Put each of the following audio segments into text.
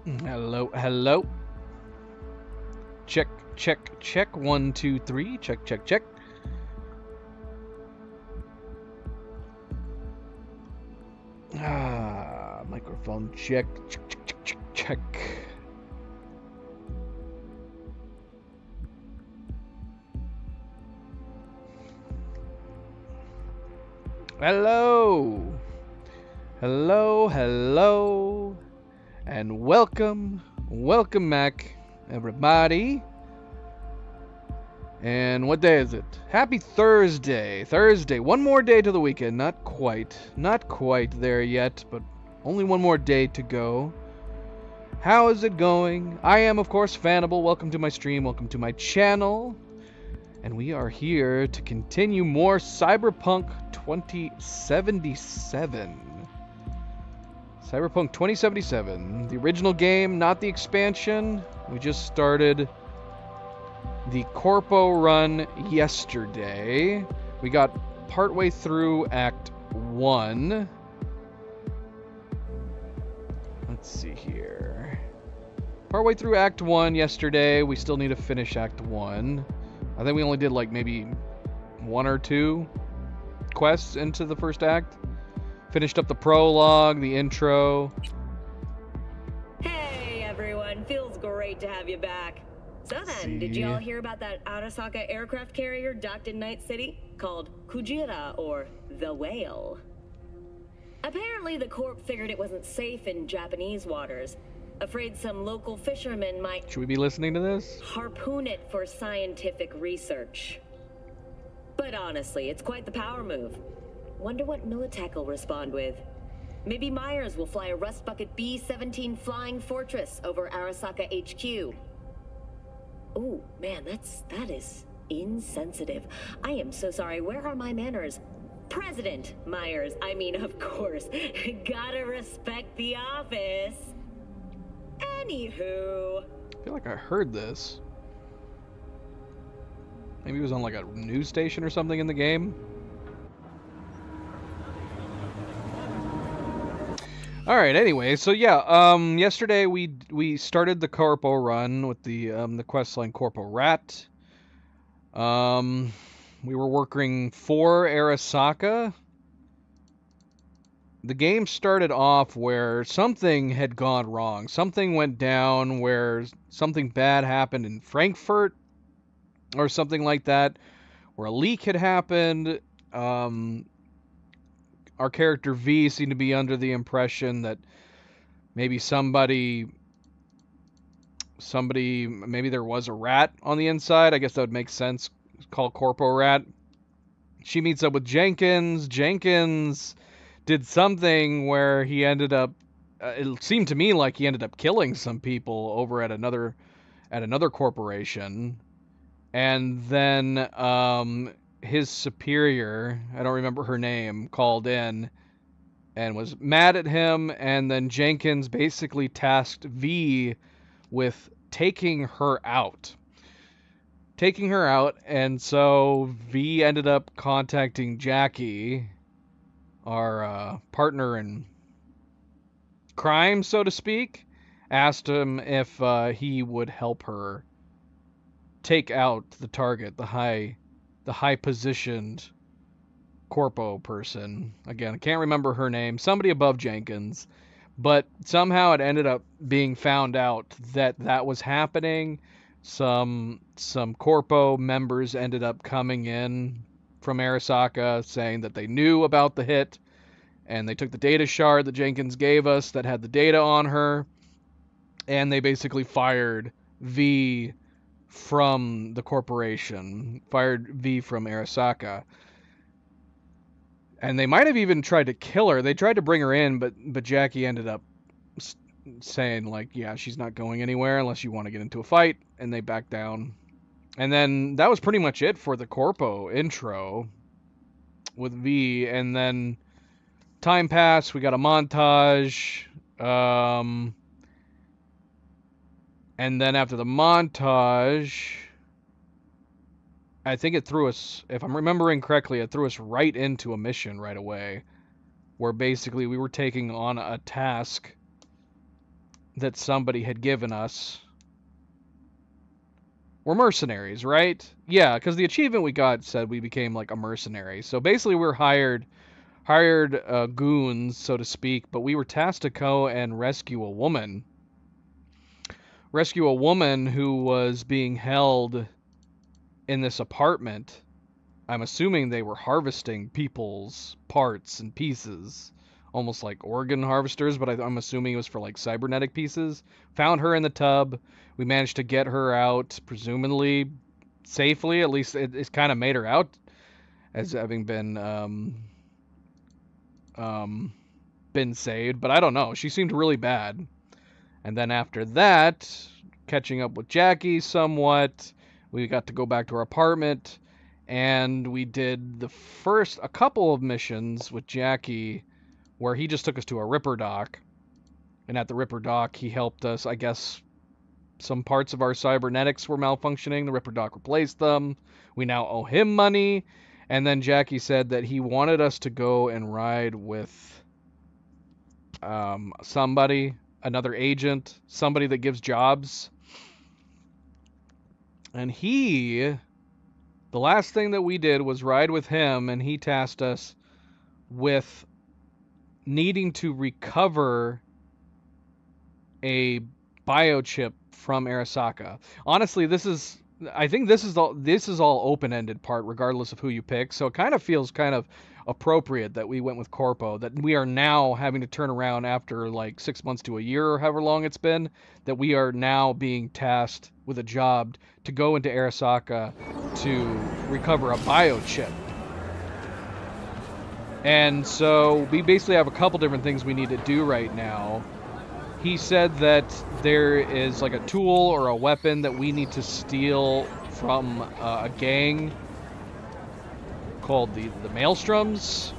Hello, hello. Check, check, check. 1, 2, 3. Check, check, check. Microphone check. Check, check, check, check, check. Hello. Hello, hello. And welcome back, everybody. And what day is it? Happy Thursday. Thursday. One more day to the weekend. Not quite. Not quite there yet, but only one more day to go. How is it going? I am, of course, Fanable. Welcome to my stream. Welcome to my channel. And we are here to continue more Cyberpunk 2077. Cyberpunk 2077. The original game, not the expansion. We just started the Corpo run yesterday. We got partway through Act 1. Let's see here. Partway through Act 1 yesterday. We still need to finish Act 1. I think we only did like maybe 1 or 2 quests into the first act. Finished up the prologue, the intro. Hey everyone, feels great to have you back. So then, did you all hear about that Arasaka aircraft carrier docked in Night City? Called Kujira, or the Whale. Apparently the Corp figured it wasn't safe in Japanese waters. Afraid some local fishermen might... Should we be listening to this? ...harpoon it for scientific research. But honestly, it's quite the power move. Wonder what Militech will respond with. Maybe Myers will fly a Rust Bucket B-17 Flying Fortress over Arasaka HQ. Ooh, man, that is insensitive. I am so sorry. Where are my manners? President Myers, I mean, of course. Gotta respect the office. Anywho. I feel like I heard this. Maybe it was on like a news station or something in the game. All right. Anyway, so yeah, yesterday we started the Corpo run with the quest line Corpo Rat. We were working for Arasaka. The game started off where something had gone wrong. Something went down where something bad happened in Frankfurt or something like that, where a leak had happened. Our character V seemed to be under the impression that maybe maybe there was a rat on the inside. I guess that would make sense. It's called Corpo Rat. She meets up with Jenkins. Jenkins did something where he ended up, it seemed to me like he ended up killing some people over at another corporation. And then his superior, I don't remember her name, called in and was mad at him, and then Jenkins basically tasked V with taking her out. And so V ended up contacting Jackie, our partner in crime, so to speak, asked him if he would help her take out the target, the high positioned Corpo person. Again, I can't remember her name. Somebody above Jenkins. But somehow it ended up being found out that that was happening. Some Corpo members ended up coming in from Arasaka saying that they knew about the hit, and they took the data shard that Jenkins gave us that had the data on her, and they basically fired V from the corporation, fired V from Arasaka. And they might have even tried to kill her. They tried to bring her in, but Jackie ended up saying, like, yeah, she's not going anywhere unless you want to get into a fight, and they backed down. And then that was pretty much it for the Corpo intro with V, and then time passed, we got a montage, and then after the montage, I think it threw us, if I'm remembering correctly, it threw us right into a mission right away, where basically we were taking on a task that somebody had given us. We're mercenaries, right? Yeah, because the achievement we got said we became like a mercenary. So basically, we're hired goons, so to speak. But we were tasked to go and rescue a woman who was being held in this apartment. I'm assuming they were harvesting people's parts and pieces, almost like organ harvesters, but I'm assuming it was for like cybernetic pieces. Found her in the tub. We managed to get her out, presumably safely. At least it's kind of made her out as having been saved, but I don't know. She seemed really bad. And then after that, catching up with Jackie somewhat, we got to go back to our apartment, and we did a couple of missions with Jackie where he just took us to a Ripper dock. And at the Ripper dock, he helped us, I guess, some parts of our cybernetics were malfunctioning. The Ripper dock replaced them. We now owe him money. And then Jackie said that he wanted us to go and ride with somebody, another agent, somebody that gives jobs. And the last thing that we did was ride with him, and he tasked us with needing to recover a biochip from Arasaka. Honestly, I think this is all open-ended part, regardless of who you pick. So it kind of feels kind of appropriate that we went with Corpo, that we are now having to turn around after like 6 months to a year or however long it's been, that we are now being tasked with a job to go into Arasaka to recover a biochip. And so we basically have a couple different things we need to do right now. He said that there is like a tool or a weapon that we need to steal from a gang called the Maelstroms,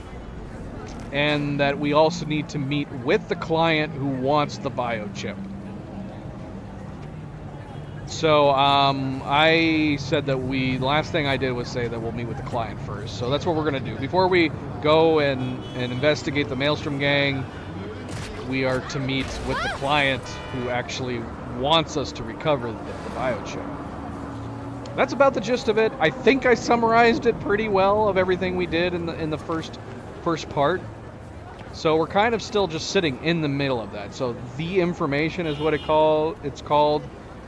and that we also need to meet with the client who wants the biochip. So I said that last thing I did was say that we'll meet with the client first. So that's what we're going to do. Before we go and investigate the Maelstrom gang, we are to meet with the client who actually wants us to recover the biochip. That's about the gist of it. I think I summarized it pretty well of everything we did in the first part. So we're kind of still just sitting in the middle of that. So the information is what it's called,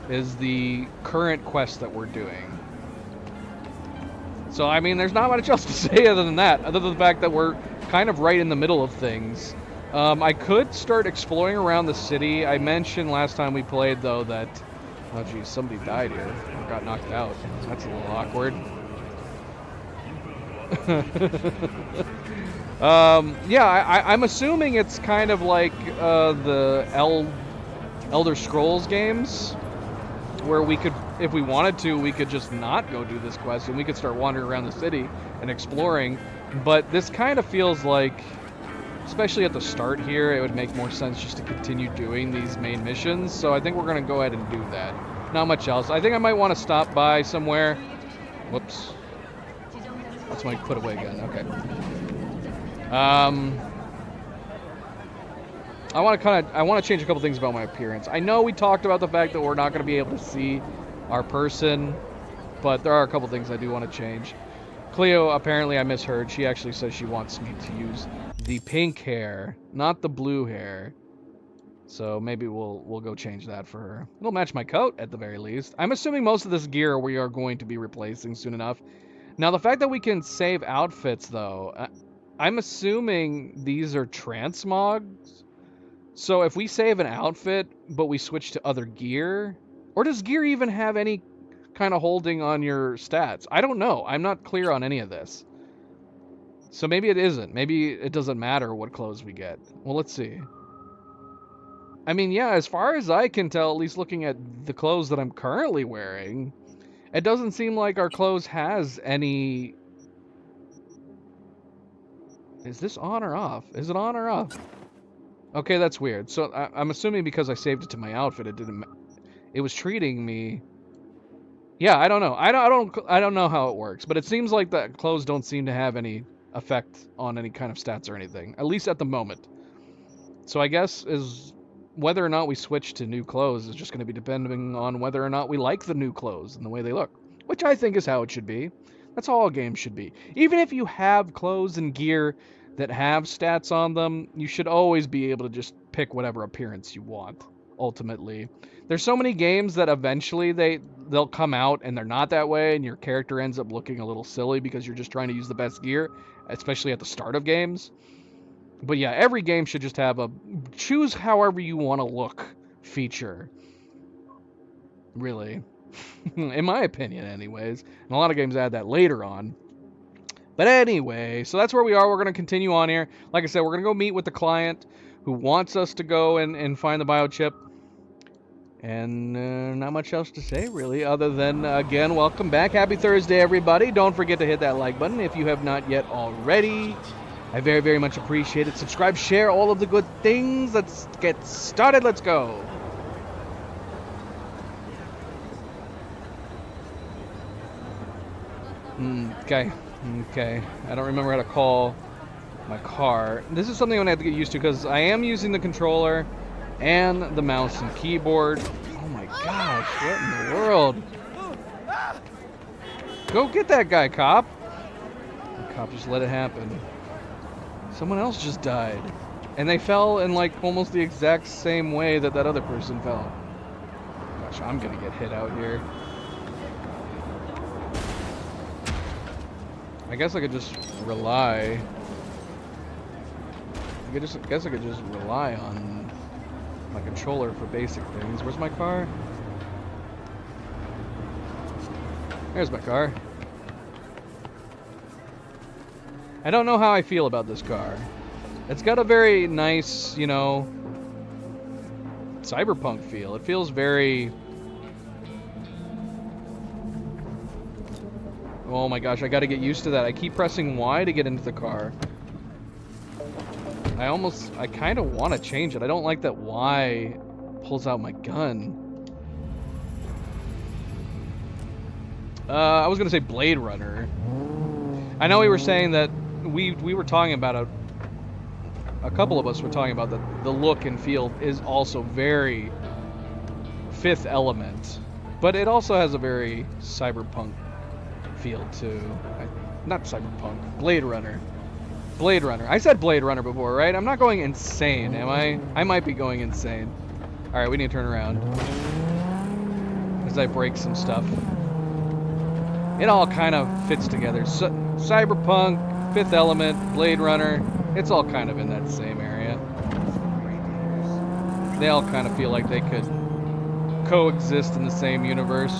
is the current quest that we're doing. So I mean, there's not much else to say other than that, other than the fact that we're kind of right in the middle of things. I could start exploring around the city. I mentioned last time we played, though, that... Oh, geez, somebody died here. Or got knocked out. That's a little awkward. Yeah, I'm assuming it's kind of like the Elder Scrolls games, where we could, if we wanted to, we could just not go do this quest, and we could start wandering around the city and exploring. But this kind of feels like... Especially at the start here, it would make more sense just to continue doing these main missions. So I think we're going to go ahead and do that. Not much else. I think I might want to stop by somewhere. Whoops. That's my put away gun. Okay. I want to change a couple things about my appearance. I know we talked about the fact that we're not going to be able to see our person, but there are a couple things I do want to change. Cleo, apparently I misheard. She actually says she wants me to use the pink hair, not the blue hair. So maybe we'll go change that for her. It'll match my coat at the very least. I'm assuming most of this gear we are going to be replacing soon enough. Now the fact that we can save outfits though, I'm assuming these are transmogs. So if we save an outfit but we switch to other gear, or does gear even have any kind of holding on your stats? I don't know. I'm not clear on any of this. So maybe it isn't. Maybe it doesn't matter what clothes we get. Well, let's see. I mean, yeah, as far as I can tell, at least looking at the clothes that I'm currently wearing, it doesn't seem like our clothes has any... Is this on or off? Is it on or off? Okay, that's weird. So I'm assuming because I saved it to my outfit, it was treating me... Yeah, I don't know. I don't know how it works, but it seems like the clothes don't seem to have any effect on any kind of stats or anything, at least at the moment. So I guess whether or not we switch to new clothes is just going to be depending on whether or not we like the new clothes and the way they look, which I think is how it should be. That's how all games should be. Even if you have clothes and gear that have stats on them, you should always be able to just pick whatever appearance you want, ultimately. There's so many games that eventually they'll come out and they're not that way, and your character ends up looking a little silly because you're just trying to use the best gear, especially at the start of games. But yeah, every game should just have a choose however you want to look feature. Really. In my opinion, anyways. And a lot of games add that later on. But anyway, so that's where we are. We're going to continue on here. Like I said, we're going to go meet with the client who wants us to go and find the biochip. And not much else to say, really, other than, again, welcome back. Happy Thursday, everybody. Don't forget to hit that like button if you have not yet already. I very, very much appreciate it. Subscribe, share, all of the good things. Let's get started. Let's go. Okay. I don't remember how to call my car. This is something I'm going to have to get used to because I am using the controller and the mouse and keyboard. Oh my gosh, what in the world? Go get that guy, cop. The cop just let it happen. Someone else just died. And they fell in like almost the exact same way that other person fell. Gosh, I'm gonna get hit out here. I guess I could just rely. I guess I could just rely on my controller for basic things. Where's my car? There's my car. I don't know how I feel about this car. It's got a very nice, you know, cyberpunk feel. It feels very... Oh my gosh, I gotta get used to that. I keep pressing Y to get into the car. I kind of want to change it. I don't like that Y pulls out my gun. I was gonna say Blade Runner. I know we were saying that we were talking about a couple of us were talking about that the look and feel is also very Fifth Element, but it also has a very cyberpunk feel too. Not cyberpunk, Blade Runner. Blade Runner. I said Blade Runner before, right? I'm not going insane, am I? I might be going insane. Alright, we need to turn around as I break some stuff. It all kind of fits together. Cyberpunk, Fifth Element, Blade Runner, it's all kind of in that same area. They all kind of feel like they could coexist in the same universe.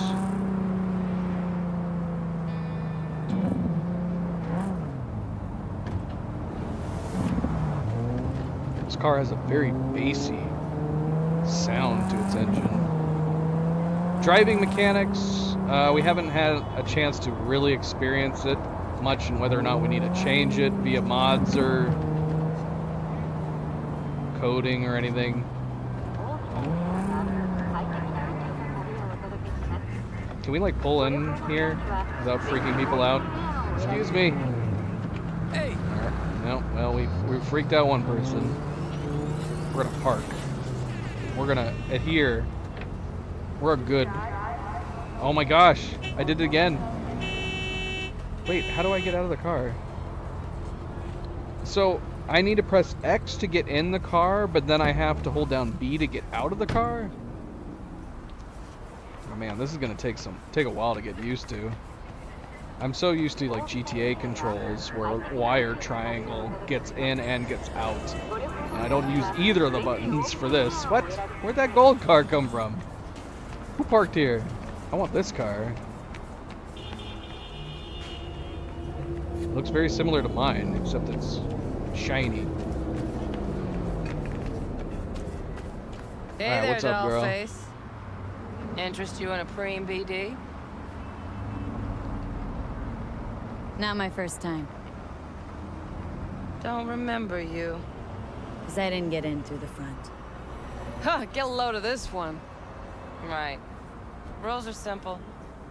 This car has a very bassy sound to its engine. Driving mechanics, we haven't had a chance to really experience it much, and whether or not we need to change it via mods or coding or anything. Can we like pull in here without freaking people out? Excuse me. Hey. No, well we freaked out one person. We're gonna park. We're gonna adhere. We're good. Oh my gosh, I did it again. Wait, how do I get out of the car? So, I need to press X to get in the car, but then I have to hold down B to get out of the car? Oh man, this is gonna take a while to get used to. I'm so used to like GTA controls where Y or triangle gets in and gets out. And I don't use either of the buttons for this. What? Where'd that gold car come from? Who parked here? I want this car. Looks very similar to mine, except it's shiny. Hey Alright, there, what's up, girl? Dollface. Interest you in a preem BD? Not my first time. Don't remember you. Because I didn't get in through the front. Huh, get a load of this one. Right. Rules are simple.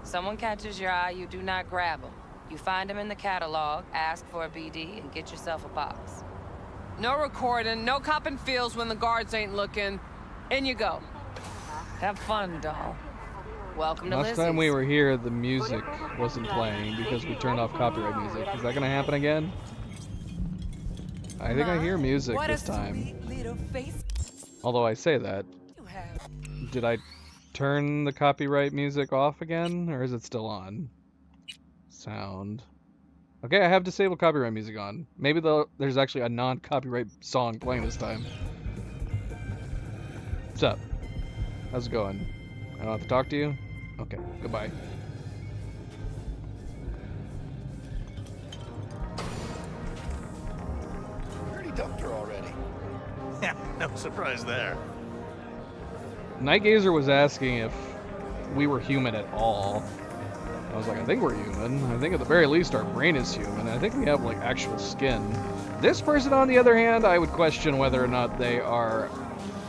Someone catches your eye, you do not grab them. You find them in the catalog, ask for a BD, and get yourself a box. No recording, no copping feels when the guards ain't looking. In you go. Have fun, doll. Welcome to Last Lizzie's. time we were here, the music wasn't playing because we turned off copyright music. Is that gonna happen again? I think I hear music this time. Although I say that. Did I turn the copyright music off again, or is it still on? Sound. Okay, I have disabled copyright music on. Maybe there's actually a non-copyright song playing this time. What's up? How's it going? I don't have to talk to you? Okay, goodbye. Already dumped her already. Yeah, no surprise there. Nightgazer was asking if we were human at all. I was like, I think we're human. I think at the very least our brain is human. I think we have like actual skin. This person, on the other hand, I would question whether or not they are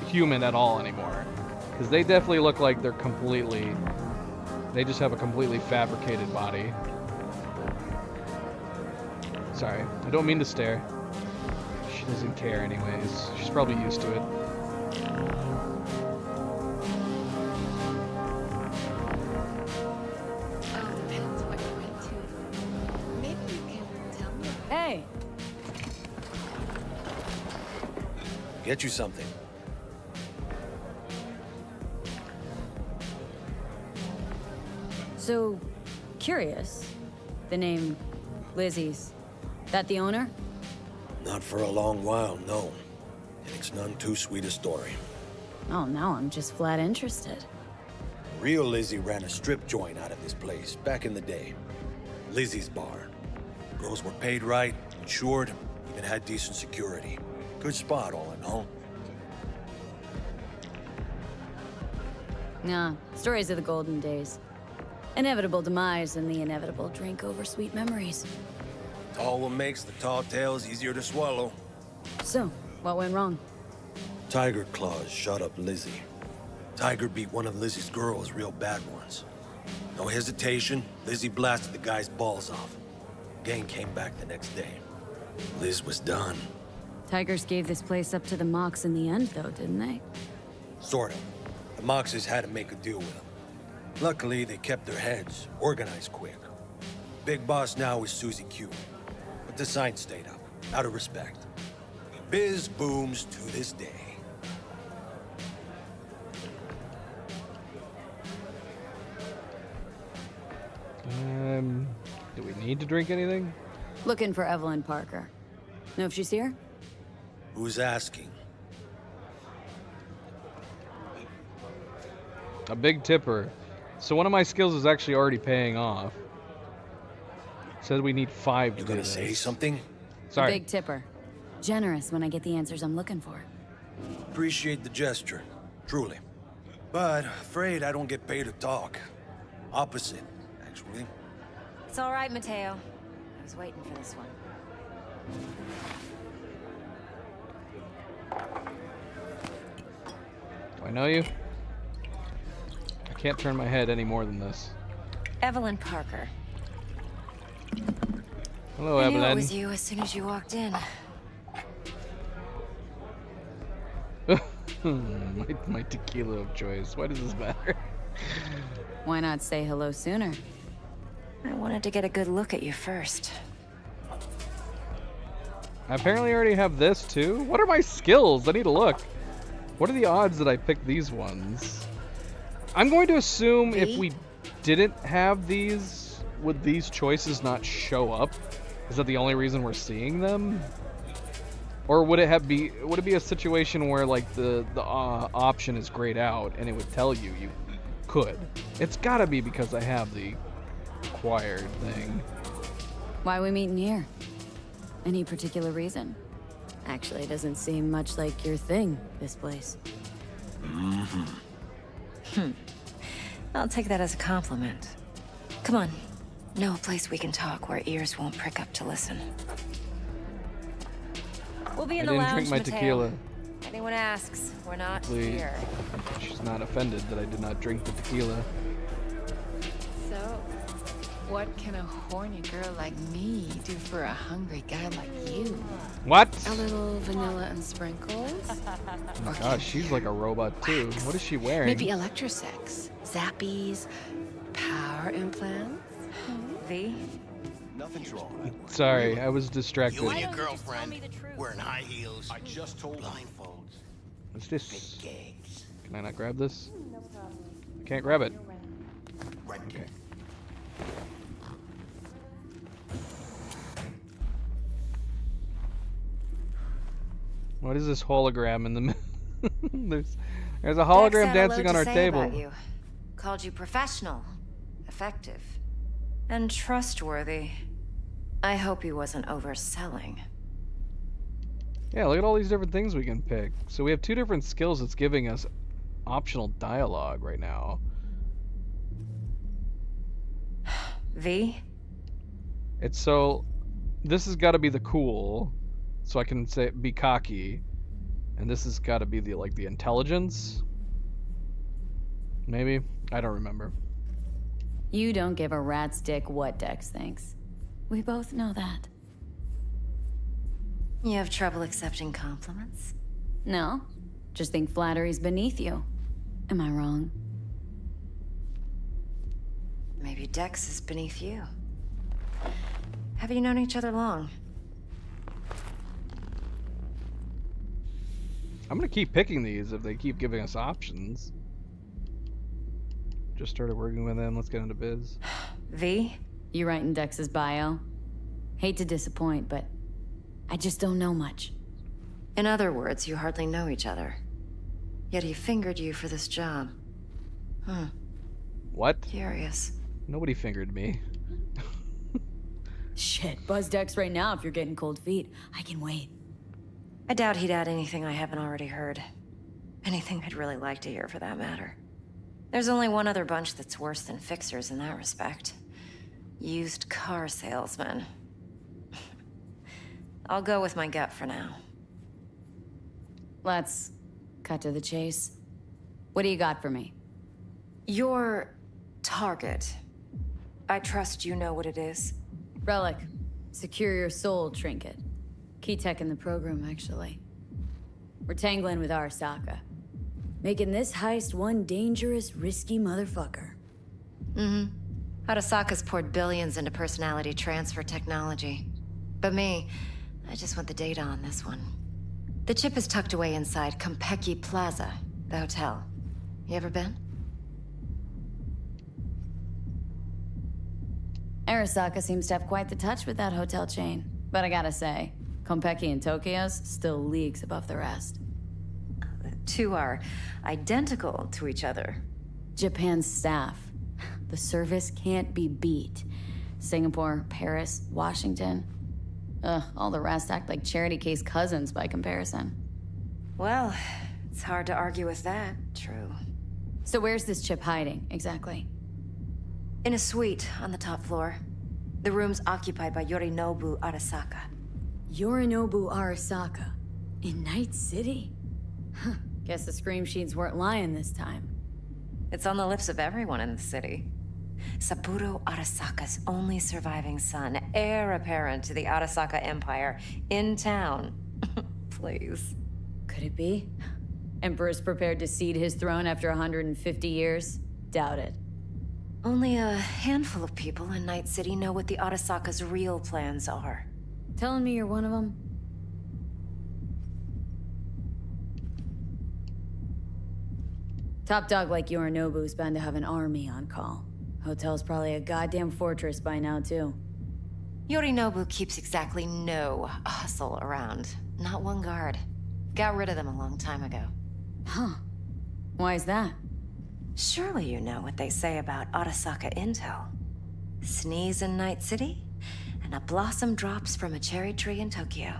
human at all anymore. Because they definitely look like they're completely... They just have a completely fabricated body. Sorry, I don't mean to stare. She doesn't care anyways. She's probably used to it. Hey, Get you something. so curious. The name Lizzie's. That the owner? Not for a long while, no. And it's none too sweet a story. Oh, now I'm just flat interested. Real Lizzie ran a strip joint out of this place back in the day. Lizzie's Bar. Girls were paid right, insured, even had decent security. Good spot, all in all. Nah, stories of the golden days. Inevitable demise and the inevitable drink over sweet memories. It's all what makes the tall tales easier to swallow. So, what went wrong? Tiger Claws shot up Lizzie. Tiger beat one of Lizzie's girls real bad once. No hesitation, Lizzie blasted the guy's balls off. Gang came back the next day. Liz was done. Tigers gave this place up to the Mox in the end, though, didn't they? Sort of. The Moxes had to make a deal with them. Luckily, they kept their heads, organized quick. Big boss now is Susie Q. But the sign stayed up, out of respect. Biz booms to this day. Do we need to drink anything? Looking for Evelyn Parker. Know if she's here? Who's asking? A big tipper. So one of my skills is actually already paying off. Said we need 5 to You do gonna this. say something? Sorry. Big tipper. Generous when I get the answers I'm looking for. Appreciate the gesture, truly. But afraid I don't get paid to talk. Opposite, actually. It's all right, Mateo. I was waiting for this one. Do I know you? I can't turn my head any more than this. Evelyn Parker. Hello, I knew Evelyn. it was you as soon as you walked in. my tequila of choice. Why does this matter? Why not say hello sooner? I wanted to get a good look at you first. I apparently already have this too. What are my skills? I need to look. What are the odds that I pick these ones? I'm going to assume if we didn't have these, would these choices not show up? Is that the only reason we're seeing them? Or would it be a situation where like the option is grayed out and it would tell you you could? It's gotta be because I have the acquired thing. Why we meeting here? Any particular reason? Actually, it doesn't seem much like your thing, this place. I'll take that as a compliment. Come on. Know a place we can talk where ears won't prick up to listen. We'll be I in the didn't lounge, drink my Mateo. tequila. Anyone asks, we're not Please. here. She's not offended that I did not drink the tequila. So, What can a horny girl like me do for a hungry guy like you? What? A little vanilla and sprinkles? Oh my gosh, she's like a robot too. What is she wearing? Maybe electrosex, zappies, power implants? V? Nothing's wrong. Sorry, I was distracted. You and your girlfriend wearing high heels. I just told him. Blindfolds. What's this? Gags. Can I not grab this? I can't grab it. Right Okay. What is this hologram in the middle? there's a hologram dancing on our table. You. Called you professional, effective, and trustworthy. I hope he wasn't overselling. Yeah, look at all these different things we can pick. So we have 2 different skills that's giving us optional dialogue right now. V? It's so... This has got to be the cool, so I can say be cocky. And this has got to be the the intelligence. Maybe? I don't remember. You don't give a rat's dick what Dex thinks. We both know that. You have trouble accepting compliments? No, just think flattery's beneath you. Am I wrong? Maybe Dex is beneath you. Have you known each other long? I'm gonna keep picking these if they keep giving us options. Just started working with them. Let's get into biz. V? You write in Dex's bio? Hate to disappoint, but I just don't know much. In other words, you hardly know each other. Yet he fingered you for this job. What? Curious. Nobody fingered me. Shit, buzz Dex right now if you're getting cold feet. I can wait. I doubt he'd add anything I haven't already heard. Anything I'd really like to hear, for that matter. There's only one other bunch that's worse than fixers in that respect. Used car salesmen. I'll go with my gut for now. Let's cut to the chase. What do you got for me? Your target. I trust you know what it is. Relic. Secure your soul trinket. Key tech in the program, actually. We're tangling with Arasaka. Making this heist one dangerous, risky motherfucker. Arasaka's poured billions into personality transfer technology. But me, I just want the data on this one. The chip is tucked away inside Konpeki Plaza, the hotel. You ever been? Arasaka seems to have quite the touch with that hotel chain. But I gotta say, Konpeki in Tokyo's still leagues above the rest. The two are identical to each other. Japan's staff. The service can't be beat. Singapore, Paris, Washington. All the rest act like charity case cousins by comparison. Well, it's hard to argue with that. True. So where's this chip hiding, exactly? In a suite on the top floor. The room's occupied by Yorinobu Arasaka. Yorinobu Arasaka? In Night City? Huh. Guess the scream sheets weren't lying this time. It's on the lips of everyone in the city. Saburo Arasaka's only surviving son, heir apparent to the Arasaka Empire, in town. Please. Could it be? Emperor's prepared to cede his throne after 150 years? Doubt it. Only a handful of people in Night City know what the Arasaka's real plans are. Telling me you're one of them? Top dog like Yorinobu's bound to have an army on call. Hotel's probably a goddamn fortress by now, too. Yorinobu keeps exactly no hustle around. Not one guard. Got rid of them a long time ago. Huh. Why is that? Surely you know what they say about Arasaka intel. Sneeze in Night City, and a blossom drops from a cherry tree in Tokyo.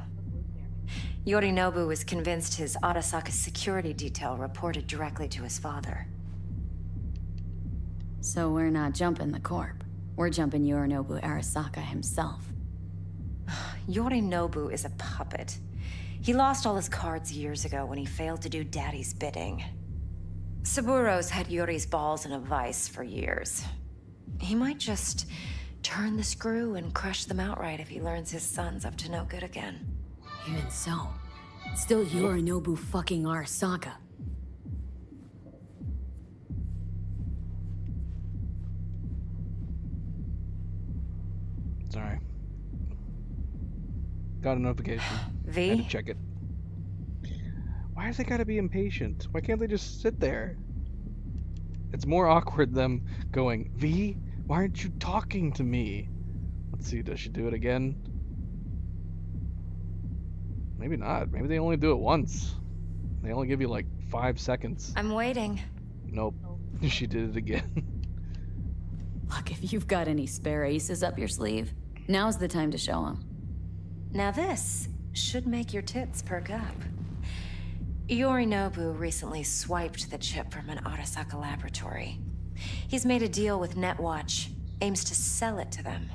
Yorinobu was convinced his Arasaka security detail reported directly to his father. So we're not jumping the corp. We're jumping Yorinobu Arasaka himself. Yorinobu is a puppet. He lost all his cards years ago when he failed to do Daddy's bidding. Saburo's had Yuri's balls in a vice for years. He might just turn the screw and crush them outright if he learns his son's up to no good again. Even so, it's still Yorinobu fucking Arasaka. Sorry. Got a notification. V? Had to check it. Why has they gotta be impatient? Why can't they just sit there? It's more awkward them going, V, why aren't you talking to me? Let's see, does she do it again? Maybe not. Maybe they only do it once. They only give you like 5 seconds. I'm waiting. Nope. She did it again. Look, if you've got any spare aces up your sleeve, now's the time to show them. Now this should make your tits perk up. Yorinobu recently swiped the chip from an Arasaka laboratory. He's made a deal with Netwatch, aims to sell it to them.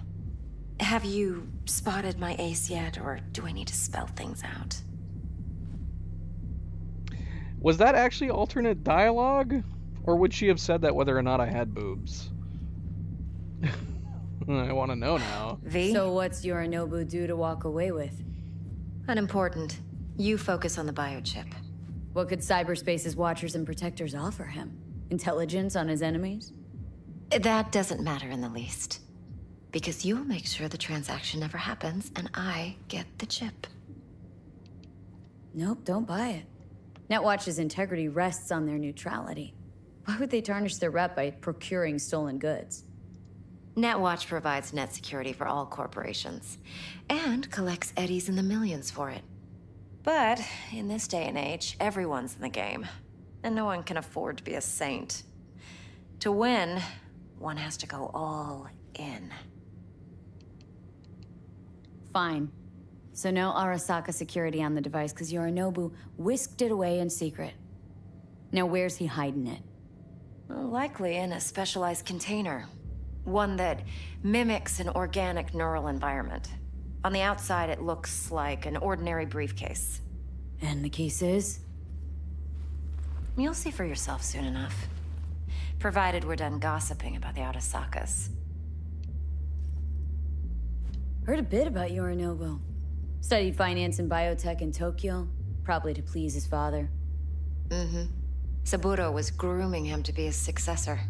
Have you spotted my ace yet, or do I need to spell things out? Was that actually alternate dialogue? Or would she have said that whether or not I had boobs? I want to know now. V? So what's Yorinobu due to walk away with? Unimportant. You focus on the biochip. What could cyberspace's watchers and protectors offer him? Intelligence on his enemies? That doesn't matter in the least. Because you'll make sure the transaction never happens, and I get the chip. Nope, don't buy it. Netwatch's integrity rests on their neutrality. Why would they tarnish their rep by procuring stolen goods? Netwatch provides net security for all corporations, and collects eddies in the millions for it. But in this day and age, everyone's in the game, and no one can afford to be a saint. To win, one has to go all in. Fine. So no Arasaka security on the device because Yorinobu whisked it away in secret. Now where's he hiding it? Well, likely in a specialized container. One that mimics an organic neural environment. On the outside, it looks like an ordinary briefcase. And the case is? You'll see for yourself soon enough. Provided we're done gossiping about the Arasakas. Heard a bit about Yorinobu. Studied finance and biotech in Tokyo, probably to please his father. Mm-hmm. Saburo was grooming him to be his successor.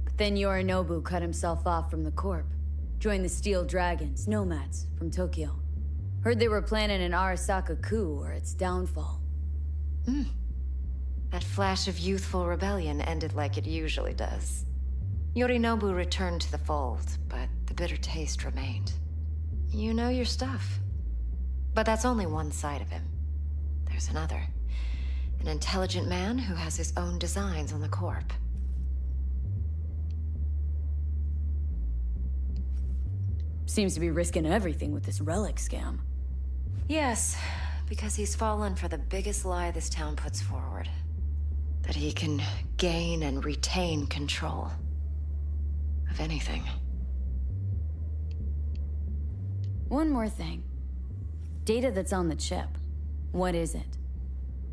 But then Yorinobu cut himself off from the Corp. Joined the Steel Dragons, nomads, from Tokyo. Heard they were planning an Arasaka coup or its downfall. That flash of youthful rebellion ended like it usually does. Yorinobu returned to the fold, but the bitter taste remained. You know your stuff. But that's only one side of him. There's another. An intelligent man who has his own designs on the Corp. Seems to be risking everything with this relic scam. Yes, because he's fallen for the biggest lie this town puts forward. That he can gain and retain control of anything. One more thing. Data that's on the chip. What is it?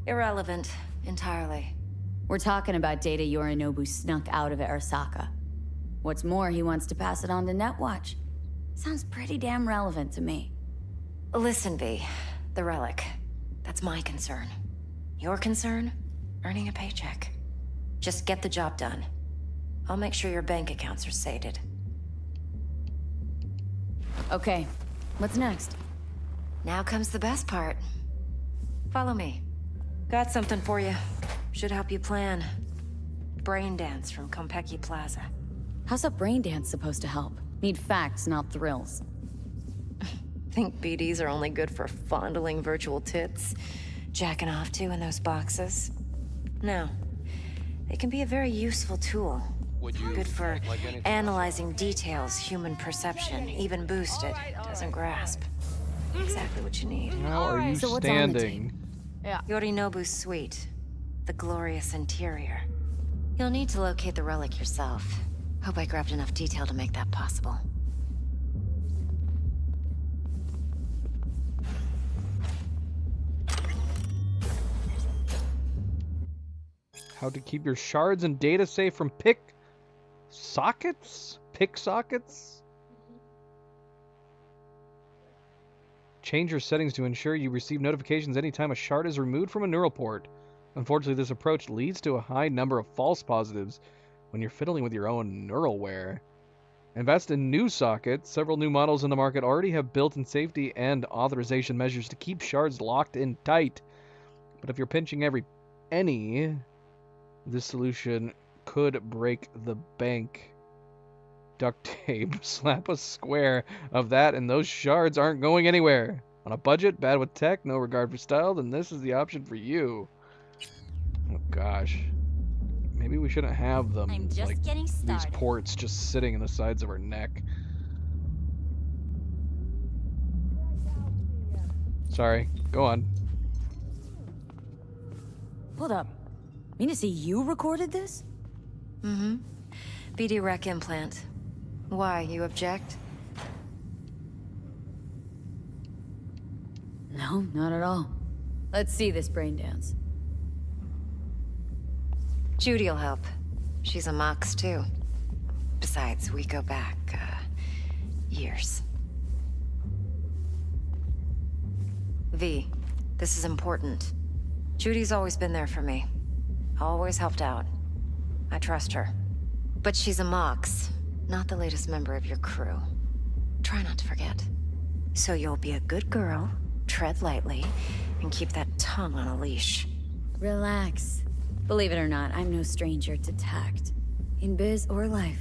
Irrelevant, entirely. We're talking about data Yorinobu snuck out of Arasaka. What's more, he wants to pass it on to Netwatch. Sounds pretty damn relevant to me. Listen, V. The relic. That's my concern. Your concern? Earning a paycheck. Just get the job done. I'll make sure your bank accounts are sated. Okay, what's next? Now comes the best part. Follow me. Got something for you. Should help you plan. Brain dance from Konpeki Plaza. How's a brain dance supposed to help? Need facts, not thrills. Think BDs are only good for fondling virtual tits? Jacking off to in those boxes? No. They can be a very useful tool. Good for analyzing details human perception, even boosted, doesn't grasp. Exactly what you need. How are you So what's on the standing? Yorinobu's suite. The glorious interior. You'll need to locate the relic yourself. Hope I grabbed enough detail to make that possible. How to keep your shards and data safe from pick sockets? Pick sockets? Change your settings to ensure you receive notifications anytime a shard is removed from a neural port. Unfortunately, this approach leads to a high number of false positives when you're fiddling with your own neuralware. Invest in new sockets. Several new models in the market already have built-in safety and authorization measures to keep shards locked in tight. But if you're pinching every penny, this solution could break the bank. Duct tape. Slap a square of that and those shards aren't going anywhere. On a budget, bad with tech, no regard for style, then this is the option for you. Oh gosh. Maybe we shouldn't have them, I'm just like, getting these started. ports just sitting in the sides of our neck. Sorry, go on. Hold up. Mean to say you recorded this? Mm-hmm. BD Rec implant. Why, you object? No, not at all. Let's see this brain dance. Judy'll help. She's a Mox, too. Besides, we go back, years. V, this is important. Judy's always been there for me. Always helped out. I trust her. But she's a Mox, not the latest member of your crew. Try not to forget. So you'll be a good girl, tread lightly, and keep that tongue on a leash. Relax. Believe it or not, I'm no stranger to tact. In biz or life.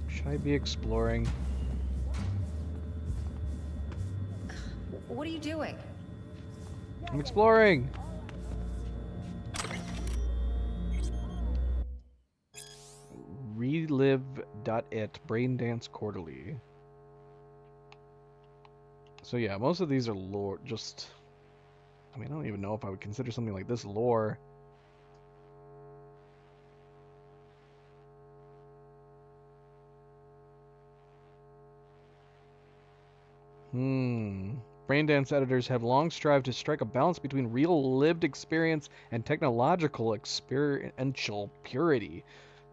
Should I be exploring? What are you doing? I'm exploring! Relive.it, Braindance Quarterly. So yeah, most of these are lore, just... I mean, I don't even know if I would consider something like this lore. Braindance editors have long strived to strike a balance between real lived experience and technological experiential purity.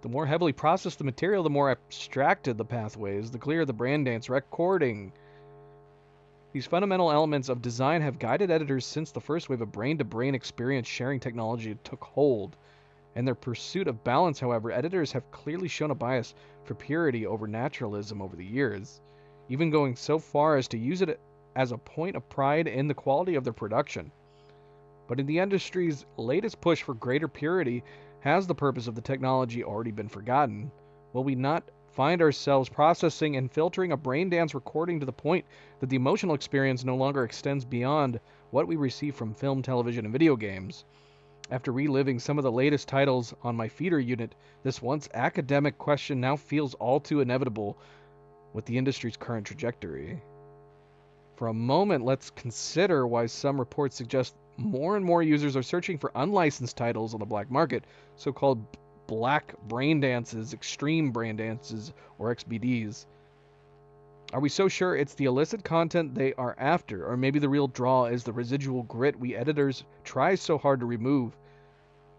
The more heavily processed the material, the more abstracted the pathways, the clearer the Braindance recording. These fundamental elements of design have guided editors since the first wave of brain-to-brain experience sharing technology took hold. In their pursuit of balance, however, editors have clearly shown a bias for purity over naturalism over the years, even going so far as to use it as a point of pride in the quality of their production. But in the industry's latest push for greater purity, has the purpose of the technology already been forgotten? Will we not find ourselves processing and filtering a Braindance recording to the point that the emotional experience no longer extends beyond what we receive from film, television, and video games? After reliving some of the latest titles on my feeder unit, this once academic question now feels all too inevitable with the industry's current trajectory. For a moment, let's consider why some reports suggest more and more users are searching for unlicensed titles on the black market, so-called black braindances, extreme braindances, or XBDs. Are we so sure it's the illicit content they are after, or maybe the real draw is the residual grit we editors try so hard to remove?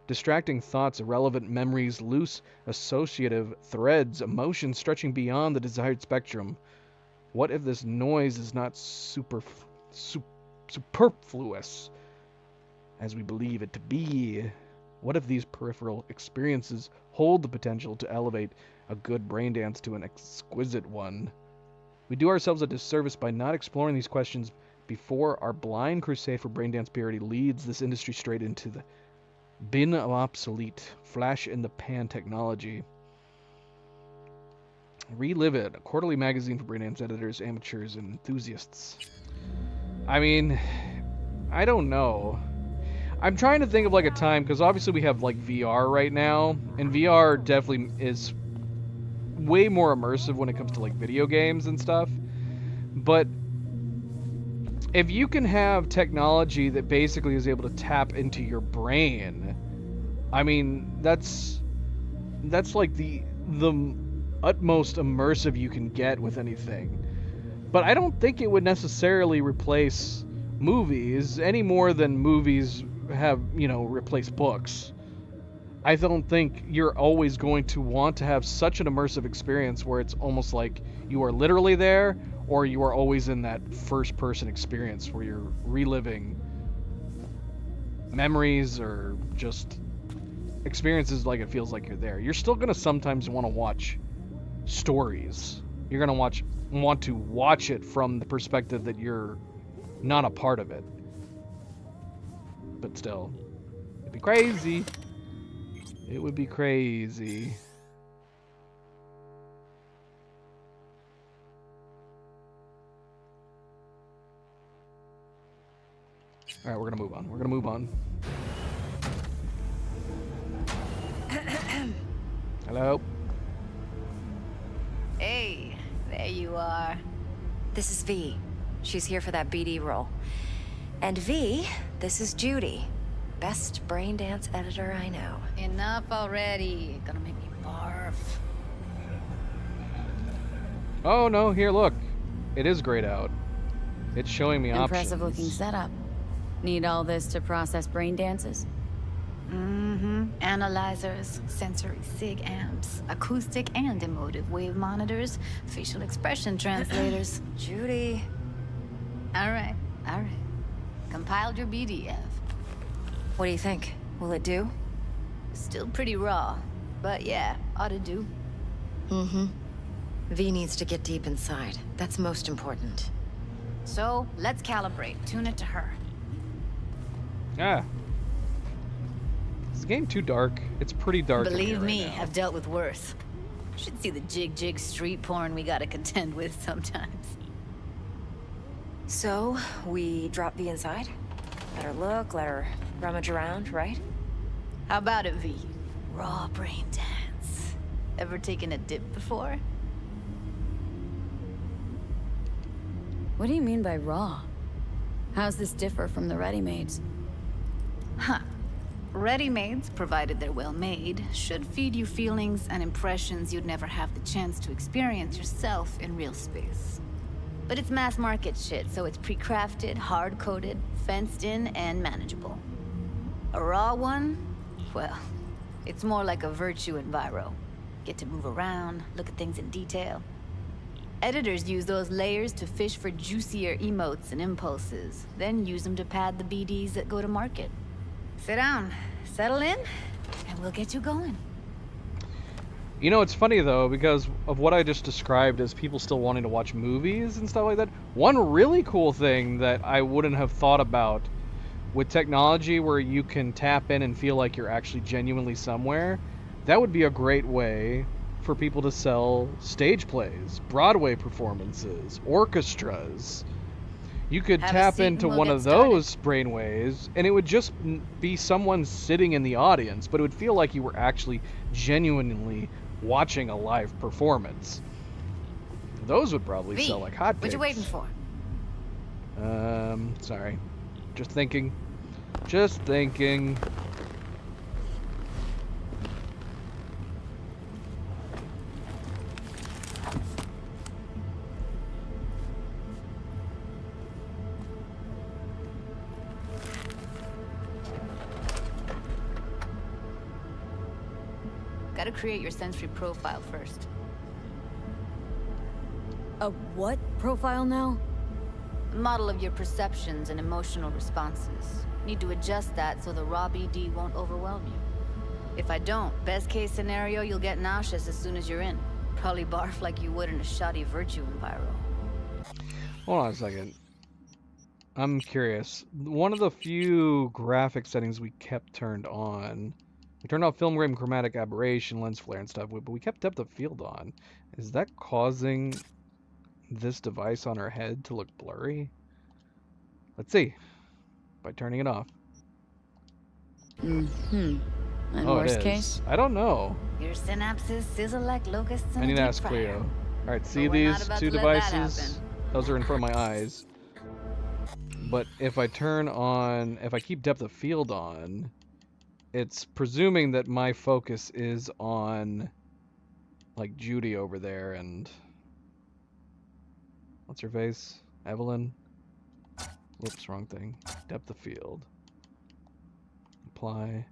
Distracting thoughts, irrelevant memories, loose associative threads, emotions stretching beyond the desired spectrum. What if this noise is not superfluous as we believe it to be? What if these peripheral experiences hold the potential to elevate a good Braindance to an exquisite one? We do ourselves a disservice by not exploring these questions before our blind crusade for Braindance purity leads this industry straight into the bin of obsolete, flash-in-the-pan technology. Relive It, a quarterly magazine for Braindance editors, amateurs, and enthusiasts. I mean, I don't know. I'm trying to think of like a time, because obviously we have like VR right now, and VR definitely is way more immersive when it comes to like video games and stuff. But if you can have technology that basically is able to tap into your brain, I mean, that's like the utmost immersive you can get with anything. But I don't think it would necessarily replace movies any more than movies have, replaced books. I don't think you're always going to want to have such an immersive experience where it's almost like you are literally there, or you are always in that first-person experience where you're reliving memories or just experiences like it feels like you're there. You're still going to sometimes want to watch stories. You're going to want to watch it from the perspective that you're not a part of it. But still, it'd be crazy. It would be crazy. All right, we're gonna move on. We're gonna move on. Hello? Hey, there you are. This is V. She's here for that BD role. And V, this is Judy. Best brain dance editor I know. Enough already. Gonna make me barf. Oh no, here, look. It is grayed out. It's showing me Impressive options. looking setup. Need all this to process brain dances? Mm-hmm. Analyzers, sensory sig amps, acoustic and emotive wave monitors, facial expression translators. Judy. All right. Compiled your BDF. What do you think? Will it do? Still pretty raw, but yeah, ought to do. Mm-hmm. V needs to get deep inside. That's most important. So, let's calibrate. Tune it to her. Ah. Is the game too dark? It's pretty dark. in here Believe right me, now. I've dealt with worse. Should see the jig street porn we gotta contend with sometimes. So, we drop V inside? Let her look, let her rummage around, right? How about it, V? Raw brain dance. Ever taken a dip before? What do you mean by raw? How's this differ from the ready-mades? Huh. Ready-mades, provided they're well made, should feed you feelings and impressions you'd never have the chance to experience yourself in real space. But it's mass market shit, so it's pre-crafted, hard-coded, fenced in, and manageable. A raw one? Well, it's more like a virtue enviro. Get to move around, look at things in detail. Editors use those layers to fish for juicier emotes and impulses, then use them to pad the BDs that go to market. Sit down, settle in, and we'll get you going. You know, it's funny though, because of what I just described as people still wanting to watch movies and stuff like that. One really cool thing that I wouldn't have thought about with technology where you can tap in and feel like you're actually genuinely somewhere, that would be a great way for people to sell stage plays, Broadway performances, orchestras. You could Have a tap seat and into we'll one get of started. those brainwaves, and it would just be someone sitting in the audience, but it would feel like you were actually genuinely watching a live performance. Those would probably V, sell like hotcakes. what you waiting for? Sorry. Just thinking. Just thinking. Gotta create your sensory profile first. A what profile now? Model of your perceptions and emotional responses. Need to adjust that so the raw BD won't overwhelm you. If I don't, best case scenario, you'll get nauseous as soon as you're in. Probably barf like you would in a shoddy virtue enviro. Hold on a second. I'm curious. One of the few graphic settings we kept turned on, we turned off film grain, chromatic aberration, lens flare and stuff, but we kept depth of field on. Is that causing this device on our head to look blurry? Let's see. By turning it off. Mm-hmm. And Oh, it worst is. case? I don't know. Your synapses sizzle like locusts in I a need to deep ask fryer. Cleo. Alright, see But we're not these about two to let that devices? happen. Those are in front of my eyes. But if I keep depth of field on, it's presuming that my focus is on, like, Judy over there and... What's her face? Evelyn? Whoops, wrong thing. Depth of field. Apply.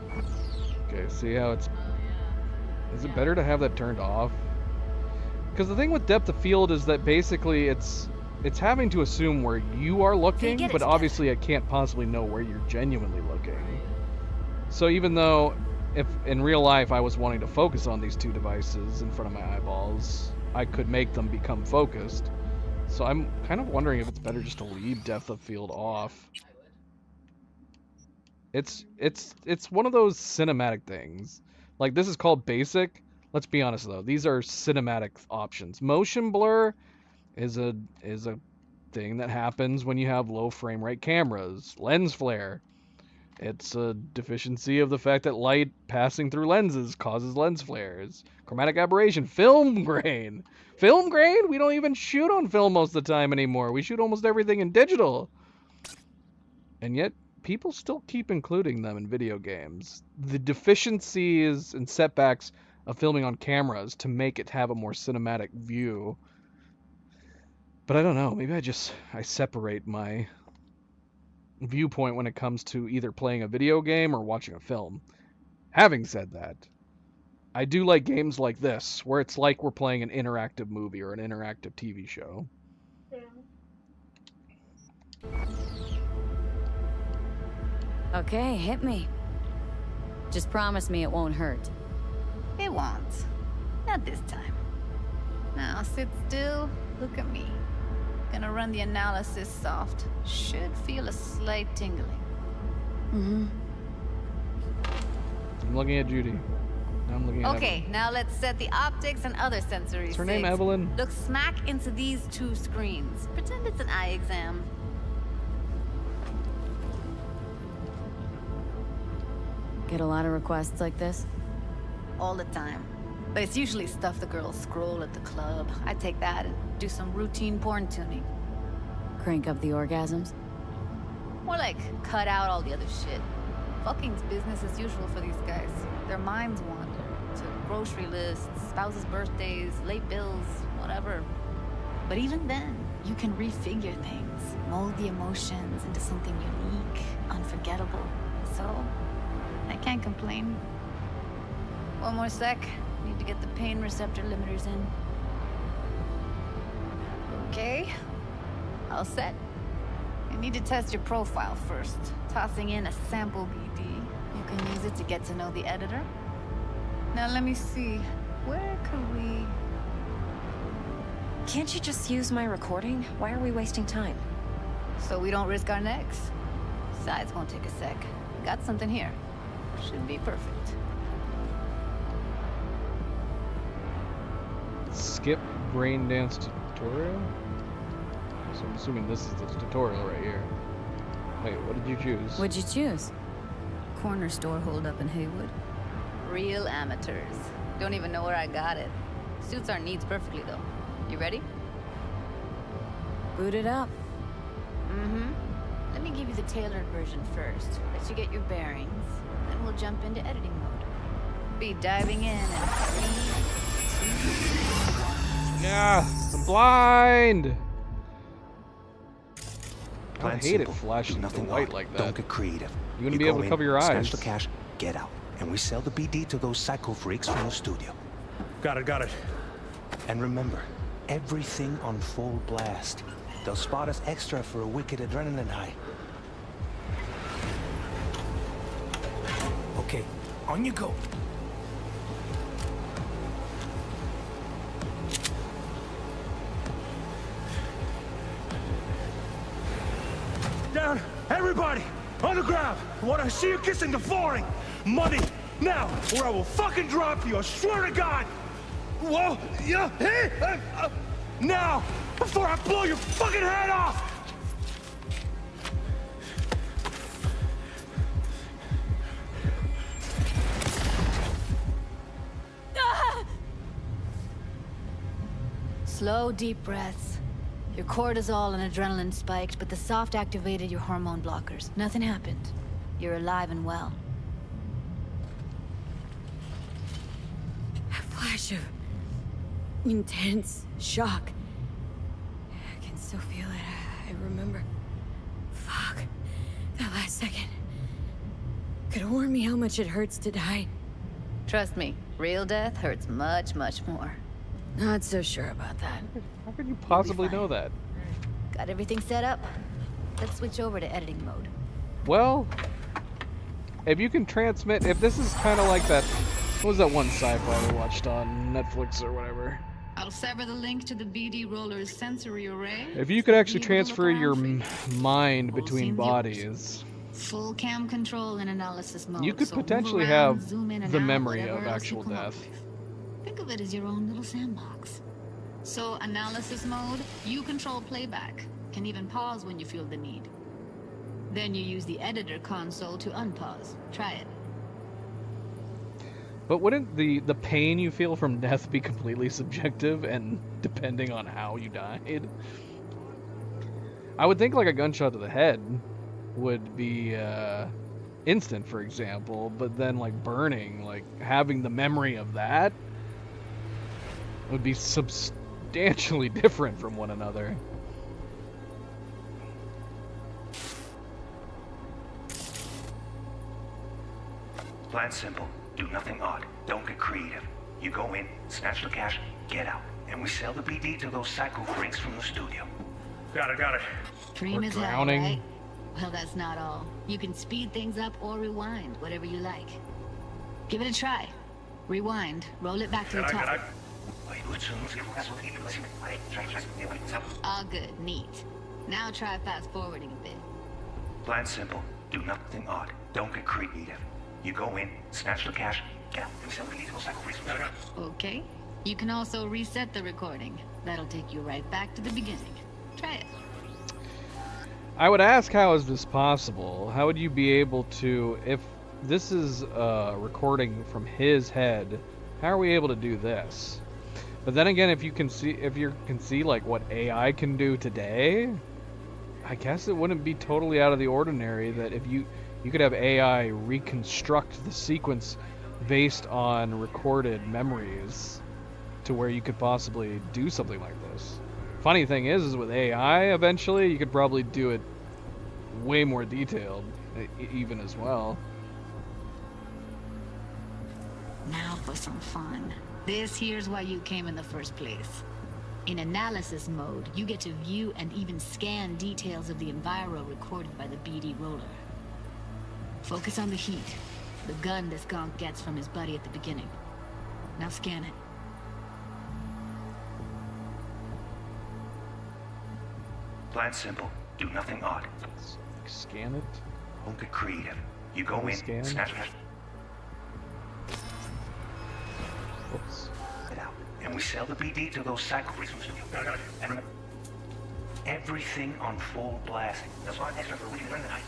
Okay, see how it's... Is it better to have that turned off? Because the thing with depth of field is that basically it's having to assume where you are looking, but obviously it can't possibly know where you're genuinely looking. So even though if in real life I was wanting to focus on these two devices in front of my eyeballs, I could make them become focused. So I'm kind of wondering if it's better just to leave depth of field off. It's one of those cinematic things. Like, this is called basic. Let's be honest though, these are cinematic options. Motion blur is a thing that happens when you have low frame rate cameras. Lens flare. It's a deficiency of the fact that light passing through lenses causes lens flares. Chromatic aberration. Film grain. Film grain? We don't even shoot on film most of the time anymore. We shoot almost everything in digital. And yet, people still keep including them in video games. The deficiencies and setbacks of filming on cameras to make it have a more cinematic view. But I don't know. Maybe I separate my viewpoint when it comes to either playing a video game or watching a film. Having said that, I do like games like this, where it's like we're playing an interactive movie or an interactive TV show. Okay, hit me. Just promise me it won't hurt. It won't. Not this time. Now sit still, look at me. Gonna run the analysis soft. Should feel a slight tingling. Mm-hmm. I'm looking at Judy. Now I'm looking at Okay, Evelyn. now let's set the optics and other sensory Is her name sigs. Evelyn? Look smack into these two screens. Pretend it's an eye exam. Get a lot of requests like this? All the time. But it's usually stuff the girls scroll at the club. I take that and do some routine porn tuning. Crank up the orgasms? More like cut out all the other shit. Fucking's business as usual for these guys. Their minds wander to grocery lists, spouses' birthdays, late bills, whatever. But even then, you can refigure things, mold the emotions into something unique, unforgettable. So, I can't complain. One more sec. Need to get the pain receptor limiters in. Okay. All set. I need to test your profile first. Tossing in a sample BD. You can use it to get to know the editor. Now let me see. Where could we... Can't you just use my recording? Why are we wasting time? So we don't risk our necks? Besides, won't take a sec. Got something here. Should be perfect. Skip brain dance tutorial? So I'm assuming this is the tutorial right here. Wait, what did you choose? What'd you choose? Corner store holdup in Haywood. Real amateurs. Don't even know where I got it. Suits our needs perfectly, though. You ready? Boot it up. Mm-hmm. Let me give you the tailored version first. Let you get your bearings. Then we'll jump into editing mode. Be diving in 3, 2... Yeah, I'm blind! I Plan hate it simple. flashing the Nothing light odd. like that. Don't get creative. You wouldn't be able go to in, cover your snatch eyes. the cash, get out, and we sell the BD to those psycho freaks from the studio. Got it. And remember, everything on full blast. They'll spot us extra for a wicked adrenaline high. Okay, on you go. Down, everybody, on the ground. I want to see you kissing the flooring. Money, now, or I will fucking drop you. I swear to God. Whoa, yeah, hey, now, before I blow your fucking head off. Slow, deep breaths. Your cortisol and adrenaline spiked, but the soft activated your hormone blockers. Nothing happened. You're alive and well. A flash of intense shock. I can still feel it. I remember. Fuck. That last second. Could warn me how much it hurts to die. Trust me, real death hurts much, much more. Not so sure about that. How could you possibly know that? Got everything set up? Let's switch over to editing mode. Well, if you can transmit, if this is kind of like that, what was that one sci-fi we watched on Netflix or whatever? I'll sever the link to the BD Roller's sensory array. If you could actually You will look transfer your around for you. mind Full between scene bodies, Full cam control and analysis mode. you could so move potentially around, have zoom in and the out, memory whatever of else you actual come up death. with. Think of it as your own little sandbox. So analysis mode, you control playback. Can even pause when you feel the need. Then you use the editor console to unpause. Try it. But wouldn't the pain you feel from death be completely subjective and depending on how you died? I would think like a gunshot to the head would be instant, for example, but then like burning, like having the memory of that would be substantially different from one another. Plan simple. Do nothing odd. Don't get creative. You go in, snatch the cash, get out. And we sell the BD to those psycho freaks from the studio. Got it. Dream Or is hell, drowning. right? Well, that's not all. You can speed things up or rewind, whatever you like. Give it a try. Rewind. Roll it back to the top. All good. Neat. Now try fast forwarding a bit. Plan simple. Do nothing odd. Don't get creative. You go in, snatch the cash, get out. And we sell the BD to those psycho freaks from the studio. Okay. You can also reset the recording. That'll take you right back to the beginning. Try it. I would ask, how is this possible? How would you be able to, if this is a recording from his head, how are we able to do this? But then again, if you can see like what AI can do today, I guess it wouldn't be totally out of the ordinary that if you could have AI reconstruct the sequence based on recorded memories to where you could possibly do something like this. Funny thing is with AI, eventually you could probably do it way more detailed, even as well. Now for some fun. This here's why you came in the first place. In analysis mode, you get to view and even scan details of the enviro recorded by the BD Roller. Focus on the heat, the gun this gonk gets from his buddy at the beginning. Now scan it. Plan simple. Do nothing odd. Scan it. Don't get creative. You go in, Scan. snatch the cash, Whoops. get out. And we sell the BD to those psycho freaks from the studio. And remember, everything on full blast. That's why extra for reading tonight.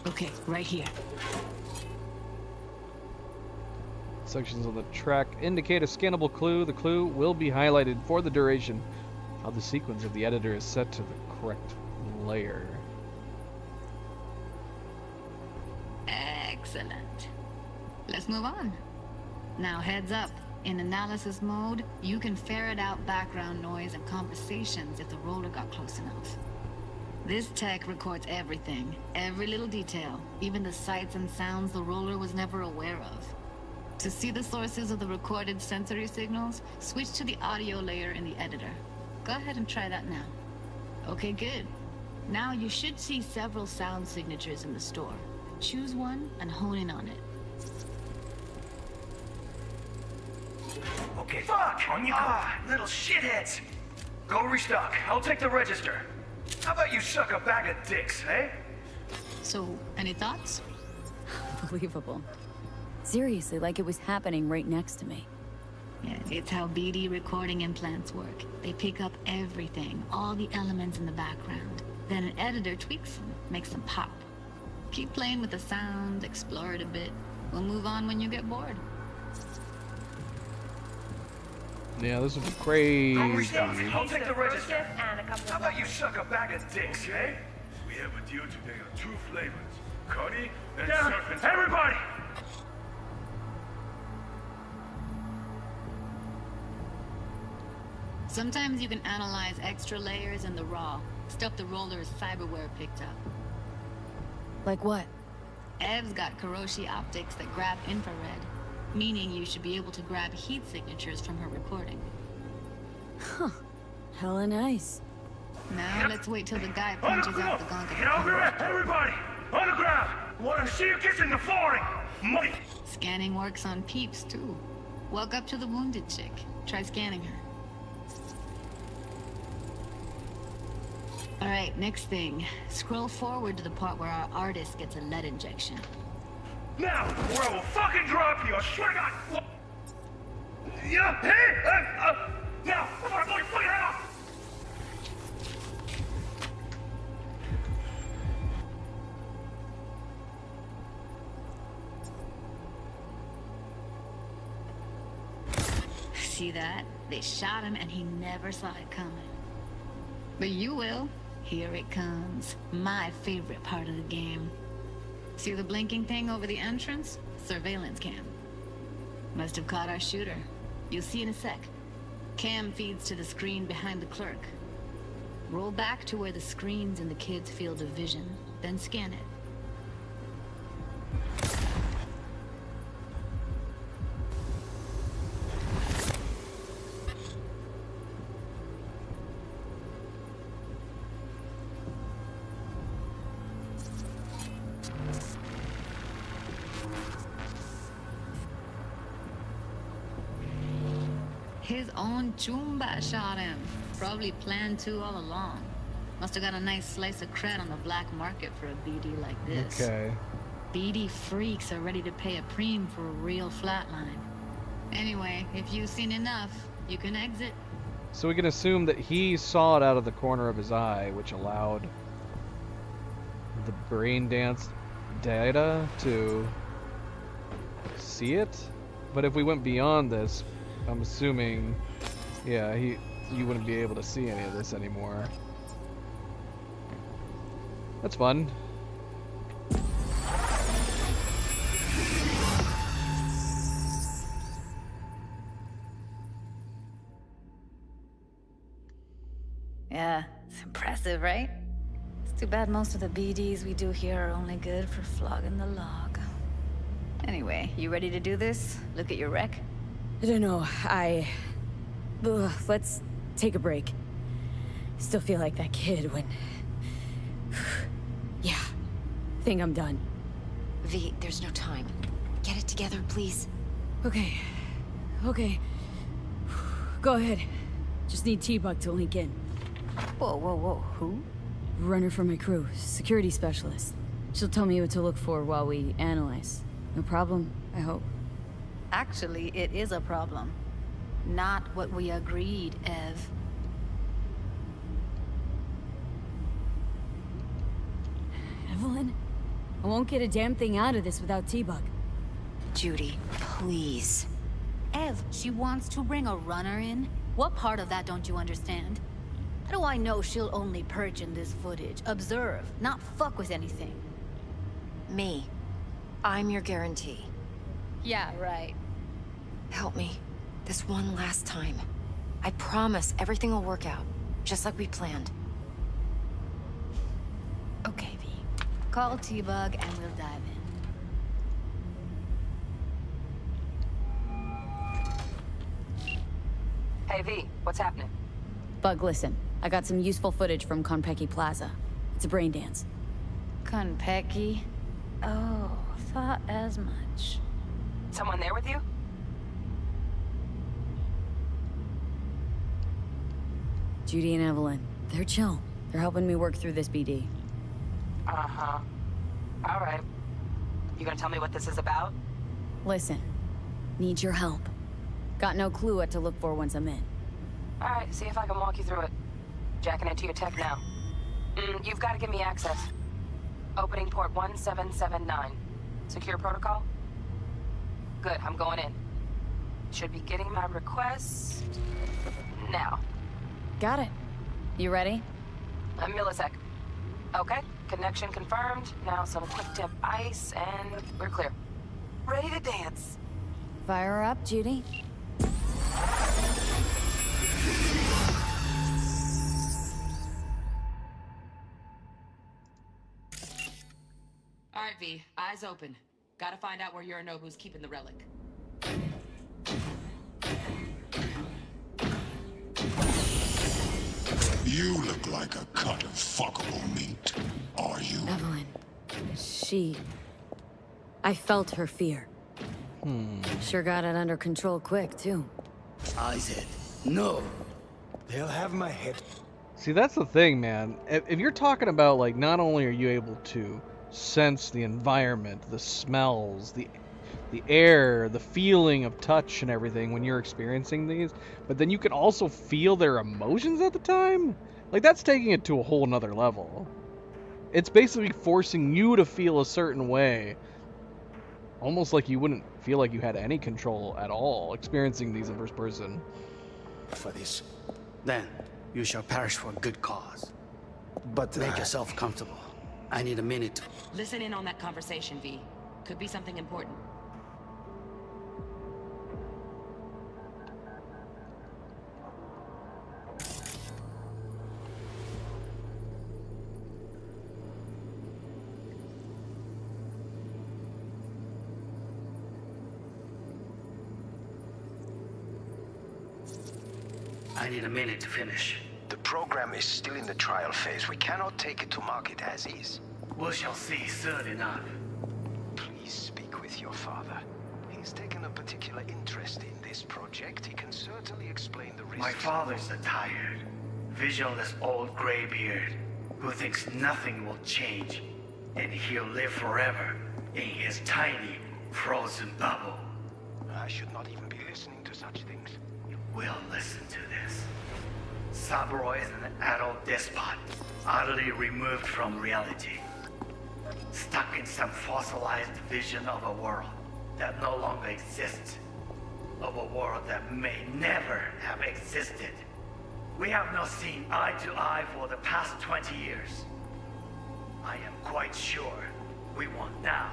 Okay, right here. Sections of the track indicate a scannable clue. The clue will be highlighted for the duration of the sequence if the editor is set to the correct layer. Excellent. Let's move on. Now heads up. In analysis mode, you can ferret out background noise and conversations if the roller got close enough. This tech records everything, every little detail, even the sights and sounds the roller was never aware of. To see the sources of the recorded sensory signals, switch to the audio layer in the editor. Go ahead and try that now. Okay, good. Now you should see several sound signatures in the store. Choose one and hone in on it. Okay. Fuck! On you go. Little shitheads! Go restock. I'll take the register. How about you suck a bag of dicks, eh? So, any thoughts? Unbelievable. Seriously, like it was happening right next to me. Yeah, it's how BD recording implants work. They pick up everything, all the elements in the background. Then an editor tweaks them, makes them pop. Keep playing with the sound, explore it a bit. We'll move on when you get bored. Yeah, this would be crazy. Go restock. I'll take the register. How about you suck a bag of dicks, eh? We have a deal today on 2 flavors. Cuddy and serpent. Everybody! Sometimes you can analyze extra layers in the raw, stuff the roller's cyberware picked up. Like what? Ev's got Kiroshi optics that grab infrared, meaning you should be able to grab heat signatures from her recording. Huh. Hella nice. Now let's wait till the guy punches out the gunk. Get over here, everybody! On the ground! Want to see you kissing the flooring! Money! Scanning works on peeps, too. Walk up to the wounded chick. Try scanning her. Alright, next thing. Scroll forward to the part where our artist gets a lead injection. Now, or I will fucking drop you, I swear to God! What? Yeah, hey! Now, I'm gonna blow your fucking head off! See that? They shot him and he never saw it coming. But you will. Here it comes. My favorite part of the game. See the blinking thing over the entrance? Surveillance cam. Must have caught our shooter. You'll see in a sec. Cam feeds to the screen behind the clerk. Roll back to where the screen's in the kid's field of vision, then scan it. His own Chumba shot him. Probably planned to all along. Must have got a nice slice of cred on the black market for a BD like this. Okay. BD freaks are ready to pay a preem for a real flatline. Anyway, if you've seen enough, you can exit. So we can assume that he saw it out of the corner of his eye, which allowed the brain dance data to see it. But if we went beyond this, I'm assuming, yeah, you wouldn't be able to see any of this anymore. That's fun. Yeah, it's impressive, right? It's too bad most of the BDs we do here are only good for flogging the log. Anyway, you ready to do this? Look at your rec? I don't know. Let's take a break. Still feel like that kid when... Yeah. Think I'm done. V, there's no time. Get it together, please. Okay. Okay. Go ahead. Just need T-Bug to link in. Whoa. Who? Runner for my crew. Security specialist. She'll tell me what to look for while we analyze. No problem, I hope. Actually, it is a problem. Not what we agreed, Ev. Evelyn? I won't get a damn thing out of this without T-Bug. Judy, please. Ev, she wants to bring a runner in? What part of that don't you understand? How do I know she'll only perch in this footage? Observe, not fuck with anything. Me. I'm your guarantee. Yeah, right. Help me. This one last time. I promise everything will work out, just like we planned. Okay, V. Call T-Bug and we'll dive in. Hey, V, what's happening? Bug, listen. I got some useful footage from Konpeki Plaza. It's a brain dance. Konpeki? Oh, thought as much. Someone there with you? Judy and Evelyn. They're chill. They're helping me work through this BD. Uh-huh. All right. You gonna tell me what this is about? Listen. Need your help. Got no clue what to look for once I'm in. All right, see if I can walk you through it. Jacking into your tech now. You've got to give me access. Opening port 1779. Secure protocol? Good, I'm going in. Should be getting my request now. Got it. You ready? A millisec. Okay, connection confirmed. Now some quick tip ice and we're clear. Ready to dance. Fire her up, Judy. All right, V. Eyes open. Gotta find out where Yorinobu's keeping the relic. You look like a cut of fuckable meat. Are you? Evelyn. I felt her fear. Sure got it under control quick, too. I said, no. They'll have my head. See, that's the thing, man. If you're talking about, like, not only are you able to sense the environment, the smells, the air, the feeling of touch and everything when you're experiencing these, but then you can also feel their emotions at the time? Like, that's taking it to a whole nother level. It's basically forcing you to feel a certain way. Almost like you wouldn't feel like you had any control at all, experiencing these in first person. For this. Then, you shall perish for a good cause. But Make yourself comfortable. I need a minute. Listen in on that conversation, V. Could be something important. I need a minute to finish. The program is still in the trial phase. We cannot take it to market as is. We shall see soon enough. Please speak with your father. He's taken a particular interest in this project. He can certainly explain the risks. My father's a tired, visionless old graybeard who thinks nothing will change, and he'll live forever in his tiny, frozen bubble. I should not even be listening to such things. You will listen to this. Saburo is an adult despot, utterly removed from reality. Stuck in some fossilized vision of a world that no longer exists. Of a world that may never have existed. We have not seen eye to eye for the past 20 years. I am quite sure we won't now.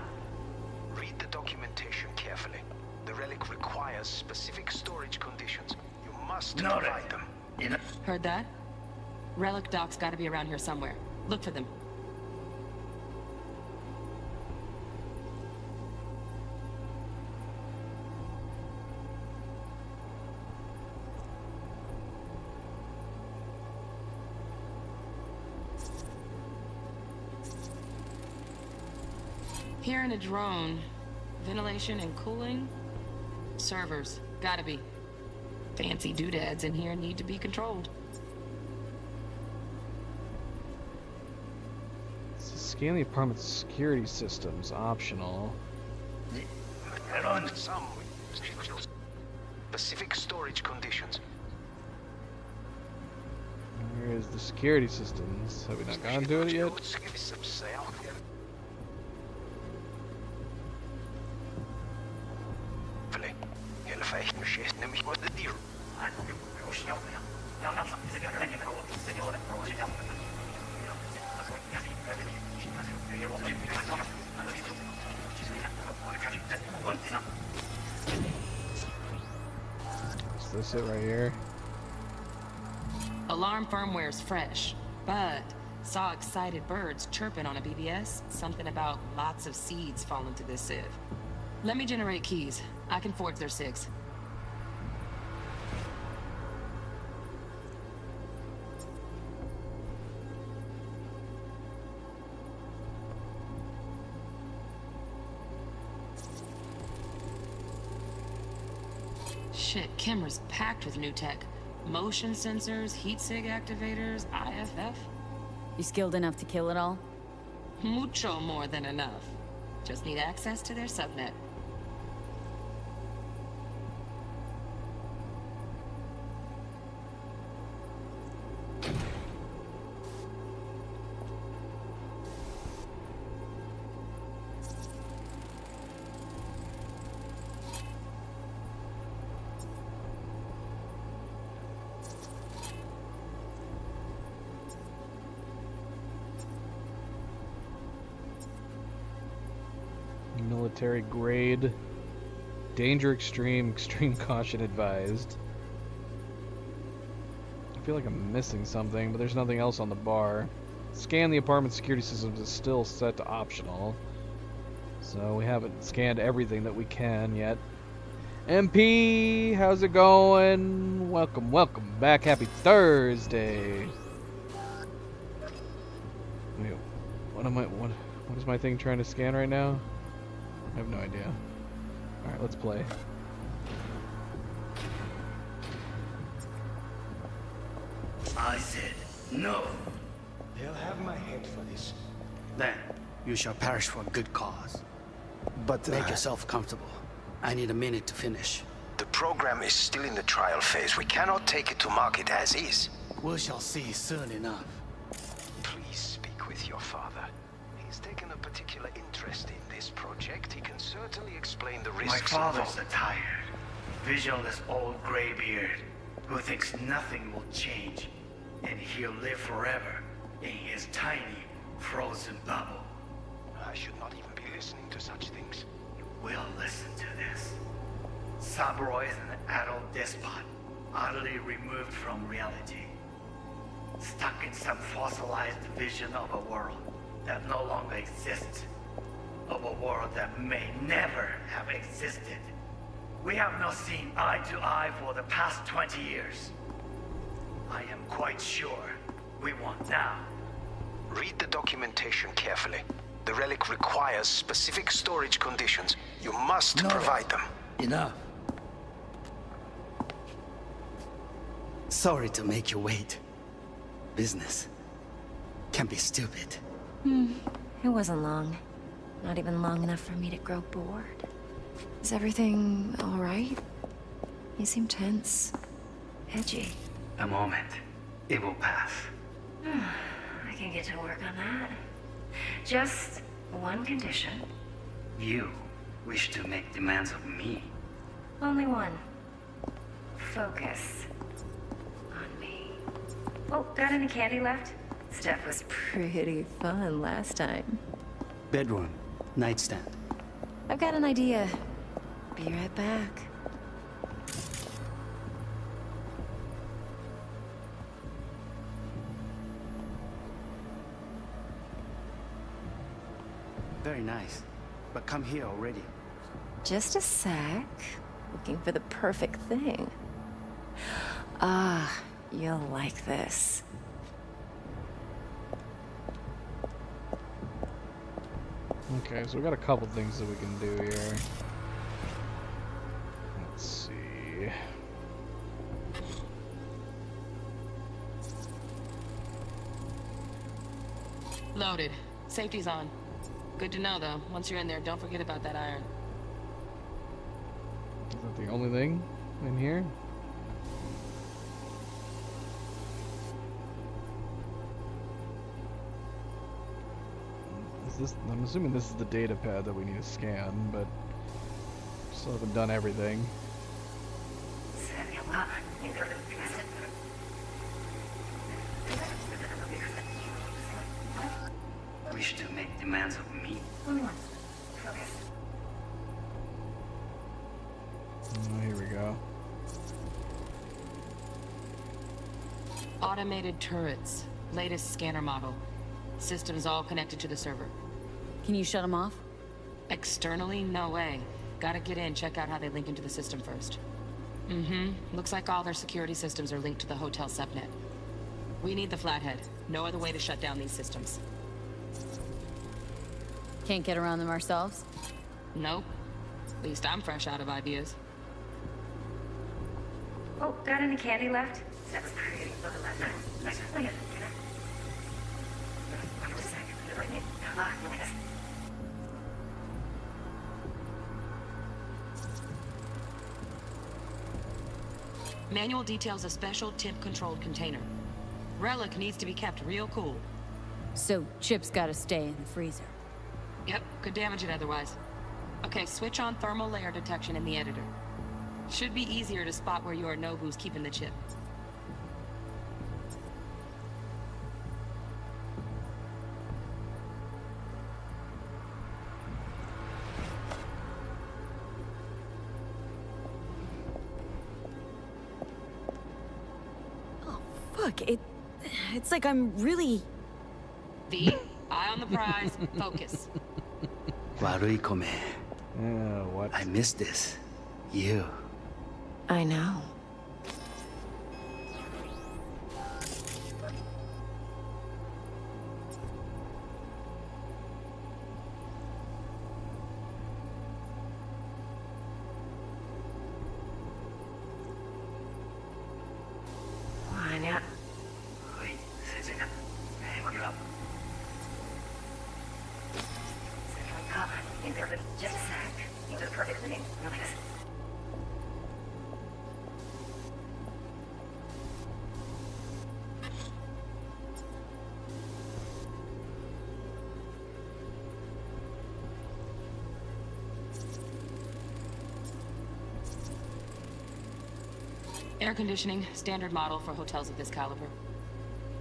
Read the documentation carefully. The relic requires specific storage conditions. You must provide them. Heard that? Relic docs gotta be around here somewhere. Look for them. Here in a drone. Ventilation and cooling? Servers. Gotta be. Fancy doodads in here need to be controlled. Scan the apartment's security systems. Optional. Some specific storage conditions. Where is the security systems? Have we not gone to it yet? Is this it right here? Alarm firmware's fresh, but saw excited birds chirping on a BBS. Something about lots of seeds falling to this sieve. Let me generate keys. I can forge their SIGs. Shit, camera's packed with new tech. Motion sensors, heat sig activators, IFF. You skilled enough to kill it all? Mucho more than enough. Just need access to their subnet. Military grade. Danger extreme. Extreme caution advised. I feel like I'm missing something, but there's nothing else on the bar. Scan the apartment security systems is still set to optional. So we haven't scanned everything that we can yet. MP, how's it going? Welcome, welcome back. Happy Thursday. Wait, what is my thing trying to scan right now? I have no idea. Alright, let's play. I said no. They'll have my head for this. Then you shall perish for a good cause. But Make yourself comfortable. I need a minute to finish. the program is still in the trial phase. We cannot take it to market as is. We shall see soon enough. Please speak with your father. He's taken a particular interest in this project. He can certainly explain the My risks father's involved. a tired, visionless old graybeard who thinks nothing will change, and he'll live forever in his tiny, frozen bubble. I should not even be listening to such things. You will listen to this. Saburo is an adult despot, utterly removed from reality. Stuck in some fossilized vision of a world that no longer exists. Of a world that may never have existed. We have not seen eye to eye for the past 20 years. I am quite sure we want now. Read the documentation carefully. The relic requires specific storage conditions. You must No. provide them. Enough. Sorry to make you wait. Business can be stupid. It wasn't long. Not even long enough for me to grow bored. Is everything all right? You seem tense. Edgy. A moment. It will pass. I can get to work on that. Just one condition. You wish to make demands of me. Only one. Focus on me. Oh, got any candy left? Stuff was pretty fun last time. Bedroom, nightstand. I've got an idea. Be right back. Very nice. But come here already. Just a sec. Looking for the perfect thing. Ah, you'll like this. Okay, so we got a couple things that we can do here. Let's see. Loaded. Safety's on. Good to know, though. Once you're in there, don't forget about that iron. Is that the only thing in here? Is this? I'm assuming this is the data pad that we need to scan, but still haven't done everything. Wish to make demands of me. Oh, here we go. Automated turrets. Latest scanner model. Systems all connected to the server. Can you shut them off? Externally, no way. Gotta get in, check out how they link into the system first. Looks like all their security systems are linked to the hotel subnet. We need the Flathead. No other way to shut down these systems. Can't get around them ourselves? Nope. At least I'm fresh out of ideas. Oh, got any candy left? That was pretty fun last time. Manual details a special temp-controlled container. Relic needs to be kept real cool. So Chip's gotta stay in the freezer. Yep, could damage it otherwise. Okay, switch on thermal layer detection in the editor. Should be easier to spot where Yorinobu's keeping the chip. Fuck, it's like I'm really... V, eye on the prize, focus. Warui Kome. What? I miss this. You. I know. Wanya. Just a sec. You did perfect thing. Air conditioning, standard model for hotels of this caliber.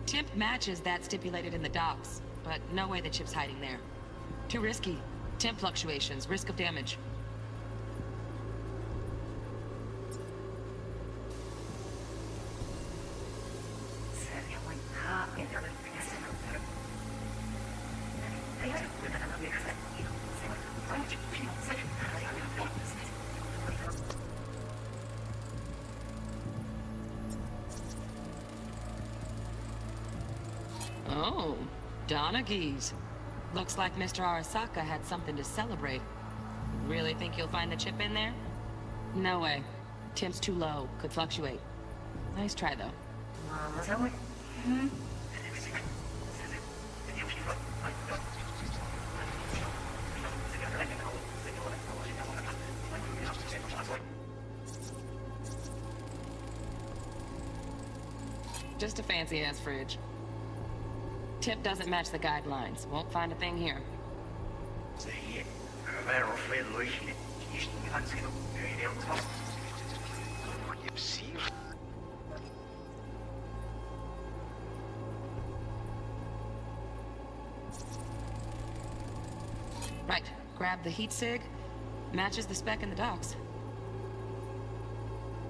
Temp matches that stipulated in the docs, but no way the chip's hiding there. Too risky. Temp fluctuations, risk of damage. Oh, Donaghys. Looks like Mr. Arasaka had something to celebrate. Really think you'll find the chip in there? No way. Temp's too low. Could fluctuate. Nice try, though. Just a fancy-ass fridge. Tip doesn't match the guidelines. Won't find a thing here. Right. Grab the heat sig. Matches the spec in the docs.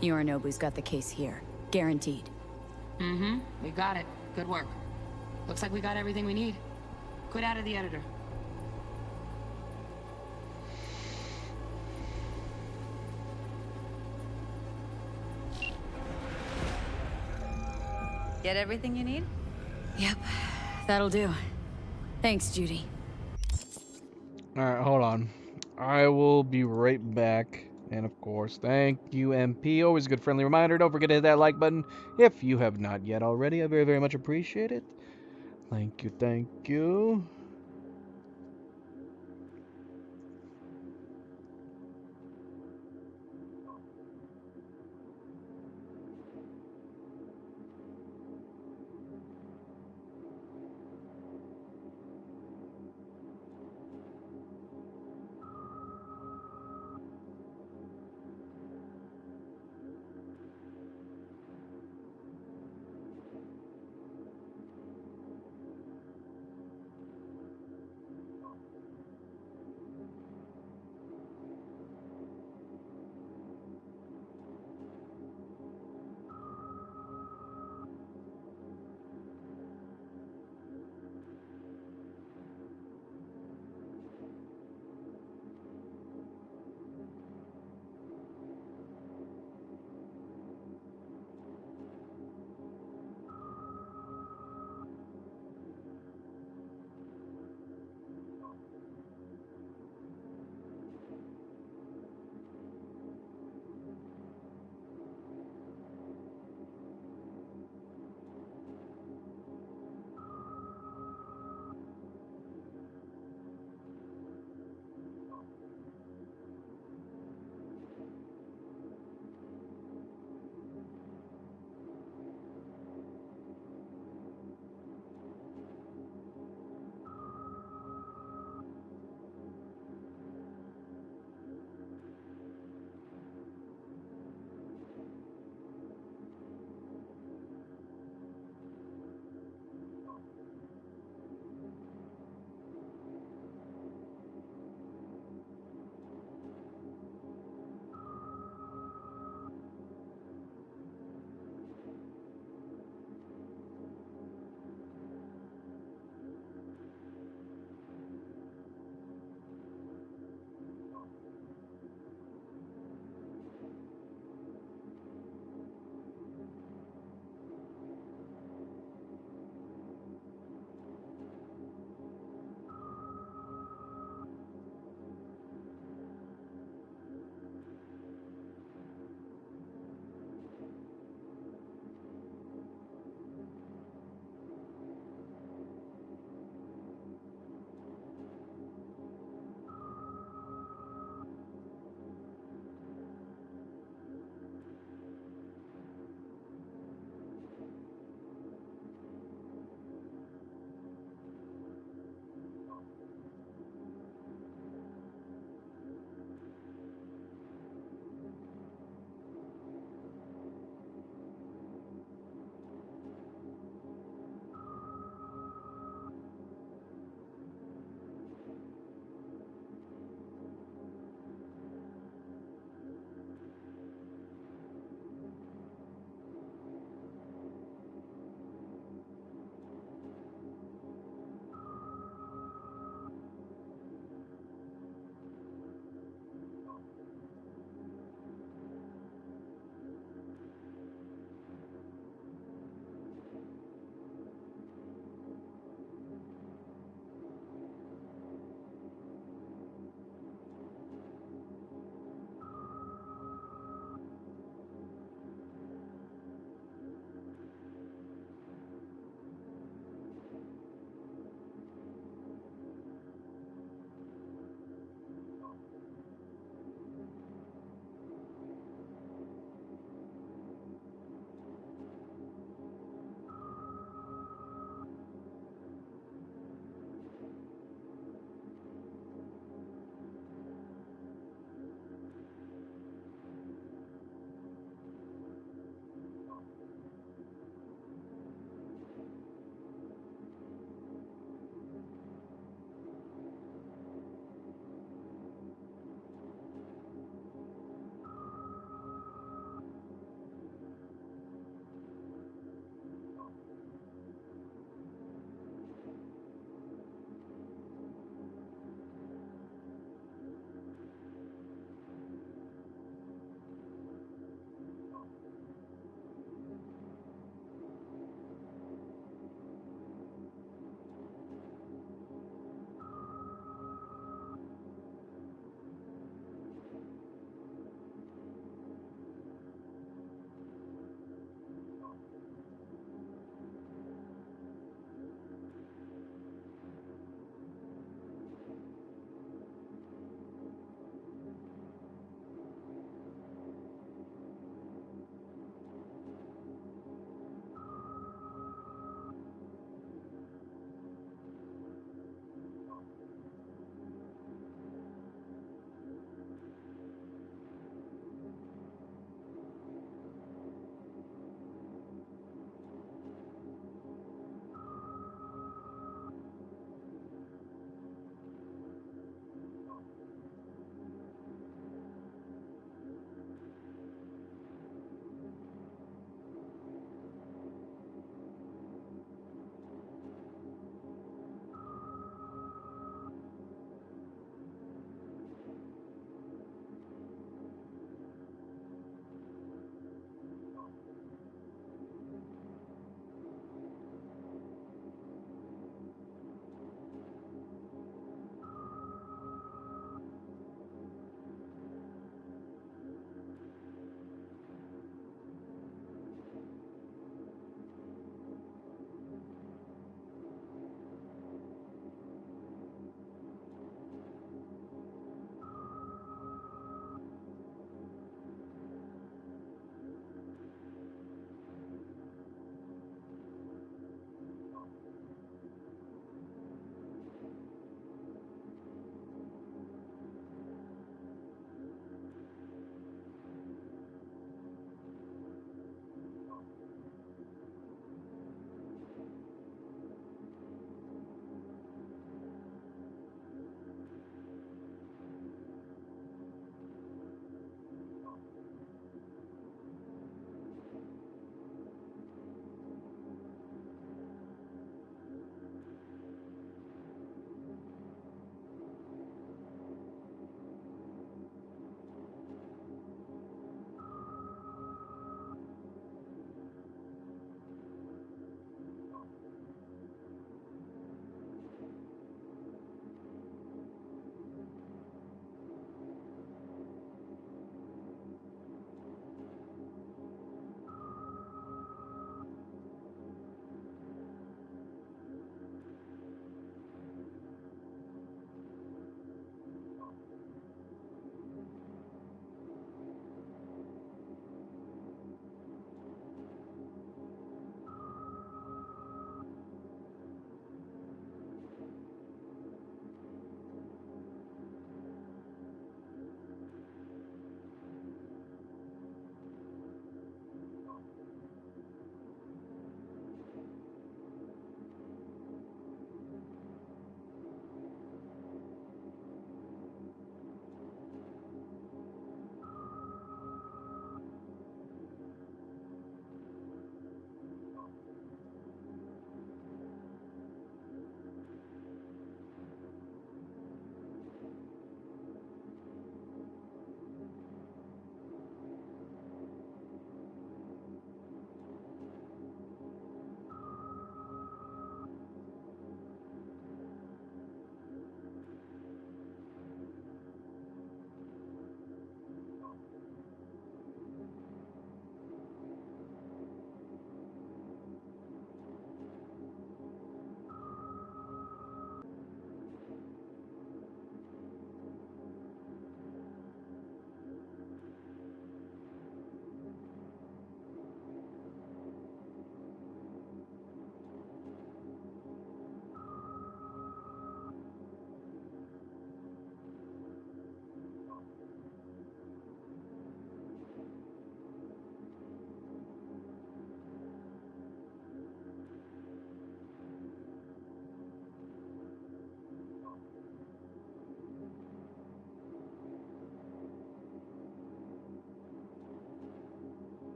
Yorinobu's got the case here. Guaranteed. Mm-hmm. We got it. Good work. Looks like we got everything we need. Quit out of the editor. Get everything you need? Yep. That'll do. Thanks, Judy. Alright, hold on. I will be right back. And of course, thank you, MP. Always a good friendly reminder. Don't forget to hit that like button if you have not yet already. I very, very much appreciate it. Thank you, thank you.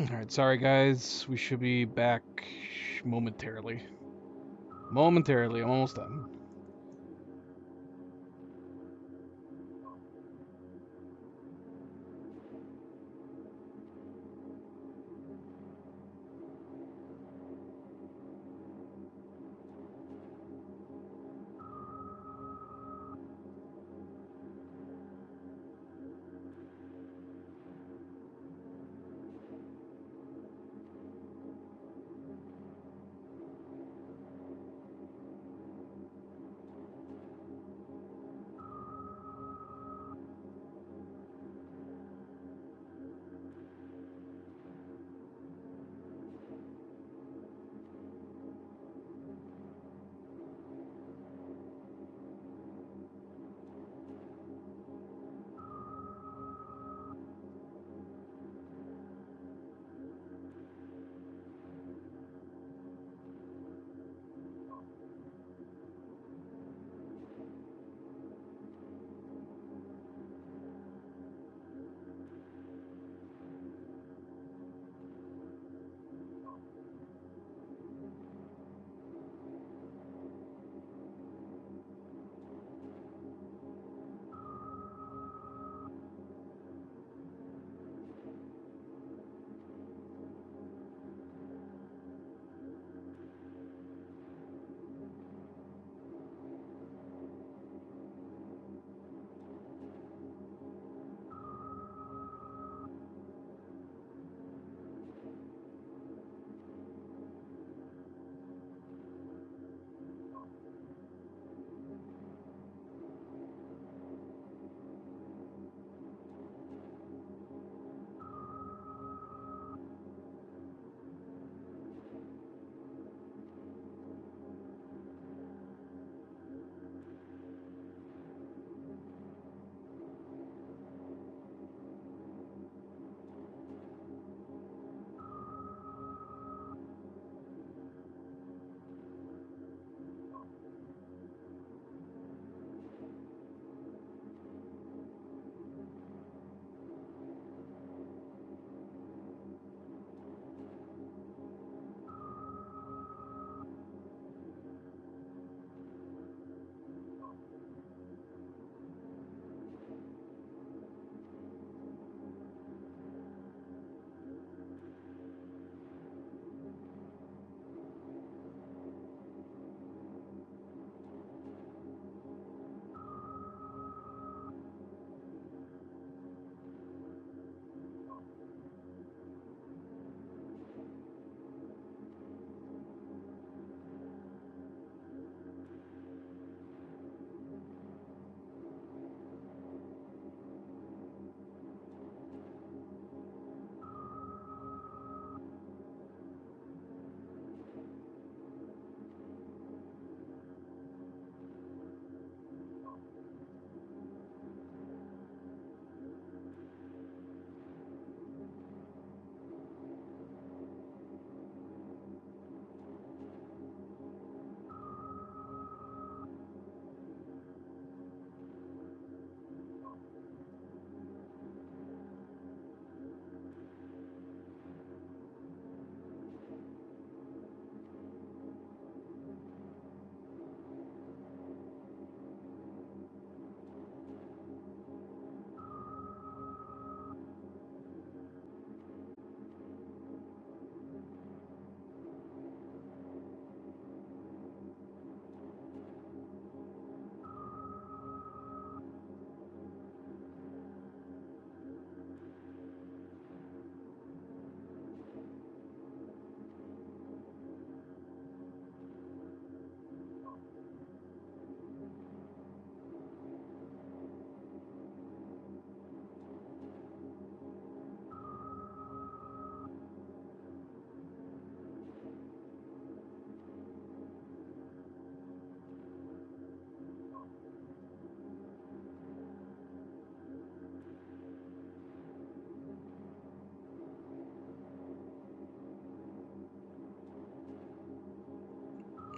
Alright, sorry guys. We should be back momentarily. Momentarily, I'm almost done.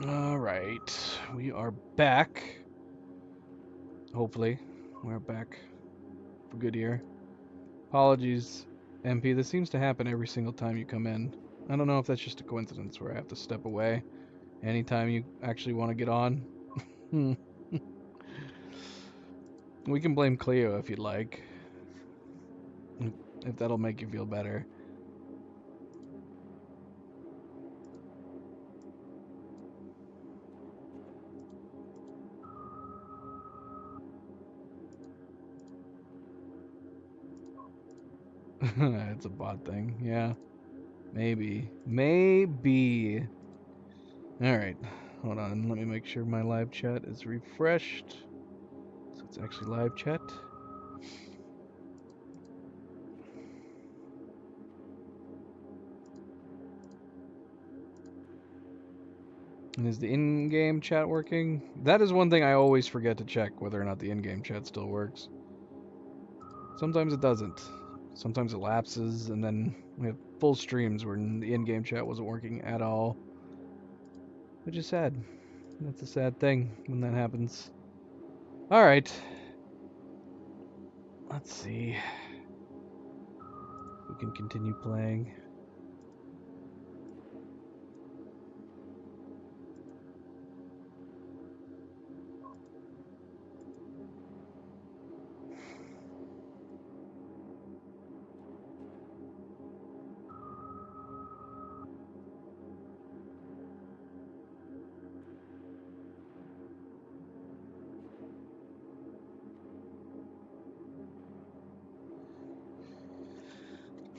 Alright, we are back. Hopefully, we're back for good here. Apologies MP, this seems to happen every single time you come in. I don't know if that's just a coincidence where I have to step away anytime you actually want to get on. We can blame Cleo if you'd like. If that'll make you feel better. It's a bot thing, yeah. Maybe. Maybe. Alright, hold on. Let me make sure my live chat is refreshed. So it's actually live chat. And is the in-game chat working? That is one thing I always forget to check, whether or not the in-game chat still works. Sometimes it doesn't. Sometimes it lapses, and then we have full streams where the in-game chat wasn't working at all. Which is sad. That's a sad thing when that happens. Alright. Let's see. We can continue playing.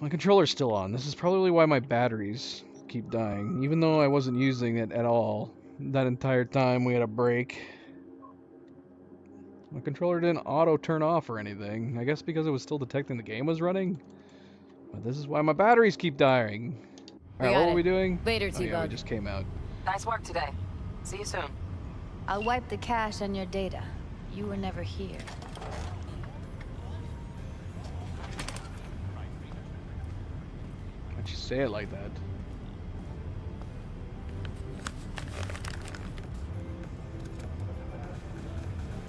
My controller's still on. This is probably why my batteries keep dying, even though I wasn't using it at all that entire time we had a break. My controller didn't auto turn off or anything. I guess because it was still detecting the game was running. But this is why my batteries keep dying. Alright, what were we doing? Later, Oh, yeah, T-Bug. we just came out. Nice work today. See you soon. I'll wipe the cache on your data. You were never here. Why'd you say it like that?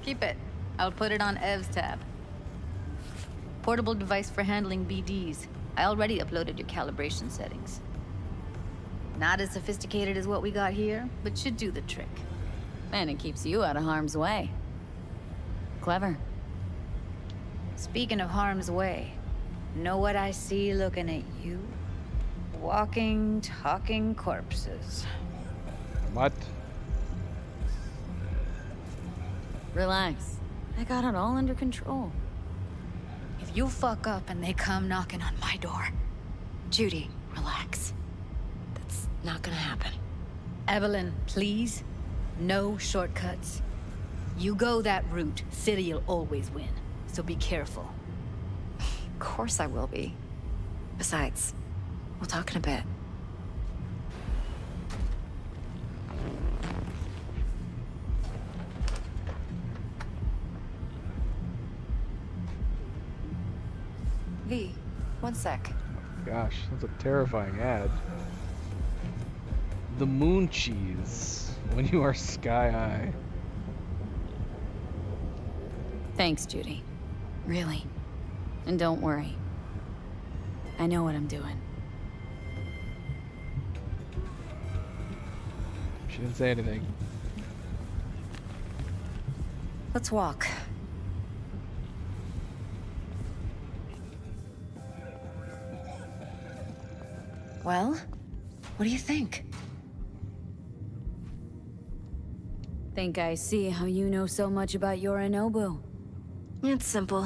Keep it. I'll put it on Ev's tab. Portable device for handling BDs. I already uploaded your calibration settings. Not as sophisticated as what we got here, but should do the trick. And it keeps you out of harm's way. Clever. Speaking of harm's way, know what I see looking at you? Walking, talking corpses. What? Relax. I got it all under control. If you fuck up and they come knocking on my door, Judy, relax. That's not gonna happen. Evelyn, please. No shortcuts. You go that route, City'll always win. So be careful. Of course I will be. Besides, we'll talk in a bit. V, one sec. Gosh, that's a terrifying ad. The moon cheese. When you are sky high. Thanks, Judy. Really. And don't worry. I know what I'm doing. She didn't say anything. Let's walk. Well, what do you think? Think I see how you know so much about Yorinobu. It's simple.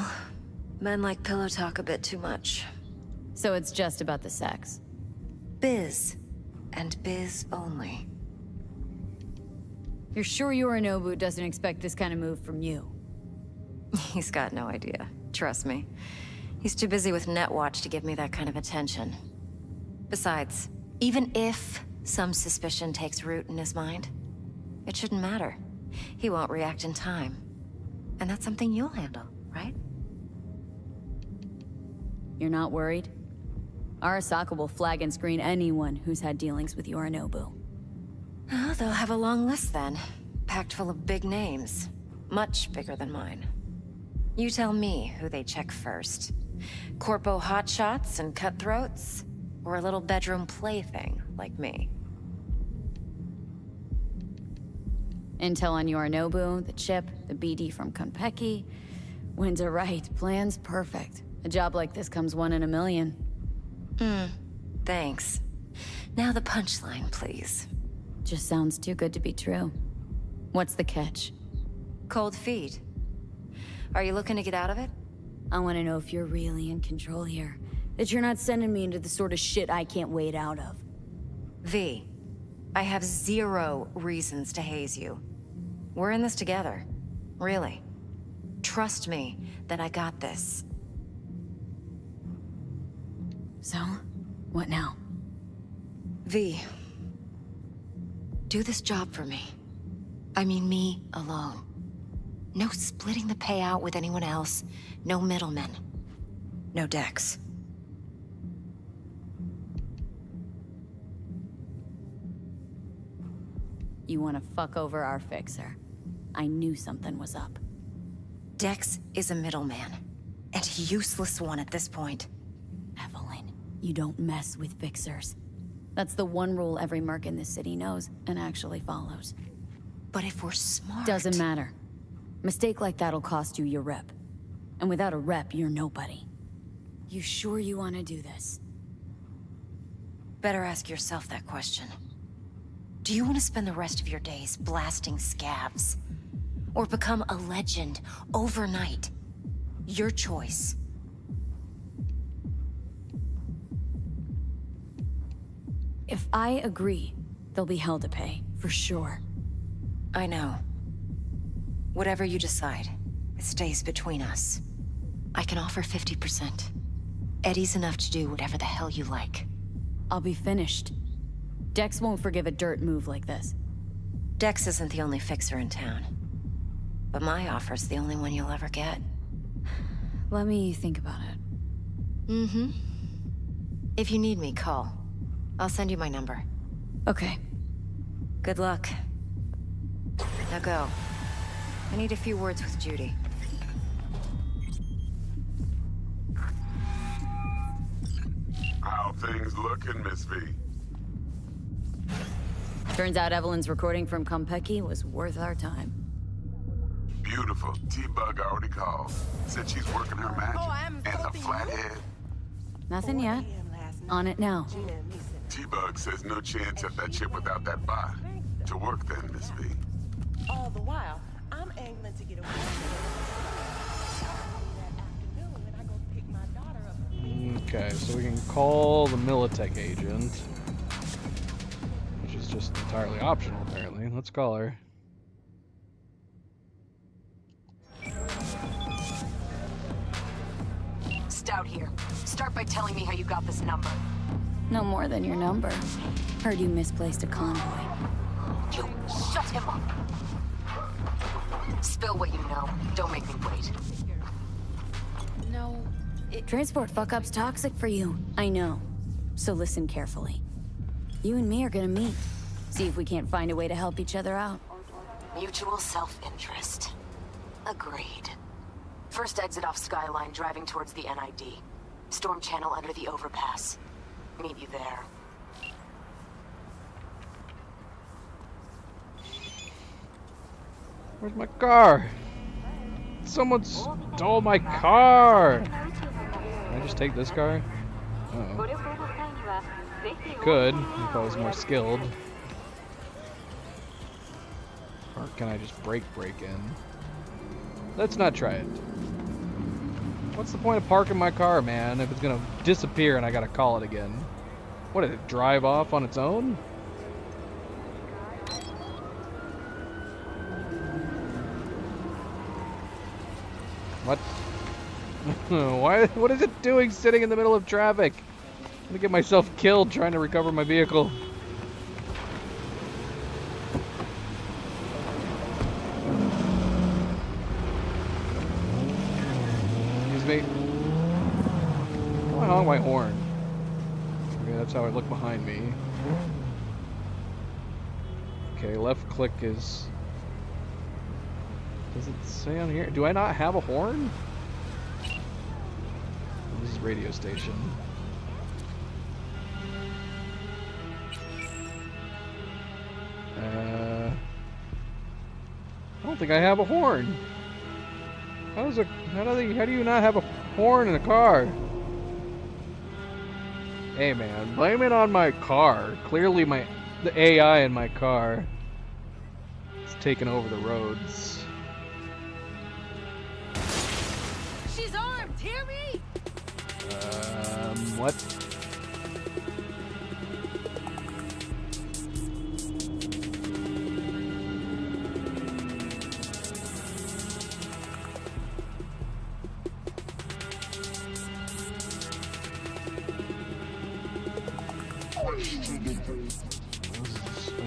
Men like pillow talk a bit too much. So it's just about the sex. Biz. And biz only. You're sure Yorinobu doesn't expect this kind of move from you? He's got no idea. Trust me. He's too busy with Netwatch to give me that kind of attention. Besides, even if some suspicion takes root in his mind, it shouldn't matter. He won't react in time. And that's something you'll handle, right? You're not worried? Arasaka will flag and screen anyone who's had dealings with Yorinobu. Oh, they'll have a long list then. Packed full of big names. Much bigger than mine. You tell me who they check first. Corpo hotshots and cutthroats? Or a little bedroom plaything like me? Intel on Yorinobu, the chip, the BD from Konpeki. Winds are right, plan's perfect. A job like this comes 1 in a million. Thanks. Now the punchline, please. Just sounds too good to be true. What's the catch? Cold feet. Are you looking to get out of it? I want to know if you're really in control here. That you're not sending me into the sort of shit I can't wade out of. V, I have 0 reasons to haze you. We're in this together. Really. Trust me that I got this. So, what now? V, do this job for me. I mean me alone. No splitting the payout with anyone else. No middlemen. No Dex. You want to fuck over our fixer. I knew something was up. Dex is a middleman. And a useless one at this point. Evelyn, you don't mess with fixers. That's the one rule every merc in this city knows and actually follows. But if we're smart... Doesn't matter. Mistake like that'll cost you your rep. And without a rep, you're nobody. You sure you want to do this? Better ask yourself that question. Do you want to spend the rest of your days blasting scabs? Or become a legend overnight? Your choice. If I agree, there'll be hell to pay, for sure. I know. Whatever you decide, it stays between us. I can offer 50%. Eddie's enough to do whatever the hell you like. I'll be finished. Dex won't forgive a dirt move like this. Dex isn't the only fixer in town. But my offer's the only one you'll ever get. Let me think about it. If you need me, call. I'll send you my number. Okay. Good luck. Now go. I need a few words with Judy. How things looking, Miss V? Turns out Evelyn's recording from Konpeki was worth our time. Beautiful. T-Bug already called. Said she's working her magic. And the flathead. Nothing yet. On it now. T-Bug says no chance at that chip without that bot. To work then, Miss V. All the while, I'm angling to get away Okay, so we can call the Militech agent. Which is just entirely optional, apparently. Let's call her. Stout here. Start by telling me how you got this number. No more than your number. Heard you misplaced a convoy. You shut him up. Spill what you know. Don't make me wait. No. Transport fuck-up's toxic for you. I know. So listen carefully. You and me are gonna meet. See if we can't find a way to help each other out. Mutual self-interest. Agreed. First exit off Skyline, driving towards the NID. Storm channel under the overpass. Meet you there. Where's my car? Someone stole my car! Can I just take this car? Uh-oh. Could, if I was more skilled. Or can I just break in? Let's not try it. What's the point of parking my car, man, if it's gonna disappear and I gotta call it again? What, did it drive off on its own? What? Why? What is it doing sitting in the middle of traffic? I'm gonna get myself killed trying to recover my vehicle. Excuse me. Why honk my horn? Okay, that's how I look behind me. Okay, left click is Does it say on here? Do I not have a horn? This is radio station. I don't think I have a horn. How do you not have a horn in a car? Hey man, blame it on my car. Clearly the AI in my car is taking over the roads. She's armed, hear me? What?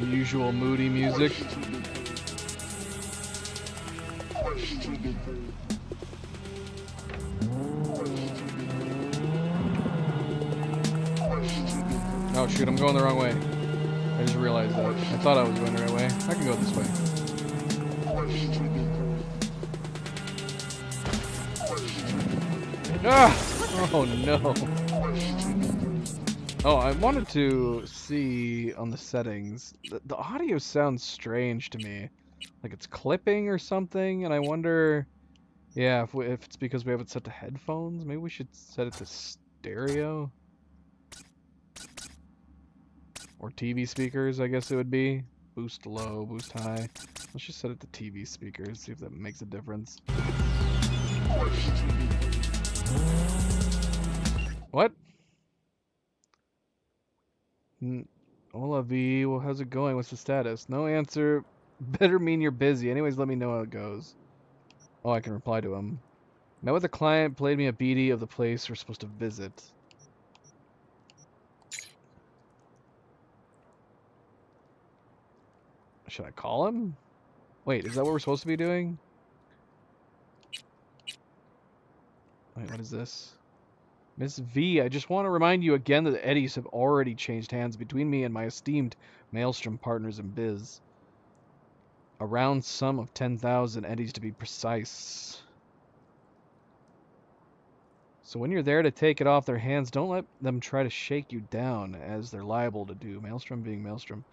Unusual moody music. Oh shoot, I'm going the wrong way. I just realized that. I thought I was going the right way. I can go this way. Ah! Oh no. Oh, I wanted to see on the settings. The audio sounds strange to me. Like it's clipping or something, and I wonder... Yeah, if it's because we have it set to headphones. Maybe we should set it to stereo? Or TV speakers, I guess it would be. Boost low, boost high. Let's just set it to TV speakers, see if that makes a difference. What? Hola V, well how's it going? What's the status? No answer. Better mean you're busy. Anyways, let me know how it goes. Oh, I can reply to him. Met with a client, played me a BD of the place we're supposed to visit. Should I call him? Wait, is that what we're supposed to be doing? Wait, what is this? Miss V, I just want to remind you again that the eddies have already changed hands between me and my esteemed Maelstrom partners in biz. A round sum of 10,000 eddies to be precise. So when you're there to take it off their hands, don't let them try to shake you down, as they're liable to do. Maelstrom being Maelstrom.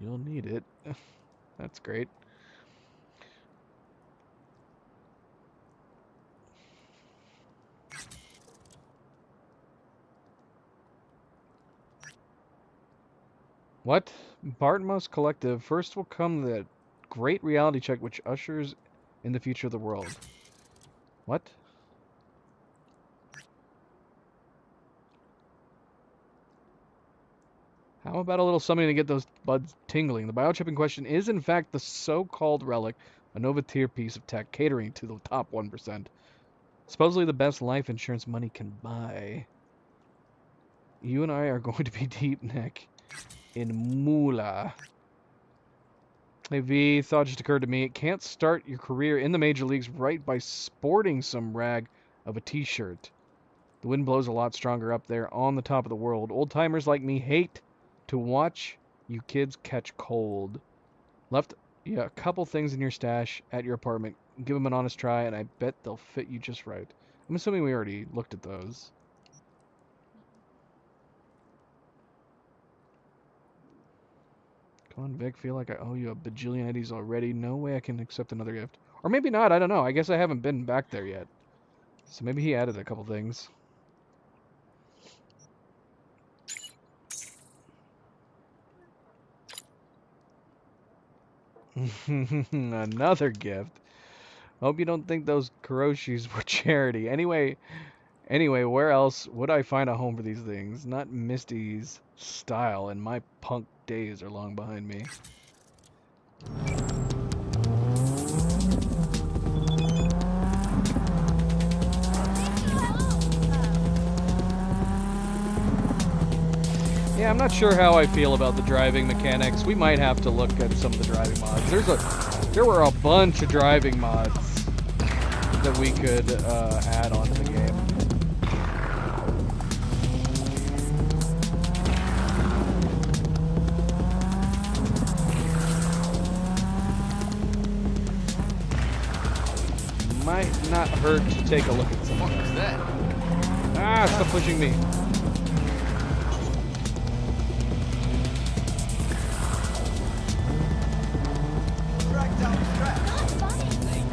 You'll need it. That's great. What? Bartmost Collective. First will come the great reality check which ushers in the future of the world. What? How about a little something to get those buds tingling? The biochip in question is in fact the so-called relic, a Nova tier piece of tech catering to the top 1%. Supposedly the best life insurance money can buy. You and I are going to be deep neck in moolah. Hey V, thought just occurred to me, it can't start your career in the major leagues right by sporting some rag of a t-shirt. The wind blows a lot stronger up there on the top of the world. Old-timers like me hate to watch you kids catch cold. Left a couple things in your stash at your apartment. Give them an honest try, and I bet they'll fit you just right. I'm assuming we already looked at those. Come on, Vic. Feel like I owe you a bajillion eddies already. No way I can accept another gift. Or maybe not. I don't know. I guess I haven't been back there yet. So maybe he added a couple things. Another gift. Hope you don't think those Kuroshis were charity. Anyway, where else would I find a home for these things? Not Misty's style, and my punk days are long behind me. Yeah, I'm not sure how I feel about the driving mechanics. We might have to look at some of the driving mods. There were a bunch of driving mods that we could add onto the game. might not hurt to take a look at some of that. Ah, stop pushing me.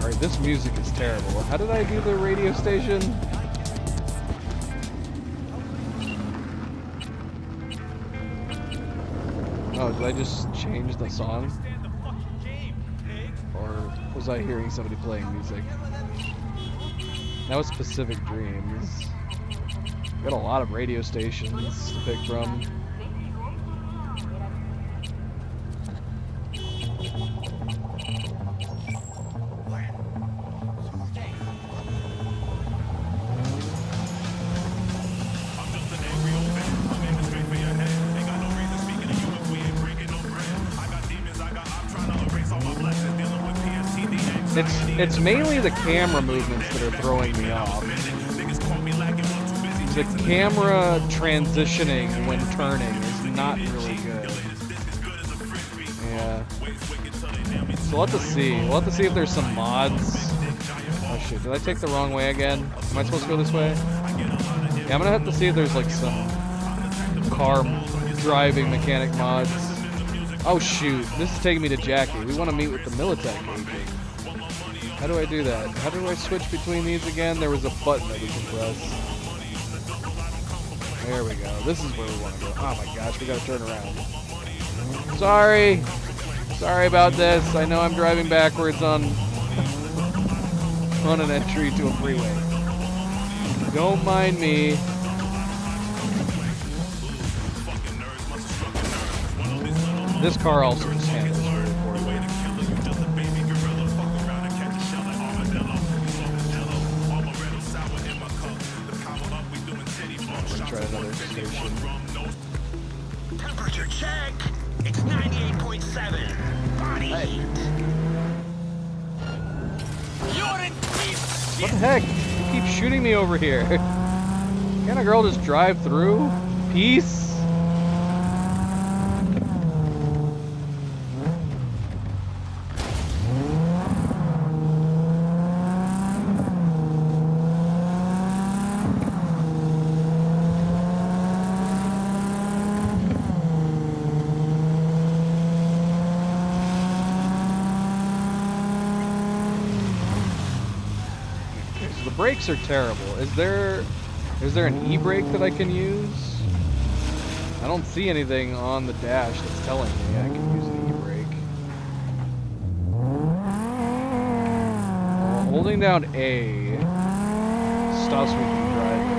Alright, this music is terrible. How did I do the radio station? Oh, did I just change the song? Or was I hearing somebody playing music? That was Pacific Dreams. Got a lot of radio stations to pick from. It's mainly the camera movements that are throwing me off. The camera transitioning when turning is not really good. Yeah. So we'll have to see. We'll have to see if there's some mods. Oh shit, did I take the wrong way again? Am I supposed to go this way? Yeah, I'm gonna have to see if there's like some car driving mechanic mods. Oh shoot, this is taking me to Jackie. We want to meet with the Militech agent. How do I do that? How do I switch between these again? There was a button that we can press. There we go. This is where we want to go. Oh my gosh, we gotta turn around. Sorry. Sorry about this. I know I'm driving backwards on an entry to a freeway. Don't mind me. This car also just handles very poorly. Let's try another station. Temperature check. It's 98.7. Body heat. What the heck? You keep shooting me over here. Can't a girl just drive through? Peace? Brakes are terrible. Is there an e-brake that I can use? I don't see anything on the dash that's telling me I can use an e-brake. Well, holding down A stops me from driving.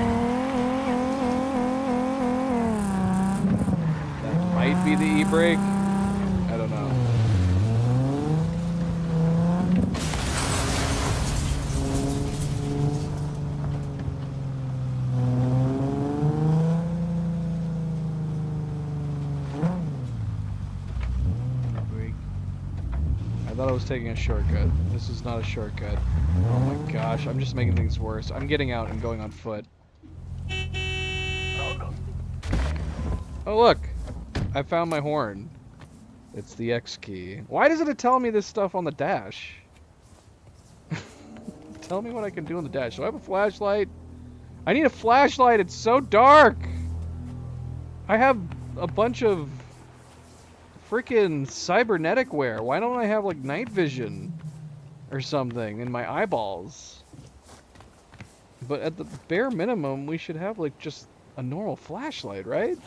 That might be the e-brake. I don't know. I was taking a shortcut. This is not a shortcut. Oh my gosh, I'm just making things worse. I'm getting out and going on foot. Oh look! I found my horn. It's the X key. Why doesn't it tell me this stuff on the dash? Tell me what I can do on the dash. Do I have a flashlight? I need a flashlight! It's so dark! I have a bunch of freaking cybernetic wear. Why don't I have like night vision or something in my eyeballs? But at the bare minimum, we should have like just a normal flashlight, right?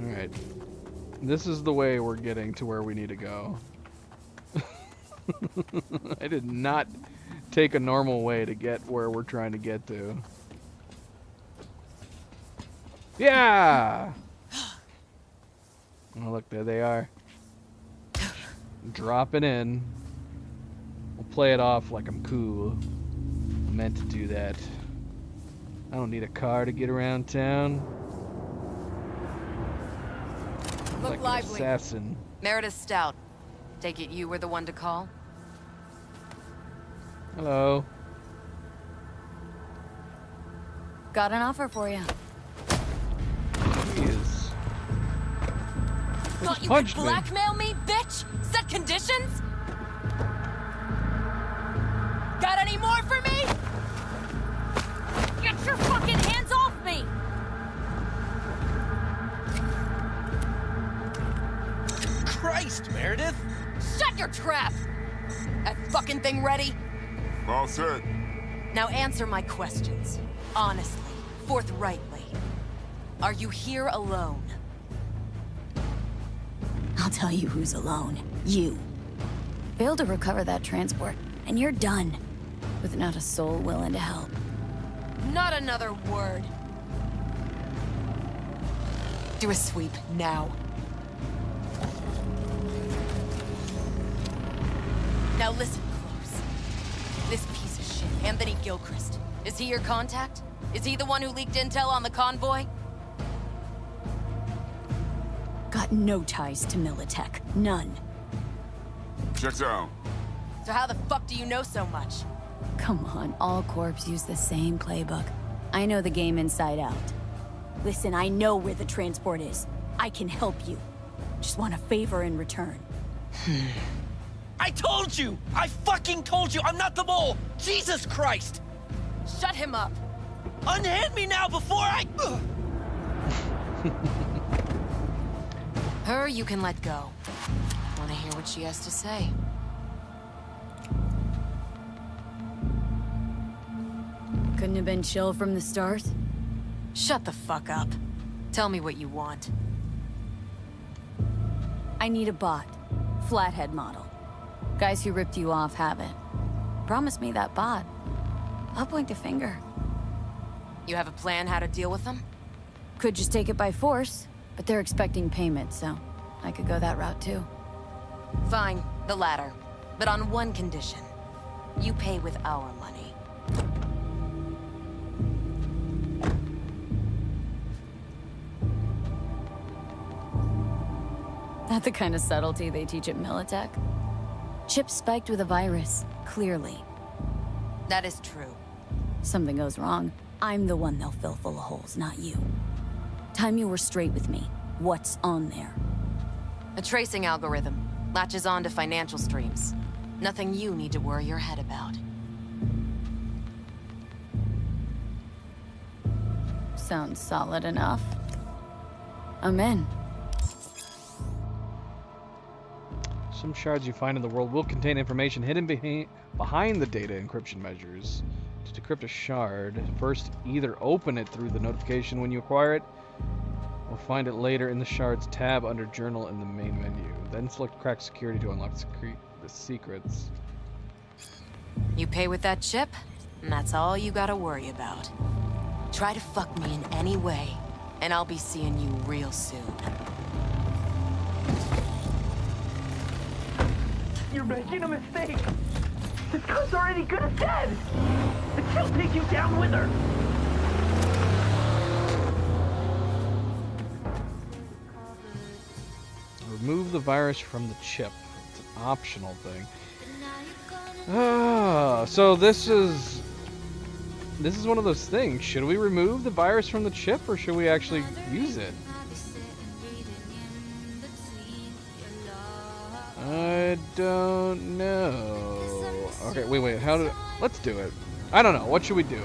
Alright. This is the way we're getting to where we need to go. I did not take a normal way to get where we're trying to get to. Yeah! Oh, look, there they are. Dropping in. We'll play it off like I'm cool. I meant to do that. I don't need a car to get around town. Look like lively. An assassin. Meredith Stout. Take it you were the one to call? Hello. Got an offer for you. Jeez. Thought you could punched me. blackmail me, bitch? Set conditions? Got any more for me? Get your fucking hands off me! Christ, Meredith! Shut your trap! That fucking thing ready? All set. Now answer my questions. Honestly, forthrightly. Are you here alone? I'll tell you who's alone. You. Fail to recover that transport, and you're done. With not a soul willing to help. Not another word. Do a sweep, now. Now listen close. This piece of shit, Anthony Gilchrist. Is he your contact? Is he the one who leaked intel on the convoy? Got no ties to Militech. None. Checks out. So how the fuck do you know so much? Come on, all corps use the same playbook. I know the game inside out. Listen, I know where the transport is. I can help you. Just want a favor in return. I told you! I fucking told you! I'm not the mole! Jesus Christ! Shut him up! Unhand me now before I... Her you can let go. Wanna hear what she has to say? Couldn't have been chill from the start? Shut the fuck up. Tell me what you want. I need a bot. Flathead model. Guys who ripped you off have it. Promise me that bot. I'll point the finger. You have a plan how to deal with them? Could just take it by force, but they're expecting payment, so I could go that route too. Fine, the latter. But on one condition. You pay with our money. Not the kind of subtlety they teach at Militech. Chip spiked with a virus, clearly. That is true. Something goes wrong, I'm the one they'll fill full of holes, not you. Time you were straight with me. What's on there? A tracing algorithm. Latches on to financial streams. Nothing you need to worry your head about. Sounds solid enough. I'm in. Some shards you find in the world will contain information hidden behind the data encryption measures. To decrypt a shard, first either open it through the notification when you acquire it, or find it later in the shards tab under journal in the main menu. Then select crack security to unlock the secrets. You pay with that chip, and that's all you gotta worry about. Try to fuck me in any way, and I'll be seeing you real soon. You're making a mistake! This gun's already good as dead! And she'll take you down with her! Remove the virus from the chip. It's an optional thing. So this is one of those things. Should we remove the virus from the chip, or should we actually use it? I don't know. Okay, wait. Let's do it. I don't know. What should we do?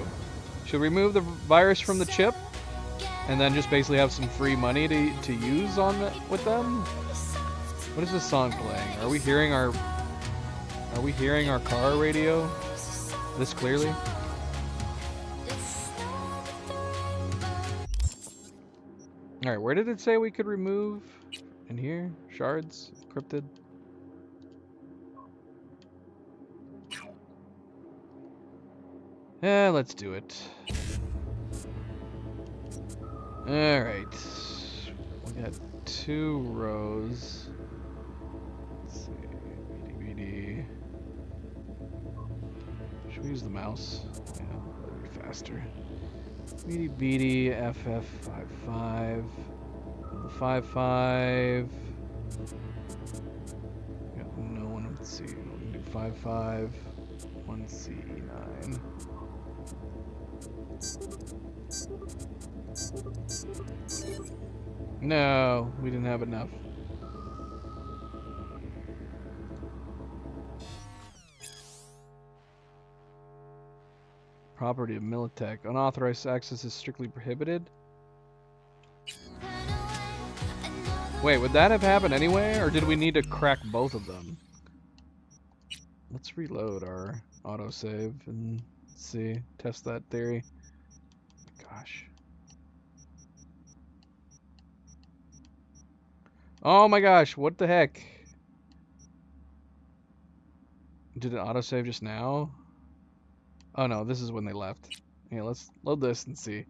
Should we remove the virus from the chip, and then just basically have some free money to use with them? What is this song playing? Are we hearing our car radio this clearly? All right, where did it say we could remove? In here, shards, encrypted. Yeah, let's do it. Alright. We got 2 rows. Let's see. BD. Should we use the mouse? Yeah, that'll be faster. BD FF55. The 55. Got no one. Let's see. We can do 55. 1C9. No, we didn't have enough. property of Militech. Unauthorized access is strictly prohibited. Wait, would that have happened anyway, or did we need to crack both of them? Let's reload our autosave and see, test that theory. Gosh. Oh my gosh, what the heck? Did it autosave just now? Oh no, this is when they left. Yeah, let's load this and see.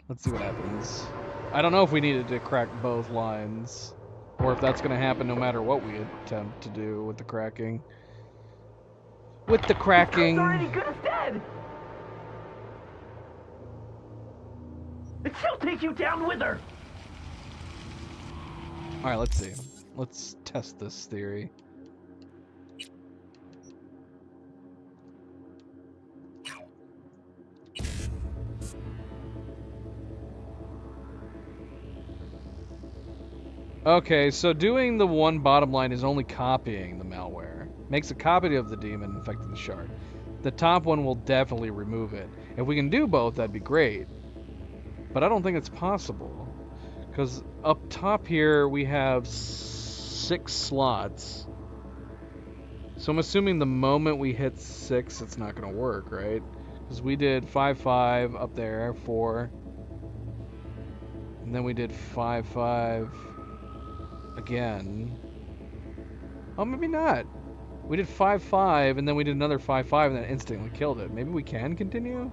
Let's see what happens. I don't know if we needed to crack both lines, or if that's going to happen no matter what we attempt to do with the cracking. With the cracking. Already good as dead. She'll take you down with her. All right, let's see. Let's test this theory. Okay, so doing the one bottom line is only copying the malware. Makes a copy of the demon infecting the shard. The top one will definitely remove it. If we can do both, that'd be great. But I don't think it's possible. Because up top here, we have 6 slots. So I'm assuming the moment we hit 6, it's not going to work, right? Because we did 5-5 up there, 4. And then we did 5-5 again. Oh, maybe not. We did 5-5, and then we did another 5-5, and then instantly killed it. Maybe we can continue?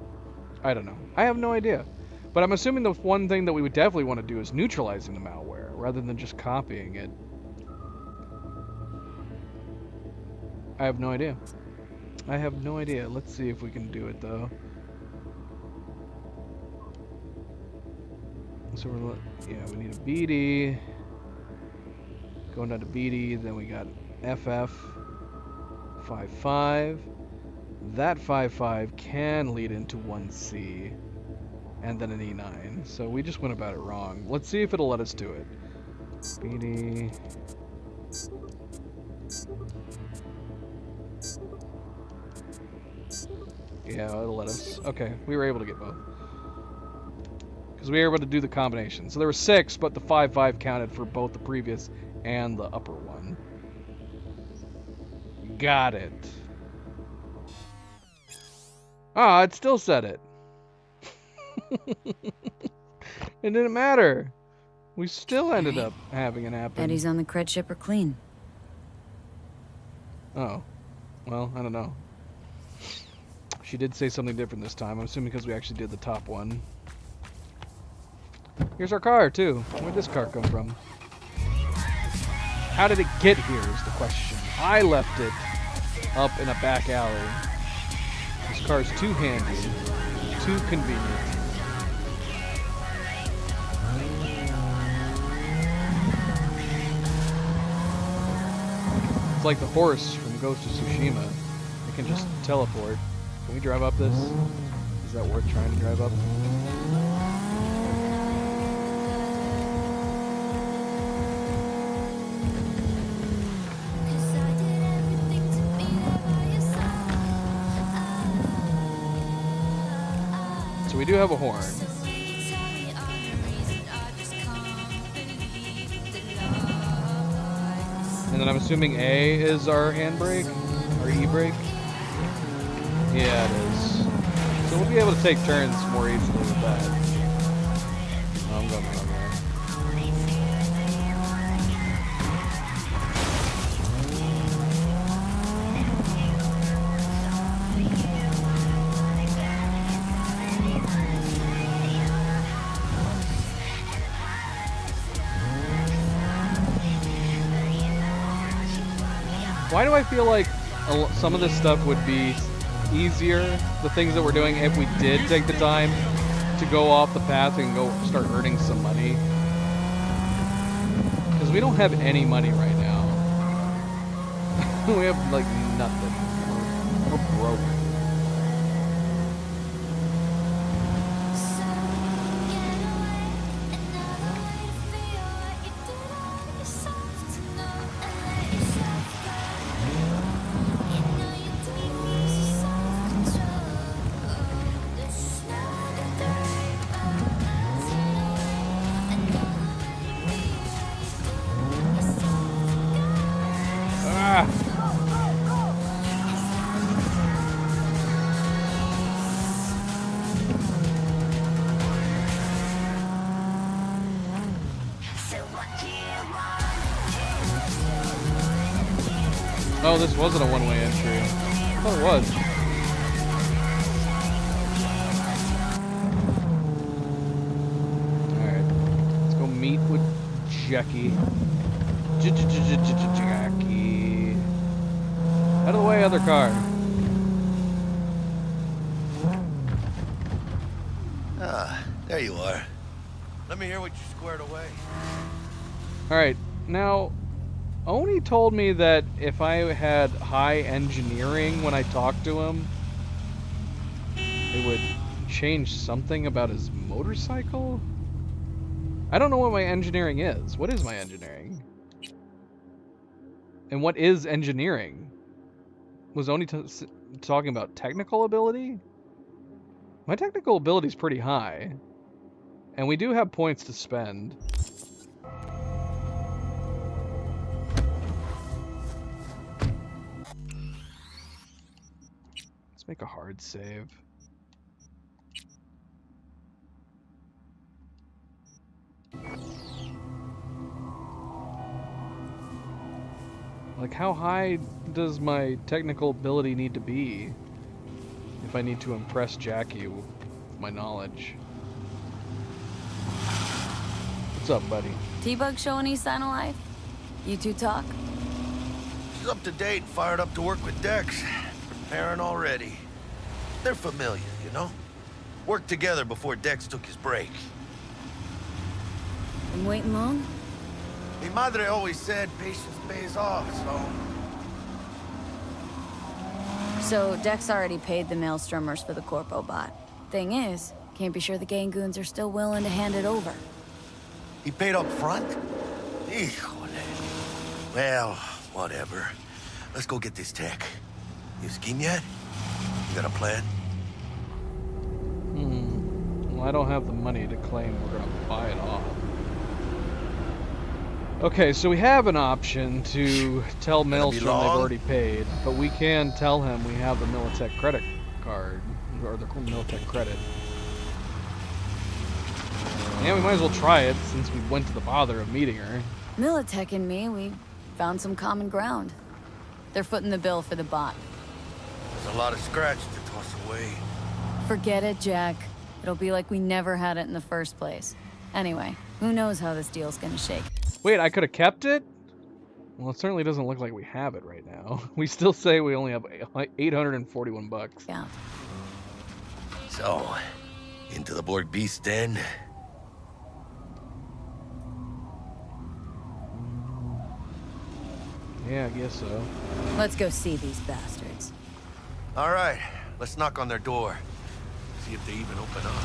I don't know. I have no idea. But I'm assuming the one thing that we would definitely want to do is neutralizing the malware, rather than just copying it. I have no idea. I have no idea. Let's see if we can do it, though. So we're, yeah, we need a BD. Going down to BD, then we got FF 5-5. That 5-5 can lead into 1C, and then an E9. So we just went about it wrong. Let's see if it'll let us do it. BD. Yeah, it'll let us. Okay, we were able to get both. Because we were able to do the combination. So there were 6, but the 5-5 counted for both the previous and the upper one. Got it. Ah, it still said it. It didn't matter. We still ended up having it happen. Eddie's on the cred ship are clean. Oh. Well, I don't know. She did say something different this time. I'm assuming because we actually did the top one. Here's our car, too. Where'd this car come from? How did it get here is the question. I left it up in a back alley. This car's too handy, too convenient. It's like the horse from Ghost of Tsushima. It can just teleport. Can we drive up this? Is that worth trying to drive up? So we do have a horn. And then I'm assuming A is our handbrake? Our E-brake? Yeah, it is. So we'll be able to take turns more easily with that. Oh, I'm going the wrong way. Why do I feel like some of this stuff would be easier, the things that we're doing, if we did take the time to go off the path and go start earning some money? Because we don't have any money right now. We have like nothing. We're broke. Oh, this wasn't a one-way entry. I thought it was. Alright. Let's go meet with Jackie. Jackie. Out of the way, other car. Ah, there you are. Let me hear what you squared away. Alright, now, Oni told me that if I had high engineering when I talked to him, it would change something about his motorcycle? I don't know what my engineering is. What is my engineering? And what is engineering? Was Oni talking about technical ability? My technical ability is pretty high. And we do have points to spend. Let's make a hard save. Like, how high does my technical ability need to be if I need to impress Jackie with my knowledge? What's up, buddy? T-Bug show any sign of life? You two talk? She's up to date and fired up to work with Dex. Preparing already. They're familiar, you know? Worked together before Dex took his break. Been waiting long? Mi madre always said patience pays off, So Dex already paid the Maelstromers for the Corpo bot. Thing is, can't be sure the Gangoons are still willing to hand it over. He paid up front? Híjole. Well, whatever. Let's go get this tech. You scheme yet? You got a plan? Well, I don't have the money to claim we're gonna buy it off. Okay, so we have an option to tell Maelstrom they've already paid, but we can tell him we have the Militech credit card, or the Militech credit. Yeah, we might as well try it since we went to the bother of meeting her. Militech and me, we found some common ground. They're footing the bill for the bot. There's a lot of scratch to toss away. Forget it, Jack. It'll be like we never had it in the first place. Anyway, who knows how this deal's gonna shake. Wait, I could have kept it? Well, it certainly doesn't look like we have it right now. We still say we only have 841 bucks. Yeah. So, into the Borg Beast den? Yeah, I guess so. Let's go see these bastards. All right, let's knock on their door. See if they even open up.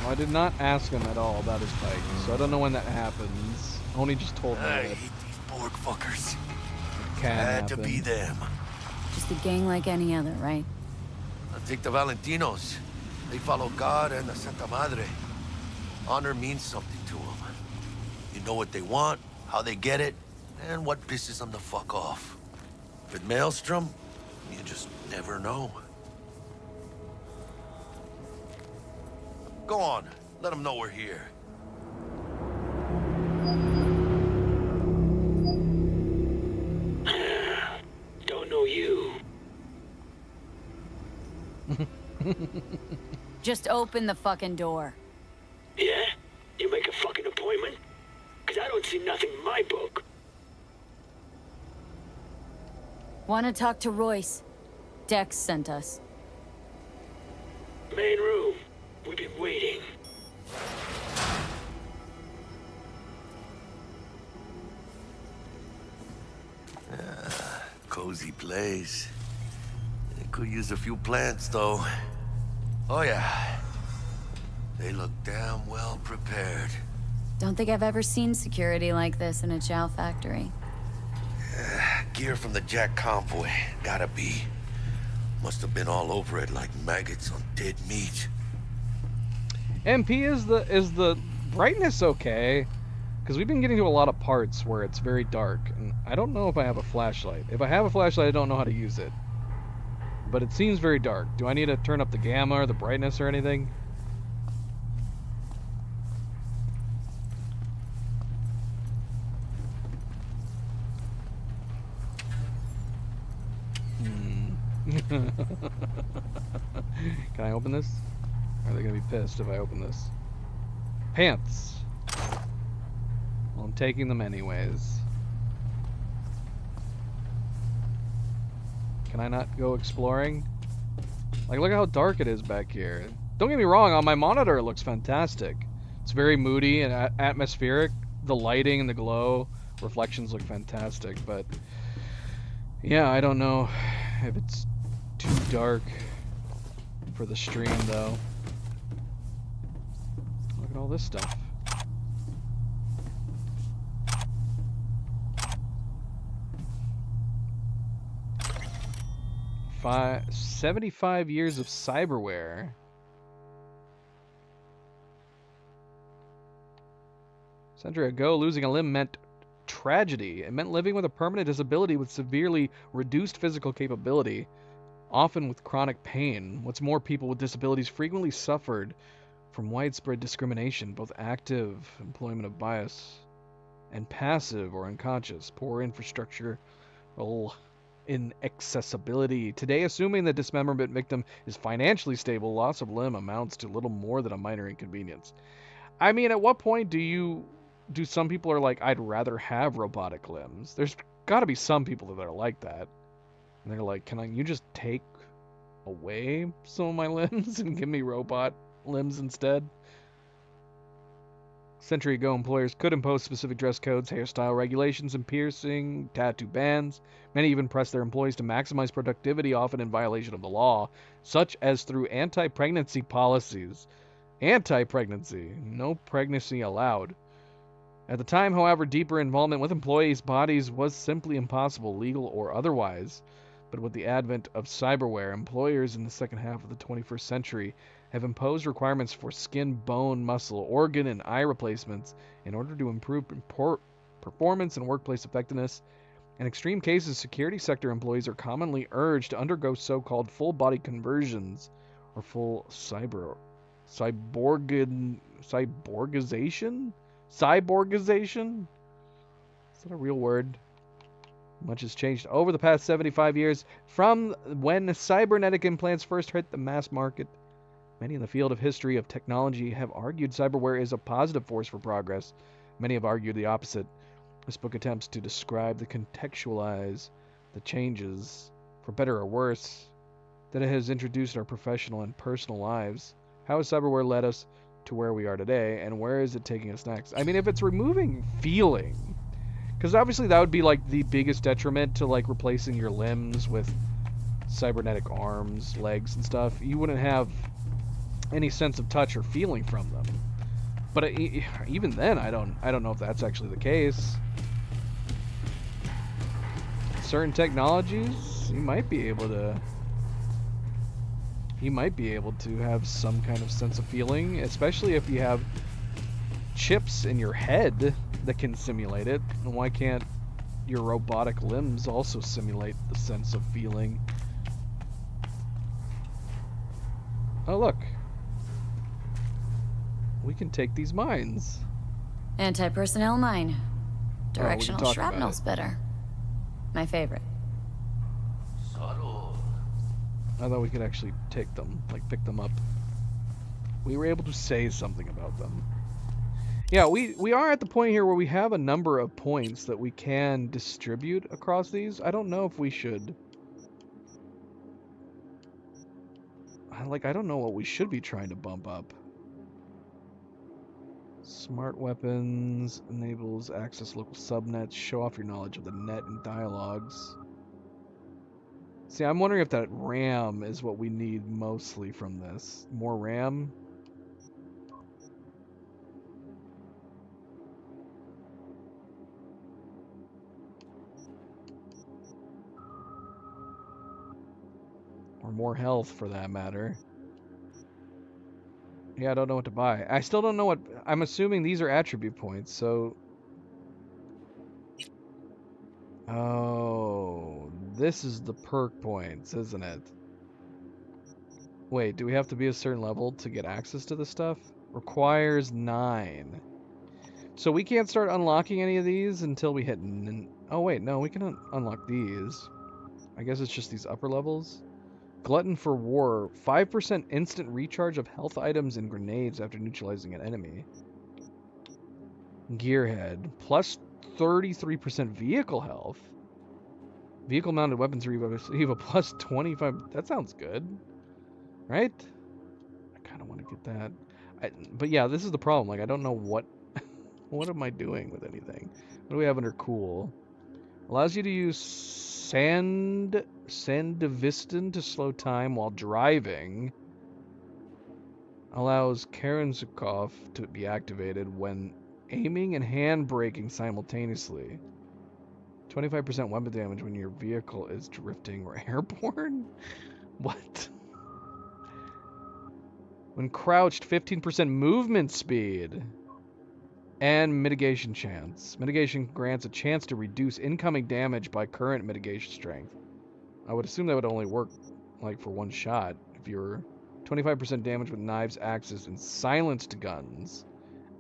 I did not ask him at all about his bike, so I don't know when that happens. Oni just told me I that. hate these Borg fuckers. Can Had to happen. be them. Just a gang like any other, right? I'll take the Valentinos. They follow God and the Santa Madre. Honor means something to them. You know what they want, how they get it, and what pisses them the fuck off. With Maelstrom, you just never know. Go on, let them know we're here. Don't know you. Just open the fucking door. Yeah? You make a fucking appointment? Cause I don't see nothing in my book. Want to talk to Royce? Dex sent us. Main room. We've been waiting. Cozy place. They could use a few plants, though. Oh, yeah. They look damn well prepared. Don't think I've ever seen security like this in a chow factory. Gear from the Jack convoy. Gotta be. Must have been all over it like maggots on dead meat. MP, is the brightness okay? Because we've been getting to a lot of parts where it's very dark, and I don't know if I have a flashlight. If I have a flashlight, I don't know how to use it. But it seems very dark. Do I need to turn up the gamma or the brightness or anything? Can I open this? Or are they gonna be pissed if I open this? Pants. Well, I'm taking them anyways. Can I not go exploring? Like, look at how dark it is back here. Don't get me wrong, on my monitor it looks fantastic. It's very moody and atmospheric. The lighting and the glow reflections look fantastic, but yeah, I don't know if it's too dark for the stream though. Look at all this stuff. 75 years of cyberware. A century ago, losing a limb meant tragedy. It meant living with a permanent disability with severely reduced physical capability, often with chronic pain. What's more, people with disabilities frequently suffered from widespread discrimination, both active employment of bias and passive or unconscious, poor infrastructure, inaccessibility. Today, assuming the dismemberment victim is financially stable, loss of limb amounts to little more than a minor inconvenience. I mean, at what point do some people are like, I'd rather have robotic limbs? There's got to be some people that are like that. And they're like, you just take away some of my limbs and give me robot limbs instead? A century ago, employers could impose specific dress codes, hairstyle regulations, and piercing, tattoo bans. Many even pressed their employees to maximize productivity, often in violation of the law, such as through anti-pregnancy policies. Anti-pregnancy. No pregnancy allowed. At the time, however, deeper involvement with employees' bodies was simply impossible, legal or otherwise. But with the advent of cyberware, employers in the second half of the 21st century have imposed requirements for skin, bone, muscle, organ, and eye replacements in order to improve performance and workplace effectiveness. In extreme cases, security sector employees are commonly urged to undergo so-called full-body conversions or full cyborgization? Cyborgization? Is that a real word? Much has changed over the past 75 years from when cybernetic implants first hit the mass market. Many in the field of history of technology have argued cyberware is a positive force for progress. Many have argued the opposite. This book attempts to describe the contextualize the changes, for better or worse, that it has introduced in our professional and personal lives. How has cyberware led us to where we are today, and where is it taking us next? I mean, if it's removing feeling, because obviously that would be like the biggest detriment to like replacing your limbs with cybernetic arms, legs, and stuff. You wouldn't have any sense of touch or feeling from them. But even then, I don't know if that's actually the case. Certain technologies, you might be able to have some kind of sense of feeling, especially if you have chips in your head that can simulate it. And why can't your robotic limbs also simulate the sense of feeling? Oh, look. We can take these mines. Anti-personnel mine. Directional talk shrapnel's better. My favorite. I thought we could actually take them, like pick them up. We were able to say something about them. Yeah, we are at the point here where we have a number of points that we can distribute across these. I don't know if we should... I don't know what we should be trying to bump up. Smart weapons, enables access local subnets, show off your knowledge of the net and dialogues. See, I'm wondering if that RAM is what we need mostly from this. More RAM? Or more health, for that matter. Yeah, I don't know what to buy. I still don't know what... I'm assuming these are attribute points, so... Oh... This is the perk points, isn't it? Wait, do we have to be a certain level to get access to this stuff? Requires 9. So we can't start unlocking any of these until we hit... Oh wait, no, we can unlock these. I guess it's just these upper levels. Glutton for War. 5% instant recharge of health items and grenades after neutralizing an enemy. Gearhead. Plus 33% vehicle health. Vehicle mounted weapons receive a plus 25. That sounds good. Right? I kind of want to get that. But yeah, this is the problem. Like, I don't know what... what am I doing with anything? What do we have under cool? Allows you to use Sandevistan to slow time while driving. Allows Karenzukov to be activated when aiming and hand braking simultaneously. 25% weapon damage when your vehicle is drifting or airborne? What? When crouched, 15% movement speed. And mitigation chance. Mitigation grants a chance to reduce incoming damage by current mitigation strength. I would assume that would only work like for one shot. If you're 25% damage with knives, axes, and silenced guns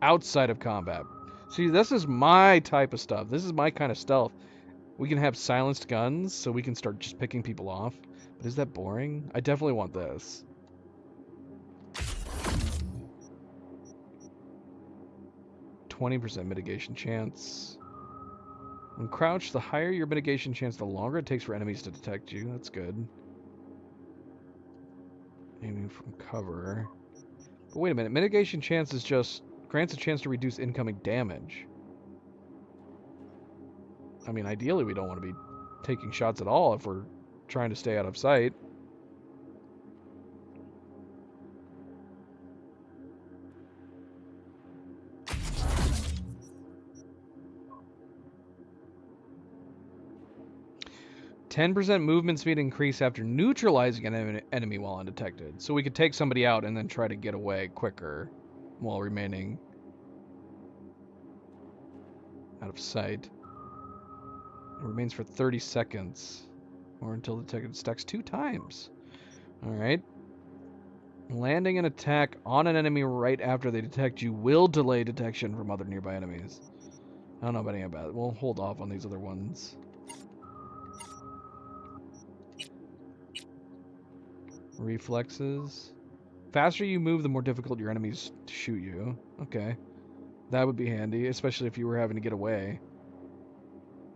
outside of combat. See, this is my type of stuff. This is my kind of stealth. We can have silenced guns, so we can start just picking people off. But is that boring? I definitely want this. %20 mitigation chance. When crouched, the higher your mitigation chance, the longer it takes for enemies to detect you. That's good. Aiming from cover. But wait a minute. Mitigation chance is just grants a chance to reduce incoming damage. I mean, ideally, we don't want to be taking shots at all if we're trying to stay out of sight. %10 movement speed increase after neutralizing an enemy while undetected. So we could take somebody out and then try to get away quicker while remaining out of sight. It remains for 30 seconds or until detected. Stacks 2 times. Alright. Landing an attack on an enemy right after they detect you will delay detection from other nearby enemies. I don't know about any about it. We'll hold off on these other ones. Reflexes. Faster you move, the more difficult your enemies to shoot you. Okay. That would be handy, especially if you were having to get away.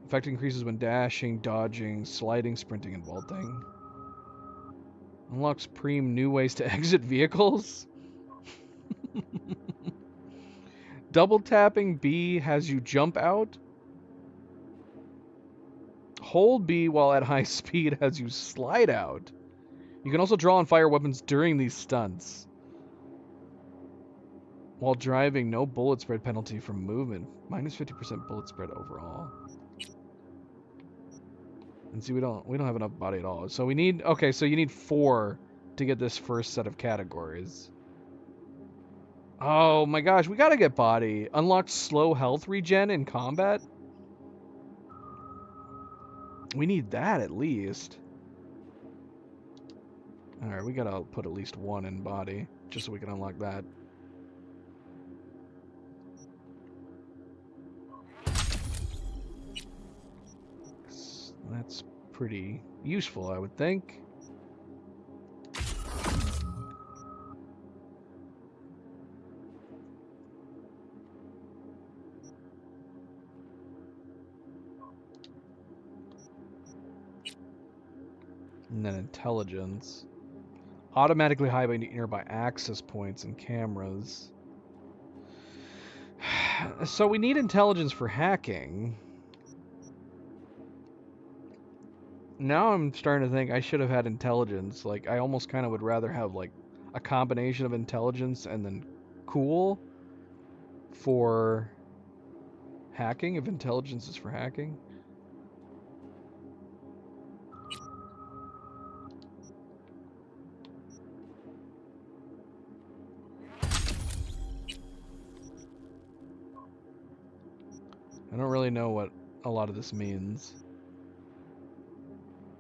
Effect increases when dashing, dodging, sliding, sprinting, and vaulting. Unlocks Preem new ways to exit vehicles. Double tapping B has you jump out. Hold B while at high speed has you slide out. You can also draw and fire weapons during these stunts. While driving, no bullet spread penalty from movement. Minus 50% bullet spread overall. And see, we don't have enough body at all. So we need, okay, so you need 4 to get this first set of categories. Oh my gosh, we gotta get body. Unlock slow health regen in combat. We need that at least. Alright, we gotta put at least 1 in body, just so we can unlock that. That's pretty useful, I would think. And then intelligence. Automatically hide by nearby access points and cameras. So we need intelligence for hacking. Now I'm starting to think I should have had intelligence. Like, I almost kind of would rather have, like, a combination of intelligence and then cool for hacking, if intelligence is for hacking. I don't really know what a lot of this means.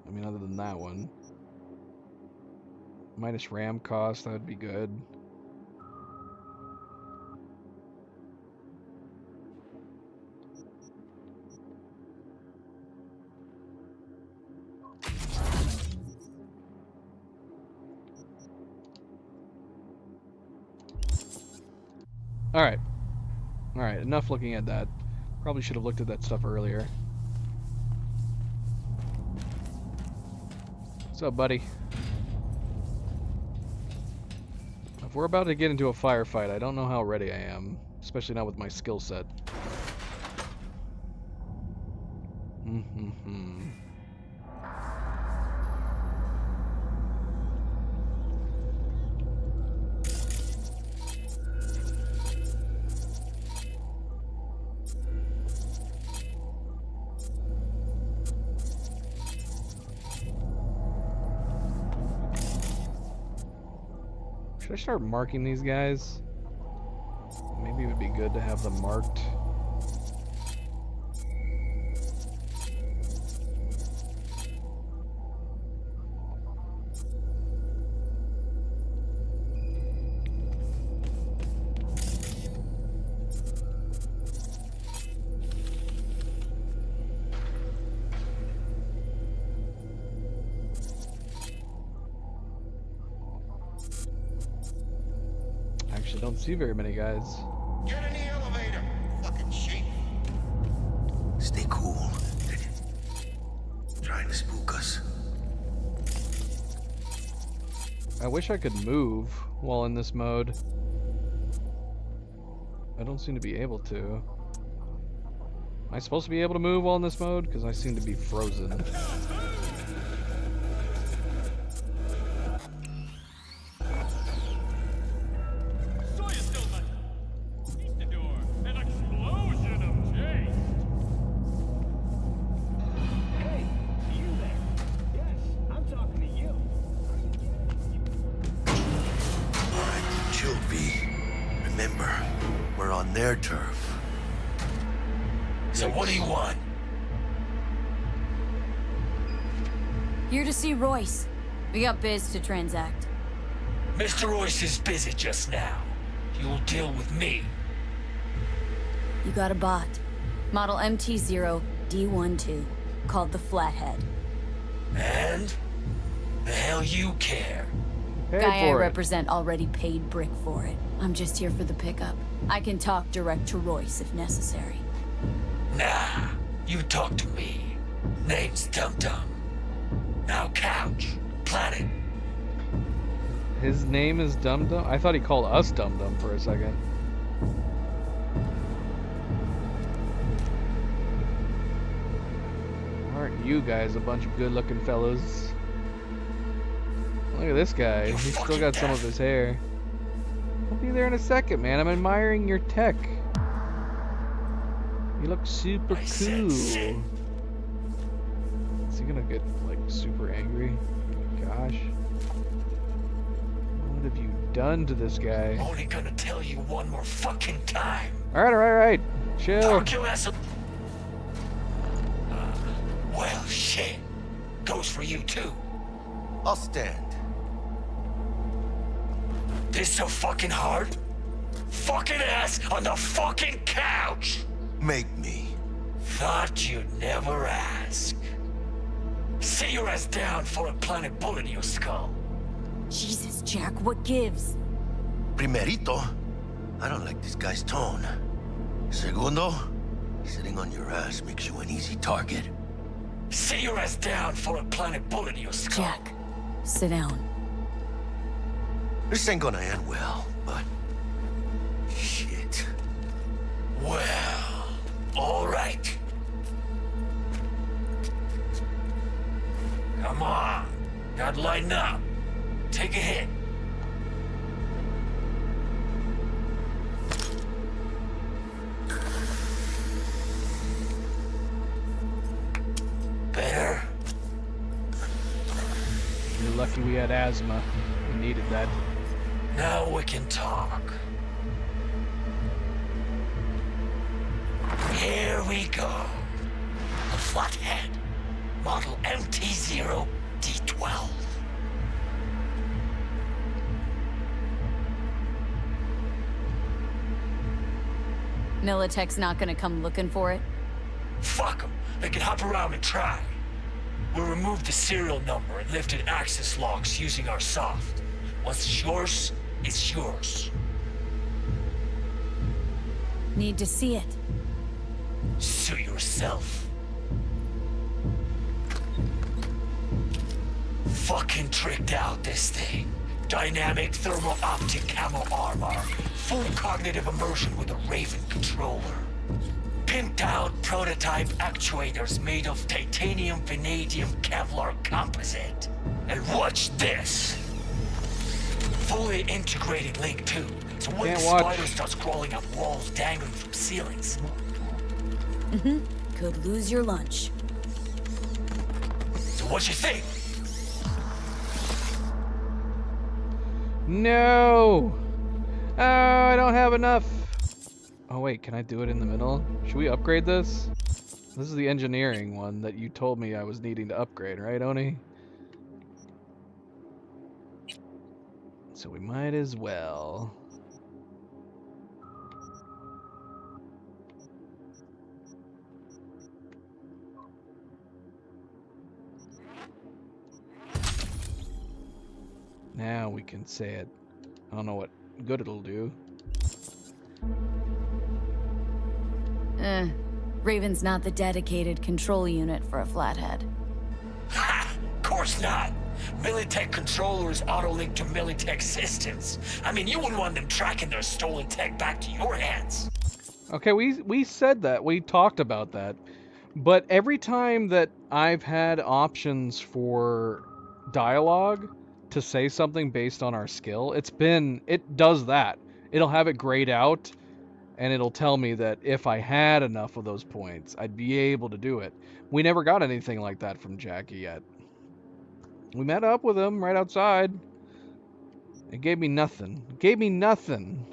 I mean, other than that one. Minus RAM cost, that would be good. Alright. Alright, enough looking at that. Probably should have looked at that stuff earlier. What's up, buddy? If we're about to get into a firefight, I don't know how ready I am. Especially not with my skill set. Should I start marking these guys? Maybe it would be good to have them marked. Actually, don't see very many guys. Get in the elevator, fucking sheep. Stay cool. Trying to spook us. I wish I could move while in this mode. I don't seem to be able to. Am I supposed to be able to move while in this mode? Because I seem to be frozen. Remember, we're on their turf. So what do you want? Here to see Royce. We got biz to transact. Mr. Royce is busy just now. You'll deal with me. You got a bot. Model MT0D12, called the Flathead. And? The hell you care? Guy I represent already paid Brick for it. I'm just here for the pickup. I can talk direct to Royce if necessary. Nah, you talk to me. Name's Dum Dum. Now Couch, Planet. His name is Dum Dum? I thought he called us Dum Dum for a second. Aren't you guys a bunch of good-looking fellows? Look at this guy. He's still got some of his hair. I'll be there in a second, man. I'm admiring your tech. You look super cool. Is he gonna get, like, super angry? Gosh. What have you done to this guy? I'm only gonna tell you one more fucking time. Alright. Chill. Park your ass up. Well, shit. Goes for you, too. I'll stand. This so fucking hard? Fucking ass on the fucking couch! Make me. Thought you'd never ask. Sit your ass down for a planet bullet in your skull. Jesus, Jack, what gives? Primerito, I don't like this guy's tone. Segundo, sitting on your ass makes you an easy target. Sit your ass down for a planet bullet in your skull. Jack, sit down. This ain't gonna end well, but... shit. Well, alright. Come on. Gotta lighten up. Take a hit. Better? You're lucky we had asthma. We needed that. Now we can talk. Here we go. The Flathead. Model MT0D12. Militech's not gonna come looking for it? Fuck them. They can hop around and try. We'll remove the serial number and lifted access logs using our soft. Once it's yours, it's yours. Need to see it. Suit yourself. Fucking tricked out this thing. Dynamic thermal optic camo armor. Full cognitive immersion with a Raven controller. Pimped out prototype actuators made of titanium, vanadium, Kevlar composite. And watch this. Fully integrated Link 2. So when the spider starts crawling up walls dangling from ceilings. Could lose your lunch. So what you think? No! Oh, I don't have enough. Oh wait, can I do it in the middle? Should we upgrade this? This is the engineering one that you told me I was needing to upgrade, right, Oni? So we might as well. Now we can say it. I don't know what good it'll do. Raven's not the dedicated control unit for a flathead. Ha! Of course not. Militech controllers auto-link to Militech systems. I mean, you wouldn't want them tracking their stolen tech back to your hands. Okay, we said that. We talked about that. But every time that I've had options for dialogue to say something based on our skill, it does that. It'll have it grayed out, and it'll tell me that if I had enough of those points, I'd be able to do it. We never got anything like that from Jackie yet. We met up with him right outside. It gave me nothing. It gave me nothing.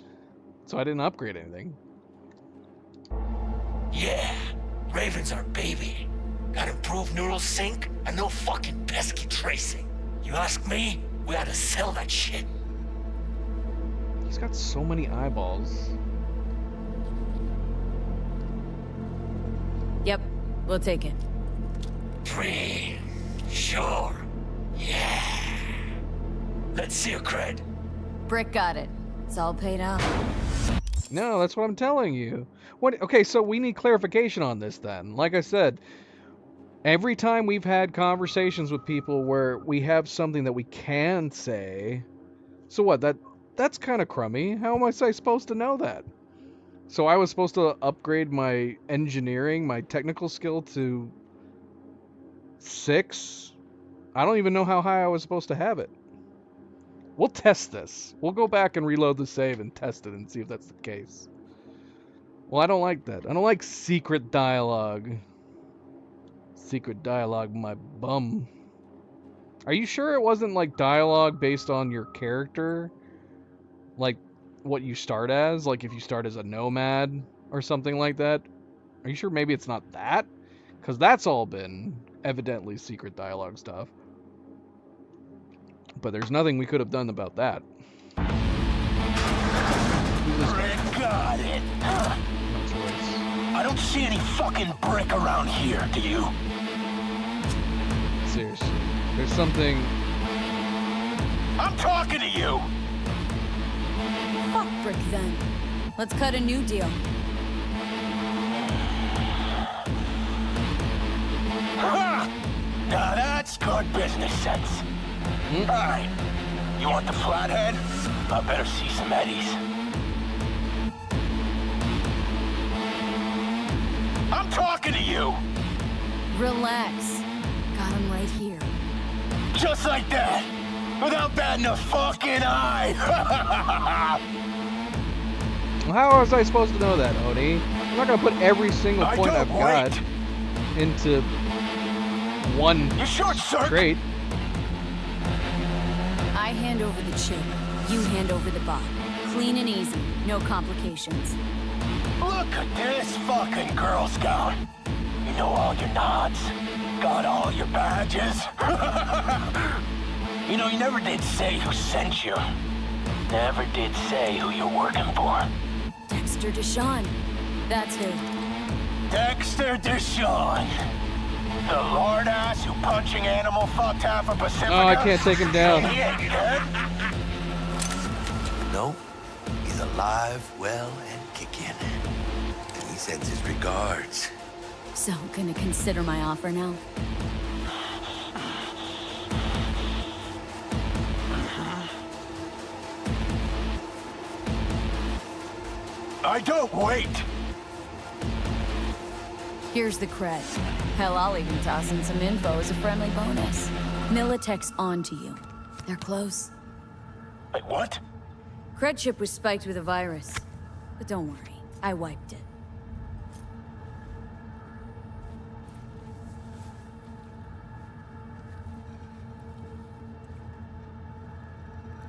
So I didn't upgrade anything. Yeah, Raven's our baby. Got improved neural sync and no fucking pesky tracing. You ask me, we ought to sell that shit. He's got so many eyeballs. Yep, we'll take it. Free. Sure. Yeah. Let's see your cred. Brick got it. It's all paid off. No, that's what I'm telling you. What? Okay, so we need clarification on this then. Like I said, every time we've had conversations with people where we have something that we can say, so what? That's kind of crummy. How am I supposed to know that? So I was supposed to upgrade my engineering, my technical skill to 6? I don't even know how high I was supposed to have it. We'll test this. We'll go back and reload the save and test it and see if that's the case. Well, I don't like that. I don't like secret dialogue. Secret dialogue, my bum. Are you sure it wasn't like dialogue based on your character? Like what you start as? Like if you start as a nomad or something like that? Are you sure maybe it's not that? Because that's all been evidently secret dialogue stuff. But there's nothing we could have done about that. Brick got it. I don't see any fucking brick around here, do you? Seriously. There's something... I'm talking to you! Fuck Brick then. Let's cut a new deal. Ha! Now that's good business sense. Alright, you want the flathead? I better see some eddies. I'm talking to you! Relax. Got him right here. Just like that! Without batting a fucking eye! Well, how was I supposed to know that, Oni? I'm not gonna put every single point I've got into one trait. I hand over the chip. You hand over the bot. Clean and easy. No complications. Look at this fucking Girl Scout. You know all your nods. Got all your badges. You know, you never did say who sent you. Never did say who you're working for. Dexter Deshawn. That's who. Dexter Deshawn. The lord ass who punching animal fucked half of Pacifica. Oh, I can't take him down. He ain't dead. No, he's alive, well, and kicking. He sends his regards. So, gonna consider my offer now? I don't wait! Here's the cred. Hell, I'll even toss in some info as a friendly bonus. Militech's on to you. They're close. Wait, what? Cred chip was spiked with a virus. But don't worry, I wiped it.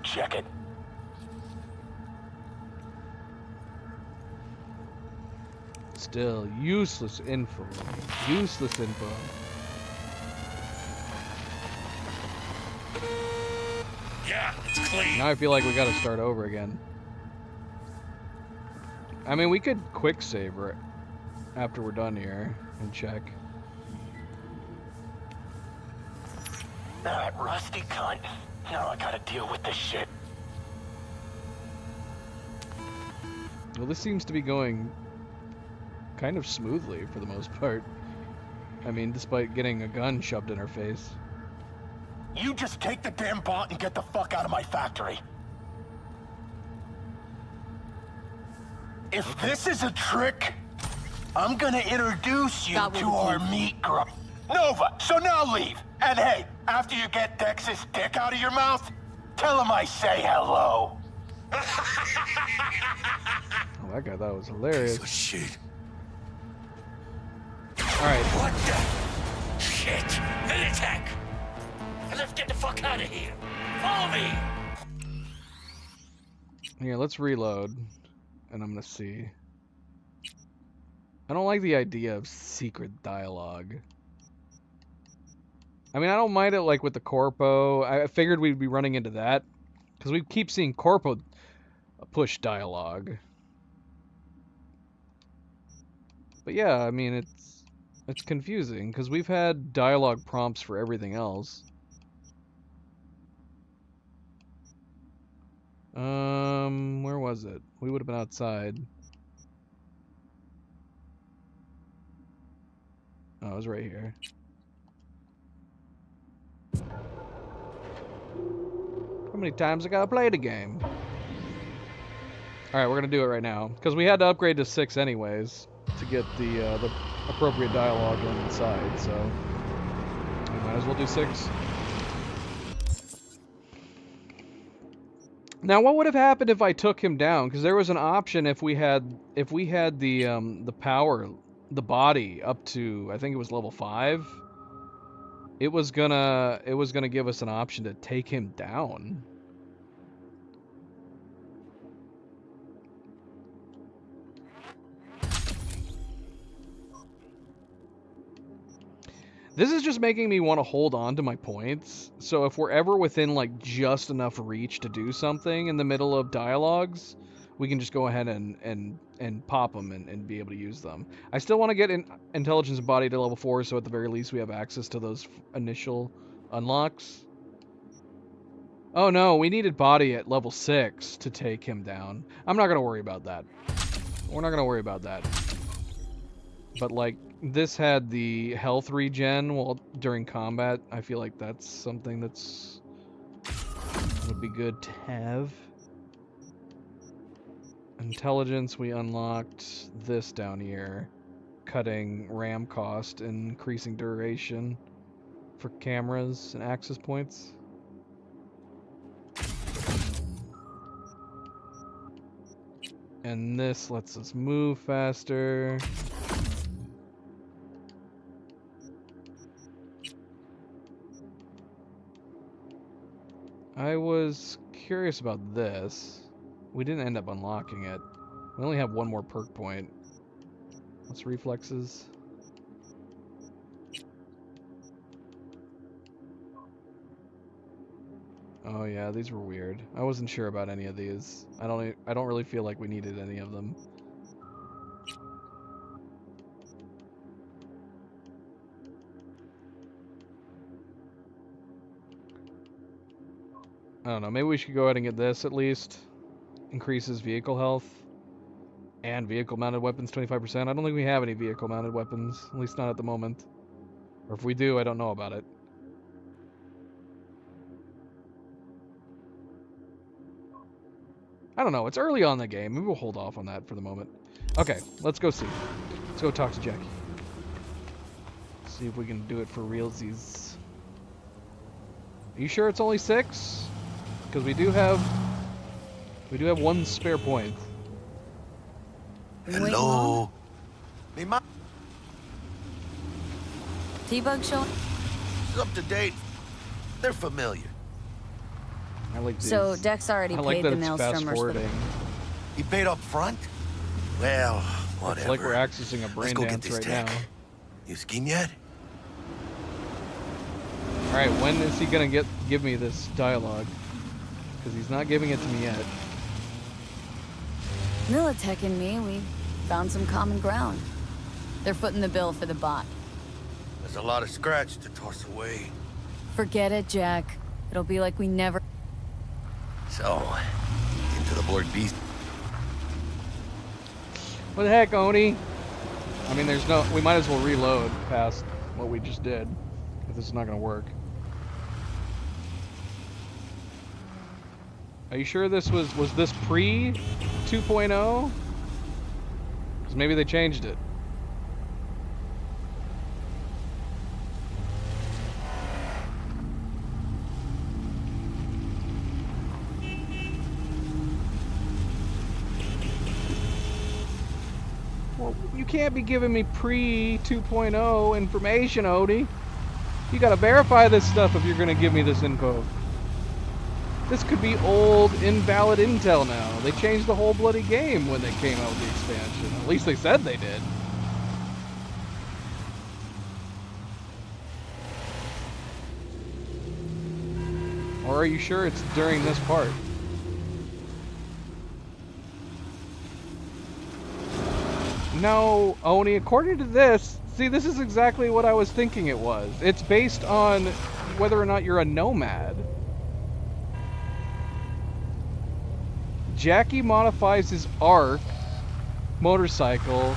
Check it. Still, useless info. Useless info. Yeah, it's clean. Now I feel like we gotta start over again. I mean, we could quick save it after we're done here and check. That rusty cunt. Now I gotta deal with this shit. Well, this seems to be going kind of smoothly for the most part. I mean, despite getting a gun shoved in our face. You just take the damn bot and get the fuck out of my factory. If this is a trick, I'm gonna introduce you to our meat grind. Nova, so now leave. And hey, after you get Dex's dick out of your mouth, tell him I say hello. Oh, that guy thought it was hilarious. Oh, shit. Alright. What the? Shit! Militech! Let's get the fuck out of here! Follow me! Here, let's reload. And I'm gonna see. I don't like the idea of secret dialogue. I mean, I don't mind it like with the Corpo. I figured we'd be running into that. Because we keep seeing Corpo push dialogue. But yeah, I mean, it's confusing. Because we've had dialogue prompts for everything else. Where was it? We would have been outside. Oh, it was right here. How many times I gotta play the game? Alright, we're gonna do it right now. Because we had to upgrade to 6 anyways to get the appropriate dialogue inside, so we might as well do 6. Now, what would have happened if I took him down? Because there was an option if we had the power, the body up to, I think it was level 5. It was gonna give us an option to take him down. This is just making me want to hold on to my points. So if we're ever within like just enough reach to do something in the middle of dialogues, we can just go ahead and pop them and be able to use them. I still want to get intelligence and body to level 4, so at the very least we have access to those initial unlocks. Oh no, we needed body at level 6 to take him down. I'm not going to worry about that. We're not going to worry about that. But like, this had the health regen while during combat. I feel like that's something that's would be good to have. Intelligence, we unlocked this down here, cutting RAM cost and increasing duration for cameras and access points. And this lets us move faster. I was curious about this. We didn't end up unlocking it. We only have one more perk point. What's reflexes? Oh yeah, these were weird. I wasn't sure about any of these. I don't really feel like we needed any of them. I don't know, maybe we should go ahead and get this at least. Increases vehicle health. And vehicle-mounted weapons, 25%. I don't think we have any vehicle-mounted weapons, at least not at the moment. Or if we do, I don't know about it. I don't know. It's early on in the game. Maybe we'll hold off on that for the moment. Okay, let's go see. Let's go talk to Jackie. See if we can do it for realsies. Are you sure it's only 6? Because we do have one spare point. Hello. T-Bug showing? It's up to date. They're familiar. I like these. So Dex already I like paid that the it's Maelstromers for fast-forwarding. He paid up front? Well, whatever. It's like we're accessing a brain Let's go get dance this right tech. now. You skiing yet? Alright, when is he gonna give me this dialogue? Because he's not giving it to me yet. Militech and me, we found some common ground. They're footing the bill for the bot. There's a lot of scratch to toss away. Forget it, Jack. It'll be like we never... So, into the Borg beast. What the heck, Oni? I mean, there's no... We might as well reload past what we just did. If this is not gonna work. Are you sure this was this pre 2.0? Because maybe they changed it. Well, you can't be giving me pre 2.0 information, Odie. You gotta verify this stuff if you're gonna give me this info. This could be old, invalid intel now. They changed the whole bloody game when they came out with the expansion. At least they said they did. Or are you sure it's during this part? No, Oni, according to this, see, this is exactly what I was thinking it was. It's based on whether or not you're a nomad. Jackie modifies his ARC motorcycle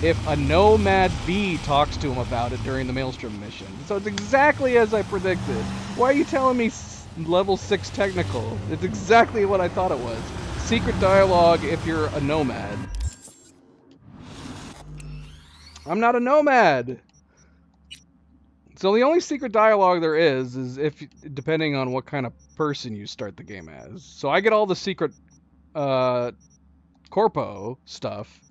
if a Nomad V talks to him about it during the Maelstrom mission. So it's exactly as I predicted. Why are you telling me level 6 technical? It's exactly what I thought it was. Secret dialogue if you're a Nomad. I'm not a Nomad! So the only secret dialogue there is if, depending on what kind of person you start the game as. So I get all the secret corpo stuff,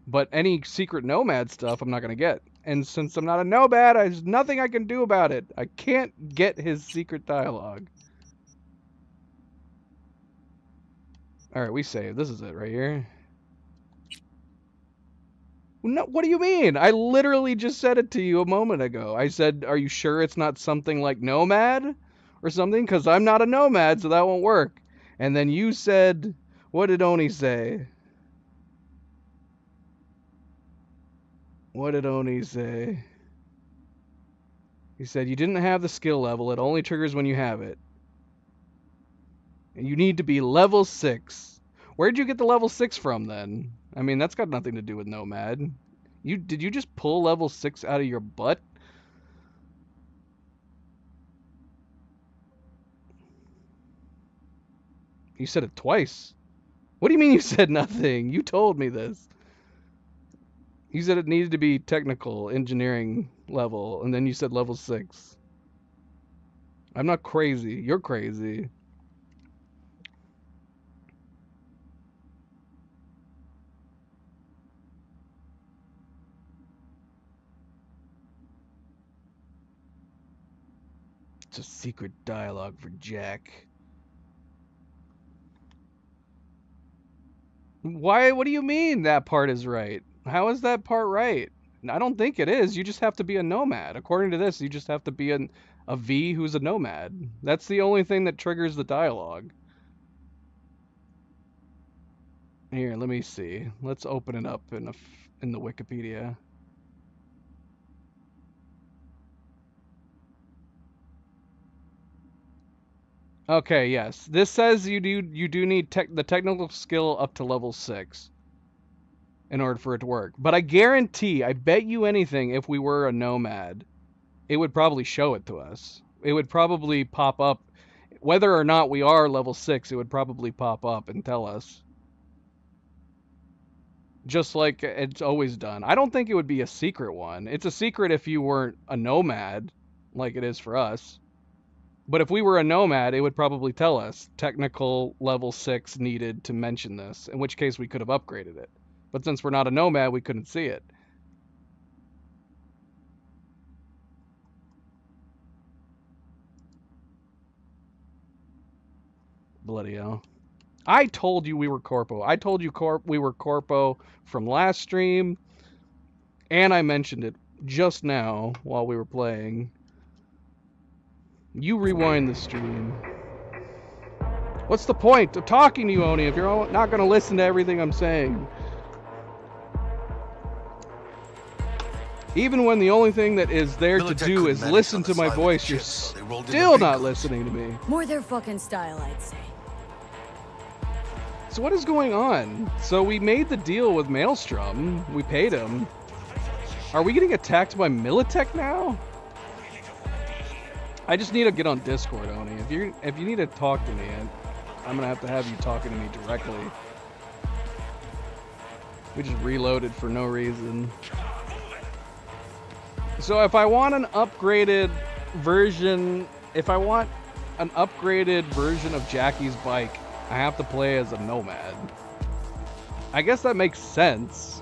but any secret nomad stuff I'm not going to get. And since I'm not a nomad, there's nothing I can do about it. I can't get his secret dialogue. Alright, we saved. This is it right here. No, what do you mean? I literally just said it to you a moment ago. I said, are you sure it's not something like Nomad? Or something? Because I'm not a Nomad, so that won't work. And then you said, what did Oni say? What did Oni say? He said, you didn't have the skill level. It only triggers when you have it. And you need to be level 6. Where'd you get the level 6 from, then? I mean, that's got nothing to do with Nomad. Did you just pull level 6 out of your butt? You said it twice. What do you mean you said nothing? You told me this. You said it needed to be technical, engineering level, and then you said level 6. I'm not crazy. You're crazy. It's a secret dialogue for Jack. Why? What do you mean that part is right? How is that part right? I don't think it is. You just have to be a nomad. According to this, you just have to be a V who's a nomad. That's the only thing that triggers the dialogue. Here, let me see. Let's open it up in the Wikipedia. Okay, yes. This says you do need the technical skill up to level 6. in order for it to work. But I guarantee, I bet you anything, if we were a nomad, it would probably show it to us. It would probably pop up. Whether or not we are level 6, it would probably pop up and tell us. Just like it's always done. I don't think it would be a secret one. It's a secret if you weren't a nomad, like it is for us. But if we were a nomad, it would probably tell us technical level 6 needed to mention this, in which case we could have upgraded it. But since we're not a nomad, we couldn't see it. Bloody hell. I told you we were Corpo. I told you we were Corpo from last stream, and I mentioned it just now while we were playing. You rewind the stream. What's the point of talking to you, Oni, if you're not going to listen to everything I'm saying? Even when the only thing that is there to do is listen to my voice, you're still not listening to me. More their fucking style, I'd say. So what is going on? So we made the deal with Maelstrom. We paid him. Are we getting attacked by Militech now? I just need to get on Discord, Oni. If you need to talk to me, I'm gonna have you talking to me directly. We just reloaded for no reason. So if I want an upgraded version, of Jackie's bike, I have to play as a nomad. I guess that makes sense.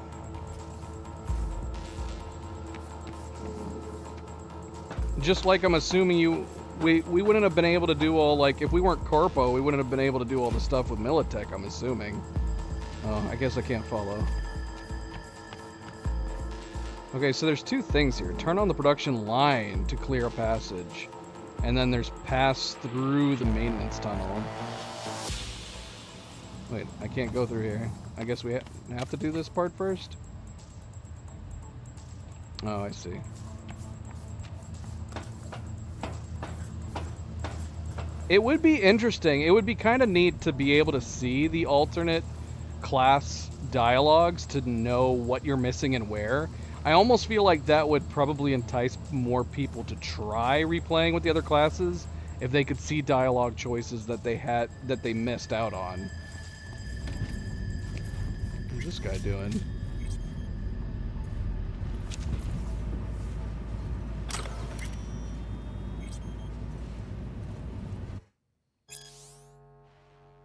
Just like I'm assuming we wouldn't have been able to do all, like, if we weren't Corpo, we wouldn't have been able to do all the stuff with Militech, I'm assuming. Oh, I guess I can't follow. Okay, so there's two things here. Turn on the production line to clear a passage. And then there's pass through the maintenance tunnel. Wait, I can't go through here. I guess we have to do this part first? Oh, I see. It would be interesting. It would be kind of neat to be able to see the alternate class dialogues to know what you're missing and where. I almost feel like that would probably entice more people to try replaying with the other classes if they could see dialogue choices that they missed out on. What's this guy doing?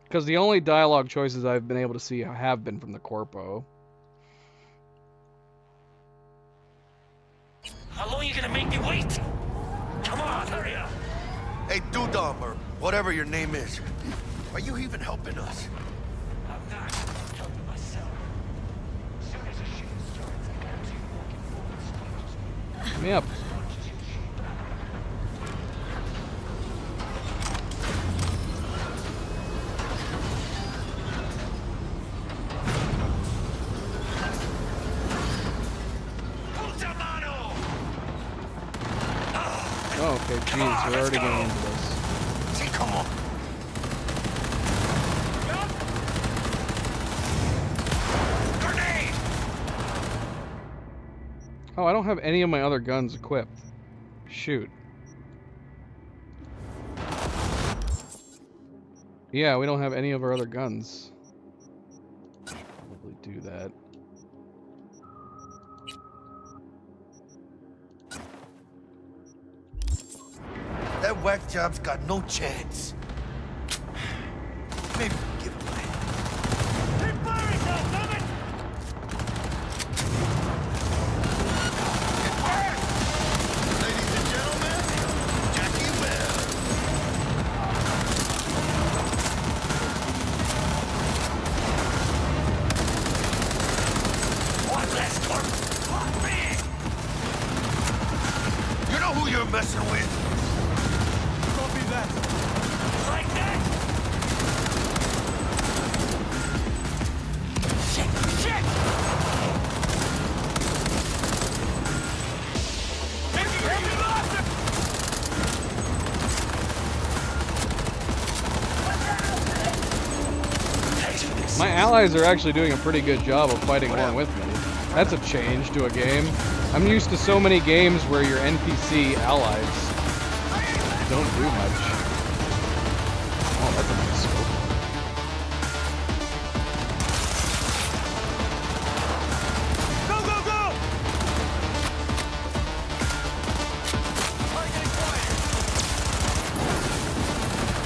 Because the only dialogue choices I've been able to see have been from the Corpo. How long are you gonna make me wait? Come on, hurry up! Hey, Dudam, or whatever your name is, are you even helping us? I'm not helping myself. As soon as the shooting starts, I guarantee you walking forward. Come me up. Oh, okay, jeez, we're already getting into this. See, come on. Grenade! Oh, I don't have any of my other guns equipped. Shoot. Yeah, we don't have any of our other guns. Probably do that. That whack job's got no chance. Maybe we'll give him a hand. Keep firing, goddammit! Ladies and gentlemen, Jackie Webb. One less corpse! Fuck me! You know who you're messing with? Copy that. Like that! Shit! Shit! My allies are actually doing a pretty good job of fighting along with me. That's a change to a game. I'm used to so many games where your NPC allies don't do much. Oh, that's a nice scope.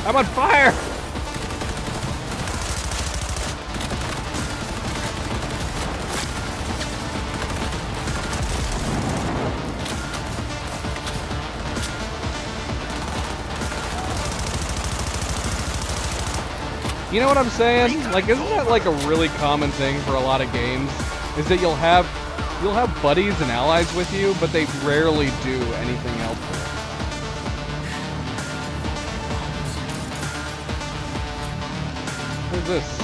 I'm on fire! You know what I'm saying? Like, isn't that like a really common thing for a lot of games? Is that you'll have buddies and allies with you, but they rarely do anything helpful. What is this?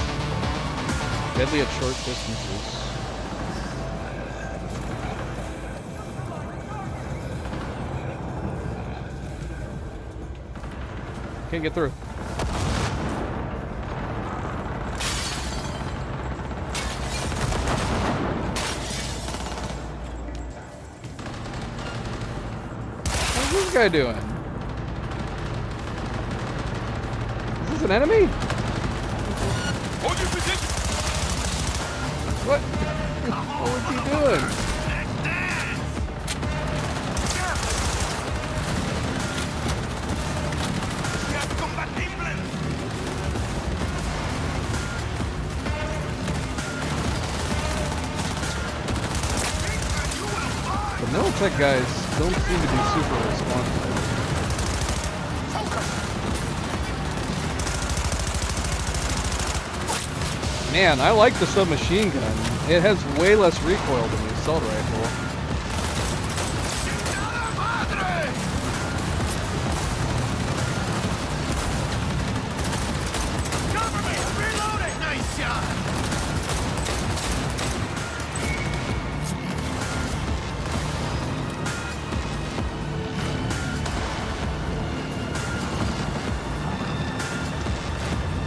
Deadly at short distances. Can't get through. What's this guy doing? Is this an enemy? Hold your position. What? What was he doing? The Militech guys don't seem to be super responsive. Man, I like the submachine gun. It has way less recoil than the assault rifle. Nice shot.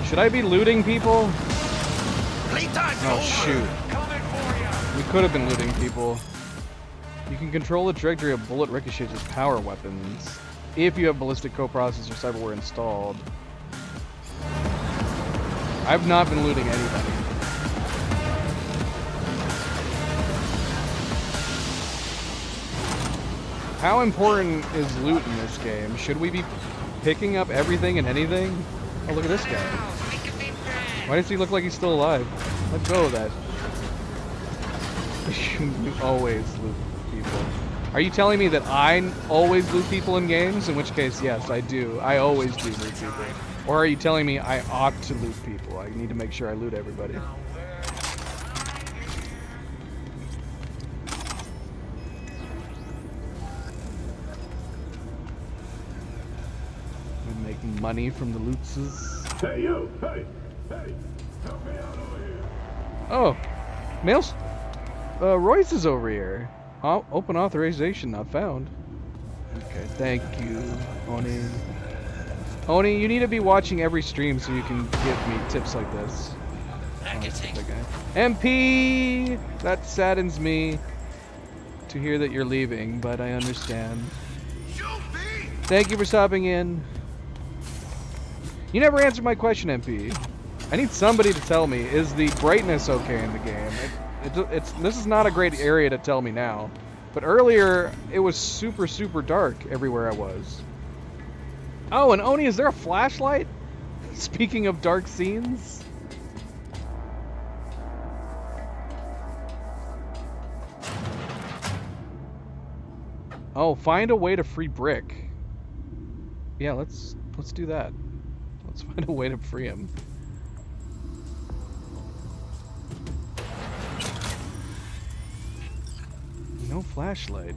Should I be looting people? Playtime's Oh over. shoot. We could have been looting people. You can control the trajectory of bullet ricochets as power weapons if you have ballistic coprocessor cyberware installed. I've not been looting anybody. How important is loot in this game? Should we be picking up everything and anything? Oh, look at this guy. Why does he look like he's still alive? Let go of that. You always loot people. Are you telling me that I always loot people in games? In which case, yes, I do. I always do loot people. Or are you telling me I ought to loot people? I need to make sure I loot everybody. We make money from the lootses. Hey, you! Hey! Hey! Help me out over here! Oh! Mail's... Royce is over here. Open authorization not found. Okay, thank you, Oni. Oni, you need to be watching every stream so you can give me tips like this. MP! That saddens me to hear that you're leaving, but I understand. Thank you for stopping in. You never answered my question, MP. I need somebody to tell me, is the brightness okay in the game? This is not a great area to tell me now. But earlier, it was super, super dark everywhere I was. Oh, and Oni, is there a flashlight? Speaking of dark scenes. Oh, find a way to free Brick. Yeah, let's do that. Let's find a way to free him. No flashlight.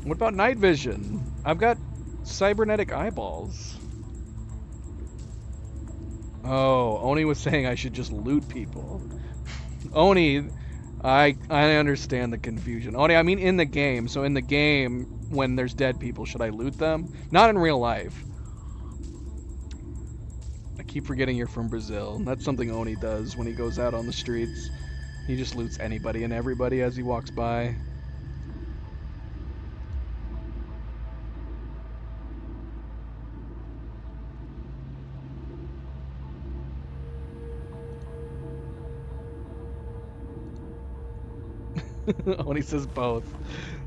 What about night vision? I've got cybernetic eyeballs. Oh, Oni was saying I should just loot people. Oni, I understand the confusion. Oni, I mean in the game. So in the game, when there's dead people, should I loot them? Not in real life. I keep forgetting you're from Brazil. That's something Oni does when he goes out on the streets. He just loots anybody and everybody as he walks by. Oni says both.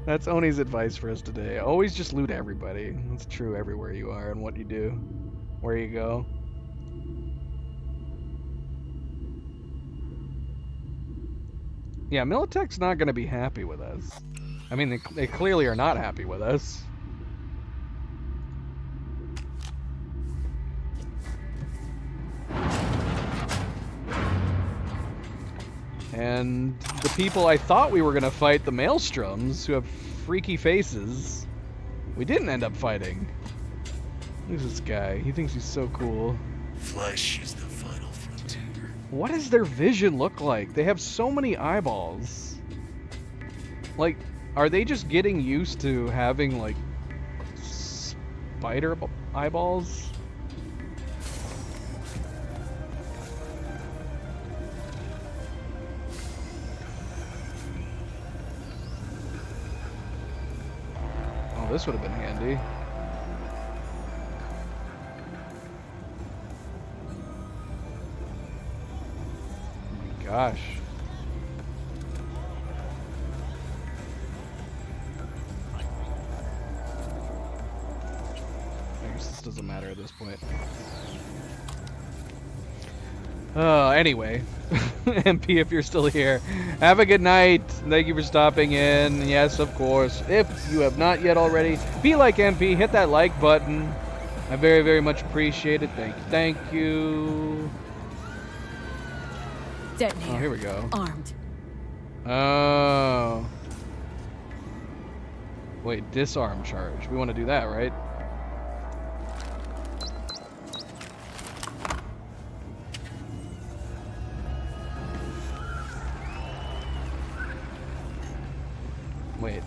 That's Oni's advice for us today. Always just loot everybody. That's true everywhere you are and what you do, where you go. Yeah, Militech's not going to be happy with us. I mean, they clearly are not happy with us. And the people I thought we were going to fight, the Maelstroms, who have freaky faces, we didn't end up fighting. Who's this guy? He thinks he's so cool. Flesh is the final frontier. What does their vision look like? They have so many eyeballs. Like, are they just getting used to having, like, spider eyeballs? This would have been handy. Oh my gosh. I guess this doesn't matter at this point. Anyway, MP, if you're still here, have a good night. Thank you for stopping in. Yes, of course. If you have not yet already, be like MP, hit that like button. I very, very much appreciate it. Thank you. Thank you. Detonator. Oh, here we go. Armed. Oh. Wait, disarm charge. We want to do that, right? Wait.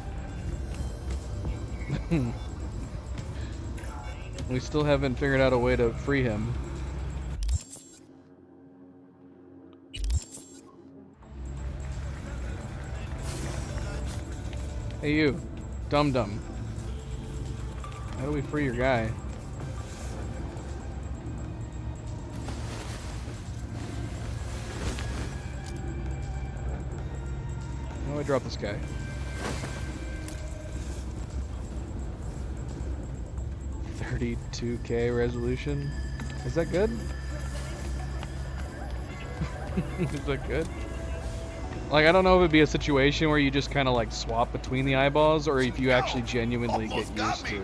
We still haven't figured out a way to free him. Hey you, dum-dum. How do we free your guy? How do I drop this guy? 32K resolution. Is that good? Is that good? Like, I don't know if it'd be a situation where you just kind of like swap between the eyeballs, or if you actually genuinely get used to.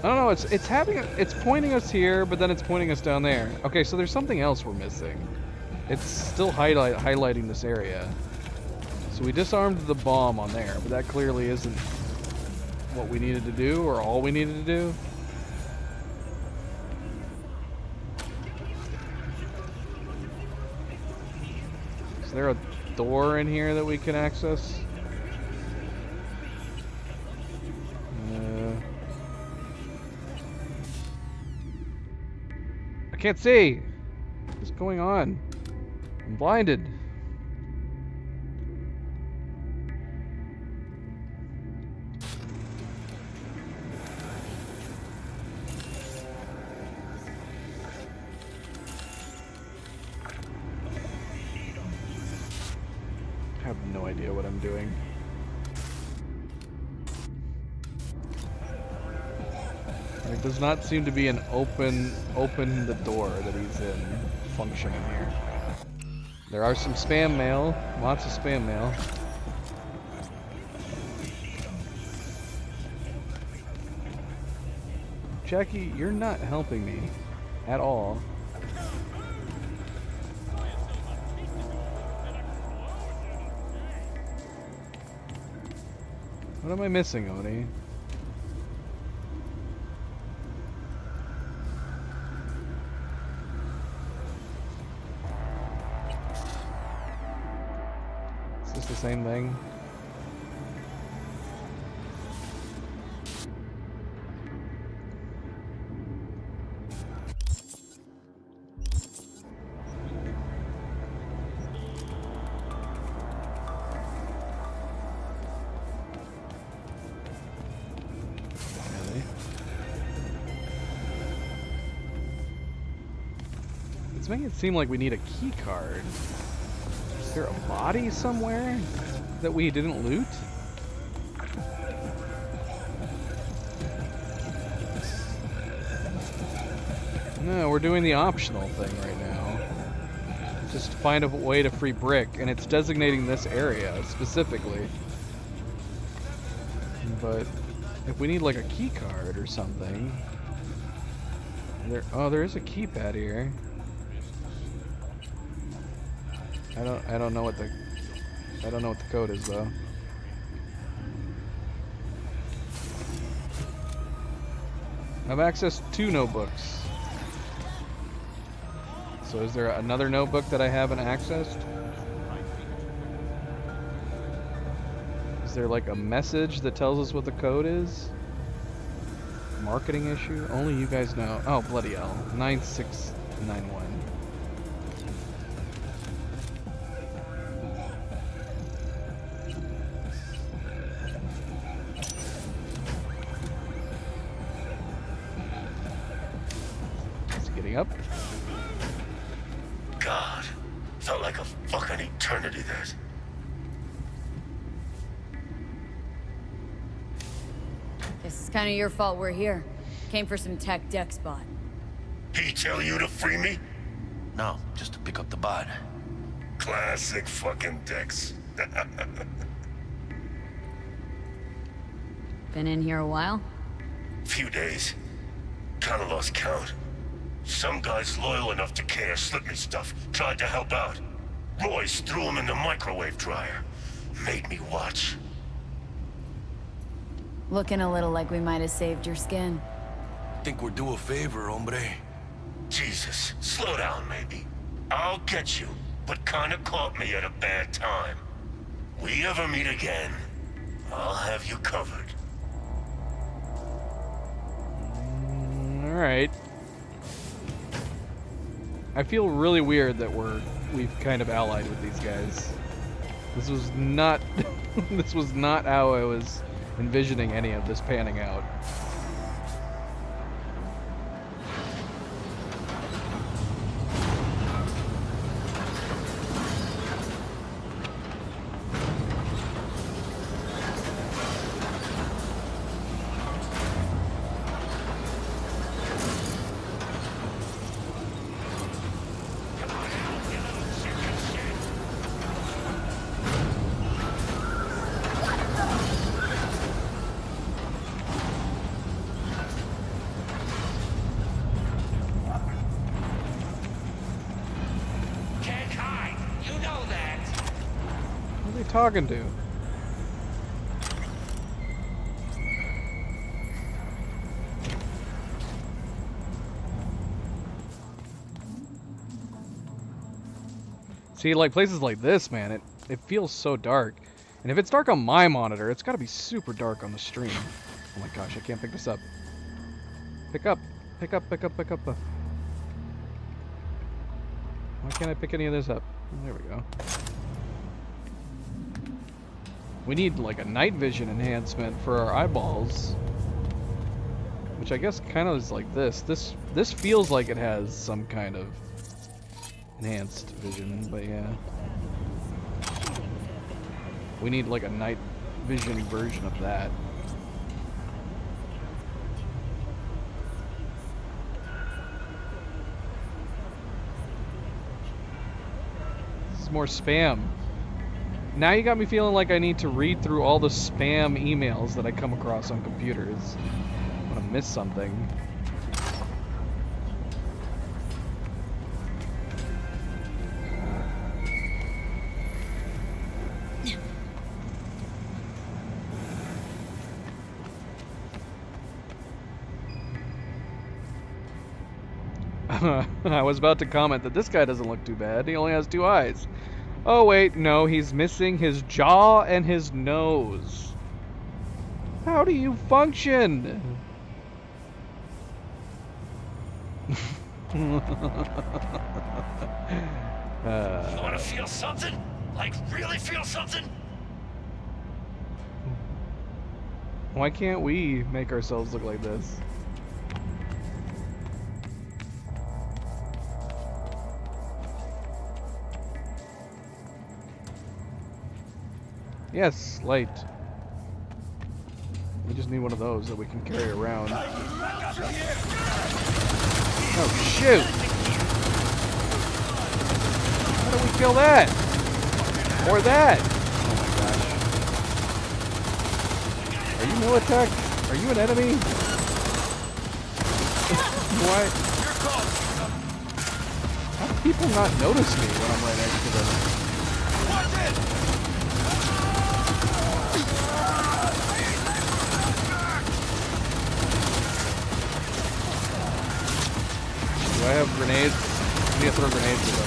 I don't know. It's pointing us here, but then it's pointing us down there. Okay, so there's something else we're missing. It's still highlighting this area. So we disarmed the bomb on there, but that clearly isn't what we needed to do, or all we needed to do. Is there a door in here that we can access? I can't see. What's going on? I'm blinded. I have no idea what I'm doing. There does not seem to be an open the door that he's in function in here. There are some spam mail, lots of spam mail. Jackie, you're not helping me at all. What am I missing, Oni? Is this the same thing? It's making it seem like we need a key card. Is there a body somewhere that we didn't loot? No, we're doing the optional thing right now. Just find a way to free Brick, and it's designating this area specifically. But if we need like a key card or something, there is a keypad here. I don't know what the code is though. I have access to 2 notebooks. So is there another notebook that I haven't accessed? Is there like a message that tells us what the code is? Marketing issue? Only you guys know. Oh, bloody hell. 9691. Is it getting up? God, felt like a fucking eternity that. Guess it's kind of your fault we're here. Came for some tech deck spot. He tell you to free me? No, just to pick up the bot. Classic fucking Dex. Been in here a while? Few days. Kinda lost count. Some guys loyal enough to care slipped me stuff, tried to help out. Royce threw him in the microwave dryer. Made me watch. Looking a little like we might have saved your skin. Think we're due a favor, hombre. Jesus, slow down maybe. I'll get you, but kinda caught me at a bad time. We ever meet again, I'll have you covered. Alright. I feel really weird that we've kind of allied with these guys. This was not this was not how I was envisioning any of this panning out. Talking to? See, like places like this, man, it feels so dark. And if it's dark on my monitor, it's gotta be super dark on the stream. Oh my gosh, I can't pick this up. Pick up. Pick up, pick up, pick up. Why can't I pick any of this up? Oh, there we go. We need like a night vision enhancement for our eyeballs, which I guess kind of is like this. This feels like it has some kind of enhanced vision, but yeah. We need like a night vision version of that. This is more spam. Now you got me feeling like I need to read through all the spam emails that I come across on computers. I'm gonna miss something. I was about to comment that this guy doesn't look too bad. He only has 2 eyes. Oh wait, no, he's missing his jaw and his nose. How do you function? You wanna feel something? Like really feel something? Why can't we make ourselves look like this? Yes, light. We just need one of those that we can carry around. Oh, shoot! How do we kill that? Or that? Oh my gosh. Are you Militech? Are you an enemy? What? How do people not notice me when I'm right next to them? Do I have grenades? I need to throw grenades at them.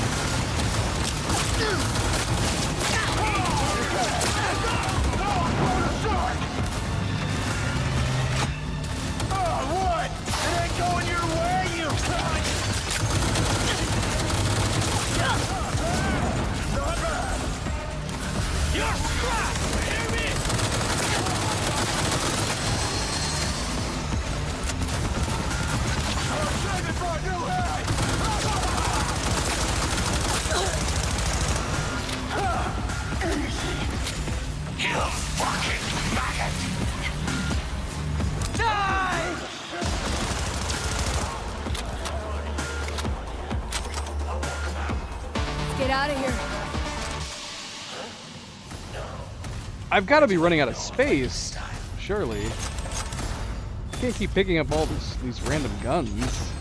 Get out of here. I've got to be running out of space, surely. I can't keep picking up all these random guns.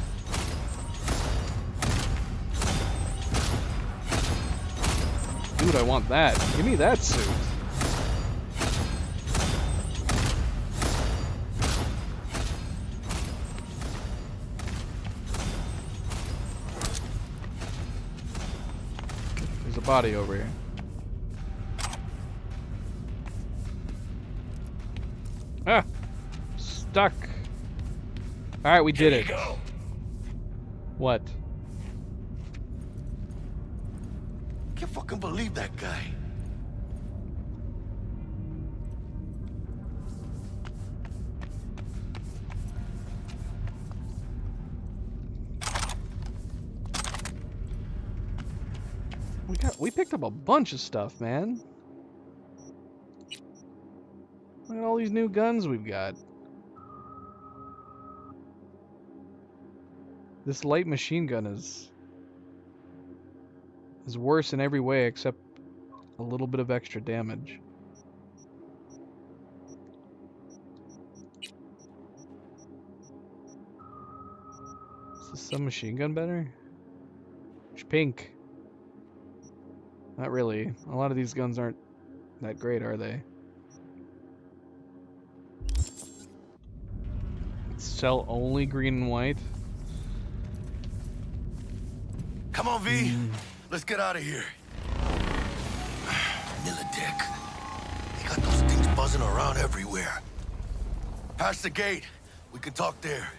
Dude, I want that. Give me that suit. There's a body over here. Ah! Stuck. Alright, we did it. What? Can't fucking believe that guy. We picked up a bunch of stuff, man. Look at all these new guns we've got. This light machine gun is worse in every way except a little bit of extra damage. Is this submachine gun better? It's pink. Not really. A lot of these guns aren't that great, are they? Sell only green and white. Come on, V. Let's get out of here. Militech. They got those things buzzing around everywhere. Past the gate. We can talk there.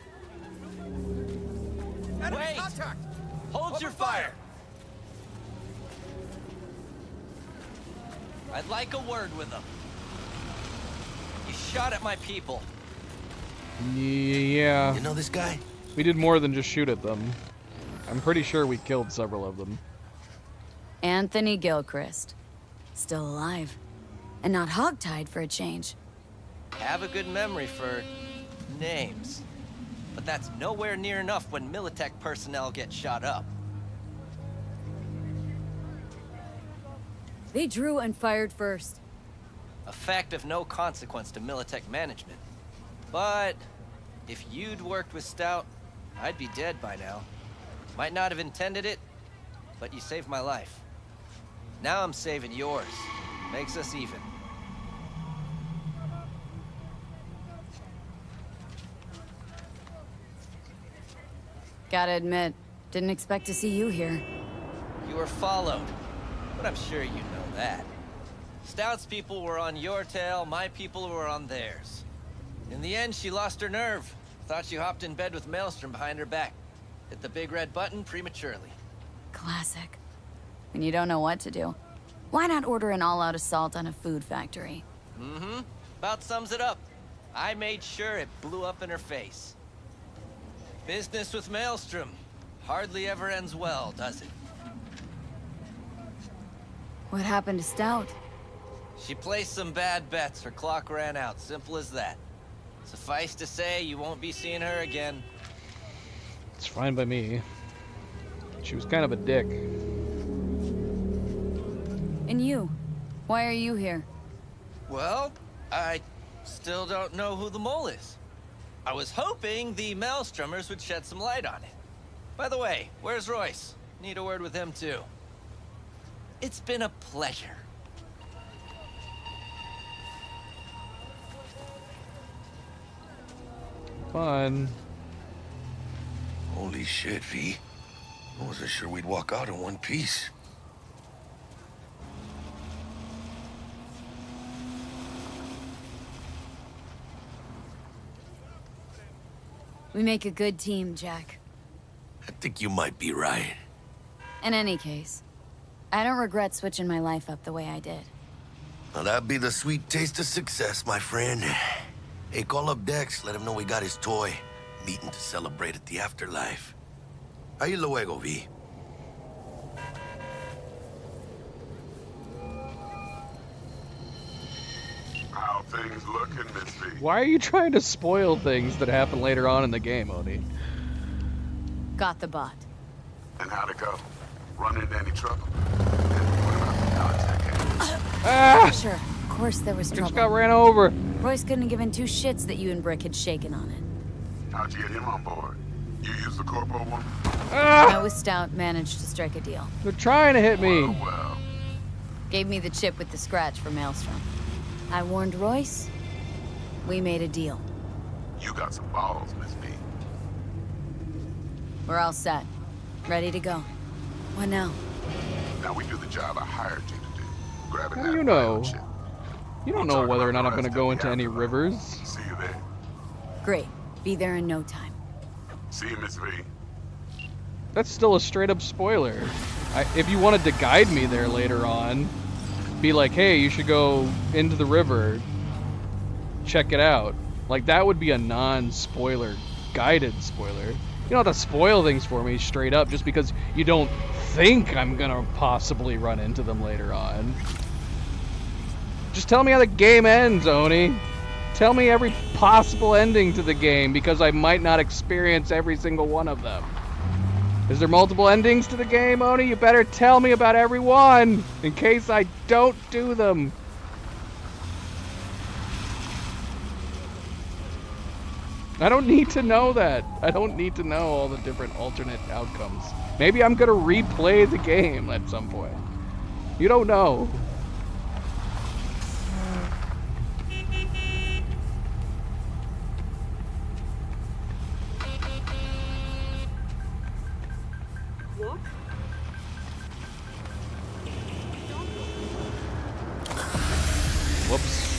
Wait! Contact. Hold your fire! I'd like a word with them. You shot at my people. Yeah. You know this guy? We did more than just shoot at them. I'm pretty sure we killed several of them. Anthony Gilchrist. Still alive. And not hogtied for a change. Have a good memory for names. But that's nowhere near enough when Militech personnel get shot up. They drew and fired first. A fact of no consequence to Militech management. But if you'd worked with Stout, I'd be dead by now. Might not have intended it, but you saved my life. Now I'm saving yours. Makes us even. Gotta admit, didn't expect to see you here. You were followed, but I'm sure you know that. Stout's people were on your tail, my people were on theirs. In the end, she lost her nerve. Thought you hopped in bed with Maelstrom behind her back. Hit the big red button prematurely. Classic. When you don't know what to do, why not order an all-out assault on a food factory? Mm-hmm. About sums it up. I made sure it blew up in her face. Business with Maelstrom hardly ever ends well, does it? What happened to Stout? She placed some bad bets. Her clock ran out. Simple as that. Suffice to say, you won't be seeing her again. It's fine by me. She was kind of a dick. And you? Why are you here? Well, I still don't know who the mole is. I was hoping the Maelstromers would shed some light on it. By the way, where's Royce? Need a word with him too. It's been a pleasure. Fun. Holy shit, V. I wasn't sure we'd walk out in one piece. We make a good team, Jack. I think you might be right. In any case, I don't regret switching my life up the way I did. Now that'd be the sweet taste of success, my friend. Hey, call up Dex, let him know we got his toy. Meeting to celebrate at the afterlife. Ahí luego, V. How things looking, Miss V? Why are you trying to spoil things that happen later on in the game, Oni? Got the bot. And how'd it go? Run into any trouble? And what about the contact? Ah! Sure, of course there was trouble. Just got ran over. Royce couldn't have given two shits that you and Brick had shaken on it. How'd you get him on board? You used the corpo one? Ah! I with Stout managed to strike a deal. They're trying to hit me. Well. Gave me the chip with the scratch for Maelstrom. I warned Royce. We made a deal. You got some balls, Miss B. We're all set. Ready to go. What now? Now we do the job I hired you to do. Grabbing How that do you know? chip. You don't know whether or not I'm going to go into any rivers. See you there. Great. Be there in no time. See you, Miss V. That's still a straight up spoiler. If you wanted to guide me there later on, be like, hey, you should go into the river, check it out. Like, that would be a non-spoiler, guided spoiler. You don't have to spoil things for me straight up just because you don't think I'm gonna possibly run into them later on. Just tell me how the game ends, Oni. Tell me every possible ending to the game, because I might not experience every single one of them. Is there multiple endings to the game, Oni? You better tell me about every one, in case I don't do them. I don't need to know that. I don't need to know all the different alternate outcomes. Maybe I'm gonna replay the game at some point. You don't know. Whoops.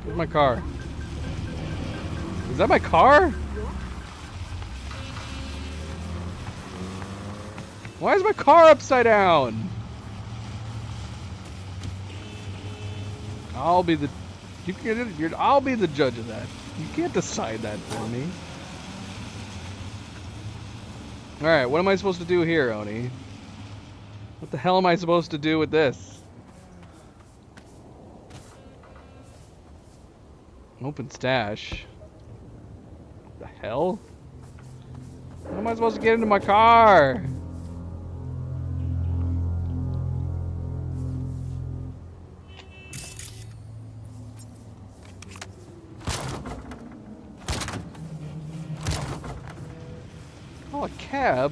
Where's my car? Is that my car? Why is my car upside down? I'll be the I'll be the judge of that. You can't decide that for me. Alright, what am I supposed to do here, Oni? What the hell am I supposed to do with this? Open stash. What the hell? How am I supposed to get into my car? Oh, a cab?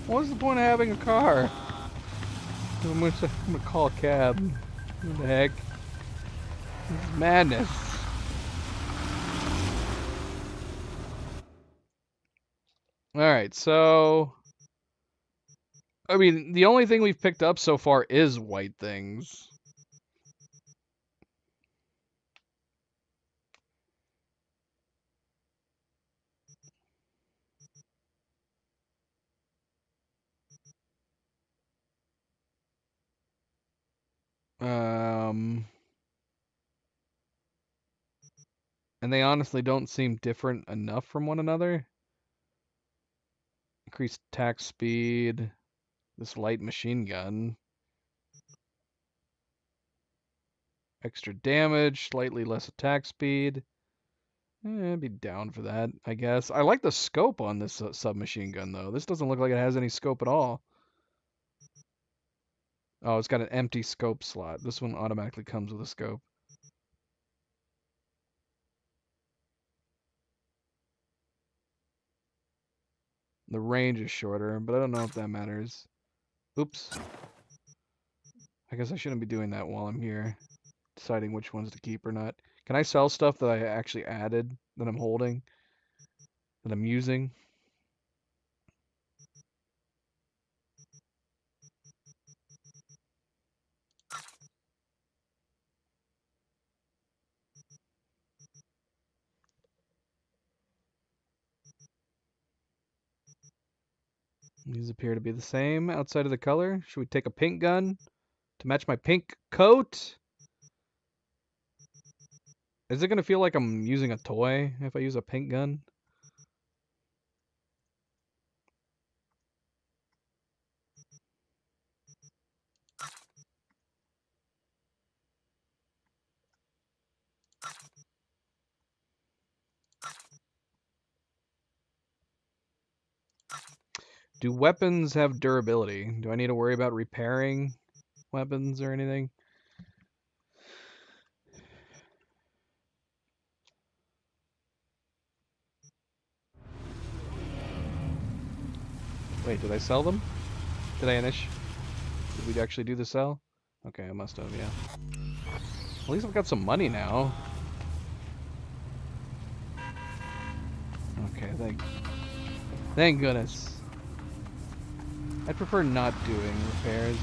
What's the point of having a car? I'm gonna call a cab. What the heck? This is madness. Alright, so... I mean, the only thing we've picked up so far is white things. And they honestly don't seem different enough from one another. Increased attack speed. This light machine gun. Extra damage, slightly less attack speed. I'd be down for that, I guess. I like the scope on this submachine gun, though. This doesn't look like it has any scope at all. Oh, it's got an empty scope slot. This one automatically comes with a scope. The range is shorter, but I don't know if that matters. Oops. I guess I shouldn't be doing that while I'm here, deciding which ones to keep or not. Can I sell stuff that I actually added, that I'm holding, that I'm using? These appear to be the same outside of the color. Should we take a pink gun to match my pink coat? Is it going to feel like I'm using a toy if I use a pink gun? Do weapons have durability? Do I need to worry about repairing weapons or anything? Wait, did I sell them? Did I Did we actually do the sell? Okay, I must have, yeah. At least I've got some money now. Okay, thank goodness. I'd prefer not doing repairs.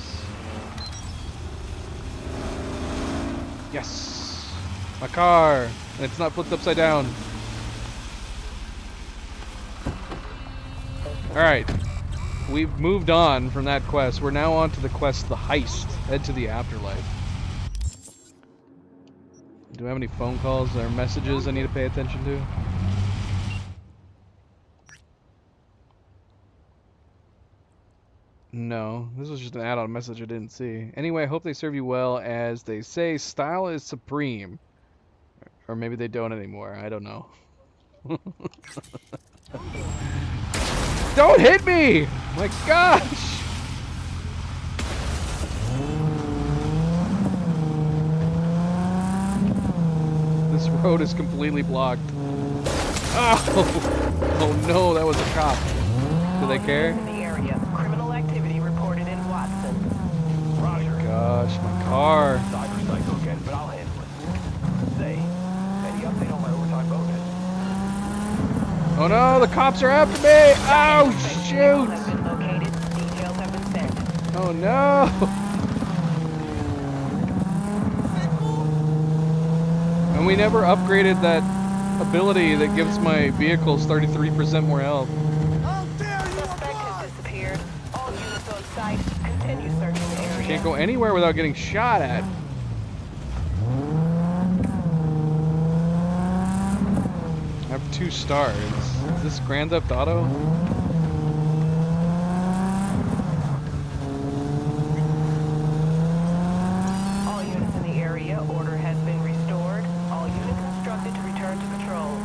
Yes! My car! And it's not flipped upside down. Alright. We've moved on from that quest. We're now on to the quest, the heist. Head to the afterlife. Do I have any phone calls or messages I need to pay attention to? No, this was just an add-on message I didn't see. Anyway, I hope they serve you well. As they say, style is supreme. Or maybe they don't anymore. I don't know. Don't hit me! My gosh! This road is completely blocked. Oh! Oh no, that was a cop. Do they care? Gosh, my car. Oh no, the cops are after me! Oh shoot! Oh no! And we never upgraded that ability that gives my vehicles 33% more health. Can't go anywhere without getting shot at. I have 2 stars. Is this Grand Theft Auto? All units in the area, order has been restored. All units instructed to return to patrol.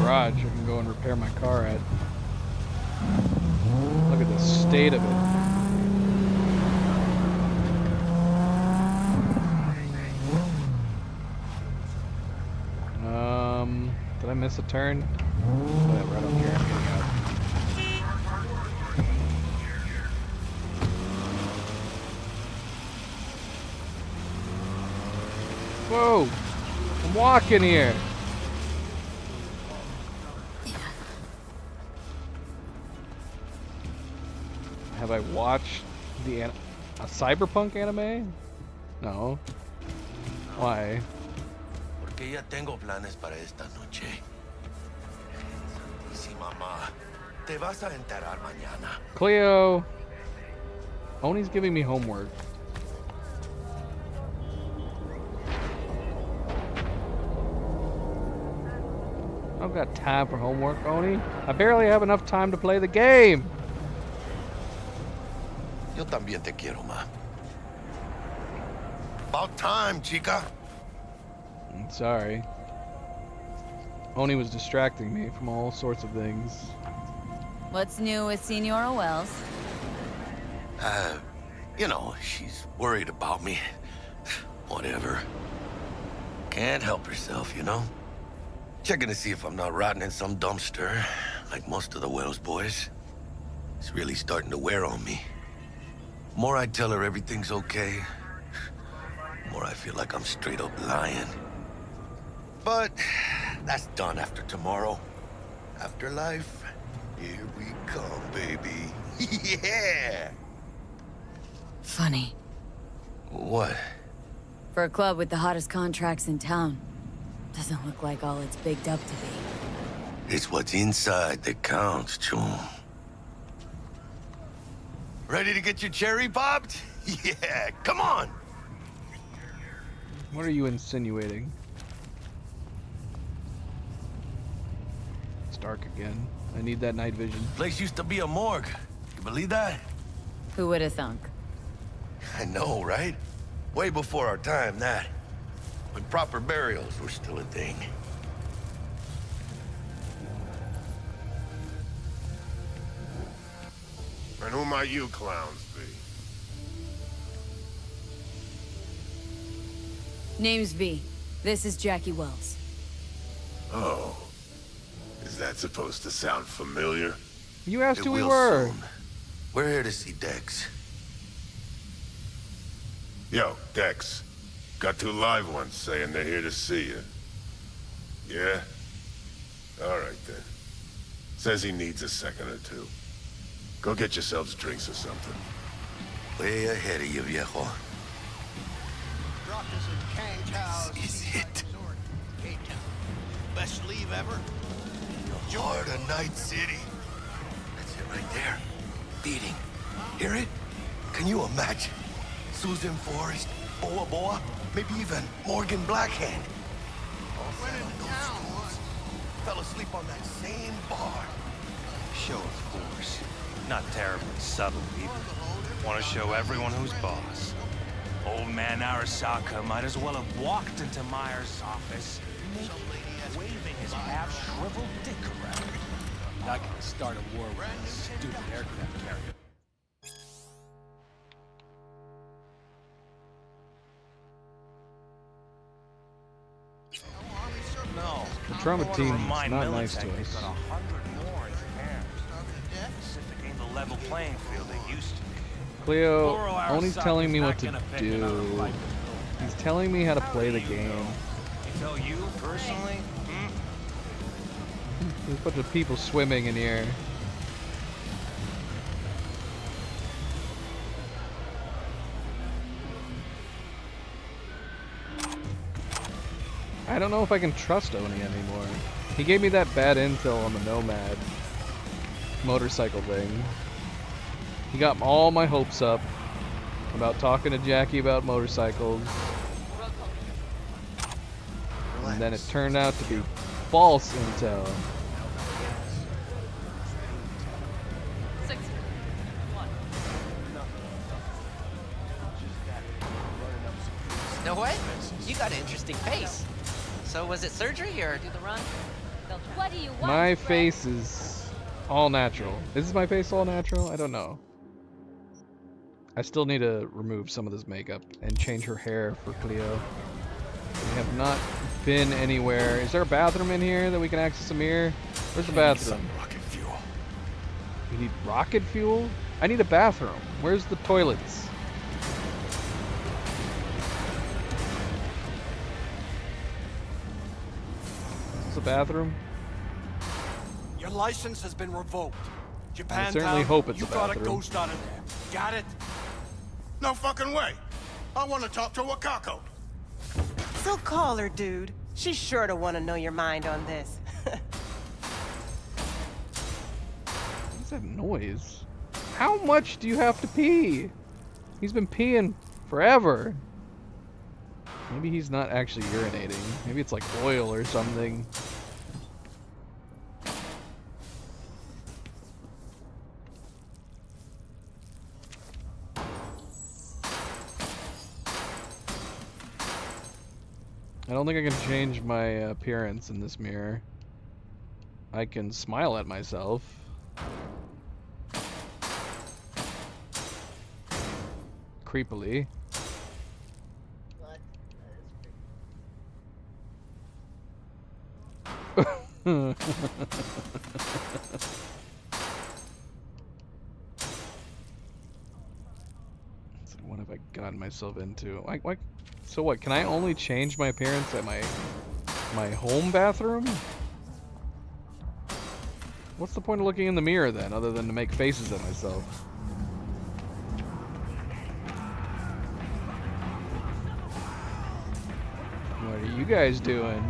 Garage I can go and repair my car at. Look at the state of it. Did I miss a turn? Whatever, I don't care. I'm getting out. Whoa! I'm walking here. Have I watched the A cyberpunk anime? No. Why? Porque ya tengo planes para esta noche. Sí, mamá. Te vas a enterar mañana. Cleo. Oni's giving me homework. I don't got time for homework, Oni. I barely have enough time to play the game. Yo también te quiero, ma. About time, chica. I'm sorry. Oni was distracting me from all sorts of things. What's new with Senora Wells? You know, she's worried about me. Whatever. Can't help herself, you know? Checking to see if I'm not rotting in some dumpster, like most of the Wells boys. It's really starting to wear on me. More I tell her everything's okay, more I feel like I'm straight up lying. But that's done after tomorrow. Afterlife, here we come, baby. Yeah! Funny. What? For a club with the hottest contracts in town, doesn't look like all it's bigged up to be. It's what's inside that counts, Chum. Ready to get your cherry popped? Yeah, come on! What are you insinuating? It's dark again. I need that night vision. Place used to be a morgue. You believe that? Who would have thunk? I know, right? Way before our time, that. When proper burials were still a thing. And who might you clowns be? Name's V. This is Jackie Wells. Oh. Is that supposed to sound familiar? You asked who we will were. soon. We're here to see Dex. Yo, Dex. Got 2 live ones saying they're here to see you. Yeah? Alright then. Says he needs a second or 2. Go get yourselves drinks or something. Way ahead of you, viejo. This is it. Best leave ever. The heart of Night City. That's it right there. Beating. Hear it? Can you imagine? Susan Forrest, Boa Boa, maybe even Morgan Blackhand. All sat on those stools. Fell asleep on that same bar. Show of force. Not terribly subtle either. Want to show everyone who's boss. Old man Arasaka might as well have walked into Myers' office, waving his half-shriveled dick around. Not gonna start a war with this stupid aircraft carrier. No. The trauma team is not nice to us. Got 100 more in Japan. Pacific ain't the level playing field they used to be. Cleo, Goro Oni's Arasaki's telling me not what to gonna pick another do. fight. He's telling me how to play the game. They tell you personally? There's a bunch of people swimming in here. I don't know if I can trust Oni anymore. He gave me that bad intel on the Nomad motorcycle thing. He got all my hopes up about talking to Jackie about motorcycles. And then it turned out to be false intel. No way? You got an interesting face. So was it surgery or do the run? What do you want? My face is all natural. Is my face all natural? I don't know. I still need to remove some of this makeup and change her hair for Cleo. We have not been anywhere. Is there a bathroom in here that we can access a mirror? Where's the bathroom? Rocket fuel. We need rocket fuel? I need a bathroom. Where's the toilets? Is this a bathroom? Your license has been revoked. I Japan certainly hope it's you a got a bathroom. ghost out of there. Got it? No fucking way. I want to talk to Wakako. So call her, dude. She's sure to want to know your mind on this. What's that noise? How much do you have to pee? He's been peeing forever. Maybe he's not actually urinating. Maybe it's like oil or something. I don't think I can change my appearance in this mirror. I can smile at myself. Creepily. What have I gotten myself into? Like, so what? Can I only change my appearance at my home bathroom? What's the point of looking in the mirror then, other than to make faces at myself? What are you guys doing?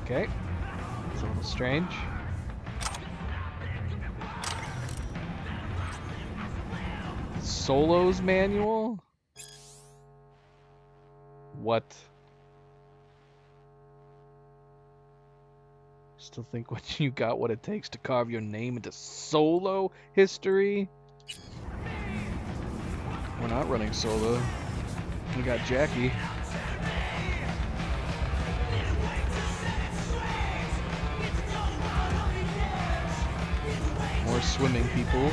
Okay. It's a little strange. Solo's manual? What? Still think when you got what it takes to carve your name into Solo history? We're not running Solo. We got Jackie. More swimming people.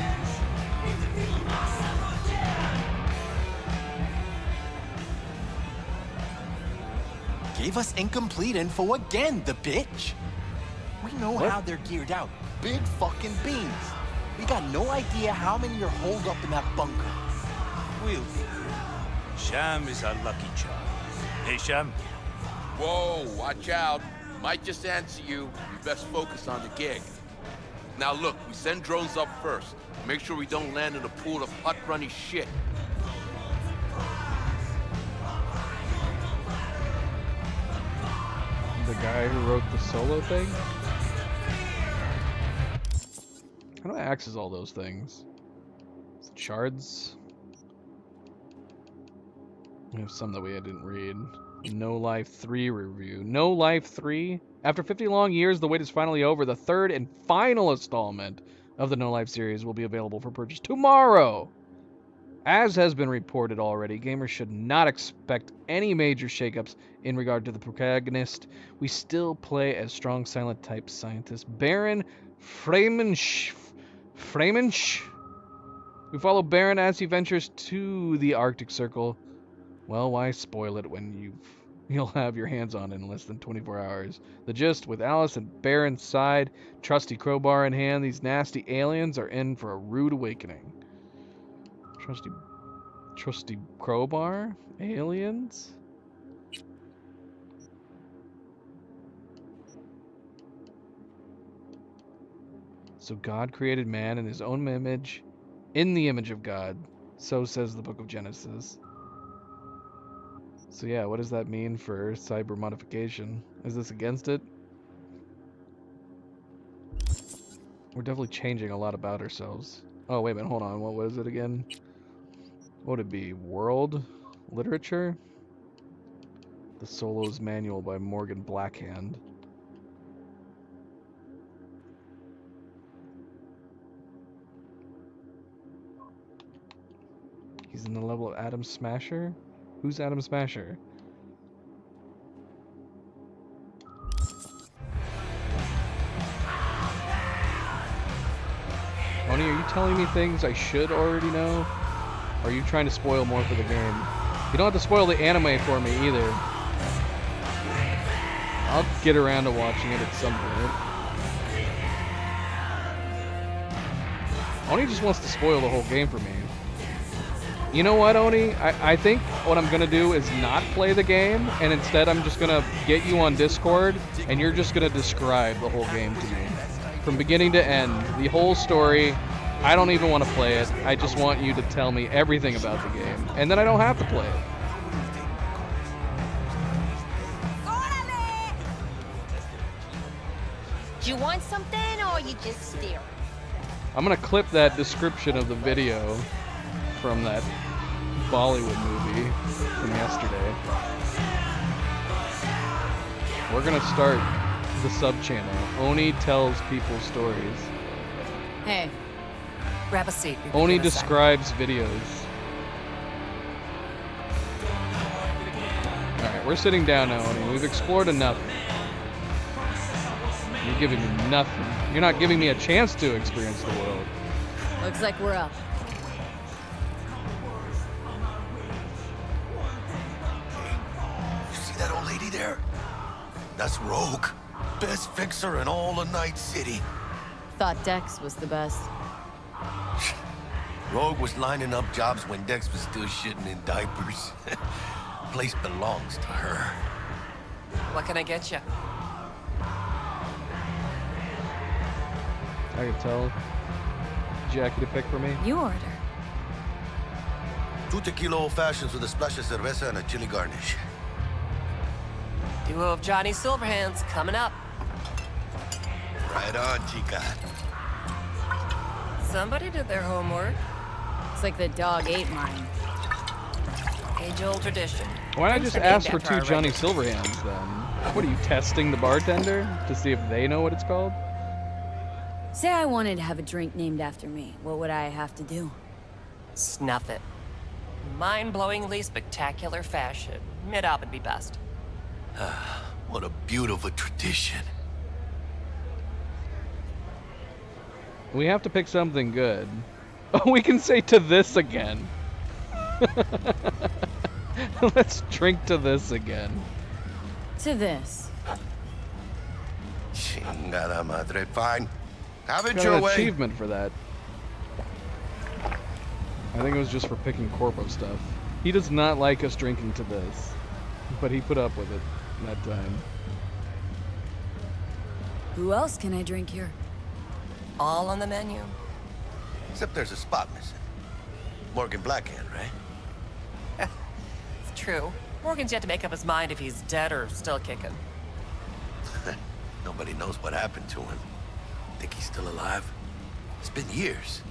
Gave us incomplete info again, the bitch. We know how they're geared out. Big fucking beans. We got no idea how many are holed up in that bunker. We'll be good. Sham is our lucky charm. Hey, Sham? Whoa, watch out. Might just answer you. We best focus on the gig. Now look, we send drones up first. Make sure we don't land in a pool of hot, runny shit. The guy who wrote the Solo thing? How do I access all those things? Is it shards? We have some that we didn't read. No Life 3 review. No Life 3? After 50 long years, the wait is finally over. The third and final installment of the No Life series will be available for purchase tomorrow. As has been reported already, gamers should not expect any major shakeups in regard to the protagonist. We still play as strong silent type scientist Baron Fremensch. We follow Baron as he ventures to the Arctic Circle. Well, why spoil it when you'll have your hands on it in less than 24 hours. The gist, with Alice and Baron's side, trusty crowbar in hand, these nasty aliens are in for a rude awakening. Trusty crowbar? Aliens? So God created man in his own image, in the image of God. So says the book of Genesis. So yeah, what does that mean for cyber modification? Is this against it? We're definitely changing a lot about ourselves. Oh, wait a minute, hold on. What was it again? What would it be? World literature? The Solo's Manual by Morgan Blackhand. He's in the level of Adam Smasher? Who's Adam Smasher? Oni, are you telling me things I should already know? Or are you trying to spoil more for the game? You don't have to spoil the anime for me either. I'll get around to watching it at some point. Oni just wants to spoil the whole game for me. You know what, Oni? I think what I'm going to do is not play the game, and instead I'm just going to get you on Discord, and you're just going to describe the whole game to me. from beginning to end, the whole story. I don't even want to play it. I just want you to tell me everything about the game, and then I don't have to play it. Do you want something, or you just staring? I'm gonna clip that description of the video from that Bollywood movie from yesterday. We're gonna start the sub-channel. Oni tells people stories. Hey, grab a seat. Oni describes videos. Alright, we're sitting down now, Oni. We've explored enough. You're giving me nothing. You're not giving me a chance to experience the world. Looks like we're up. You see that old lady there? That's Rogue. Best fixer in all of Night City. Thought Dex was the best. Rogue was lining up jobs when Dex was still shitting in diapers. Place belongs to her. What can I get you? I can tell Jackie to pick for me. You order. 2 tequila old fashions with a splash of cerveza and a chili garnish. Duo of Johnny Silverhands coming up. Right on, chica. Somebody did their homework. It's like the dog ate mine. Age-old tradition. Why not Drinks just are named ask for after 2 our Johnny regulars. Silverhands then? What are you, testing the bartender to see if they know what it's called? Say I wanted to have a drink named after me. What would I have to do? Snuff it. Mind-blowingly spectacular fashion. Mid-op would be best. What a beautiful tradition. We have to pick something good. Oh, we can say to this again. Let's drink to this again. To this. Chingada madre. Fine. Have it Got your an way. achievement for that. I think it was just for picking Corpo stuff. He does not like us drinking to this, but he put up with it that time. Who else can I drink here? All on the menu. Except there's a spot missing. Morgan Blackhand, right? It's true. Morgan's yet to make up his mind if he's dead or still kicking. Nobody knows what happened to him. Think he's still alive? It's been years.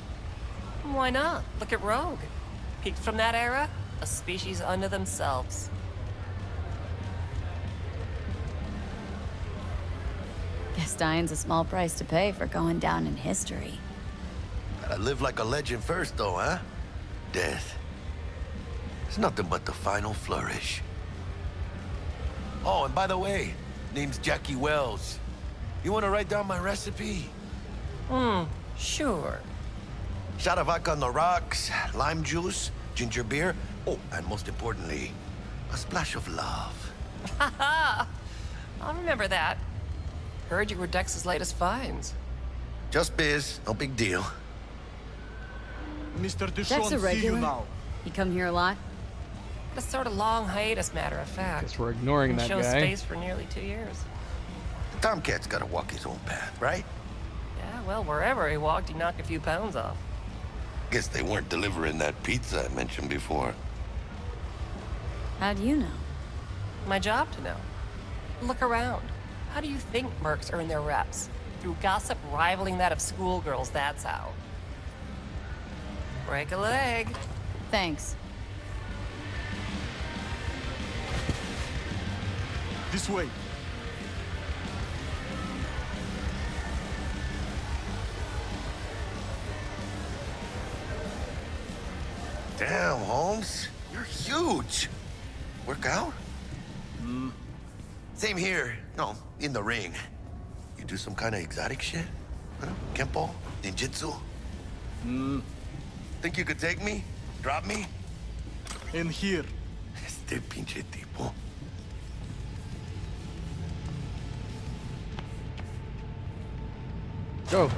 Why not? Look at Rogue. Peaked from that era, a species unto themselves. Guess dying's a small price to pay for going down in history. Gotta live like a legend first, though, huh? Death. It's nothing but the final flourish. Oh, and by the way, name's Jackie Wells. You wanna write down my recipe? Sure. Shot of vodka on the rocks, lime juice, ginger beer. Oh, and most importantly, a splash of love. Haha! I'll remember that. Heard you were Dex's latest finds. Just biz, no big deal. Mr. Dex Dushon, a see you regular? now. You come here a lot? A sort of long hiatus, matter of fact. Guess we're ignoring that Show guy. space for nearly 2 years. Tomcat's gotta walk his own path, right? Yeah, well, wherever he walked, he knocked a few pounds off. Guess they weren't delivering that pizza I mentioned before. How do you know? My job to know. Look around. How do you think mercs earn their reps? Through gossip rivaling that of schoolgirls, that's how. Break a leg. Thanks. This way. Damn, Holmes. You're huge. Work out? Same here. No, in the ring. You do some kind of exotic shit? Huh? Kempo? Ninjutsu? Think you could take me? Drop me? In here. Este pinche tipo. Go.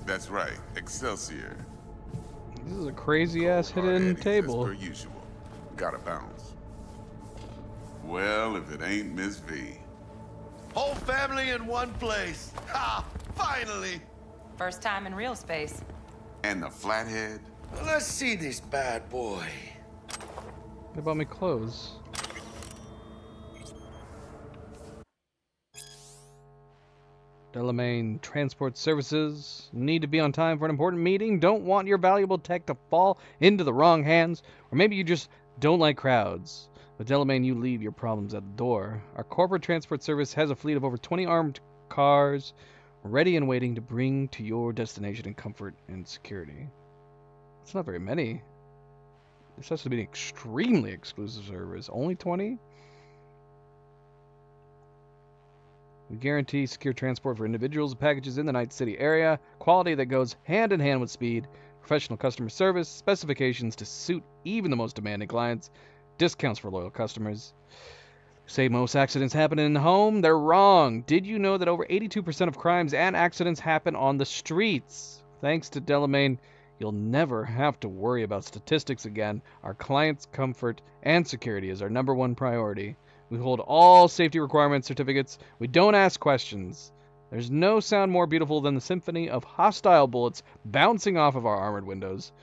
That's right, Excelsior. This is a crazy ass hidden table. Per usual. gotta bounce. Well, if it ain't Miss V. Whole family in one place. Ha! Finally! First time in real space. And the flathead? Well, let's see this bad boy. What about my clothes? Delamain Transport Services. Need to be on time for an important meeting? Don't want your valuable tech to fall into the wrong hands? Or maybe you just don't like crowds. With Delamain, you leave your problems at the door. Our corporate transport service has a fleet of over 20 armed cars ready and waiting to bring to your destination in comfort and security. It's not very many. This has to be an extremely exclusive service. Only 20? We guarantee secure transport for individuals and packages in the Night City area. Quality that goes hand in hand with speed. Professional customer service. Specifications to suit even the most demanding clients. Discounts for loyal customers. Say most accidents happen in the home? They're wrong. Did you know that over 82% of crimes and accidents happen on the streets? Thanks to Delamain, you'll never have to worry about statistics again. Our clients' comfort and security is our #1 priority. We hold all safety requirement certificates. We don't ask questions. There's no sound more beautiful than the symphony of hostile bullets bouncing off of our armored windows.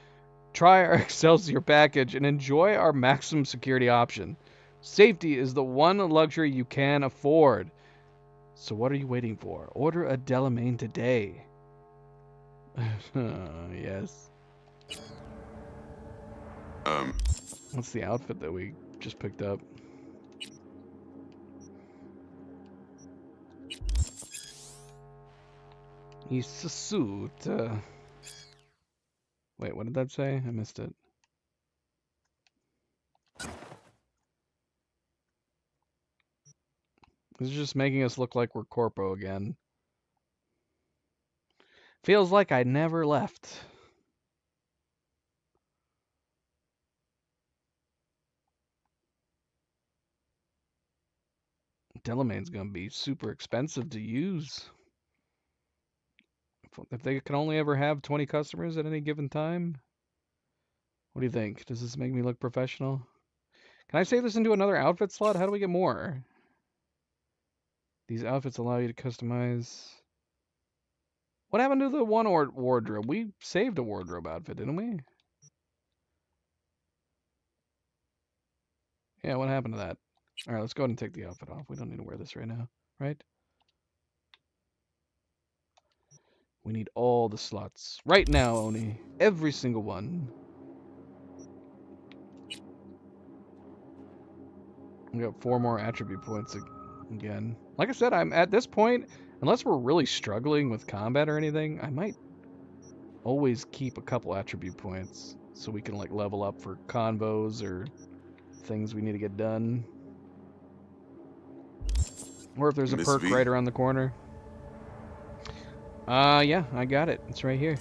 Try our Excelsior package and enjoy our maximum security option. Safety is the one luxury you can afford. So what are you waiting for? Order a Delamain today. Yes. What's the outfit that we just picked up? It's a suit. Wait, what did that say? I missed it. This is just making us look like we're corpo again. Feels like I never left. Delamain's gonna be super expensive to use. If they can only ever have 20 customers at any given time? What do you think? Does this make me look professional? Can I save this into another outfit slot? How do we get more? These outfits allow you to customize. What happened to the one wardrobe? We saved a wardrobe outfit, didn't we? Yeah, what happened to that? Alright, let's go ahead and take the outfit off. We don't need to wear this right now, right? We need all the slots. Right now, Oni. Every single one. We got 4 more attribute points again. Like I said, I'm at this point, unless we're really struggling with combat or anything, I might always keep a couple attribute points so we can like level up for convos or things we need to get done. Or if there's a perk right around the corner. Yeah, I got it. It's right here.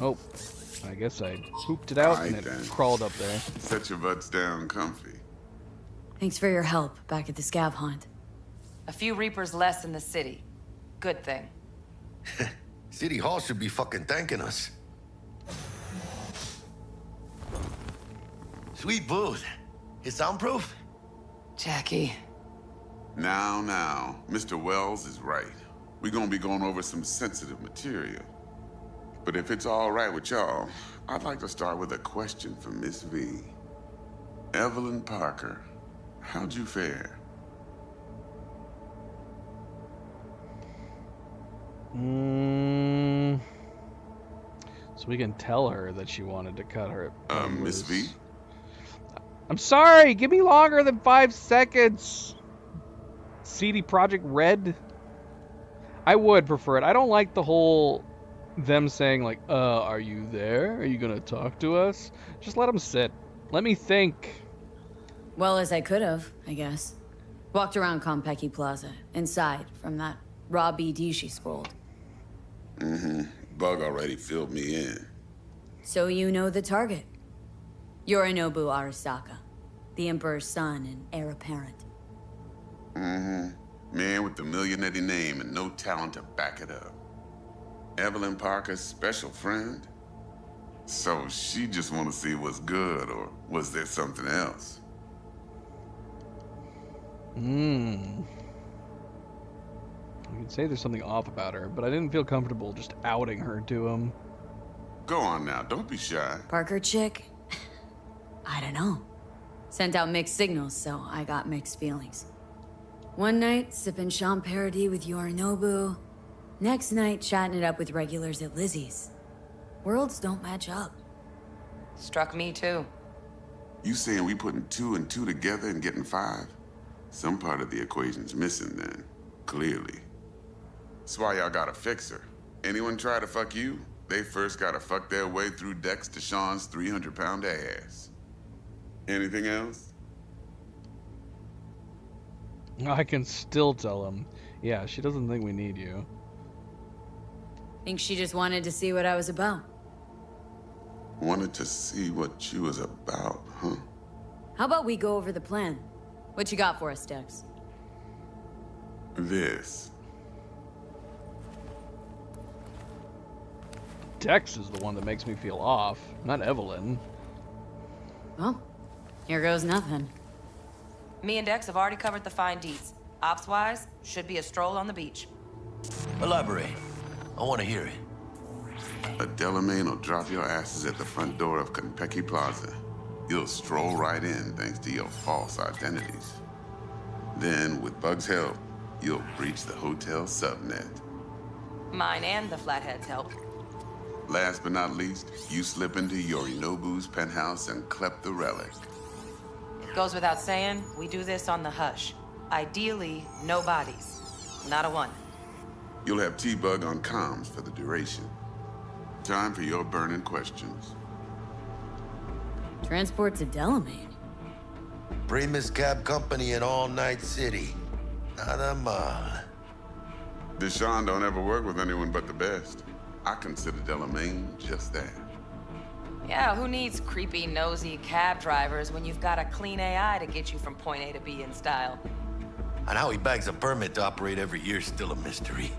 Oh, I guess I pooped it out and it crawled up there. Set your butts down comfy. Thanks for your help back at the scav hunt. A few Reapers less in the city. Good thing. City Hall should be fucking thanking us. Sweet booth. It's soundproof? Jackie. Now, Mr. Wells is right. We're gonna be going over some sensitive material. But if it's all right with y'all, I'd like to start with a question for Miss V. Evelyn Parker, how'd you fare? So we can tell her that she wanted to cut her. Miss V? I'm sorry, give me longer than 5 seconds. CD Projekt Red. I would prefer it. I don't like the whole them saying like, are you there? Are you gonna talk to us? Just let them sit. Let me think. Well, as I could have, I guess. Walked around Konpeki Plaza, inside from that raw BD she scrolled. Bug already filled me in. So you know the target. Yorinobu Arasaka, the Emperor's son and heir apparent. Man with the millionaire name and no talent to back it up. Evelyn Parker's special friend? So she just want to see what's good, or was there something else? You could say there's something off about her, but I didn't feel comfortable just outing her to him. Go on now, don't be shy. Parker chick? I don't know. Sent out mixed signals, so I got mixed feelings. One night, sipping Sean Paradis with Yorinobu. Next night, chatting it up with regulars at Lizzie's. Worlds don't match up. Struck me too. You saying we putting 2 and 2 together and getting 5? Some part of the equation's missing then, clearly. That's why y'all gotta fix her. Anyone try to fuck you, they first gotta fuck their way through Dex to Sean's 300-pound ass. Anything else? I can still tell him. Yeah, she doesn't think we need you. Think she just wanted to see what I was about. Wanted to see what you was about, huh? How about we go over the plan? What you got for us, Dex? This. Dex is the one that makes me feel off, not Evelyn. Well, here goes nothing. Me and Dex have already covered the fine deeds. Ops-wise, should be a stroll on the beach. Elaborate. I want to hear it. A Delamain will drop your asses at the front door of Konpeki Plaza. You'll stroll right in thanks to your false identities. Then, with Bug's help, you'll breach the hotel subnet. Mine and the Flathead's help. Last but not least, you slip into Yorinobu's penthouse and clep the relic. Goes without saying, we do this on the hush. Ideally, no bodies. Not a one. You'll have T-Bug on comms for the duration. Time for your burning questions. Transport to Delamain. Primus Cab Company in All Night City. Nada mal. Deshaun don't ever work with anyone but the best. I consider Delamain just that. Yeah, who needs creepy, nosy cab drivers when you've got a clean AI to get you from point A to B in style? And how he bags a permit to operate every year is still a mystery.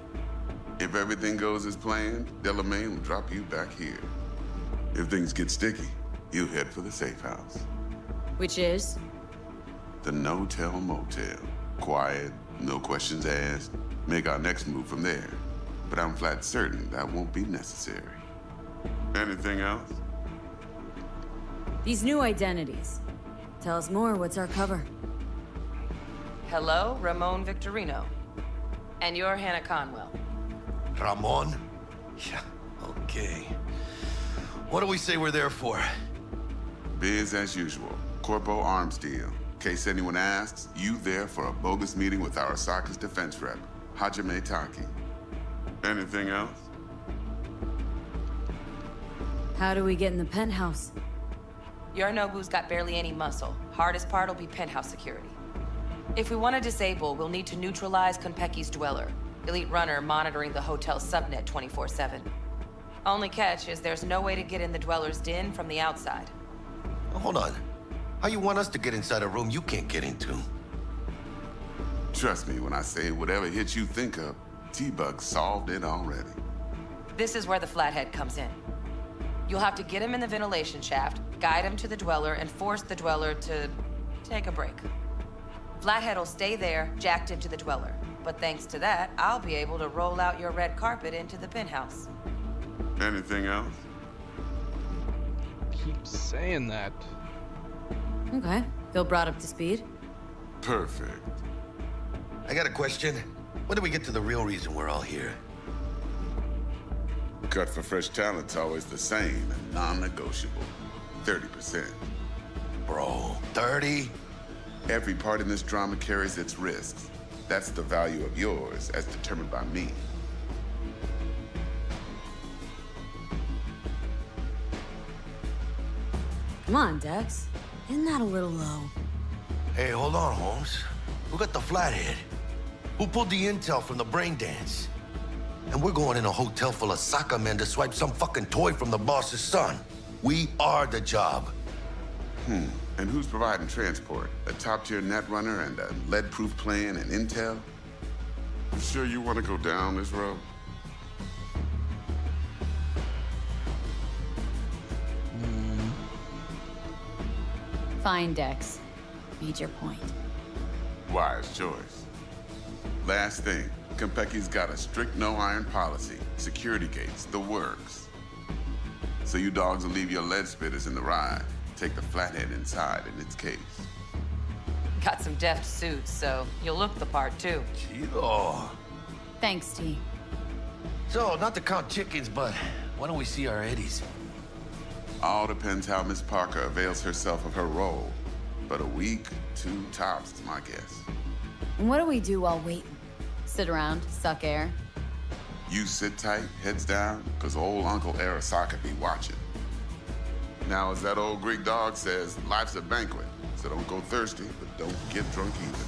If everything goes as planned, Delamain will drop you back here. If things get sticky, you head for the safe house. Which is? The No-Tell Motel. Quiet, no questions asked. Make our next move from there. But I'm flat certain that won't be necessary. Anything else? These new identities. Tell us more, what's our cover? Hello, Ramon Victorino. And you're Hannah Conwell. Ramon? Yeah, okay. What do we say we're there for? Biz as usual. Corpo arms deal. In case anyone asks, you there for a bogus meeting with Arasaka's defense rep, Hajime Taki. Anything else? How do we get in the penthouse? Yorinobu's got barely any muscle. Hardest part will be penthouse security. If we want to disable, we'll need to neutralize Konpeki's dweller. Elite runner monitoring the hotel subnet 24/7. Only catch is there's no way to get in the dweller's den from the outside. Hold on. How you want us to get inside a room you can't get into? Trust me when I say whatever hit you think of, T-Bug solved it already. This is where the Flathead comes in. You'll have to get him in the ventilation shaft, guide him to the dweller, and force the dweller to take a break. Flathead will stay there, jacked into the dweller. But thanks to that, I'll be able to roll out your red carpet into the penthouse. Anything else? Keep saying that. Okay. Feel brought up to speed? Perfect. I got a question. When do we get to the real reason we're all here? Cut for fresh talent's always the same and non-negotiable. 30%. Bro, 30? Every part in this drama carries its risks. That's the value of yours, as determined by me. Come on, Dex. Isn't that a little low? Hey, hold on, Holmes. Who got the Flathead? Who pulled the intel from the brain dance? And we're going in a hotel full of soccer men to swipe some fucking toy from the boss's son. We are the job. And who's providing transport? A top-tier netrunner and a lead-proof plan and intel? You sure you want to go down this road? Fine, Dex. Made your point. Wise choice. Last thing, Konpeki's got a strict no-iron policy. Security gates, the works. So you dogs will leave your lead spitters in the ride. Take the flathead inside in its case. Got some deft suits, so you'll look the part, too. Chido. Thanks, T. So, not to count chickens, but why don't we see our Eddies? All depends how Miss Parker avails herself of her role. But a week, 2 tops is my guess. And what do we do while waiting? Sit around, suck air? You sit tight, heads down, because old Uncle Arasaka be watching. Now, as that old Greek dog says, life's a banquet, so don't go thirsty, but don't get drunk either.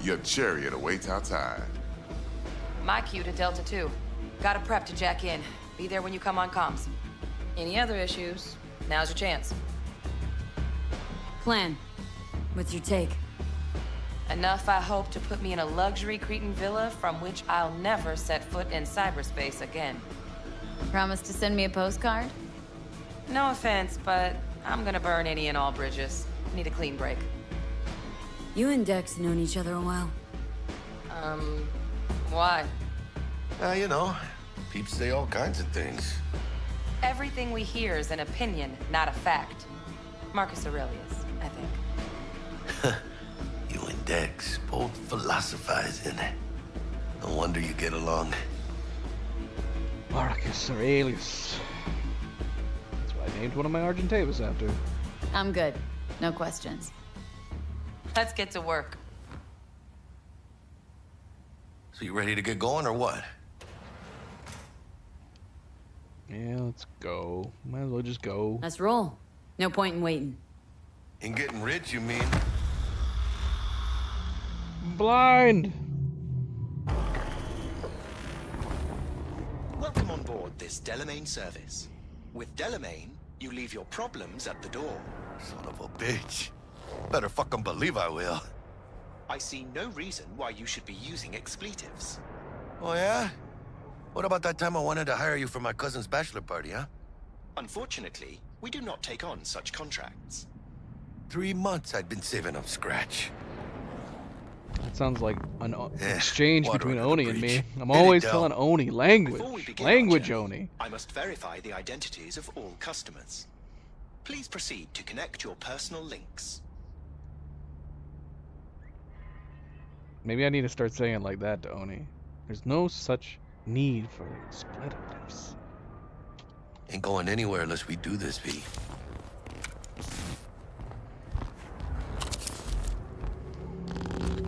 Your chariot awaits outside. My cue to Delta 2. Gotta prep to jack in. Be there when you come on comms. Any other issues, now's your chance. Plan. What's your take? Enough, I hope, to put me in a luxury Cretan villa from which I'll never set foot in cyberspace again. Promise to send me a postcard? No offense, but I'm gonna burn any and all bridges. Need a clean break. You and Dex known each other a while. Why? You know, peeps say all kinds of things. Everything we hear is an opinion, not a fact. Marcus Aurelius, I think. You and Dex both philosophizing. No wonder you get along. Marcus Aurelius. That's what I named one of my Argentavis after. I'm good. No questions. Let's get to work. So you ready to get going or what? Yeah, let's go. Might as well just go. Let's roll. No point in waiting. In getting rich, you mean? Blind! Welcome on board this Delamain service. With Delamain, you leave your problems at the door. Son of a bitch. Better fucking believe I will. I see no reason why you should be using expletives. Oh, yeah? What about that time I wanted to hire you for my cousin's bachelor party, huh? Unfortunately, we do not take on such contracts. 3 months I'd been saving up scratch. That sounds like an exchange water between under Oni the and me. breach. I'm Hit it always down. telling Oni language. Before we begin Language our Oni. journey, I must verify the identities of all customers. Please proceed to connect your personal links. Maybe I need to start saying it like that to Oni. There's no such need for expletives. Ain't going anywhere unless we do this, V.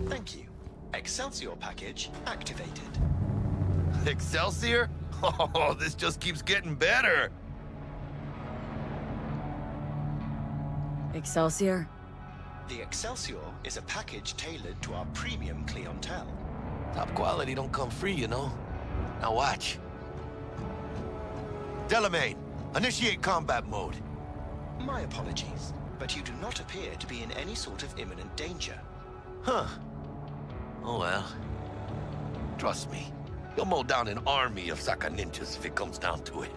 Thank you. Excelsior package activated. Excelsior? Oh, this just keeps getting better. Excelsior? The Excelsior is a package tailored to our premium clientele. Top quality don't come free, you know. Now watch. Delamain, initiate combat mode. My apologies, but you do not appear to be in any sort of imminent danger. Huh. Oh well. Trust me, you'll mow down an army of Saka ninjas if it comes down to it.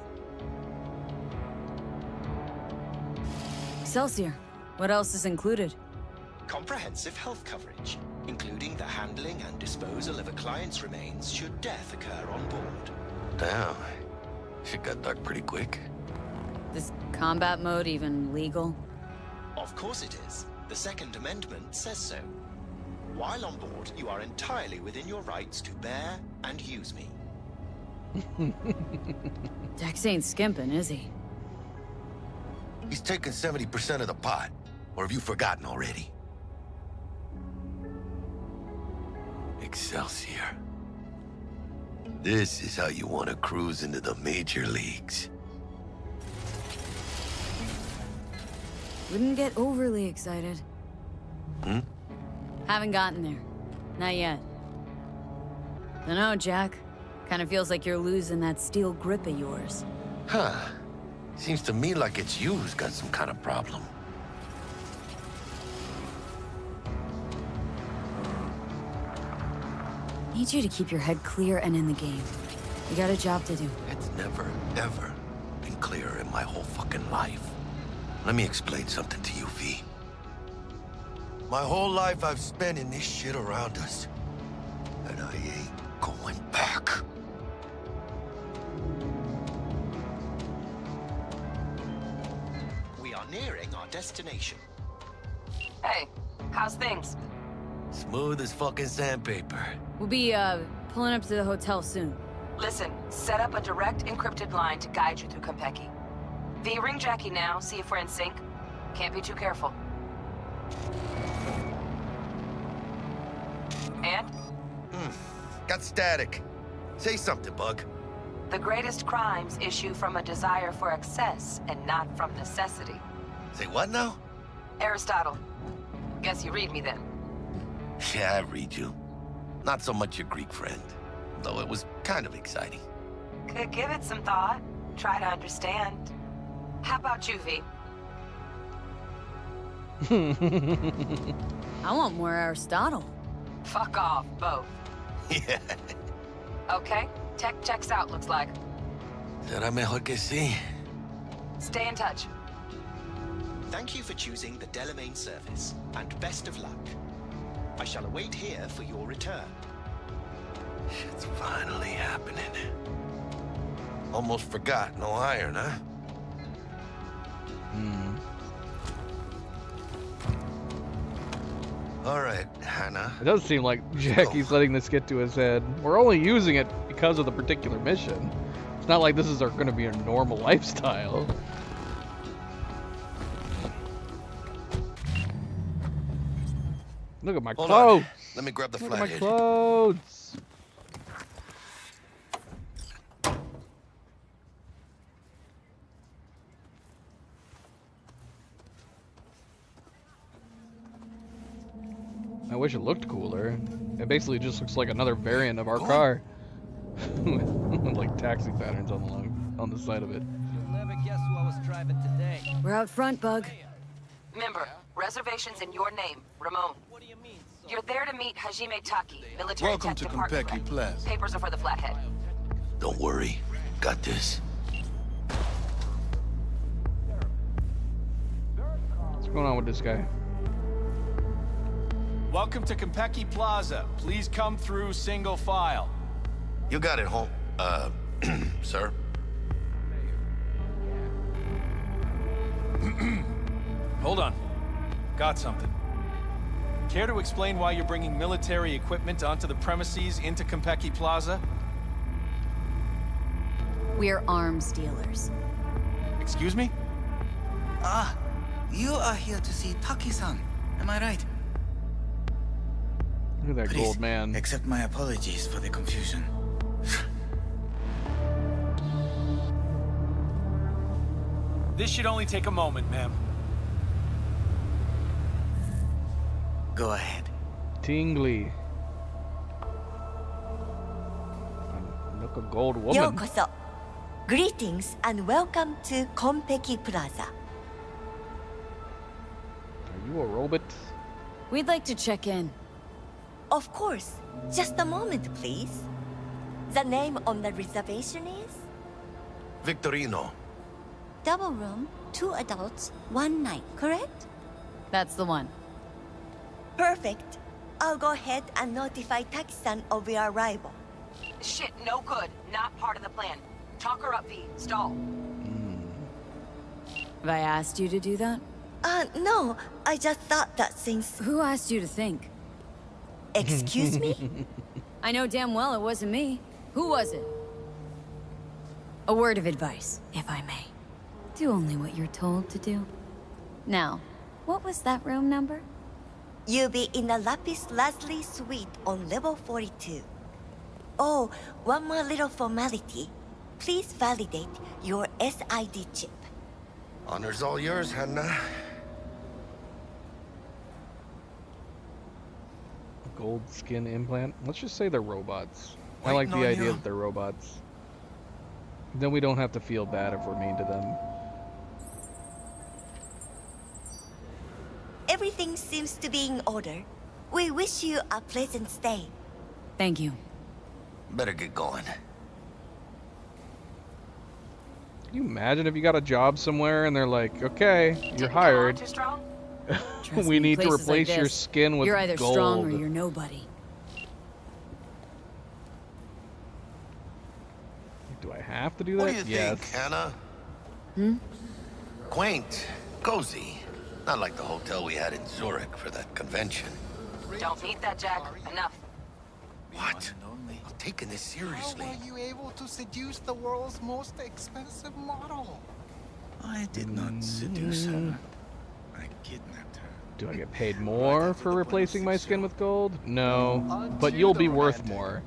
Excelsior. What else is included? Comprehensive health coverage, including the handling and disposal of a client's remains should death occur on board. Damn. Shit got dark pretty quick. This combat mode even legal? Of course it is. The Second Amendment says so. While on board, you are entirely within your rights to bear and use me. Dex ain't skimping, is he? He's taking 70% of the pot. Or have you forgotten already? Excelsior. This is how you want to cruise into the major leagues. Wouldn't get overly excited. Hmm? Haven't gotten there. Not yet. Dunno, Jack. Kinda feels like you're losing that steel grip of yours. Huh. Seems to me like it's you who's got some kind of problem. Need you to keep your head clear and in the game. You got a job to do. It's never, ever been clearer in my whole fucking life. Let me explain something to you, V. My whole life I've spent in this shit around us. And I ain't going back. We are nearing our destination. Hey, how's things? Smooth as fucking sandpaper. We'll be, pulling up to the hotel soon. Listen, set up a direct encrypted line to guide you through Konpeki. V, ring Jackie now, see if we're in sync. Can't be too careful. And? Got static. Say something, Bug. The greatest crimes issue from a desire for excess and not from necessity. Say what now? Aristotle. Guess you read me then. Yeah, I read you. Not so much your Greek friend, though it was kind of exciting. Could give it some thought. Try to understand. How about you, V? I want more Aristotle. Fuck off, both. Yeah. Okay, tech checks out, looks like. Será mejor que sí. Stay in touch. Thank you for choosing the Delamain service, and best of luck. I shall await here for your return. Shit's finally happening. Almost forgot, no iron, huh? All right, Hannah. It does seem like Jackie's letting this get to his head. We're only using it because of the particular mission. It's not like this is going to be a normal lifestyle. Look at my Hold clothes. on. Let me grab the Look at my flathead. clothes. I wish it looked cooler. It basically just looks like another variant of our car. With like taxi patterns on the side of it. You'll never guess who I was driving today. We're out front, Bug. Remember, reservations in your name, Ramon. What do you mean? You're there to meet Hajime Taki, military Welcome tech to department Konpeki rep. Plaza. Papers are for the flathead. Don't worry. Got this. What's going on with this guy? Welcome to Konpeki Plaza. Please come through single file. You got it, home. Sir? Hold on. Got something. Care to explain why you're bringing military equipment onto the premises into Konpeki Plaza? We're arms dealers. Excuse me? Ah, you are here to see Taki-san. Am I right? Look at that Please, gold man. accept my apologies for the confusion. This should only take a moment, ma'am. Go ahead. Tingly. Look, a gold woman. ようこそ Greetings and welcome to Konpeki Plaza. Are you a robot? We'd like to check in. Of course. Just a moment, please. The name on the reservation is? Victorino. Double room, 2 adults, 1 night, correct? That's the one. Perfect. I'll go ahead and notify Taki-san of your arrival. Shit, no good. Not part of the plan. Talk her up, V. Stall. Have I asked you to do that? No. I just thought that since... Who asked you to think? Excuse me? I know damn well it wasn't me. Who was it? A word of advice, if I may. Do only what you're told to do. Now, what was that room number? You'll be in the Lapis Lazuli suite on level 42. Oh, one more little formality. Please validate your SID chip. Honor's all yours, Hannah. Gold skin implant. Let's just say they're robots. I Waiting like the on idea you. that they're robots. Then we don't have to feel bad if we're mean to them. Everything seems to be in order. We wish you a pleasant stay. Thank you. Better get going. Can you imagine if you got a job somewhere and they're like, okay, you're hired. Too strong? Trust We me, need to places like replace your this, skin with you're either gold. strong or you're nobody. Do I have to do that? What do you Yes. think, Hannah? Hmm? Quaint, cozy. Not like the hotel we had in Zurich for that convention. Don't need that, Jack. Enough. What? I'm taking this seriously. How were you able to seduce the world's most expensive model? I did not seduce her. I kidnapped her. Do I get paid more for replacing my skin with gold? No, but you'll be worth more.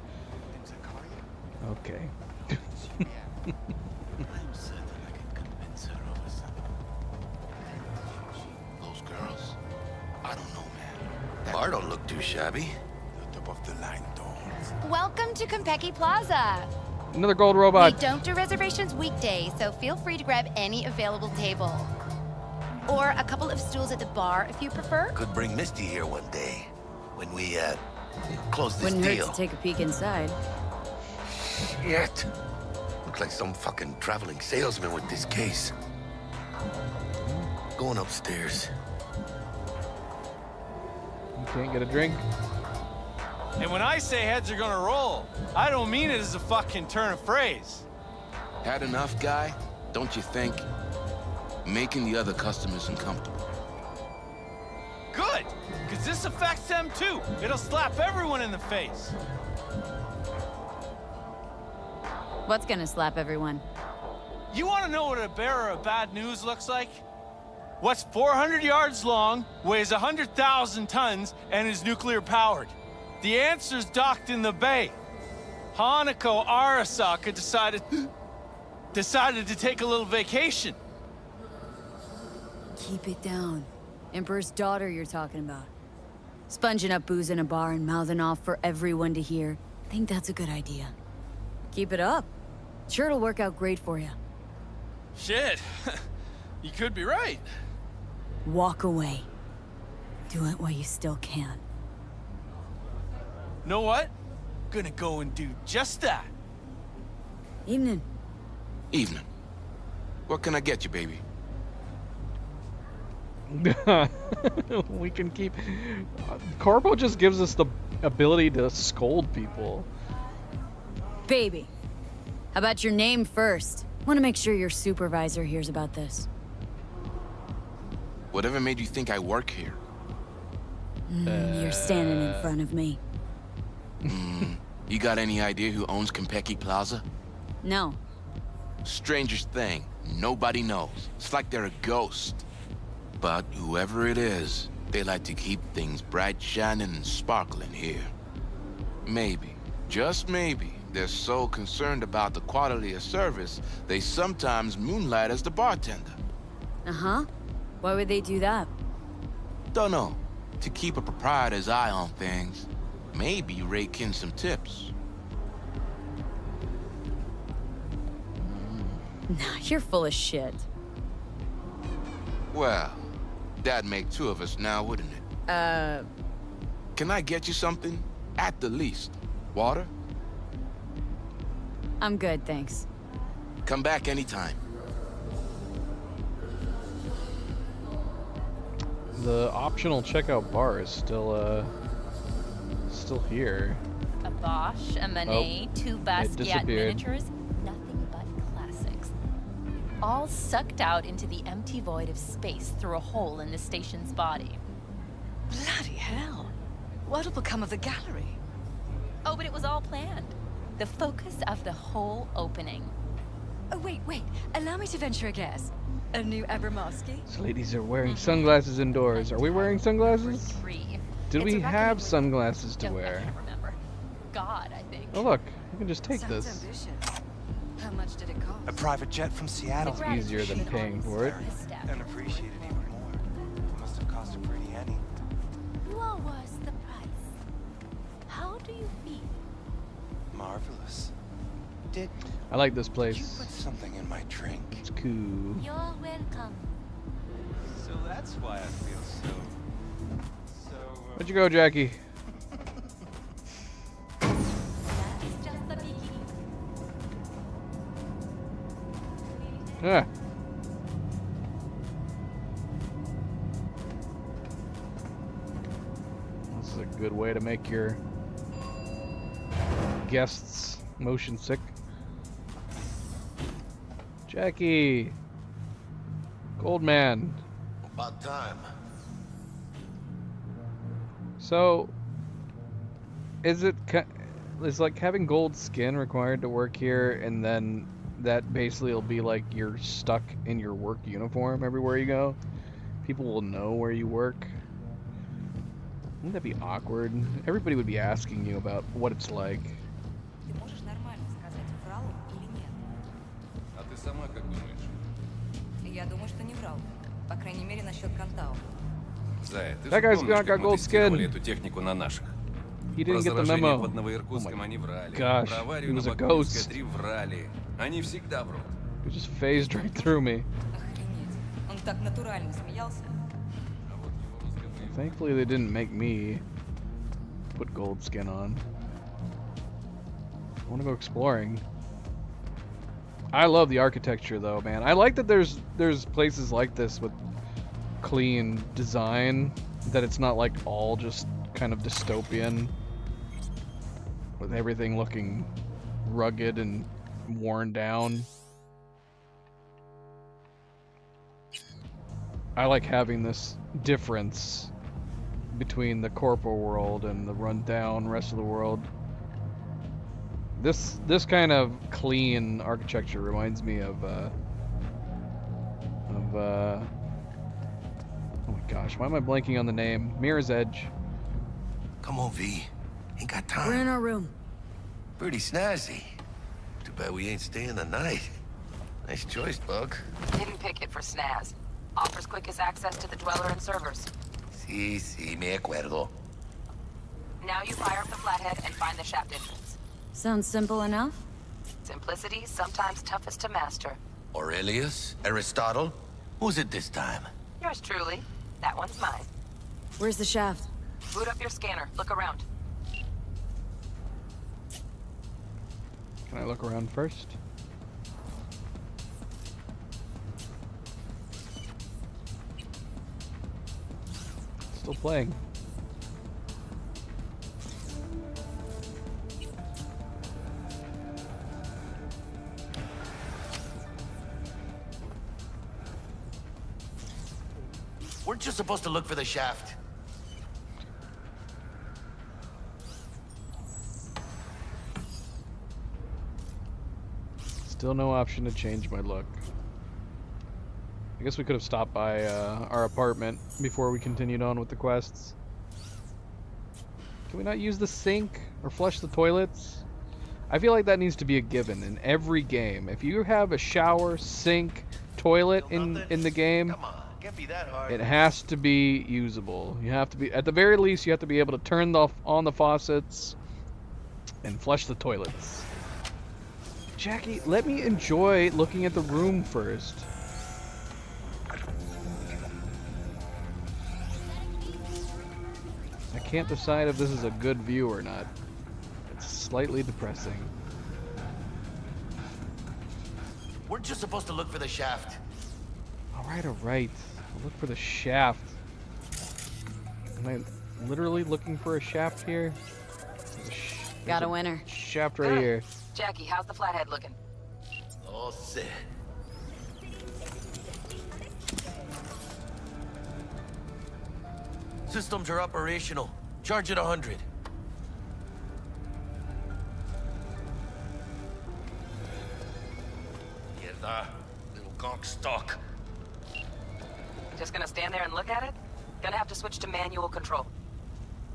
Okay. Those girls. I don't know, man. Bar don't look too shabby. Top of the line doors. Welcome to Konpeki Plaza. Another gold robot. We don't do reservations weekdays, so feel free to grab any available table. Or a couple of stools at the bar if you prefer. Could bring Misty here one day when we close this Wouldn't deal. hurt to take a peek inside. Shit. Looks like some fucking traveling salesman with this case. Going upstairs. You can't get a drink. And when I say heads are gonna roll, I don't mean it as a fucking turn of phrase. Had enough, guy? Don't you think? Making the other customers uncomfortable. Good, because this affects them too. It'll slap everyone in the face. What's gonna slap everyone? You want to know what a bearer of bad news looks like? What's 400 yards long, weighs 100,000 tons, and is nuclear powered? The answer's docked in the bay. Hanako Arasaka decided to take a little vacation. Keep it down. Emperor's daughter you're talking about. Sponging up booze in a bar and mouthing off for everyone to hear. Think that's a good idea. Keep it up. Sure it'll work out great for you. Shit, you could be right. Walk away. Do it while you still can. Know what? Gonna go and do just that. Evening. Evening. What can I get you, baby? We can keep... Corpo just gives us the ability to scold people. Baby. How about your name first? Want to make sure your supervisor hears about this. Whatever made you think I work here? You're standing in front of me. You got any idea who owns Konpeki Plaza? No. Strangest thing, nobody knows. It's like they're a ghost. But whoever it is, they like to keep things bright, shining, and sparkling here. Maybe, just maybe, they're so concerned about the quality of service, they sometimes moonlight as the bartender. Uh-huh. Why would they do that? Don't know. To keep a proprietor's eye on things. Maybe rake in some tips. Nah, you're full of shit. Well, that'd make two of us now, wouldn't it? Can I get you something? At the least. Water? I'm good, thanks. Come back anytime. The optional checkout bar is still here. A Bosch, a Manet, two Basquiat disappeared. miniatures, nothing but classics. All sucked out into the empty void of space through a hole in the station's body. Bloody hell. What'll become of the gallery? Oh, but it was all planned. The focus of the whole opening. Oh, wait. Allow me to venture a guess. A new Abramowski? These ladies are wearing sunglasses indoors. Are we wearing sunglasses? Did we have sunglasses to wear? Remember. God, I think. Oh look, you can just take this. Ambitious. How much did it cost? A private jet from Seattle. It's easier than paying for it. And appreciated even more. It must have cost a pretty penny. What was the price? How do you feel? Marvelous. Did I like this you place. put something in my drink? It's cool. You're welcome. So that's why I feel so... Where'd you go, Jackie? Just the beginning. Yeah. good way to make your guests motion sick. Jackie! Goldman! About time. So, is like having gold skin required to work here, and then that basically will be like you're stuck in your work uniform everywhere you go? People will know where you work. Wouldn't that be awkward? Everybody would be asking you about what it's like. That guy's got gold skin. He didn't get the memo. Oh my gosh, he was a ghost. He just phased right through me. Thankfully they didn't make me put gold skin on. I want to go exploring. I love the architecture though, man. I like that there's places like this with clean design, that it's not like all just kind of dystopian with everything looking rugged and worn down. I like having this difference between the corporal world and the rundown rest of the world. This kind of clean architecture reminds me of oh my gosh, why am I blanking on the name? Mirror's Edge. Come on, V. Ain't got time. We're in our room. Pretty snazzy. Too bad we ain't staying the night. Nice choice, Bug. Didn't pick it for snaz. Offers quickest access to the Dweller and servers. Sí, me acuerdo. Now you fire up the flathead and find the shaft entrance. Sounds simple enough. Simplicity, sometimes toughest to master. Aurelius? Aristotle? Who's it this time? Yours truly. That one's mine. Where's the shaft? Boot up your scanner. Look around. Can I look around first? Still playing. Weren't you supposed to look for the shaft? Still no option to change my look. I guess we could have stopped by our apartment before we continued on with the quests. Can we not use the sink or flush the toilets? I feel like that needs to be a given in every game. If you have a shower, sink, toilet in the game, Can't be that hard. it has to be usable. You have to be, at the very least, you have to be able to turn on the faucets and flush the toilets. Jackie, let me enjoy looking at the room first. I can't decide if this is a good view or not. It's slightly depressing. Weren't you supposed to look for the shaft? Alright. I'll look for the shaft. Am I literally looking for a shaft here? Got a winner. Shaft right here. Jackie, how's the flathead looking? All set. Systems are operational. Charge at 100. Mierda. Little gonk stock. Just gonna stand there and look at it? Gonna have to switch to manual control.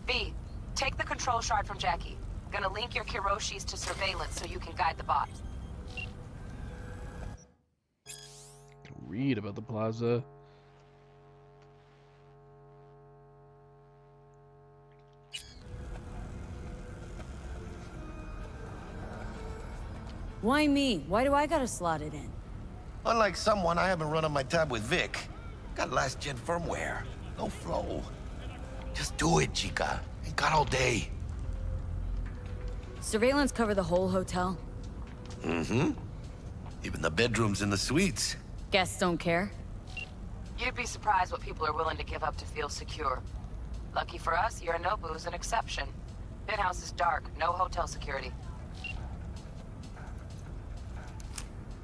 V, take the control shard from Jackie. Gonna link your Kiroshis to surveillance so you can guide the bot. Read about the plaza. Why me? Why do I gotta slot it in? Unlike someone, I haven't run on my tab with Vic. Got last-gen firmware. No flow. Just do it, chica. Ain't got all day. Surveillance cover the whole hotel? Mm-hmm. Even the bedrooms and the suites. Guests don't care? You'd be surprised what people are willing to give up to feel secure. Lucky for us, Yorinobu's an exception. Penthouse is dark, no hotel security.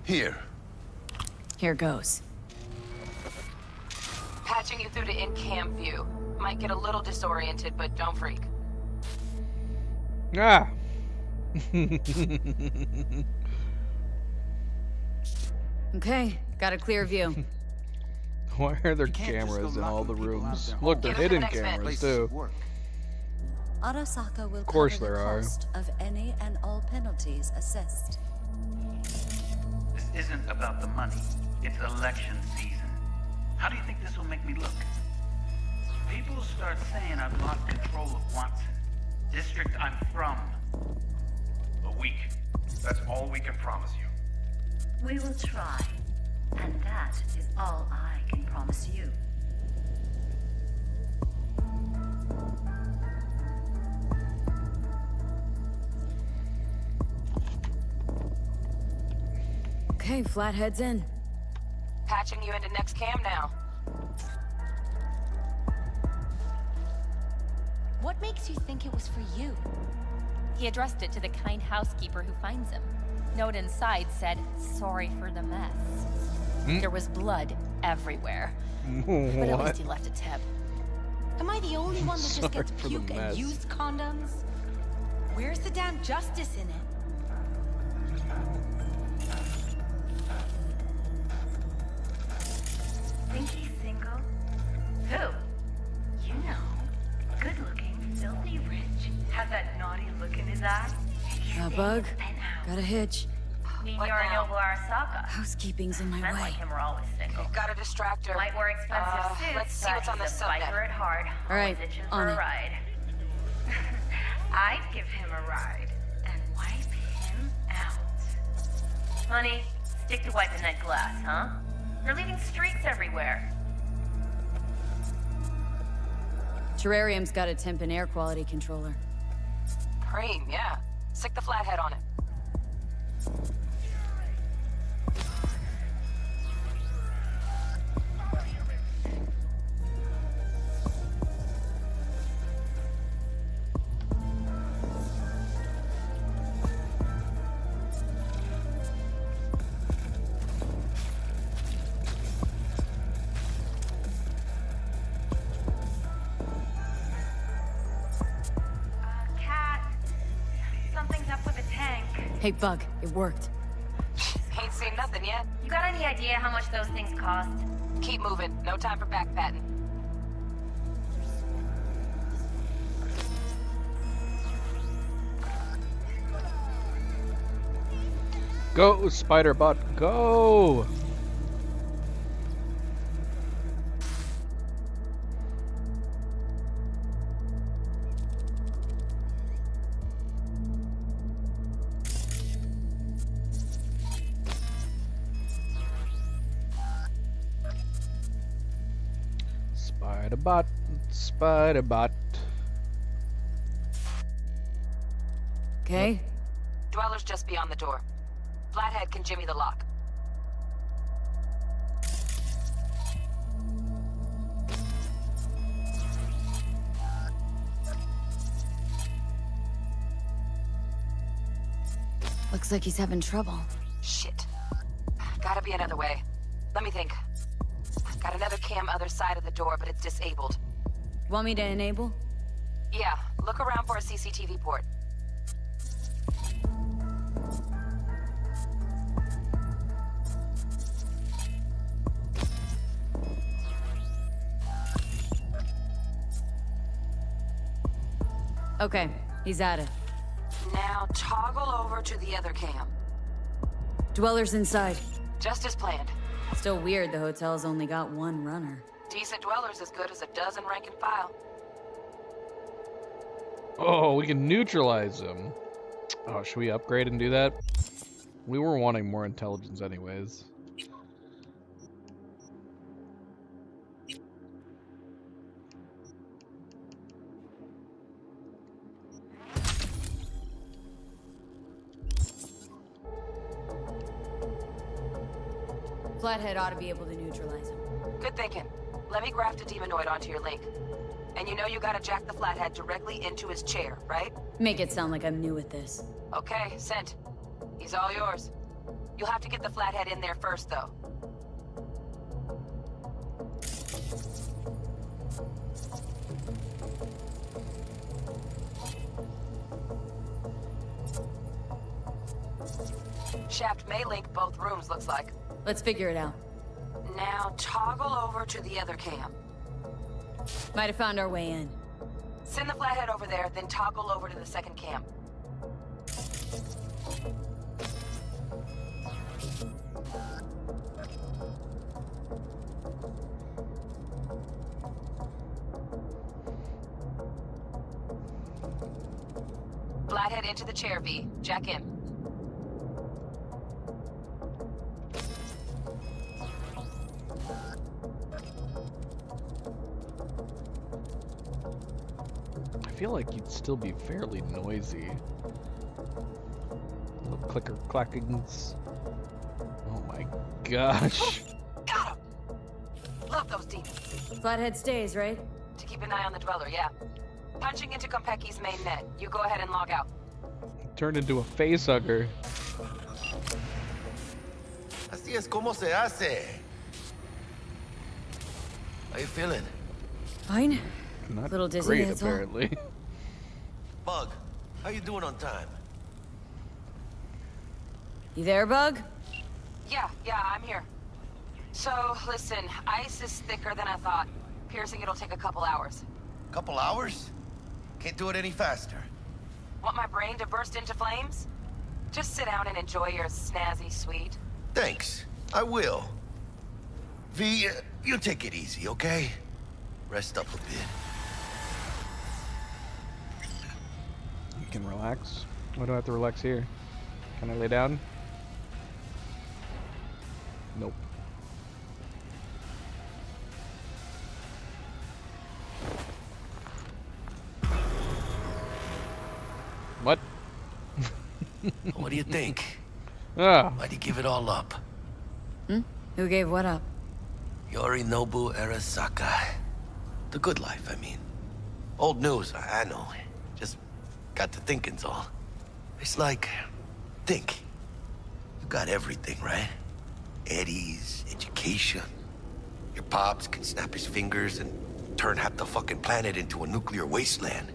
Here. Here goes. Patching you through to in-cam view. Might get a little disoriented, but don't freak. Ah. Okay, got a clear view. Why are there cameras in all the rooms? Look, they're hidden cameras too. Arasaka will Of course cover the there are. cost of any and all penalties assessed. This isn't about the money. It's election season. How do you think this will make me look? People start saying I've lost control of Watson. District I'm from. A week. That's all we can promise you. We will try. And that is all I can promise you. Okay, Flathead's in. Patching you into next cam now. What makes you think it was for you? He addressed it to the kind housekeeper who finds him. Note inside said, "Sorry for the mess." There was blood everywhere. But at least he left a tip. Am I the only one that just Sorry gets for the puke and mess. used condoms? Where's the damn justice in it? Think he's single? Who? You know. Good looking, filthy rich. Has that naughty look in his eye. Bug, got a hitch. Yorinobu Arasaka. Housekeeping's in my Men way. like him are always single. Gotta distract her. Might wear expensive suits, let's see what's on the but he's a subnet. biker at heart. All right, Always itching on for a it. ride. I'd give him a ride and wipe him out. Honey, stick to wiping that glass, huh? You're leaving streaks everywhere. Terrarium's got a temp and air quality controller. Preem, yeah. Stick the flathead on it. Cat, something's up with the tank. Hey, Bug, it worked. Ain't seen nothing yet. You got any idea how much those things cost? Keep moving. No time for backpatting. Go, Spider-Bot, go! Spider-Bot, Spider-Bot. Okay. Dweller's just beyond the door. Flathead can jimmy the lock. Looks like he's having trouble. Shit. Gotta be another way. Let me think. Got another cam other side of the door, but it's disabled. Want me to enable? Yeah, look around for a CCTV port. Okay, he's at it. Now toggle over to the other cam. Dweller's inside. Just as planned. Still weird the hotel's only got one runner. Decent Dweller's as good as a dozen rank and file. Oh, we can neutralize him. Oh, should we upgrade and do that? We were wanting more intelligence anyways. Flathead ought to be able to neutralize him. Good thinking. Let me graft a demonoid onto your link. And you know you gotta jack the flathead directly into his chair, right? Make it sound like I'm new at this. Okay, sent. He's all yours. You'll have to get the flathead in there first, though. Shaft may link both rooms, looks like. Let's figure it out. Now toggle over to the other cam. Might have found our way in. Send the flathead over there, then toggle over to the second cam. Flathead into the chair, V. Jack in. I feel like you'd still be fairly noisy. Little clicker clackings. Oh my gosh. Got him! Love those demons. Flathead stays, right? To keep an eye on the Dweller, yeah. Punching into Konpeki's main net. You go ahead and log out. Turned into a facehugger. Así es como se hace. How you feeling? Fine. Not Little dizzy, great, that's all. apparently. Bug, how you doing on time? You there, Bug? Yeah, I'm here. So, listen, ice is thicker than I thought. Piercing it'll take a couple hours. Couple hours? Can't do it any faster. Want my brain to burst into flames? Just sit down and enjoy your snazzy sweet. Thanks, I will. V, you take it easy, okay? Rest up a bit. You can relax. Why do I have to relax here? Can I lay down? Nope. What? What do you think? Ah. Why'd you give it all up? Who gave what up? Yorinobu Arasaka. The good life, I mean. Old news, I know. Just got to thinking's all. It's like, think. You got everything, right? Eddies, education. Your pops can snap his fingers and turn half the fucking planet into a nuclear wasteland.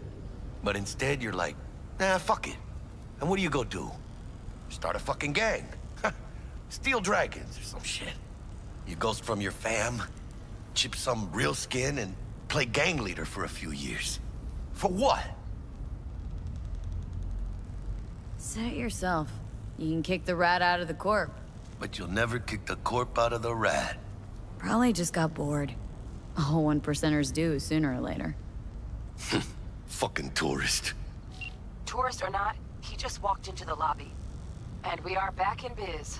But instead, you're like, nah, fuck it. And what do you go do? Start a fucking gang. Steal dragons or some shit. You ghost from your fam, chip some real skin, and play gang leader for a few years. For what? Say it yourself. You can kick the rat out of the corp. But you'll never kick the corp out of the rat. Probably just got bored. All 1%ers do sooner or later. Fucking tourist. Tourist or not, he just walked into the lobby. And we are back in biz.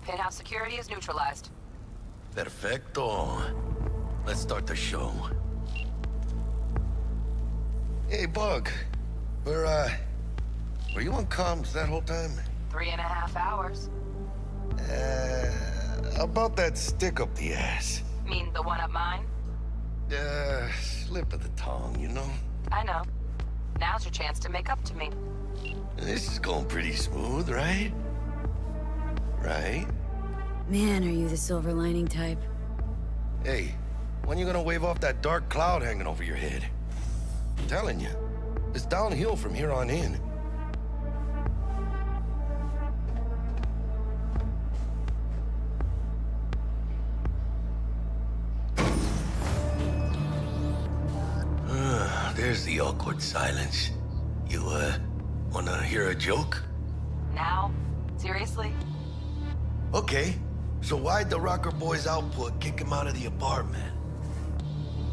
Penthouse security is neutralized. Perfecto. Let's start the show. Hey, Bug. Were you on comms that whole time? 3.5 hours. About that stick up the ass. Mean the one up mine? Slip of the tongue, you know? I know. Now's your chance to make up to me. This is going pretty smooth, right? Right? Man, are you the silver lining type? Hey, when you gonna wave off that dark cloud hanging over your head? I'm telling you, it's downhill from here on in. There's the awkward silence. You, wanna hear a joke? Now? Seriously? Okay, so why'd the Rocker Boy's output kick him out of the apartment?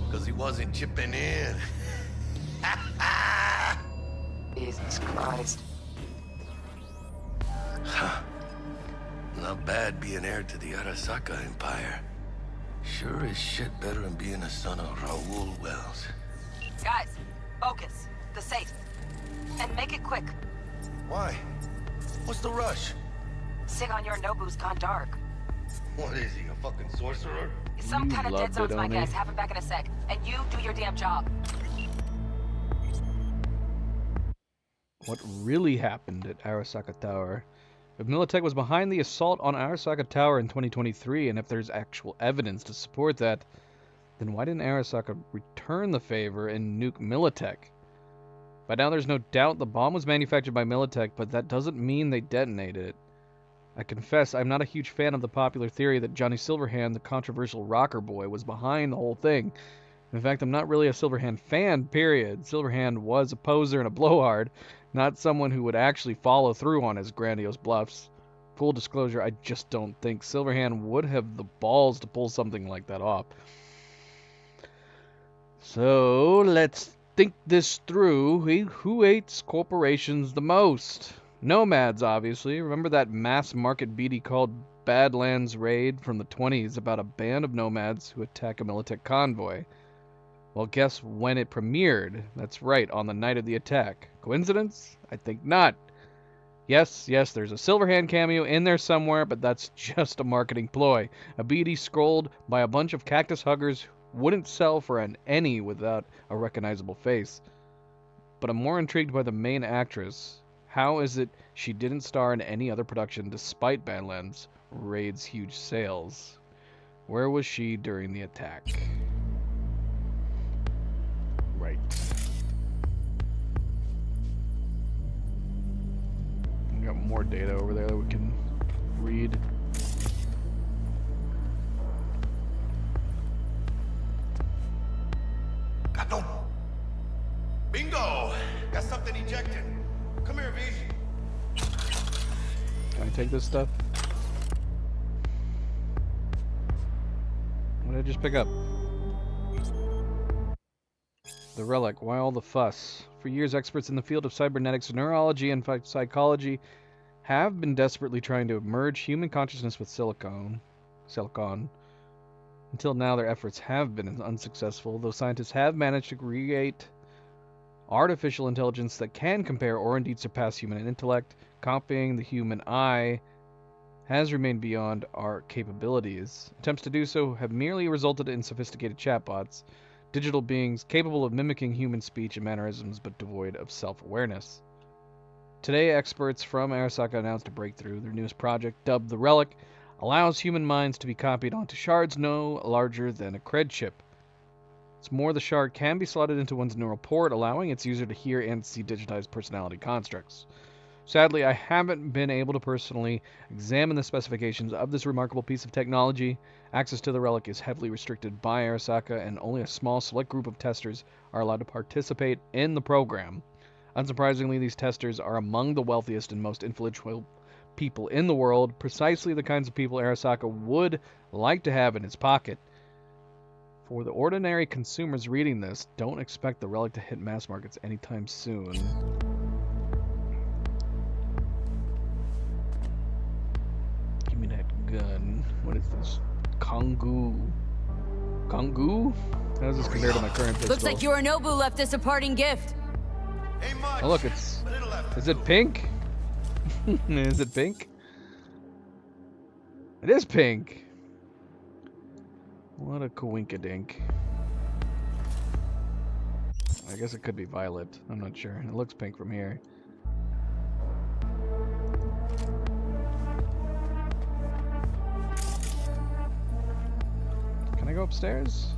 Because he wasn't chipping in. Jesus Christ. Huh. Not bad being heir to the Arasaka Empire. Sure as shit better than being a son of Raoul Wells. Guys, focus. The safe. And make it quick. Why? What's the rush? Sigon Yorinobu's gone dark. What is he, a fucking sorcerer? Some kind of dead Loved zone's it, my Oni. guess. Have him back in a sec. And you do your damn job. What really happened at Arasaka Tower? If Militech was behind the assault on Arasaka Tower in 2023, and if there's actual evidence to support that, then why didn't Arasaka return the favor and nuke Militech? By now there's no doubt the bomb was manufactured by Militech, but that doesn't mean they detonated it. I confess I'm not a huge fan of the popular theory that Johnny Silverhand, the controversial rocker boy, was behind the whole thing. In fact, I'm not really a Silverhand fan, period. Silverhand was a poser and a blowhard, not someone who would actually follow through on his grandiose bluffs. Full disclosure, I just don't think Silverhand would have the balls to pull something like that off. So, let's think this through. Who hates corporations the most? Nomads, obviously. Remember that mass market BD called Badlands Raid from the 20s about a band of nomads who attack a Militech convoy? Well, guess when it premiered? That's right, on the night of the attack. Coincidence? I think not. Yes, there's a Silverhand cameo in there somewhere, but that's just a marketing ploy. A BD scrolled by a bunch of cactus huggers wouldn't sell for an any without a recognizable face. But I'm more intrigued by the main actress. How is it she didn't star in any other production despite Badlands Raid's huge sales? Where was she during the attack? Right. We got more data over there that we can read. Gato! Bingo! Got something ejected. Come here, V. Can I take this stuff? What did I just pick up? The relic. Why all the fuss? For years, experts in the field of cybernetics, neurology, and psychology have been desperately trying to merge human consciousness with silicon. Until now, their efforts have been unsuccessful, though scientists have managed to create artificial intelligence that can compare or indeed surpass human intellect. Copying the human eye has remained beyond our capabilities. Attempts to do so have merely resulted in sophisticated chatbots, digital beings capable of mimicking human speech and mannerisms but devoid of self-awareness. Today, experts from Arasaka announced a breakthrough. Their newest project, dubbed the Relic, allows human minds to be copied onto shards no larger than a cred chip. What's more, the shard can be slotted into one's neural port, allowing its user to hear and see digitized personality constructs. Sadly, I haven't been able to personally examine the specifications of this remarkable piece of technology. Access to the relic is heavily restricted by Arasaka, and only a small select group of testers are allowed to participate in the program. Unsurprisingly, these testers are among the wealthiest and most influential people in the world, precisely the kinds of people Arasaka would like to have in his pocket. For the ordinary consumers reading this, don't expect the relic to hit mass markets anytime soon. Give me that gun. What is this? Kongu. Kongu? How does this compare to my current pistol? Looks like Yorinobu left us a parting gift. Oh look, it's... Is it pink? Is it pink? It is pink. What a coinkadink. I guess it could be violet. I'm not sure. It looks pink from here. Can I go upstairs?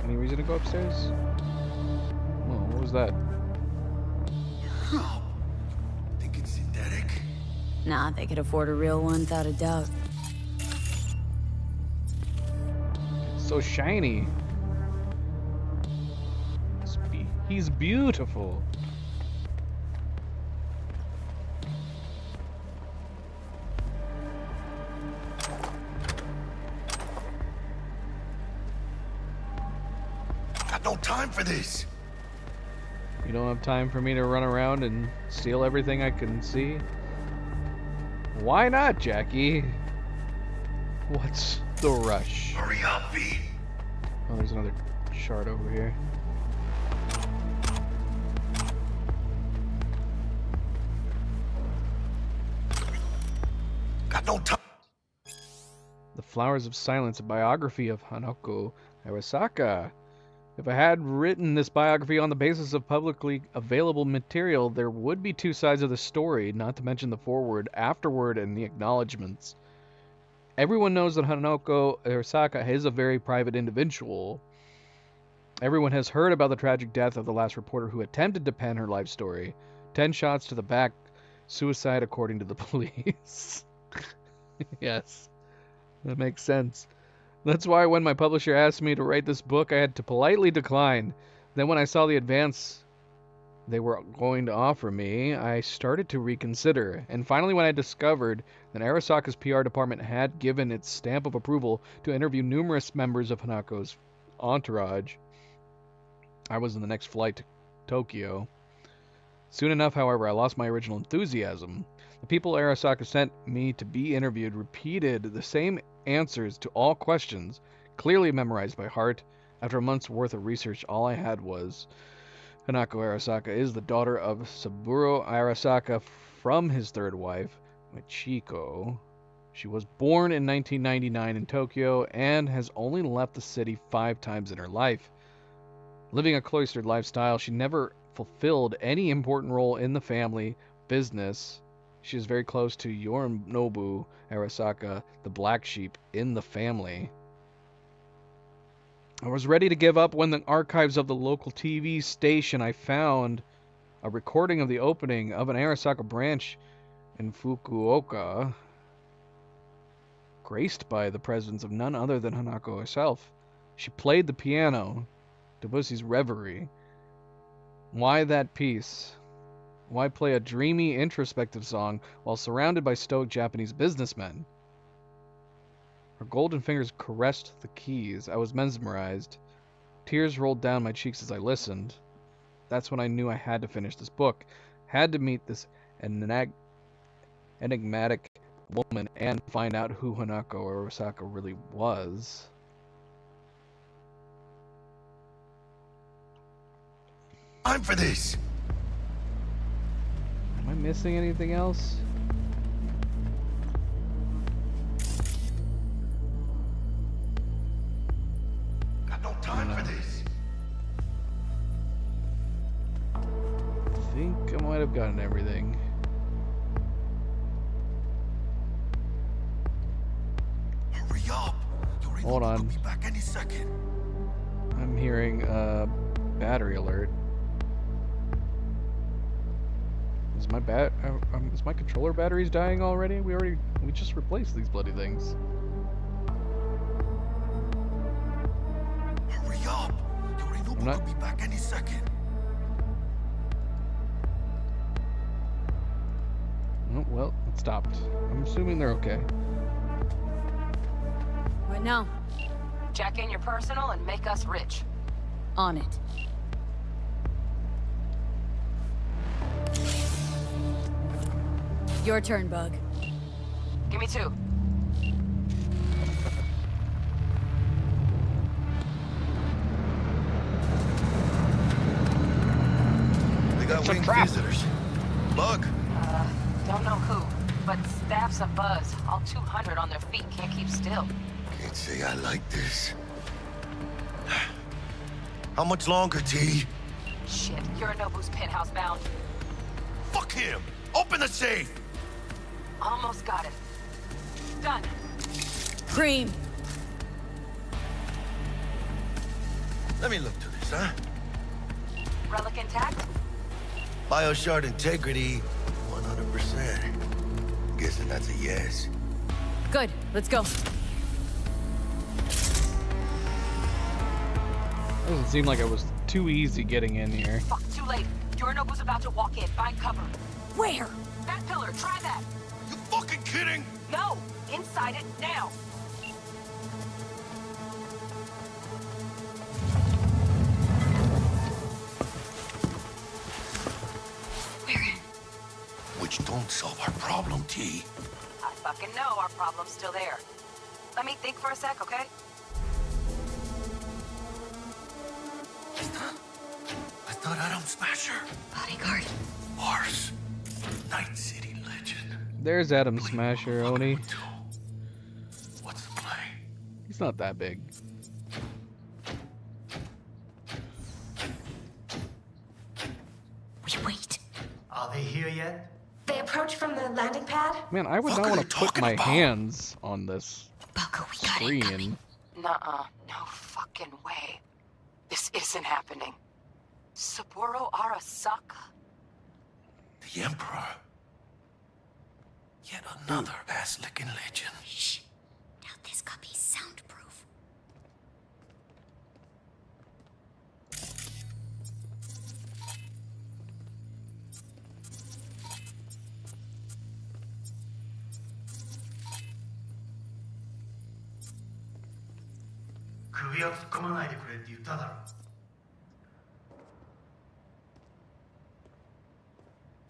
Any reason to go upstairs? Oh, what was that? Think it's synthetic? Nah, they could afford a real one without a doubt. It's so shiny. He's beautiful. Got no time for this. You don't have time for me to run around and steal everything I can see? Why not, Jackie? What's the rush? Hurry up, V. Oh, there's another shard over here. Got no time. Flowers of Silence, a biography of Hanako Arasaka. If I had written this biography on the basis of publicly available material, there would be two sides of the story, not to mention the foreword, afterword, and the acknowledgments. Everyone knows that Hanako Arasaka is a very private individual. Everyone has heard about the tragic death of the last reporter who attempted to pen her life story. 10 shots to the back, suicide according to the police. Yes, that makes sense. That's why when my publisher asked me to write this book, I had to politely decline. Then when I saw the advance they were going to offer me, I started to reconsider. And finally, when I discovered that Arasaka's PR department had given its stamp of approval to interview numerous members of Hanako's entourage, I was in the next flight to Tokyo. Soon enough, however, I lost my original enthusiasm. The people Arasaka sent me to be interviewed repeated the same answers to all questions, clearly memorized by heart. After a month's worth of research, all I had was Hanako Arasaka is the daughter of Saburo Arasaka from his third wife, Michiko. She was born in 1999 in Tokyo and has only left the city 5 times in her life. Living a cloistered lifestyle, she never fulfilled any important role in the family business. She is very close to Yorinobu Arasaka, the black sheep in the family. I was ready to give up when the archives of the local TV station I found a recording of the opening of an Arasaka branch in Fukuoka, graced by the presence of none other than Hanako herself. She played the piano, Debussy's Reverie. Why that piece? Why play a dreamy, introspective song while surrounded by stoic Japanese businessmen? Her golden fingers caressed the keys. I was mesmerized. Tears rolled down my cheeks as I listened. That's when I knew I had to finish this book. Had to meet this enigmatic woman and find out who Hanako Arasaka really was. Time for this. Am I missing anything else? Got no time for this. I think I might have gotten everything. Hurry up. Hold on. I'll be back any second. I'm hearing a battery alert. Is my controller batteries dying already? We just replaced these bloody things. Hurry up. Yorinobu could be back any second. Oh, well, it stopped. I'm assuming they're okay. What now? Jack in your personal and make us rich. On it. Your turn, Bug. Give me 2. We got winged visitors. Bug. Don't know who, but staff's abuzz. All 200 on their feet, can't keep still. Can't say I like this. How much longer, T? Shit, Yorinobu's penthouse bound. Fuck him! Open the safe! Almost got it. Done. Cream. Let me look through this, huh? Relic intact? Bioshard integrity, 100%. Guessing that's a yes. Good. Let's go. Doesn't seem like it was too easy getting in here. Fuck, too late. Yorinobu's about to walk in. Find cover. Where? That pillar, try that. You fucking kidding? No, inside it now. Which don't solve our problem, T. I fucking know our problem's still there. Let me think for a sec, okay? I thought Atom Smasher. Bodyguard. Mars. Night City legend. There's Atom Smasher, Oni. What's the play? It's not that big. We wait. Are they here yet? They approach from the landing pad? Man, I would not want to put my hands on this screen. Nuh-uh. No fucking way. This isn't happening. Saburo Arasaka? The Emperor. Yet another ass-licking legend. Shh. Doubt this copy's soundproof.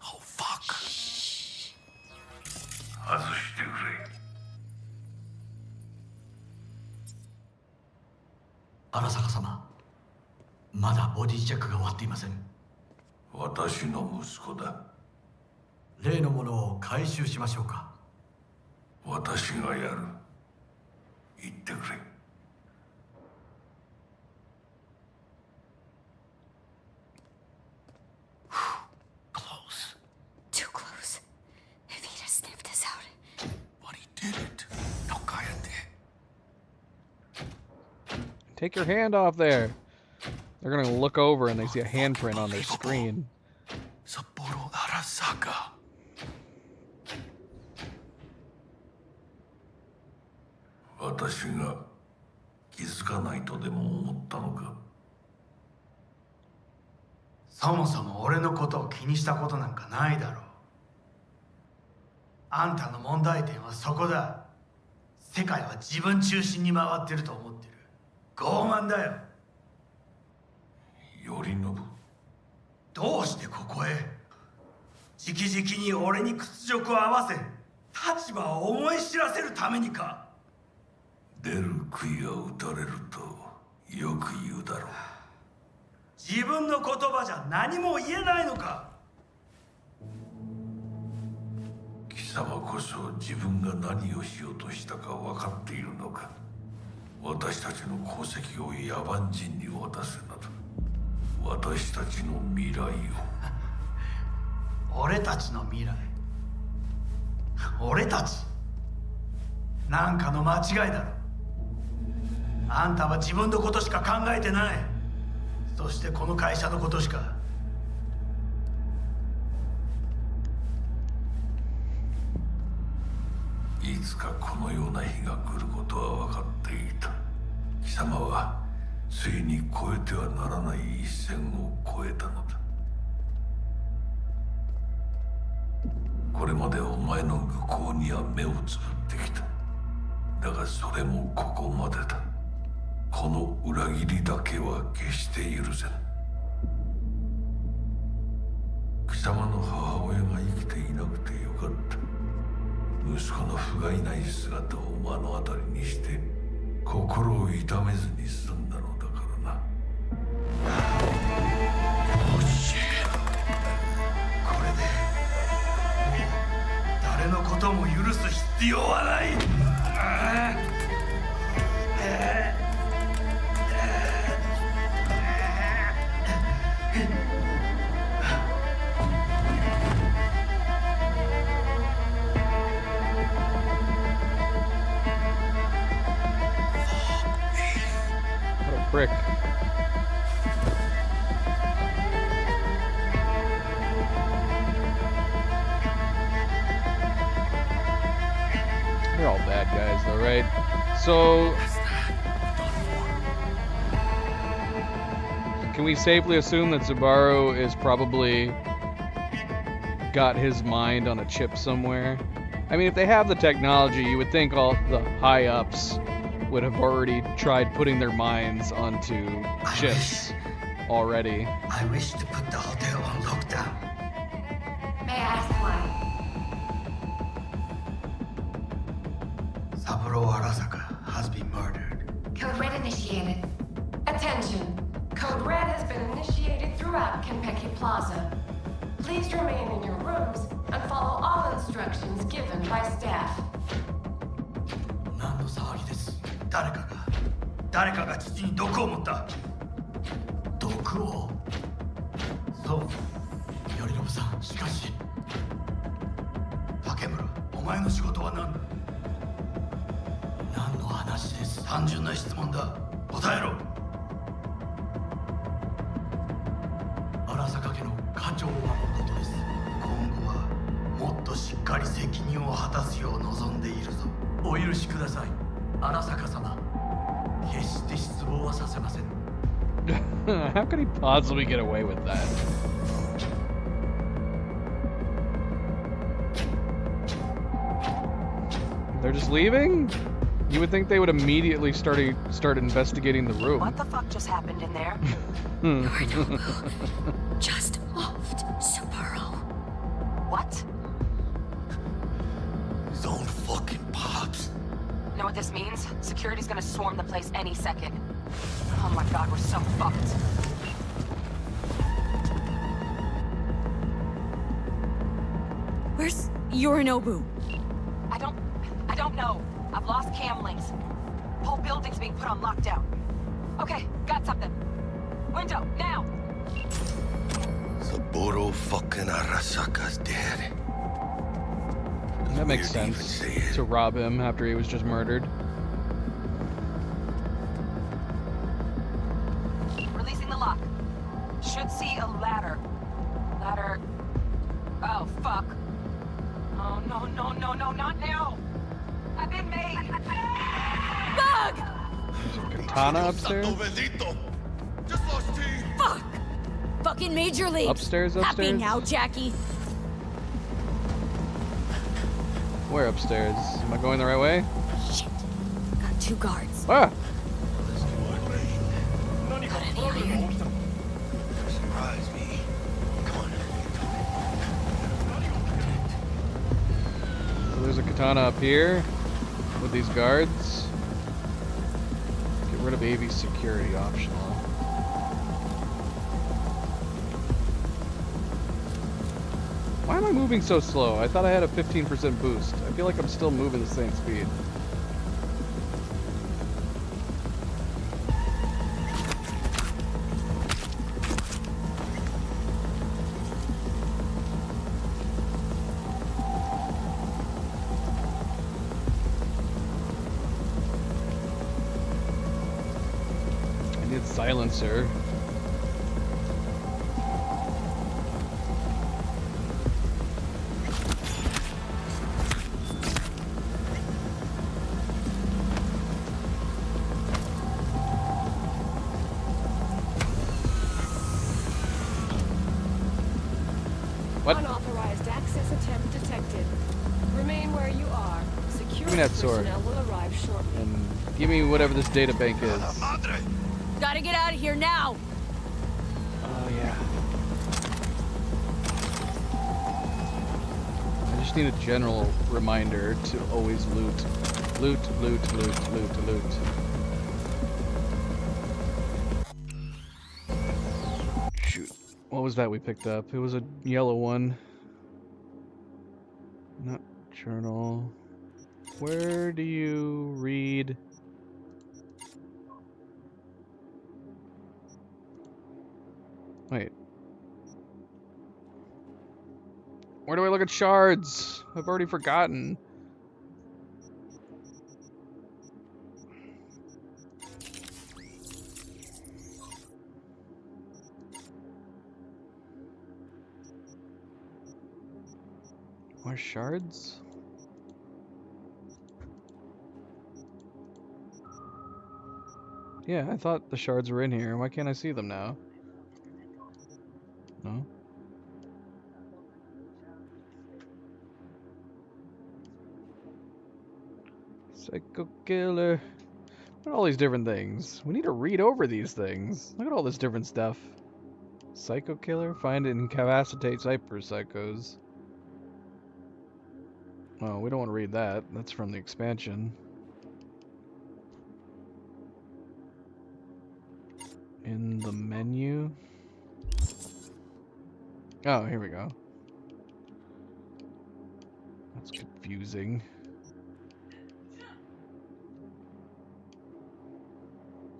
Oh, fuck. 外してくれ。荒坂様、まだボディチェックが終わっていません。私の息子だ。例のものを回収しましょうか。私がやる。言ってくれ。Too close. If he'd have sniffed us out. But he didn't. No cállate. Take your hand off there. They're gonna look over and they see a handprint on their screen. Saburo Arasaka. 私が気づかないとでも思ったのか。そもそも俺のことを気にしたことなんかないだろう。あんたの問題点はそこだ。世界は自分中心に回ってると思ってる。傲慢だよ。頼信。どうしてここへ？直々に俺に屈辱を合わせ、立場を思い知らせるためにか。出る杭が打たれるとよく言うだろう。自分の言葉じゃ何も言えないのか。貴様こそ自分が何をしようとしたか分かっているのか。私たちの功績を野蛮人に渡すなど、私たちの未来を。俺たちの未来。俺たち。なんかの間違いだろ。あんたは自分のことしか考えてない。そしてこの会社のことしか。いつかこのような日が来ることは分かっていた。貴様はついに越えてはならない一線を越えたのだ。これまでお前の愚行には目をつぶってきた。だがそれもここまでだ。この裏切りだけは決して許せぬ。貴様の母親が生きていなくてよかった。息子の不甲斐ない姿を目の当たりにして心を痛めずに済んだのだからな。これで誰のことも許す必要はない。Frick. They're all bad guys though, right? So can we safely assume that Subaru is probably got his mind on a chip somewhere? I mean, if they have the technology, you would think all the high-ups would have already tried putting their minds onto chips already. I wish to put the hotel on lockdown. May I ask why? Saburo Arasaka has been murdered. Code Red initiated. Attention. Code Red has been initiated throughout Kenpeki Plaza. Please remain in your rooms and follow all instructions given by staff. 何の騒ぎです。誰かが父に毒を持った。毒を。そう。頼信さん、しかし。竹村、お前の仕事は何だ。何の話です。単純な質問だ。答えろ。荒坂家の課長はのことです。今後はもっとしっかり責任を果たすよう望んでいるぞ。お許しください、荒坂様。決して失望はさせません。How could he possibly get away with that? They're just leaving? You would think they would immediately start investigating the room. What the fuck just happened in there? Yorinobu just moved, Subaru. What? His own fucking pops. Know what this means? Security's gonna swarm the place any second. Oh my god, we're so fucked. Where's Yorinobu? I don't know. I've lost cam links. Whole building's being put on lockdown. Okay, got something. Window, now! Saburo fucking Arasaka's dead. That makes sense. To rob him after he was just murdered. Releasing the lock. Should see a ladder. Ladder... Oh, fuck. Oh, no, no, no, no, not now! I've been made! Bug! There's a katana upstairs? Fuck! Fucking Major League! Upstairs? Happy now, Jackie? Where upstairs? Am I going the right way? Shit. Got 2 guards. Ah! Got any iron? Surprise me. Come on. So there's a katana up here with these guards. Get rid of AV security, optional. Why am I moving so slow? I thought I had a 15% boost. I feel like I'm still moving the same speed. I need a silencer. Unauthorized access attempt detected. Remain where you are. Security Give me that sword. personnel will arrive shortly. And give me whatever this data bank is. Gotta get out of here now! Oh, yeah. I just need a general reminder to always loot. Loot, loot, loot, loot, loot. Shoot. What was that we picked up? It was a yellow one. Not journal. Where do you read? Wait. Where do I look at shards? I've already forgotten. More shards? Yeah, I thought the shards were in here. Why can't I see them now? No? Psycho killer. Look at all these different things. We need to read over these things. Look at all this different stuff. Psycho killer? Find and incapacitate hyper psychos. Oh, we don't want to read that. That's from the expansion. In the menu. Oh, here we go. That's confusing.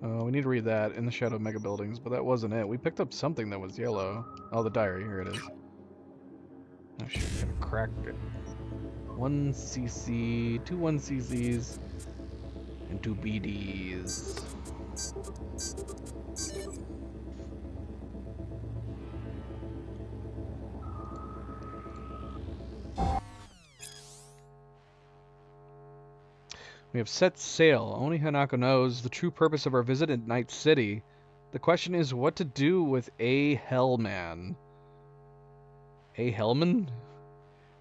Oh, we need to read that in the Shadow Mega Buildings, but that wasn't it. We picked up something that was yellow. Oh, the diary. Here it is. Oh shit, we gotta crack it. 1 cc, 2 1cc's, and 2 BDs. We have set sail. Only Hanako knows the true purpose of our visit at Night City. The question is what to do with A. Hellman. A. Hellman?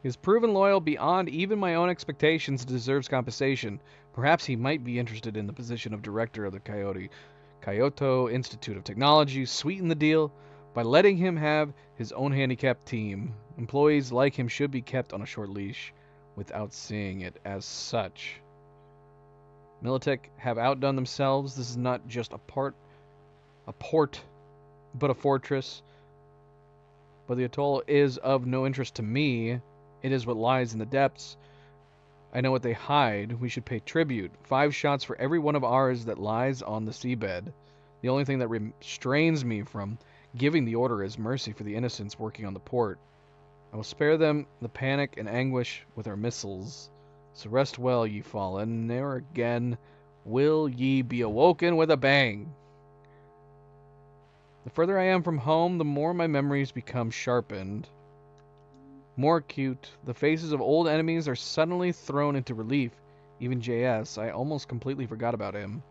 He has proven loyal beyond even my own expectations and deserves compensation. Perhaps he might be interested in the position of director of the Kyoto Institute of Technology. Sweeten the deal by letting him have his own handicapped team. Employees like him should be kept on a short leash without seeing it as such. Militech have outdone themselves. This is not just a port, but a fortress. But the atoll is of no interest to me. It is what lies in the depths. I know what they hide. We should pay tribute. 5 shots for every one of ours that lies on the seabed. The only thing that restrains me from giving the order is mercy for the innocents working on the port. I will spare them the panic and anguish with our missiles. So rest well, ye fallen. Never again will ye be awoken with a bang. The further I am from home, the more my memories become sharpened. More acute. The faces of old enemies are suddenly thrown into relief. Even JS, I almost completely forgot about him.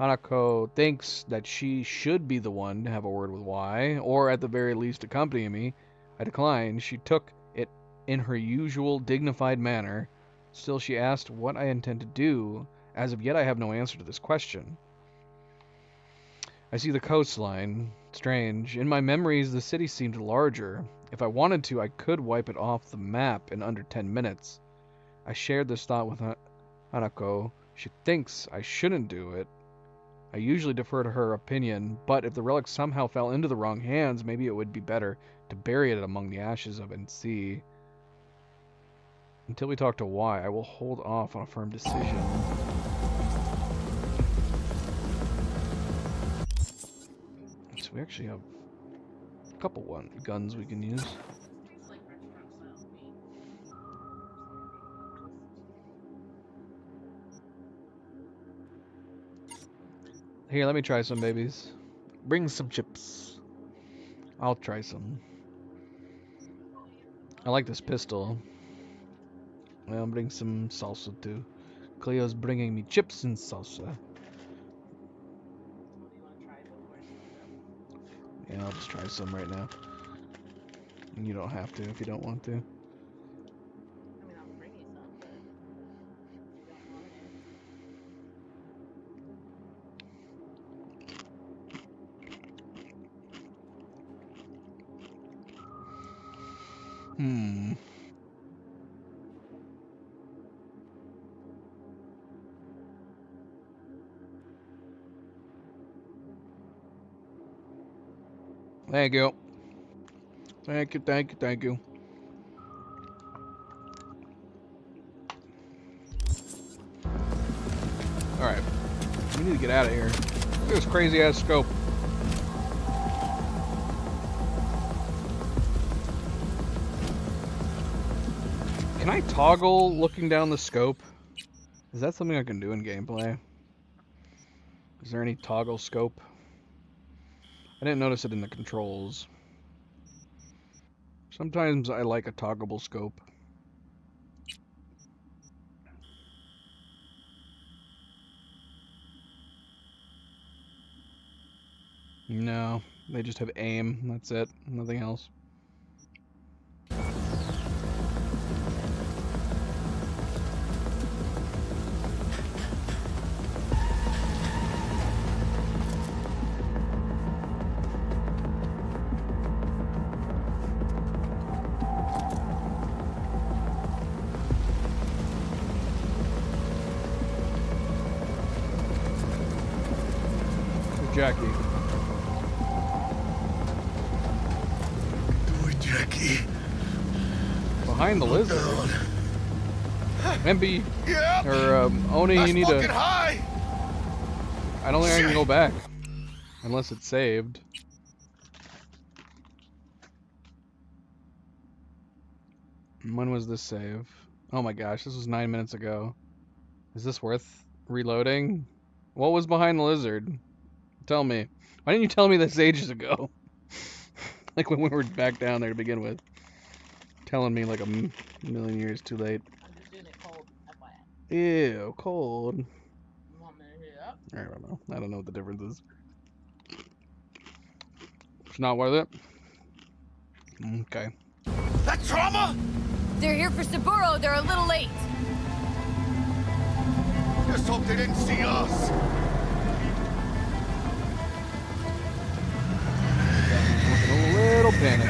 Hanako thinks that she should be the one to have a word with Y, or at the very least accompany me. I declined. She took it in her usual dignified manner. Still, she asked what I intend to do. As of yet, I have no answer to this question. I see the coastline. Strange. In my memories, the city seemed larger. If I wanted to, I could wipe it off the map in under 10 minutes. I shared this thought with Hanako. She thinks I shouldn't do it. I usually defer to her opinion, but if the relic somehow fell into the wrong hands, maybe it would be better to bury it among the ashes of NC. Until we talk to Y, I will hold off on a firm decision. So we actually have a couple guns we can use. Here, let me try some, babies. Bring some chips. I'll try some. I like this pistol. I'll bring some salsa too. Cleo's bringing me chips and salsa. Yeah, I'll just try some right now. And you don't have to if you don't want to. Thank you. Thank you, thank you, thank you. Alright. We need to get out of here. Look at this crazy ass scope. Can I toggle looking down the scope? Is that something I can do in gameplay? Is there any toggle scope? I didn't notice it in the controls. Sometimes I like a toggleable scope. No, they just have aim. That's it. Nothing else. Jackie. Do it, Jackie. Behind the lizard. MB. Yeah. Or Oni, you need to. High. I don't think I can go back. Unless it's saved. When was this save? Oh my gosh, this was 9 minutes ago. Is this worth reloading? What was behind the lizard? Tell me. Why didn't you tell me this ages ago? Like when we were back down there to begin with. Telling me like a million years too late. I'm just doing it cold, FYI. Ew, cold. You want me to heat it up? I don't know. I don't know what the difference is. It's not worth it? Okay. That trauma? They're here for Saburo. They're a little late. Just hope they didn't see us. A little panic.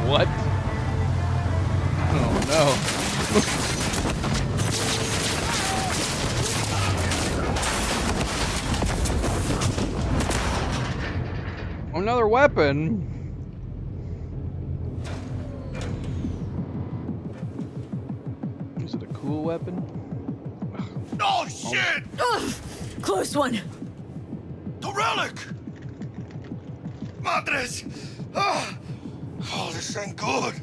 What? Oh no. Another weapon? Is it a cool weapon? Oh shit! Ugh, close one. The relic! Madres! Oh, this ain't good.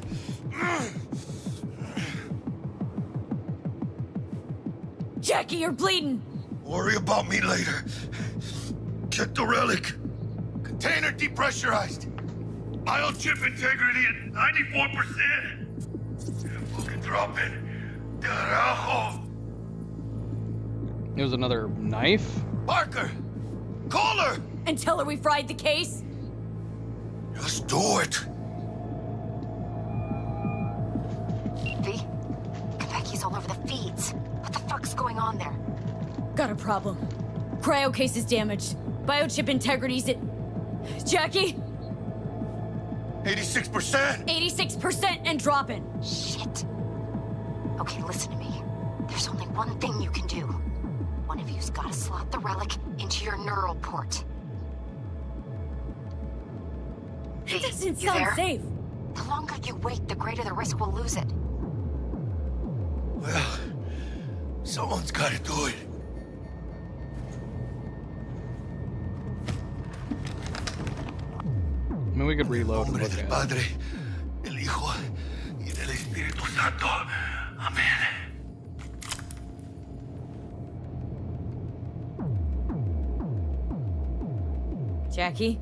Jackie, you're bleeding. Worry about me later. Check the relic. Container depressurized. Biochip integrity at 94%. Fucking drop it. Carajo. It was another knife? Parker! Call her! And tell her we fried the case? Just do it. V? Konpeki's all over the feeds. What the fuck's going on there? Got a problem. Cryo case is damaged. Biochip integrity's at... Jackie? 86%! 86% and dropping. Shit. Okay, listen to me. There's only one thing you can do. One of you's gotta slot the relic into your neural port. That doesn't You sound there? safe. The longer you wait, the greater the risk we'll lose it. Well, someone's gotta do it. I mean, we could reload and look at it. Padre, el Hijo y del Espíritu Santo. Amen. Jackie?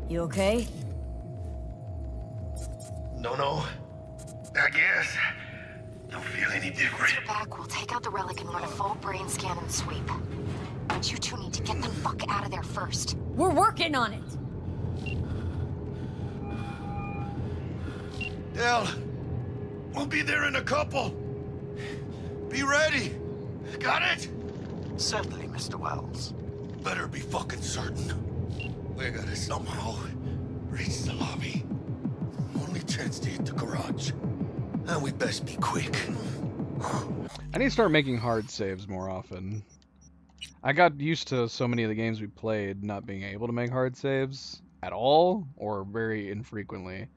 You okay? No. I guess. Don't feel any different. Get back, we'll take out the relic and run a full brain scan and sweep. But you two need to get the fuck out of there first. We're working on it. Del, we'll be there in a couple. Be ready. Got it? Certainly, Mr. Wells. Better be fucking certain. We gotta somehow reach the lobby. Only chance to hit the garage. And we best be quick. I need to start making hard saves more often. I got used to so many of the games we played not being able to make hard saves at all, or very infrequently.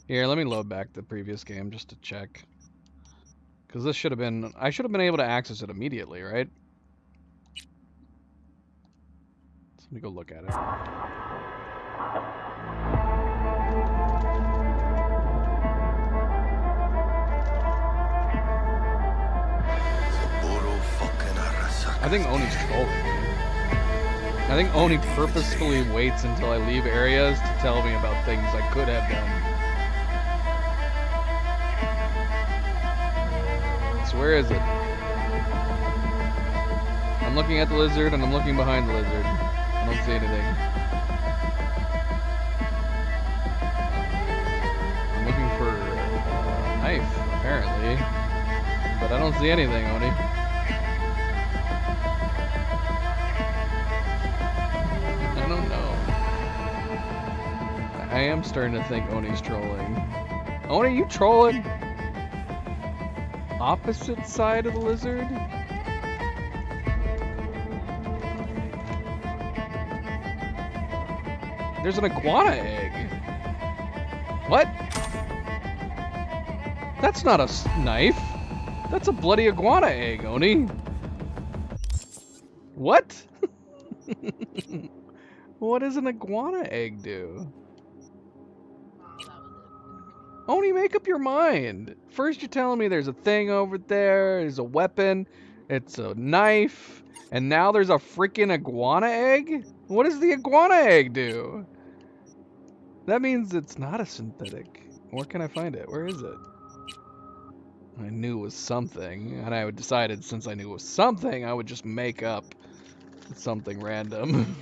Here, let me load back the previous game just to check. Because this should have been... I should have been able to access it immediately, right? So let me go look at it. I think Oni's trolling me. I think Oni purposefully waits until I leave areas to tell me about things I could have done. So where is it? I'm looking at the lizard and I'm looking behind the lizard. I don't see anything. I'm looking for a knife, apparently. But I don't see anything, Oni. I don't know. I am starting to think Oni's trolling. Oni, you trolling? Opposite side of the lizard? There's an iguana egg. What? That's not a knife. That's a bloody iguana egg, Oni. What? What does an iguana egg do? Oni, make up your mind. First you're telling me there's a thing over there, there's a weapon, it's a knife, and now there's a freaking iguana egg? What does the iguana egg do? That means it's not a synthetic. Where can I find it? Where is it? I knew it was something, and I decided since I knew it was something, I would just make up something random.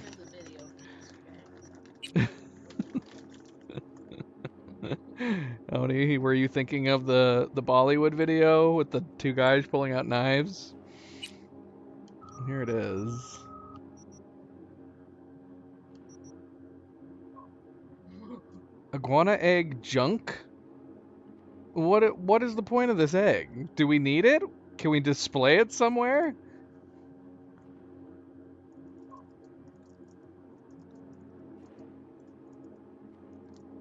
Oni, were you thinking of the Bollywood video with the two guys pulling out knives? Here it is. Iguana egg junk? What is the point of this egg? Do we need it? Can we display it somewhere?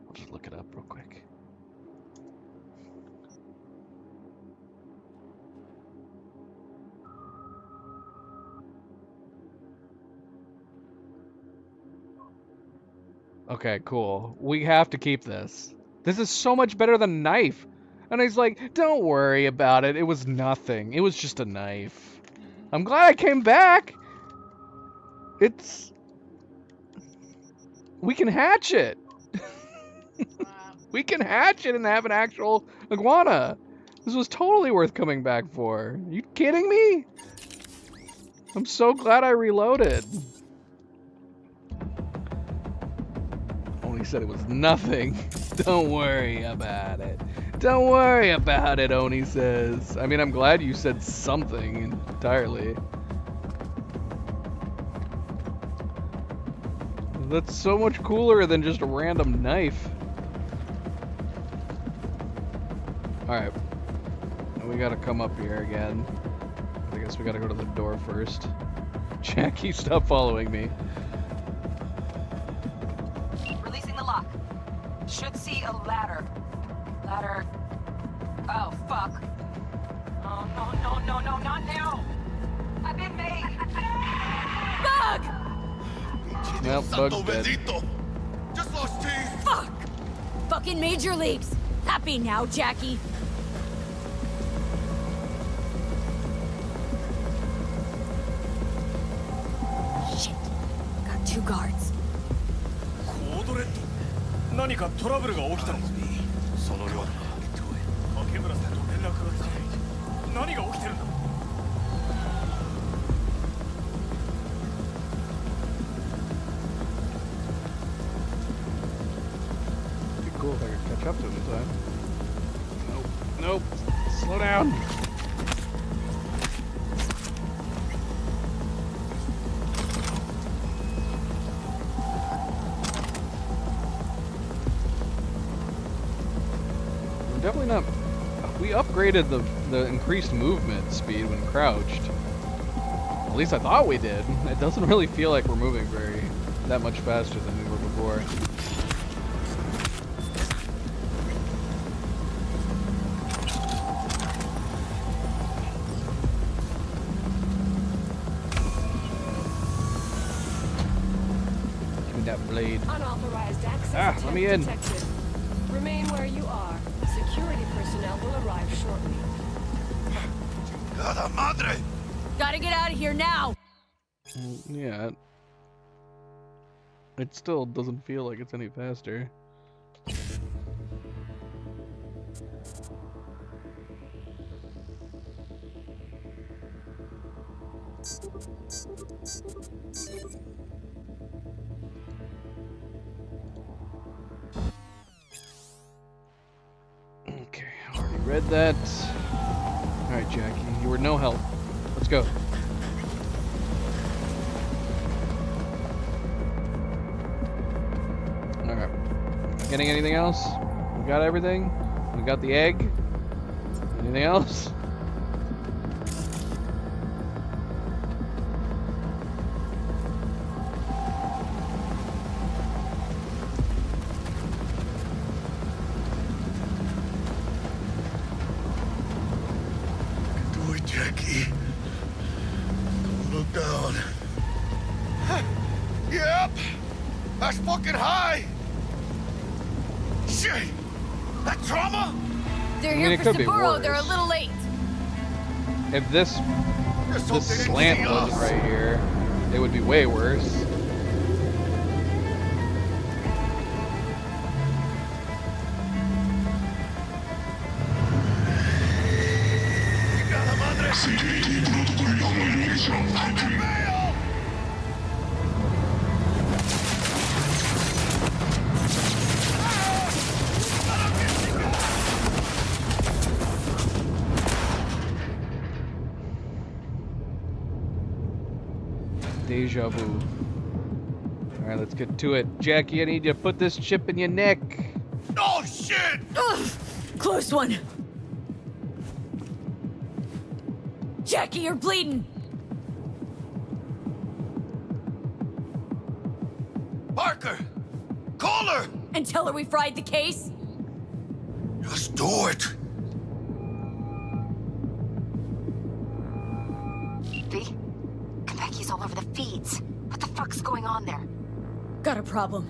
I'll just look it up real quick. Okay, cool. We have to keep this. This is so much better than knife. And he's like, don't worry about it. It was nothing. It was just a knife. I'm glad I came back. We can hatch it. We can hatch it and have an actual iguana. This was totally worth coming back for. Are you kidding me? I'm so glad I reloaded. Oni said it was nothing. Don't worry about it. Don't worry about it, Oni says. I mean, I'm glad you said something entirely. That's so much cooler than just a random knife. Alright. We gotta come up here again. I guess we gotta go to the door first. Jackie, stop following me. Releasing the lock. Should see a ladder. Ladder. Oh, fuck. Oh, no, not now. I've been made. Bug! Well, Bug's dead. Just lost teeth. Fuck! Fucking major leagues. Happy now, Jackie. Shit. Got 2 guards. 何かトラブルが起きたのかそのようだ竹村さんと連絡がつかない何が起きてるんだ It'd be cool if I could catch up to him in time. Nope. Slow down. Definitely not. We upgraded the increased movement speed when crouched. At least I thought we did. It doesn't really feel like we're moving that much faster than we were before. Give me that blade. Unauthorized access Let me in. detected. Remain where you are. Security personnel will arrive shortly. Chingada madre! Gotta get out of here now! Yeah. It still doesn't feel like it's any faster. Okay, already read that. Alright, Jackie, you were no help. Let's go. Alright. Getting anything else? We got everything? We got the egg? Anything else? Jackie. Look down. Yep. That's fucking high. Shit. That trauma? They're here for Saburo. They're a little late. If this slant was right here, it would be way worse. Deja vu. Alright, let's get to it. Jackie, I need you to put this chip in your neck. Oh, shit! Ugh, close one. Jackie, you're bleeding. Parker! Call her! And tell her we fried the case? Just do it. V? Konpeki's all over the feeds. What the fuck's going on there? Got a problem.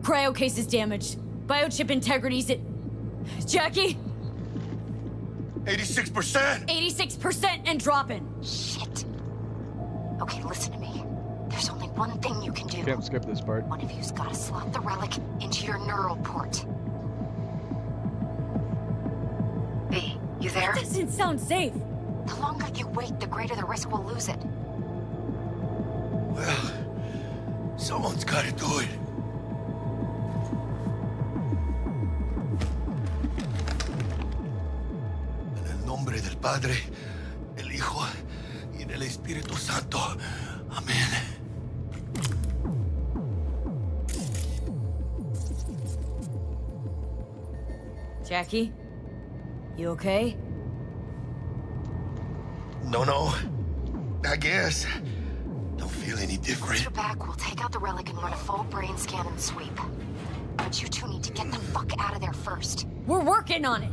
Cryo case is damaged. Biochip integrity's at... Jackie? 86%? 86% and dropping. Shit. Okay, listen to me. There's only one thing you can do. Can't skip this part. One of you's gotta slot the relic into your neural port. V, you there? That doesn't sound safe. The longer you wait, the greater the risk we'll lose it. Well, someone's gotta do it. En el nombre del Padre, del Hijo y del Espíritu Santo. Amén. Jackie? You okay? No. I guess. Don't feel any different. Once you're back, we'll take out the relic and run a full brain scan and sweep. But you two need to get the fuck out of there first. We're working on it.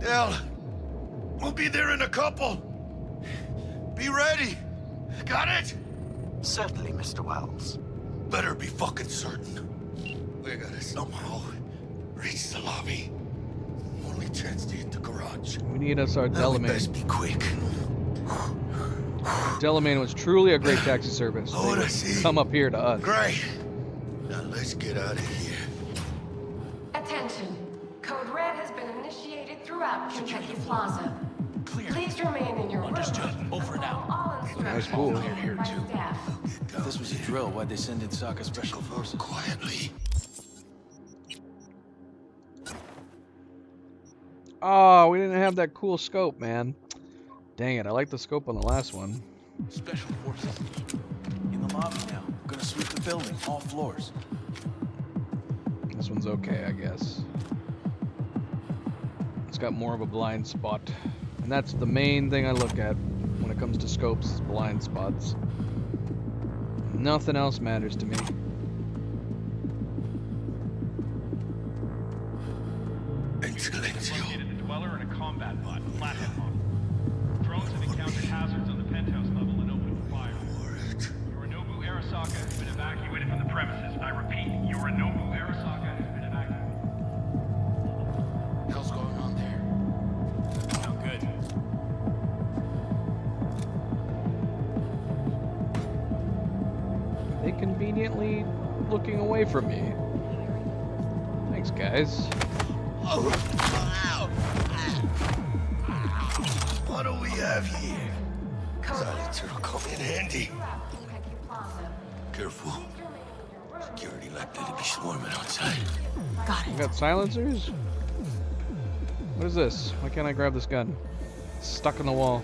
Dell, we'll be there in a couple. Be ready. Got it? Certainly, Mr. Wells. Better be fucking certain. We gotta somehow reach the lobby. Only chance to hit the garage. We need us our Delamain. Best be quick. Delamain was truly a great taxi service. They would come up here to us. Great. Now let's get out of here. Attention. Code Red has been initiated throughout Kentucky Plaza. Please remain in your rooms. Understood. Over now. All instructions cool. given Here by too. staff. If this was a drill, why'd they send in Sokka Special Forces? Quietly. Oh, we didn't have that cool scope, man. Dang it, I like the scope on the last one. Special Forces. In the lobby now. Gonna sweep the building, all floors. This one's okay, I guess. It's got more of a blind spot. And that's the main thing I look at when it comes to scopes, is blind spots. Nothing else matters to me. Silencio. A dweller and a combat bot, flathead model. Drones have encountered hazards on the penthouse level and opened fire. Yorinobu Arasaka has been evacuated from the premises. I repeat, Yorinobu Arasaka has been evacuated. What the hell's going on there? No good. They conveniently looking away from me. Thanks, guys. What do we have here? Silencer will come in handy. Careful. Security likely to be swarming outside. Got We got silencers? What is this? Why can't I grab this gun? It's stuck in the wall.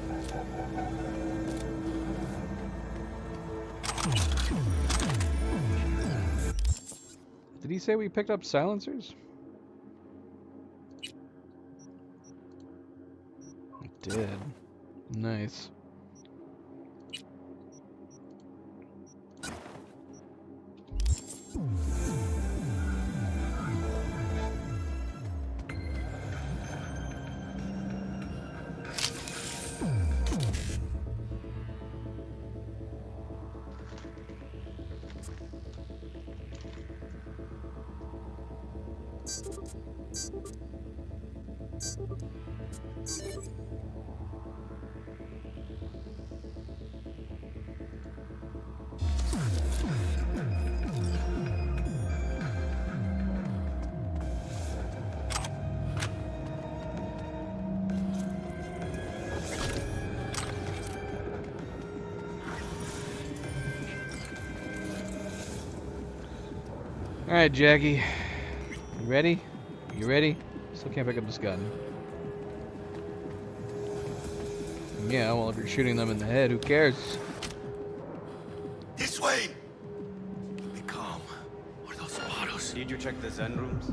Did he say we picked up silencers? It did. Nice. Alright, Jackie. You ready? You ready? Still can't pick up this gun. Yeah, well, if you're shooting them in the head, who cares? This way! Be calm. What are those bottles? Did you check the Zen rooms?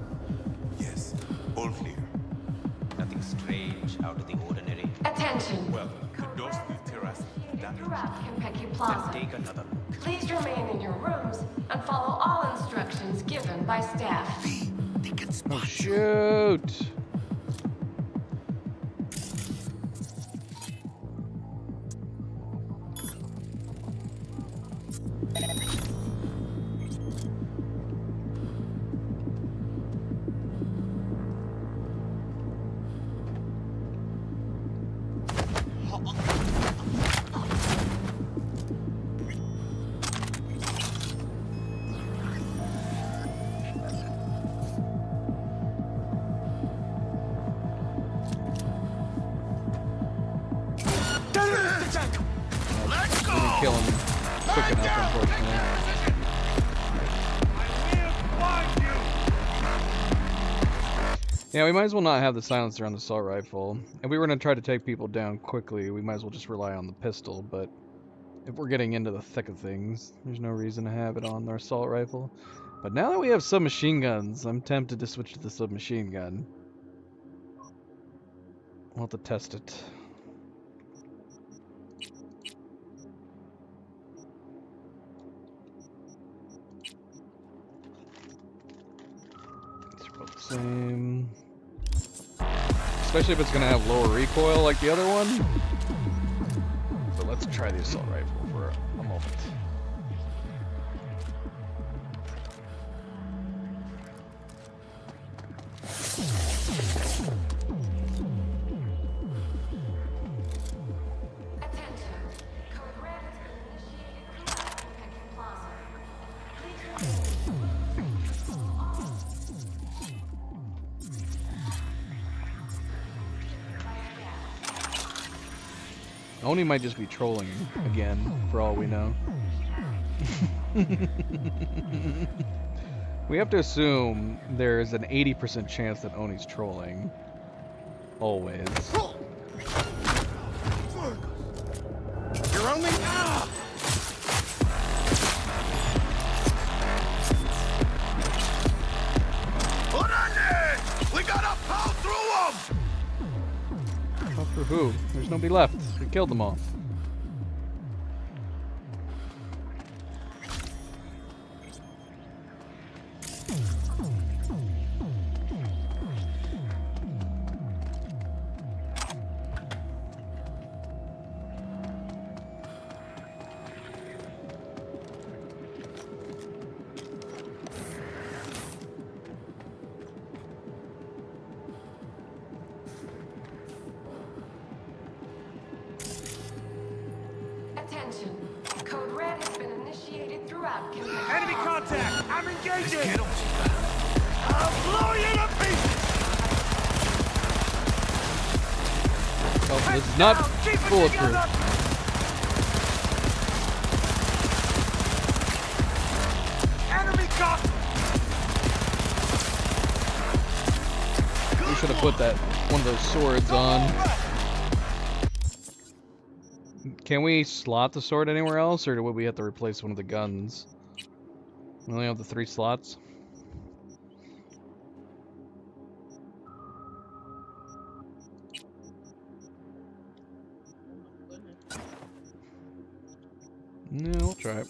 Yes, all clear. Nothing strange, out of the ordinary. Attention. Well, the Dostal terrace damaged. Throughout Kentucky Plaza. Take another look. Please remain in your rooms and follow all instructions given by staff. Oh, shoot! Kill him quick enough, unfortunately. Yeah, we might as well not have the silencer on the assault rifle. If we were going to try to take people down quickly, we might as well just rely on the pistol, but if we're getting into the thick of things, there's no reason to have it on our assault rifle. But now that we have submachine guns, I'm tempted to switch to the submachine gun. We'll have to test it. Same. Especially if it's going to have lower recoil like the other one. But let's try the assault rifle for a moment. Oni might just be trolling again, for all we know. We have to assume there's an 80% chance that Oni's trolling. Always. You're only... Put on it! We gotta power through them! Power through who? There's nobody left. We killed them all. Attention. Code Red has been initiated throughout Kentucky. Enemy contact! I'm engaging! I'll blow you to pieces! Oh, this is not bulletproof. Enemy cop! We should have put that one of those swords on. Can we slot the sword anywhere else, or would we have to replace one of the guns? We only have the 3 slots. No, we'll try it.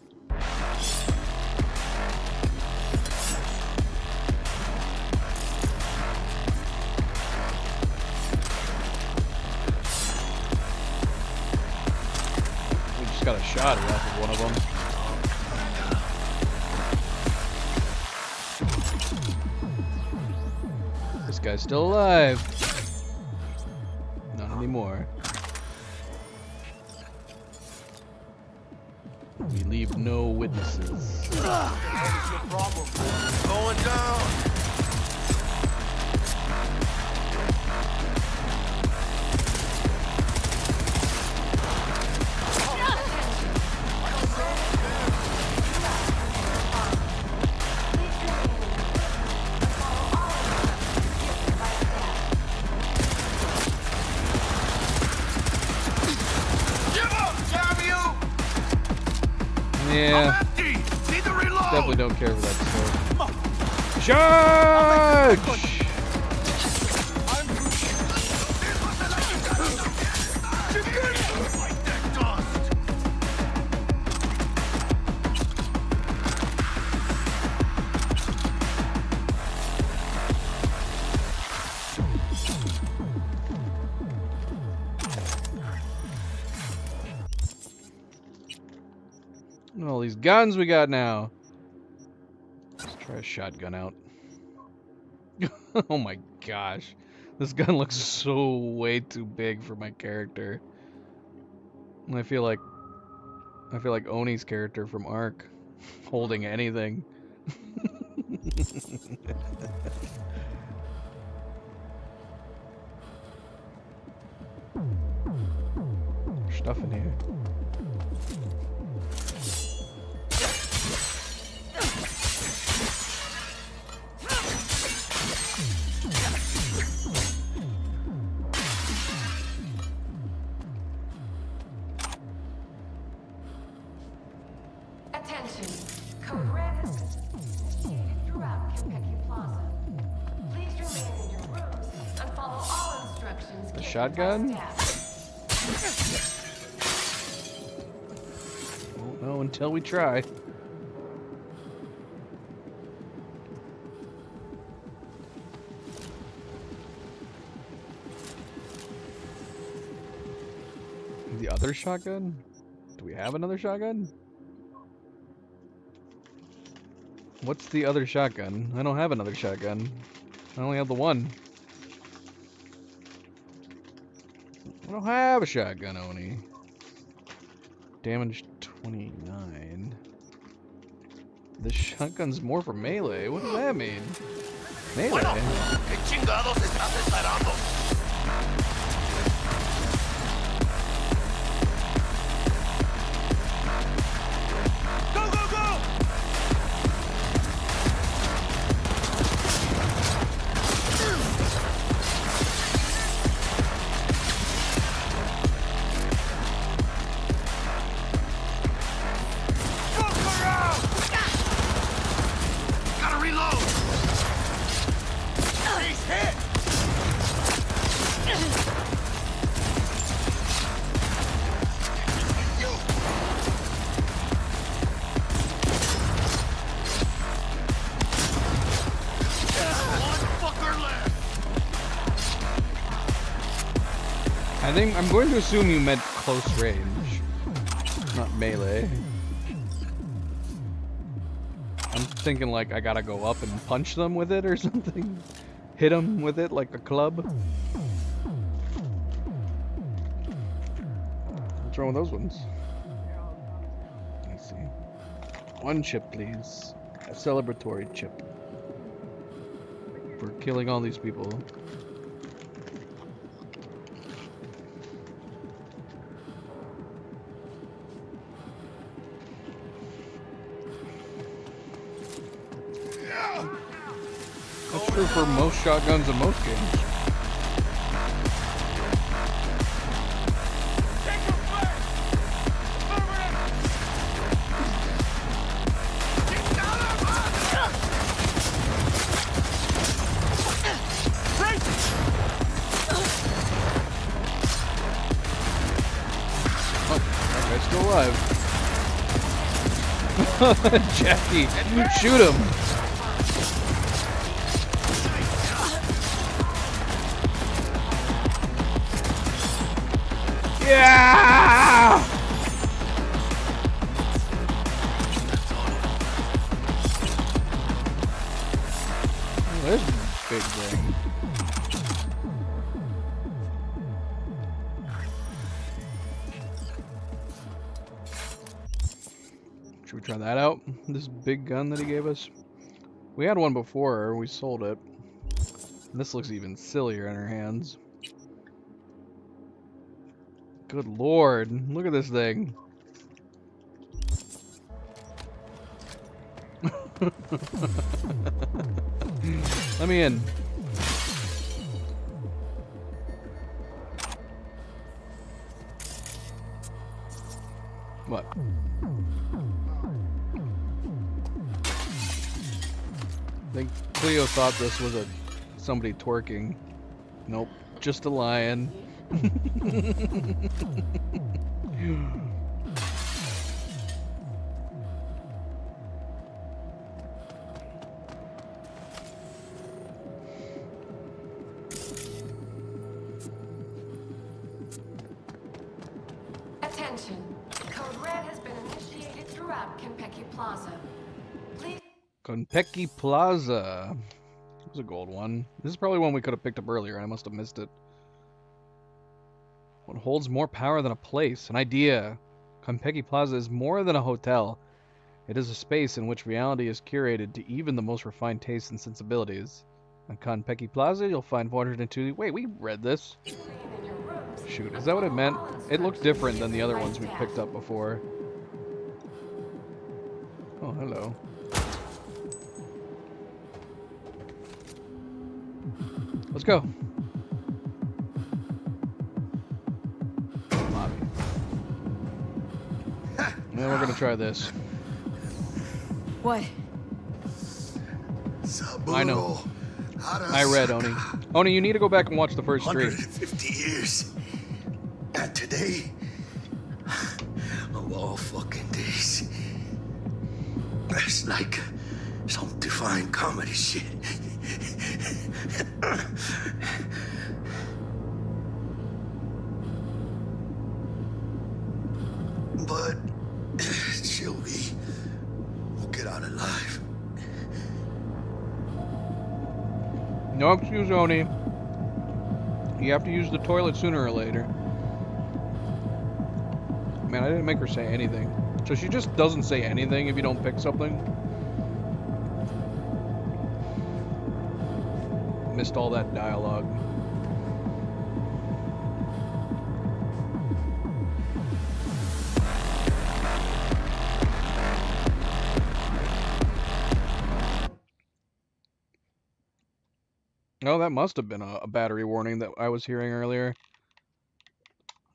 We just got a shot off of one of them. This guy's still alive. Not anymore. We leave no witnesses. Going down. Yeah. Definitely don't care for that sword. Charge! All these guns we got now. Let's try a shotgun out. Oh my gosh. This gun looks so way too big for my character. And I feel like Oni's character from Ark holding anything. There's stuff in here. Attention. Code Red has been initiated throughout Kentucky Plaza. Please remain in your rooms and follow all instructions The given shotgun? by staff. Won't know until we try. The other shotgun? Do we have another shotgun? What's the other shotgun? I don't have another shotgun. I only have the one. I don't have a shotgun, Oni. Damage 29. This shotgun's more for melee. What does that mean? Melee? ¿Qué chingados estás esperando? Go, go, go! Gotta reload. He's hit. One fucker left. I think I'm going to assume you meant close range, not melee. I'm thinking like I gotta go up and punch them with it or something. Hit them with it like a club. What's wrong with those ones? Let's see. One chip, please. A celebratory chip. For killing all these people. That's true for most shotguns in most games. Oh, that guy's still alive. Jackie, shoot him! Yeah! There's big thing. Should we try that out? This big gun that he gave us? We had one before, we sold it. This looks even sillier in our hands. Good lord, look at this thing. Let me in. What? I think Cleo thought this was somebody twerking. Nope, just a lion. Attention. Code Red has been initiated throughout Konpeki Plaza. Please. Konpeki Plaza. It was a gold one. This is probably one we could have picked up earlier, and I must have missed it. What holds more power than a place? An idea. Konpeki Plaza is more than a hotel. It is a space in which reality is curated to even the most refined tastes and sensibilities. At Konpeki Plaza, you'll find 402... Wait, we read this. Shoot, is that what it meant? It looked different than the other ones we picked up before. Oh, hello. Let's go. Lobby. And then we're gonna try this. What? I know. I read, Oni. Oni, you need to go back and watch the first stream. 150 years. And today, of all fucking days, that's like some divine comedy shit. But Sylvie will get out alive. No excuse, Oni. You have to use the toilet sooner or later. Man, I didn't make her say anything. So she just doesn't say anything if you don't pick something? Missed all that dialogue. Oh, that must have been a battery warning that I was hearing earlier.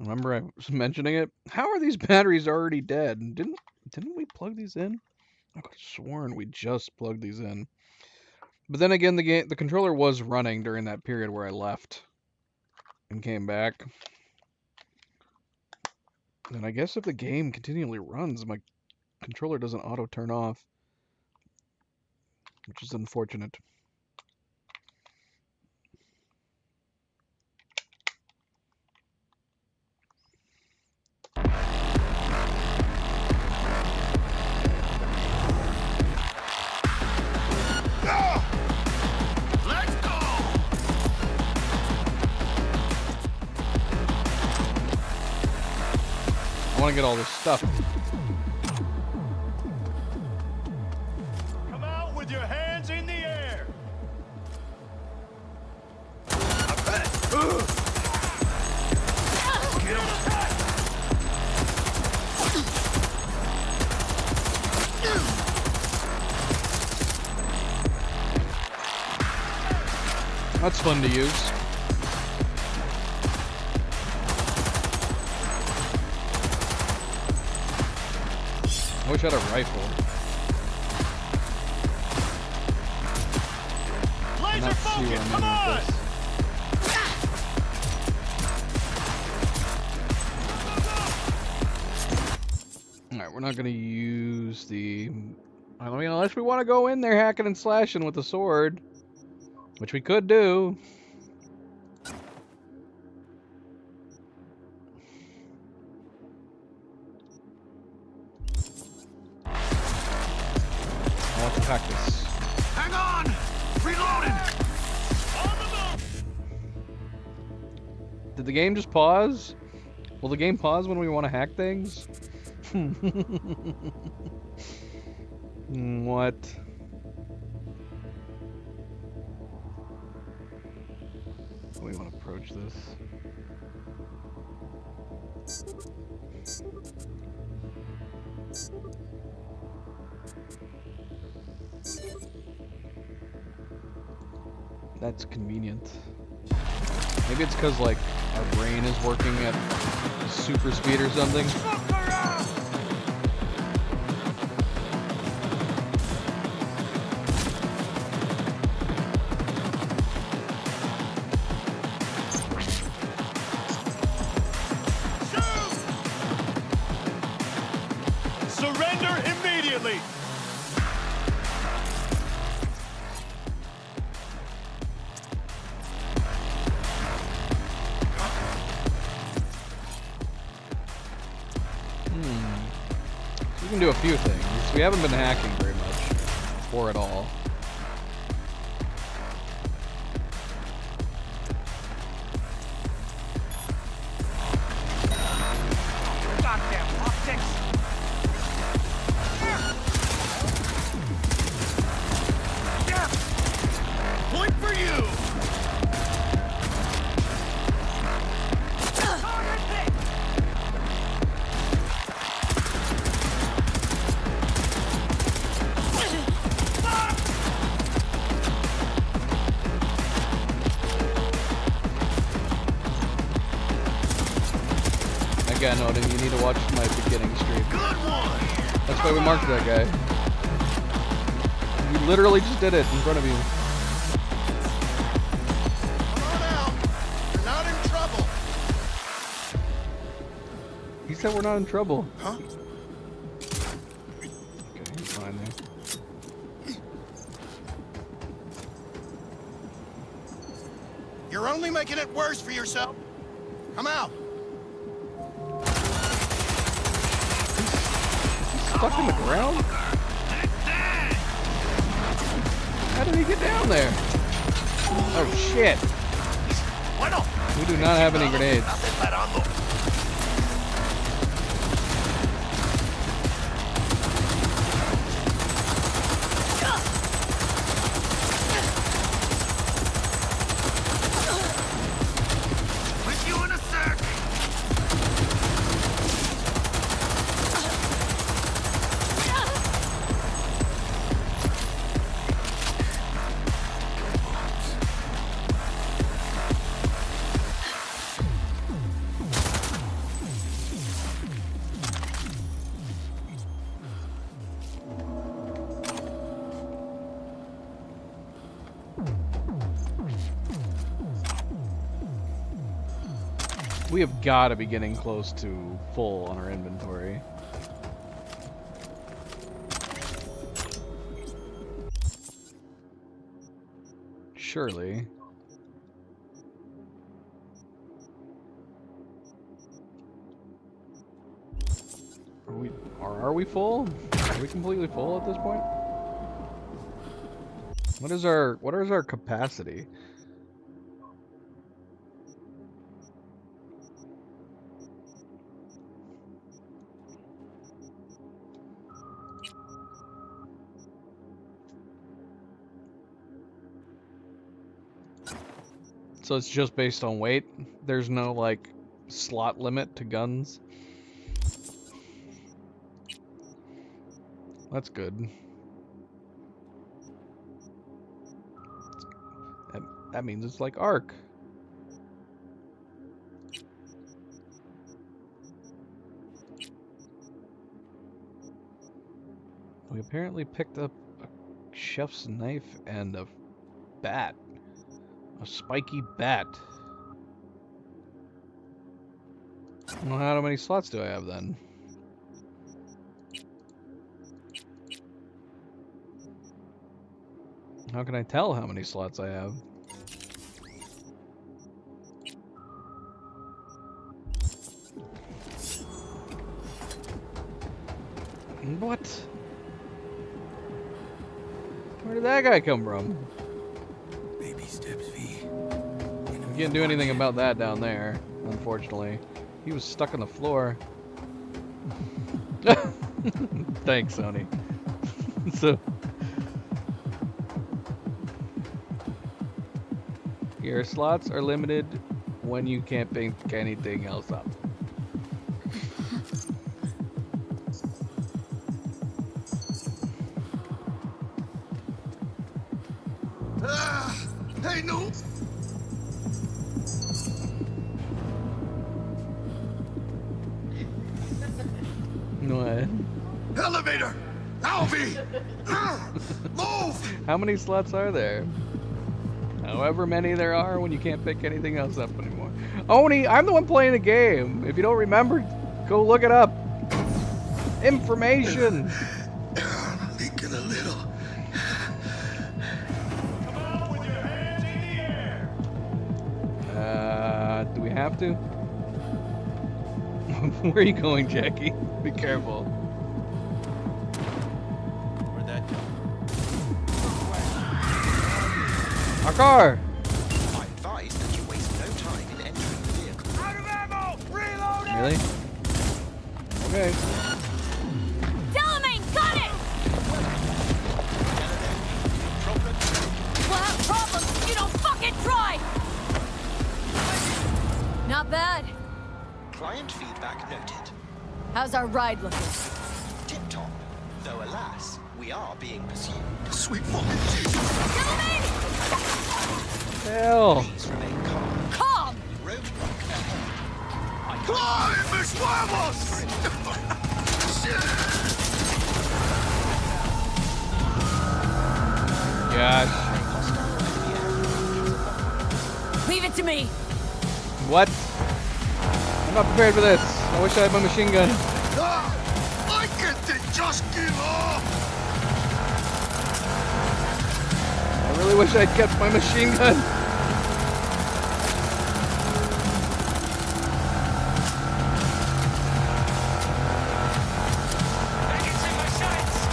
Remember I was mentioning it? How are these batteries already dead? Didn't we plug these in? I could have sworn we just plugged these in. But then again, the controller was running during that period where I left and came back. And I guess if the game continually runs, my controller doesn't auto turn off, which is unfortunate. I want to get all this stuff. Come out with your hands in the air. That's fun to use. I wish I had a rifle. Laser focus, come on! Alright, we're not gonna use the... I mean, unless we want to go in there hacking and slashing with the sword. Which we could do. I want to practice. Hang on! Reloading! Did the game just pause? Will the game pause when we want to hack things? What? We want to approach this. That's convenient. Maybe it's because, like, our brain is working at super speed or something. Surrender immediately! We can do a few things. We haven't been hacking very much, or at all. Goddamn optics! Point for you! Again, Odin, you need to watch my beginning stream. That's why we marked that guy. You literally just did it in front of you. You're not in trouble. He said we're not in trouble. Huh? Okay, he's fine there. You're only making it worse for yourself. Come out. Stuck in the ground? How did he get down there? Oh shit. We do not have any grenades. With you in a sec. We have got to be getting close to full on our inventory. Surely. Are we full? Are we completely full at this point? What is our capacity? So it's just based on weight? There's no, like, slot limit to guns? That's good. That means it's like Ark. We apparently picked up a chef's knife and a bat. A spiky bat. Well, how many slots do I have then? How can I tell how many slots I have? What? Where did that guy come from? Baby steps, V. You can't do anything about that down there. unfortunately. He was stuck on the floor. Thanks, Sony. So, your slots are limited when you can't pick anything else up. Hey, no. What? Elevator! Alfie! Move! How many slots are there? However many there are when you can't pick anything else up anymore. Oni, I'm the one playing the game. If you don't remember, go look it up. Information. Leaking a little. Do we have to? Where are you going, Jackie? Be careful. Where'd that go? Our car! I advise that you waste no time in entering the vehicle. Out of ammo! Reloading! Really? Okay. Delamain, got it! We'll have problems if you don't fucking try! Not bad. Client feedback noted. How's our ride looking? Tip-top. Though alas, we are being pursued. Sweet fucking Jesus! Hell. Please remain calm. Calm! Roadblock ahead. I Climb, Miss Huevos! Gosh. Leave it to me. What? I'm not prepared for this. I wish I had my machine gun. I can't just give up! I really wish I'd kept my machine gun.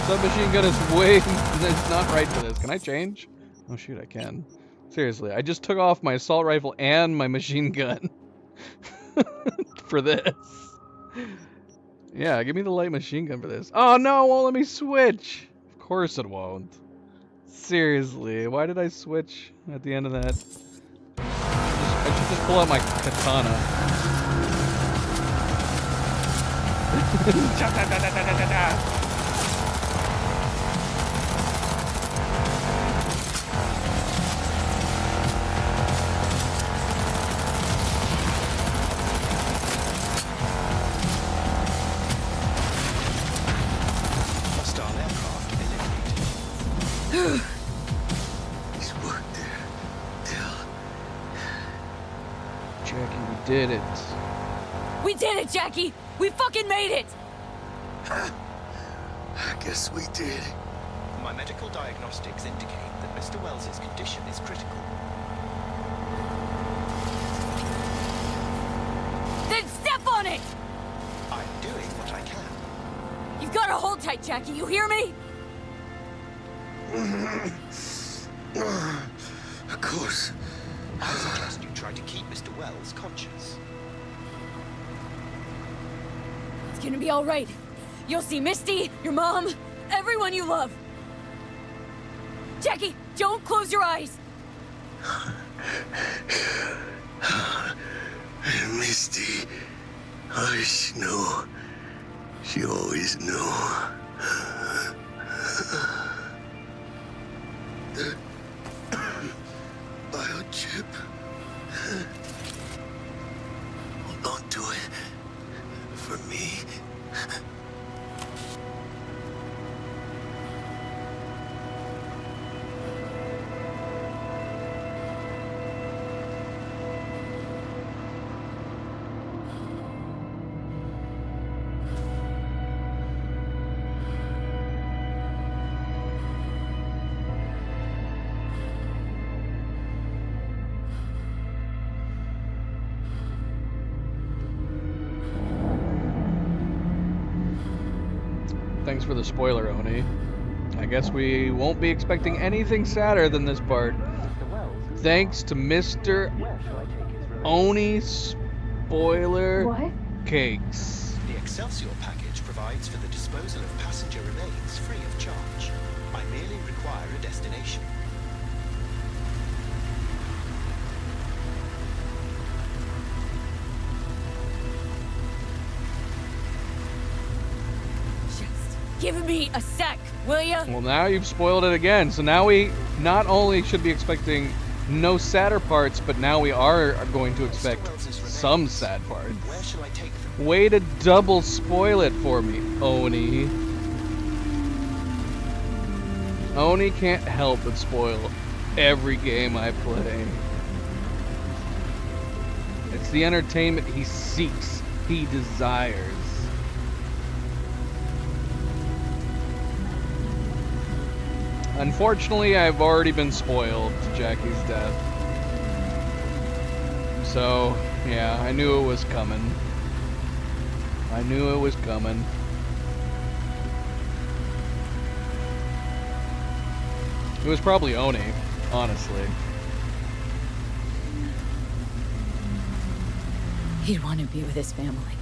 Submachine gun is way... It's not right for this. Can I change? Oh shoot, I can. Seriously, I just took off my assault rifle and my machine gun for this. Yeah, give me the light machine gun for this. Oh no, it won't let me switch. Of course it won't. Seriously, why did I switch at the end of that? I should just pull out my katana. Hostile aircraft eliminated. He's worked there. Till. Jackie, we did it. We did it, Jackie! We fucking made it! I guess we did. My medical diagnostics indicate that Mr. Wells's condition is critical. Then step on it! I'm doing what I can. You've got to hold tight, Jackie, you hear me? Of course. I suggest you try to keep Mr. Wells conscious. It's gonna be all right. You'll see Misty, your mom, everyone you love. Jackie, don't close your eyes. Misty, she knew. She always knew. The biochip. Hold on to it. For me. Thanks for the spoiler, Oni. I guess we won't be expecting anything sadder than this part. Thanks to Mr. Oni spoiler What? cakes. The Excelsior package provides for the disposal of passenger remains free of charge. I merely require a destination. Give me a sec, will ya? Well, now you've spoiled it again. So now we not only should be expecting no sadder parts, but now we are going to expect some sad parts. Where shall I take them? Way to double spoil it for me, Oni. Oni can't help but spoil every game I play. It's the entertainment he seeks, he desires. Unfortunately, I've already been spoiled to Jackie's death. So, yeah, I knew it was coming. I knew it was coming. It was probably Oni, honestly. He'd want to be with his family.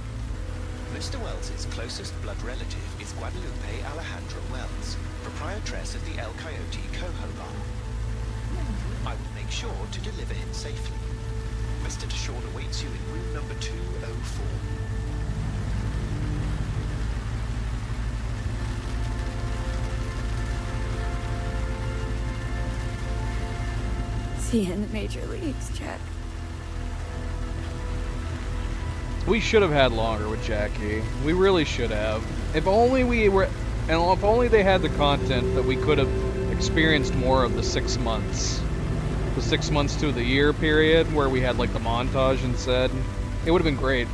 Mr. Wells's closest blood relative is Guadalupe Alejandra Wells, proprietress of the El Coyote Coho Bar. I will make sure to deliver him safely. Mr. DeShawn awaits you in room number 204. See you in the major leagues, Jack. We should have had longer with Jackie. We really should have. If only we were, and if only they had the content that we could have experienced more of the 6 months. The 6 months to the year period where we had like the montage instead. It would have been great.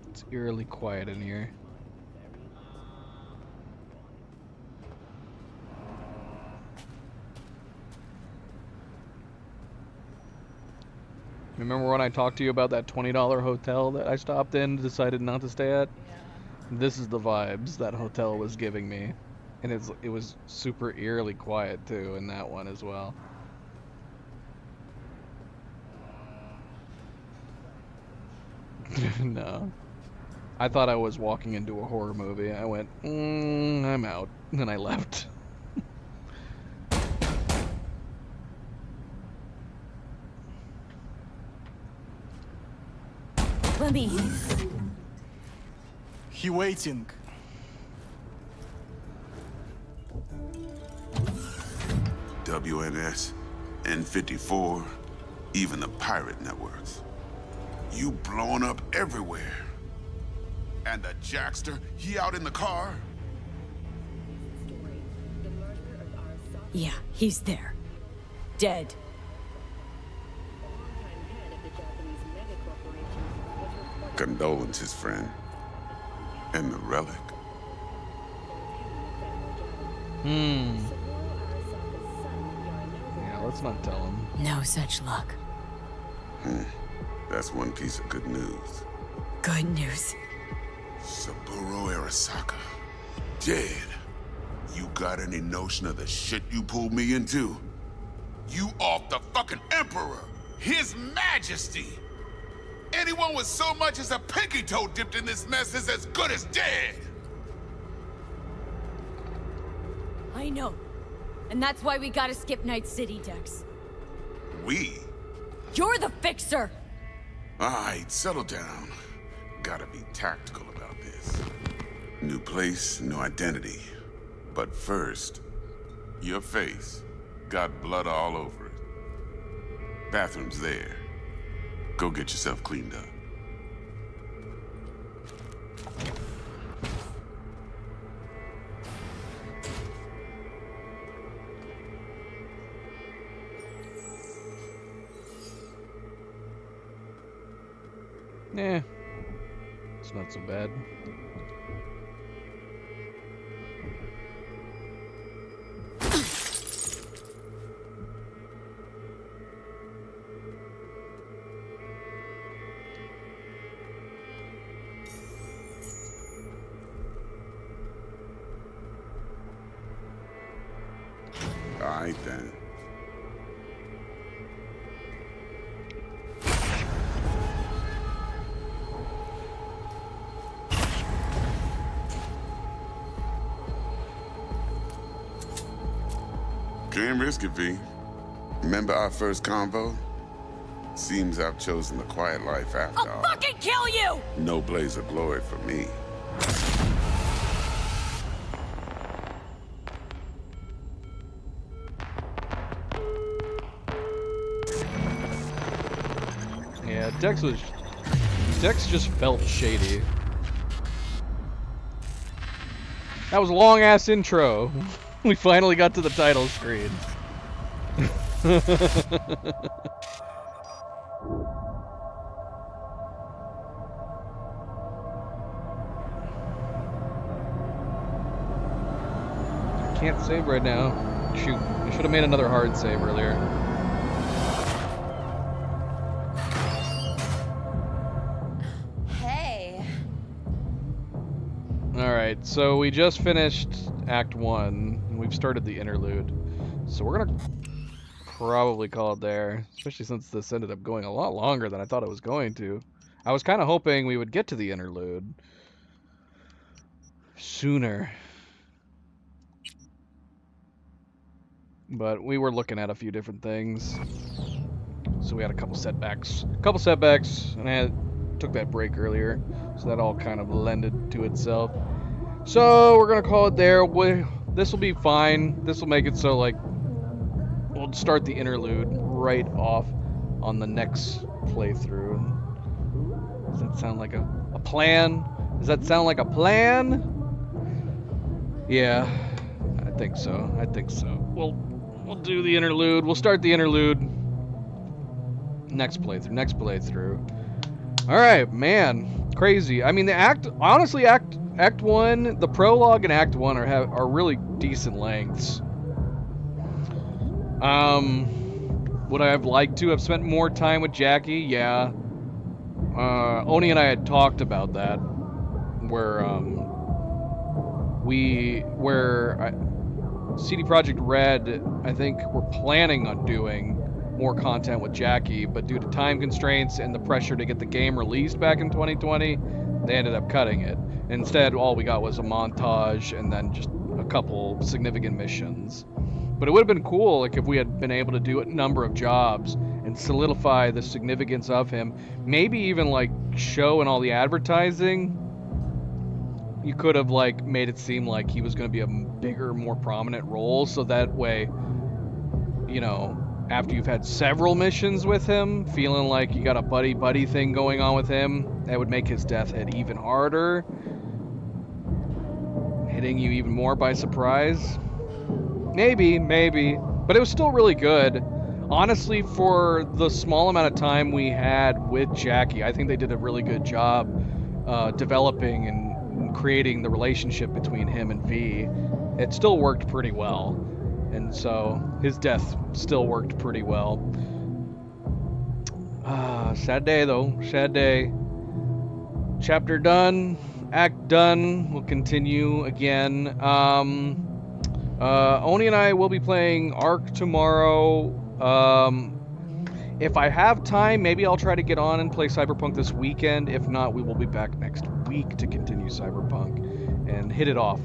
It's eerily quiet in here. Remember when I talked to you about that $20 hotel that I stopped in and decided not to stay at? This is the vibes that hotel was giving me. And it was super eerily quiet too in that one as well. No. I thought I was walking into a horror movie. I went, I'm out. And then I left. Let me. He waiting. WNS, N54, even the pirate networks. You blowing up everywhere. And the Jackster, he out in the car? Yeah, he's there. Dead. Condolences, friend. And the relic. Yeah, let's not tell him. No such luck. That's one piece of good news. Good news. Saburo Arasaka. Dead. You got any notion of the shit you pulled me into? You off the fucking Emperor! His Majesty! Anyone with so much as a pinky toe dipped in this mess is as good as dead! I know. And that's why we gotta skip Night City, Dex. We? You're the fixer! Alright, settle down. Gotta be tactical about this. New place, new identity. But first, your face got blood all over it. Bathroom's there. Go get yourself cleaned up. Eh, it's not so bad. All right then. Can't risk it, V. Remember our first convo? Seems I've chosen the quiet life after all. I'll fucking kill you! No blaze of glory for me. Yeah, Dex just felt shady. That was a long ass intro. We finally got to the title screen. Can't save right now. Shoot, I should have made another hard save earlier. Hey. Alright, so we just finished Act 1, and we've started the interlude. So we're gonna probably call it there, especially since this ended up going a lot longer than I thought it was going to. I was kind of hoping we would get to the interlude sooner. But we were looking at a few different things. So we had a couple setbacks. And I took that break earlier. So that all kind of lended to itself. So we're going to call it there. This will be fine. This will make it so, like, we'll start the interlude right off on the next playthrough. Does that sound like a plan? Does that sound like a plan? Yeah, I think so. We'll do the interlude. We'll start the interlude next playthrough. All right, man, crazy. I mean, Act 1, the prologue and Act 1 are really decent lengths. Would I have liked to have spent more time with Jackie? Yeah. Oni and I had talked about that, where CD Projekt Red, I think, were planning on doing more content with Jackie, but due to time constraints and the pressure to get the game released back in 2020, they ended up cutting it. Instead, all we got was a montage and then just a couple significant missions. But it would have been cool, like, if we had been able to do a number of jobs and solidify the significance of him. Maybe even, like, show in all the advertising. You could have, like, made it seem like he was going to be a bigger, more prominent role, so that way, you know, after you've had several missions with him, feeling like you got a buddy-buddy thing going on with him, that would make his death hit even harder, hitting you even more by surprise. Maybe, but it was still really good. Honestly, for the small amount of time we had with Jackie, I think they did a really good job developing and creating the relationship between him and V. It still worked pretty well, and so his death still worked pretty well. Sad day though, sad day. Chapter done, act done. We'll continue again. Oni and I will be playing Ark tomorrow. If I have time, maybe I'll try to get on and play Cyberpunk this weekend. If not, we will be back next week to continue Cyberpunk and hit it off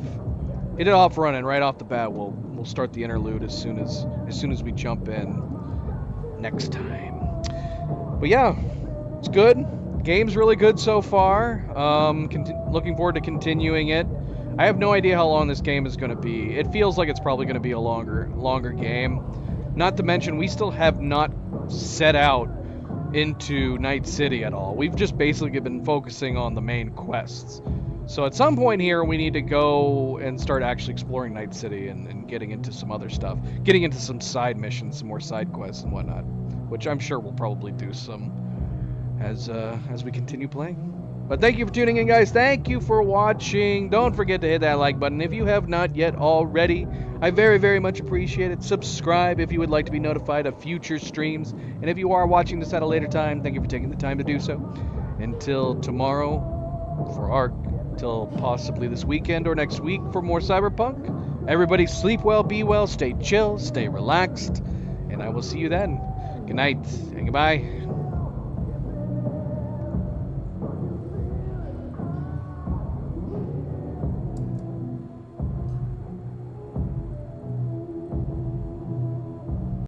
running right off the bat. We'll start the interlude as soon as we jump in next time. But yeah, it's good. Game's really good so far. Looking forward to continuing it. I have no idea how long this game is going to be. It feels like it's probably going to be a longer game. Not to mention, we still have not set out into Night City at all. We've just basically been focusing on the main quests. So at some point here, we need to go and start actually exploring Night City and getting into some other stuff. Getting into some side missions, some more side quests and whatnot. Which I'm sure we'll probably do some as we continue playing. But thank you for tuning in, guys. Thank you for watching. Don't forget to hit that like button if you have not yet already. I very, very much appreciate it. Subscribe if you would like to be notified of future streams. And if you are watching this at a later time, thank you for taking the time to do so. Until tomorrow for ARK, till possibly this weekend or next week for more Cyberpunk. Everybody sleep well, be well, stay chill, stay relaxed, and I will see you then. Good night and goodbye.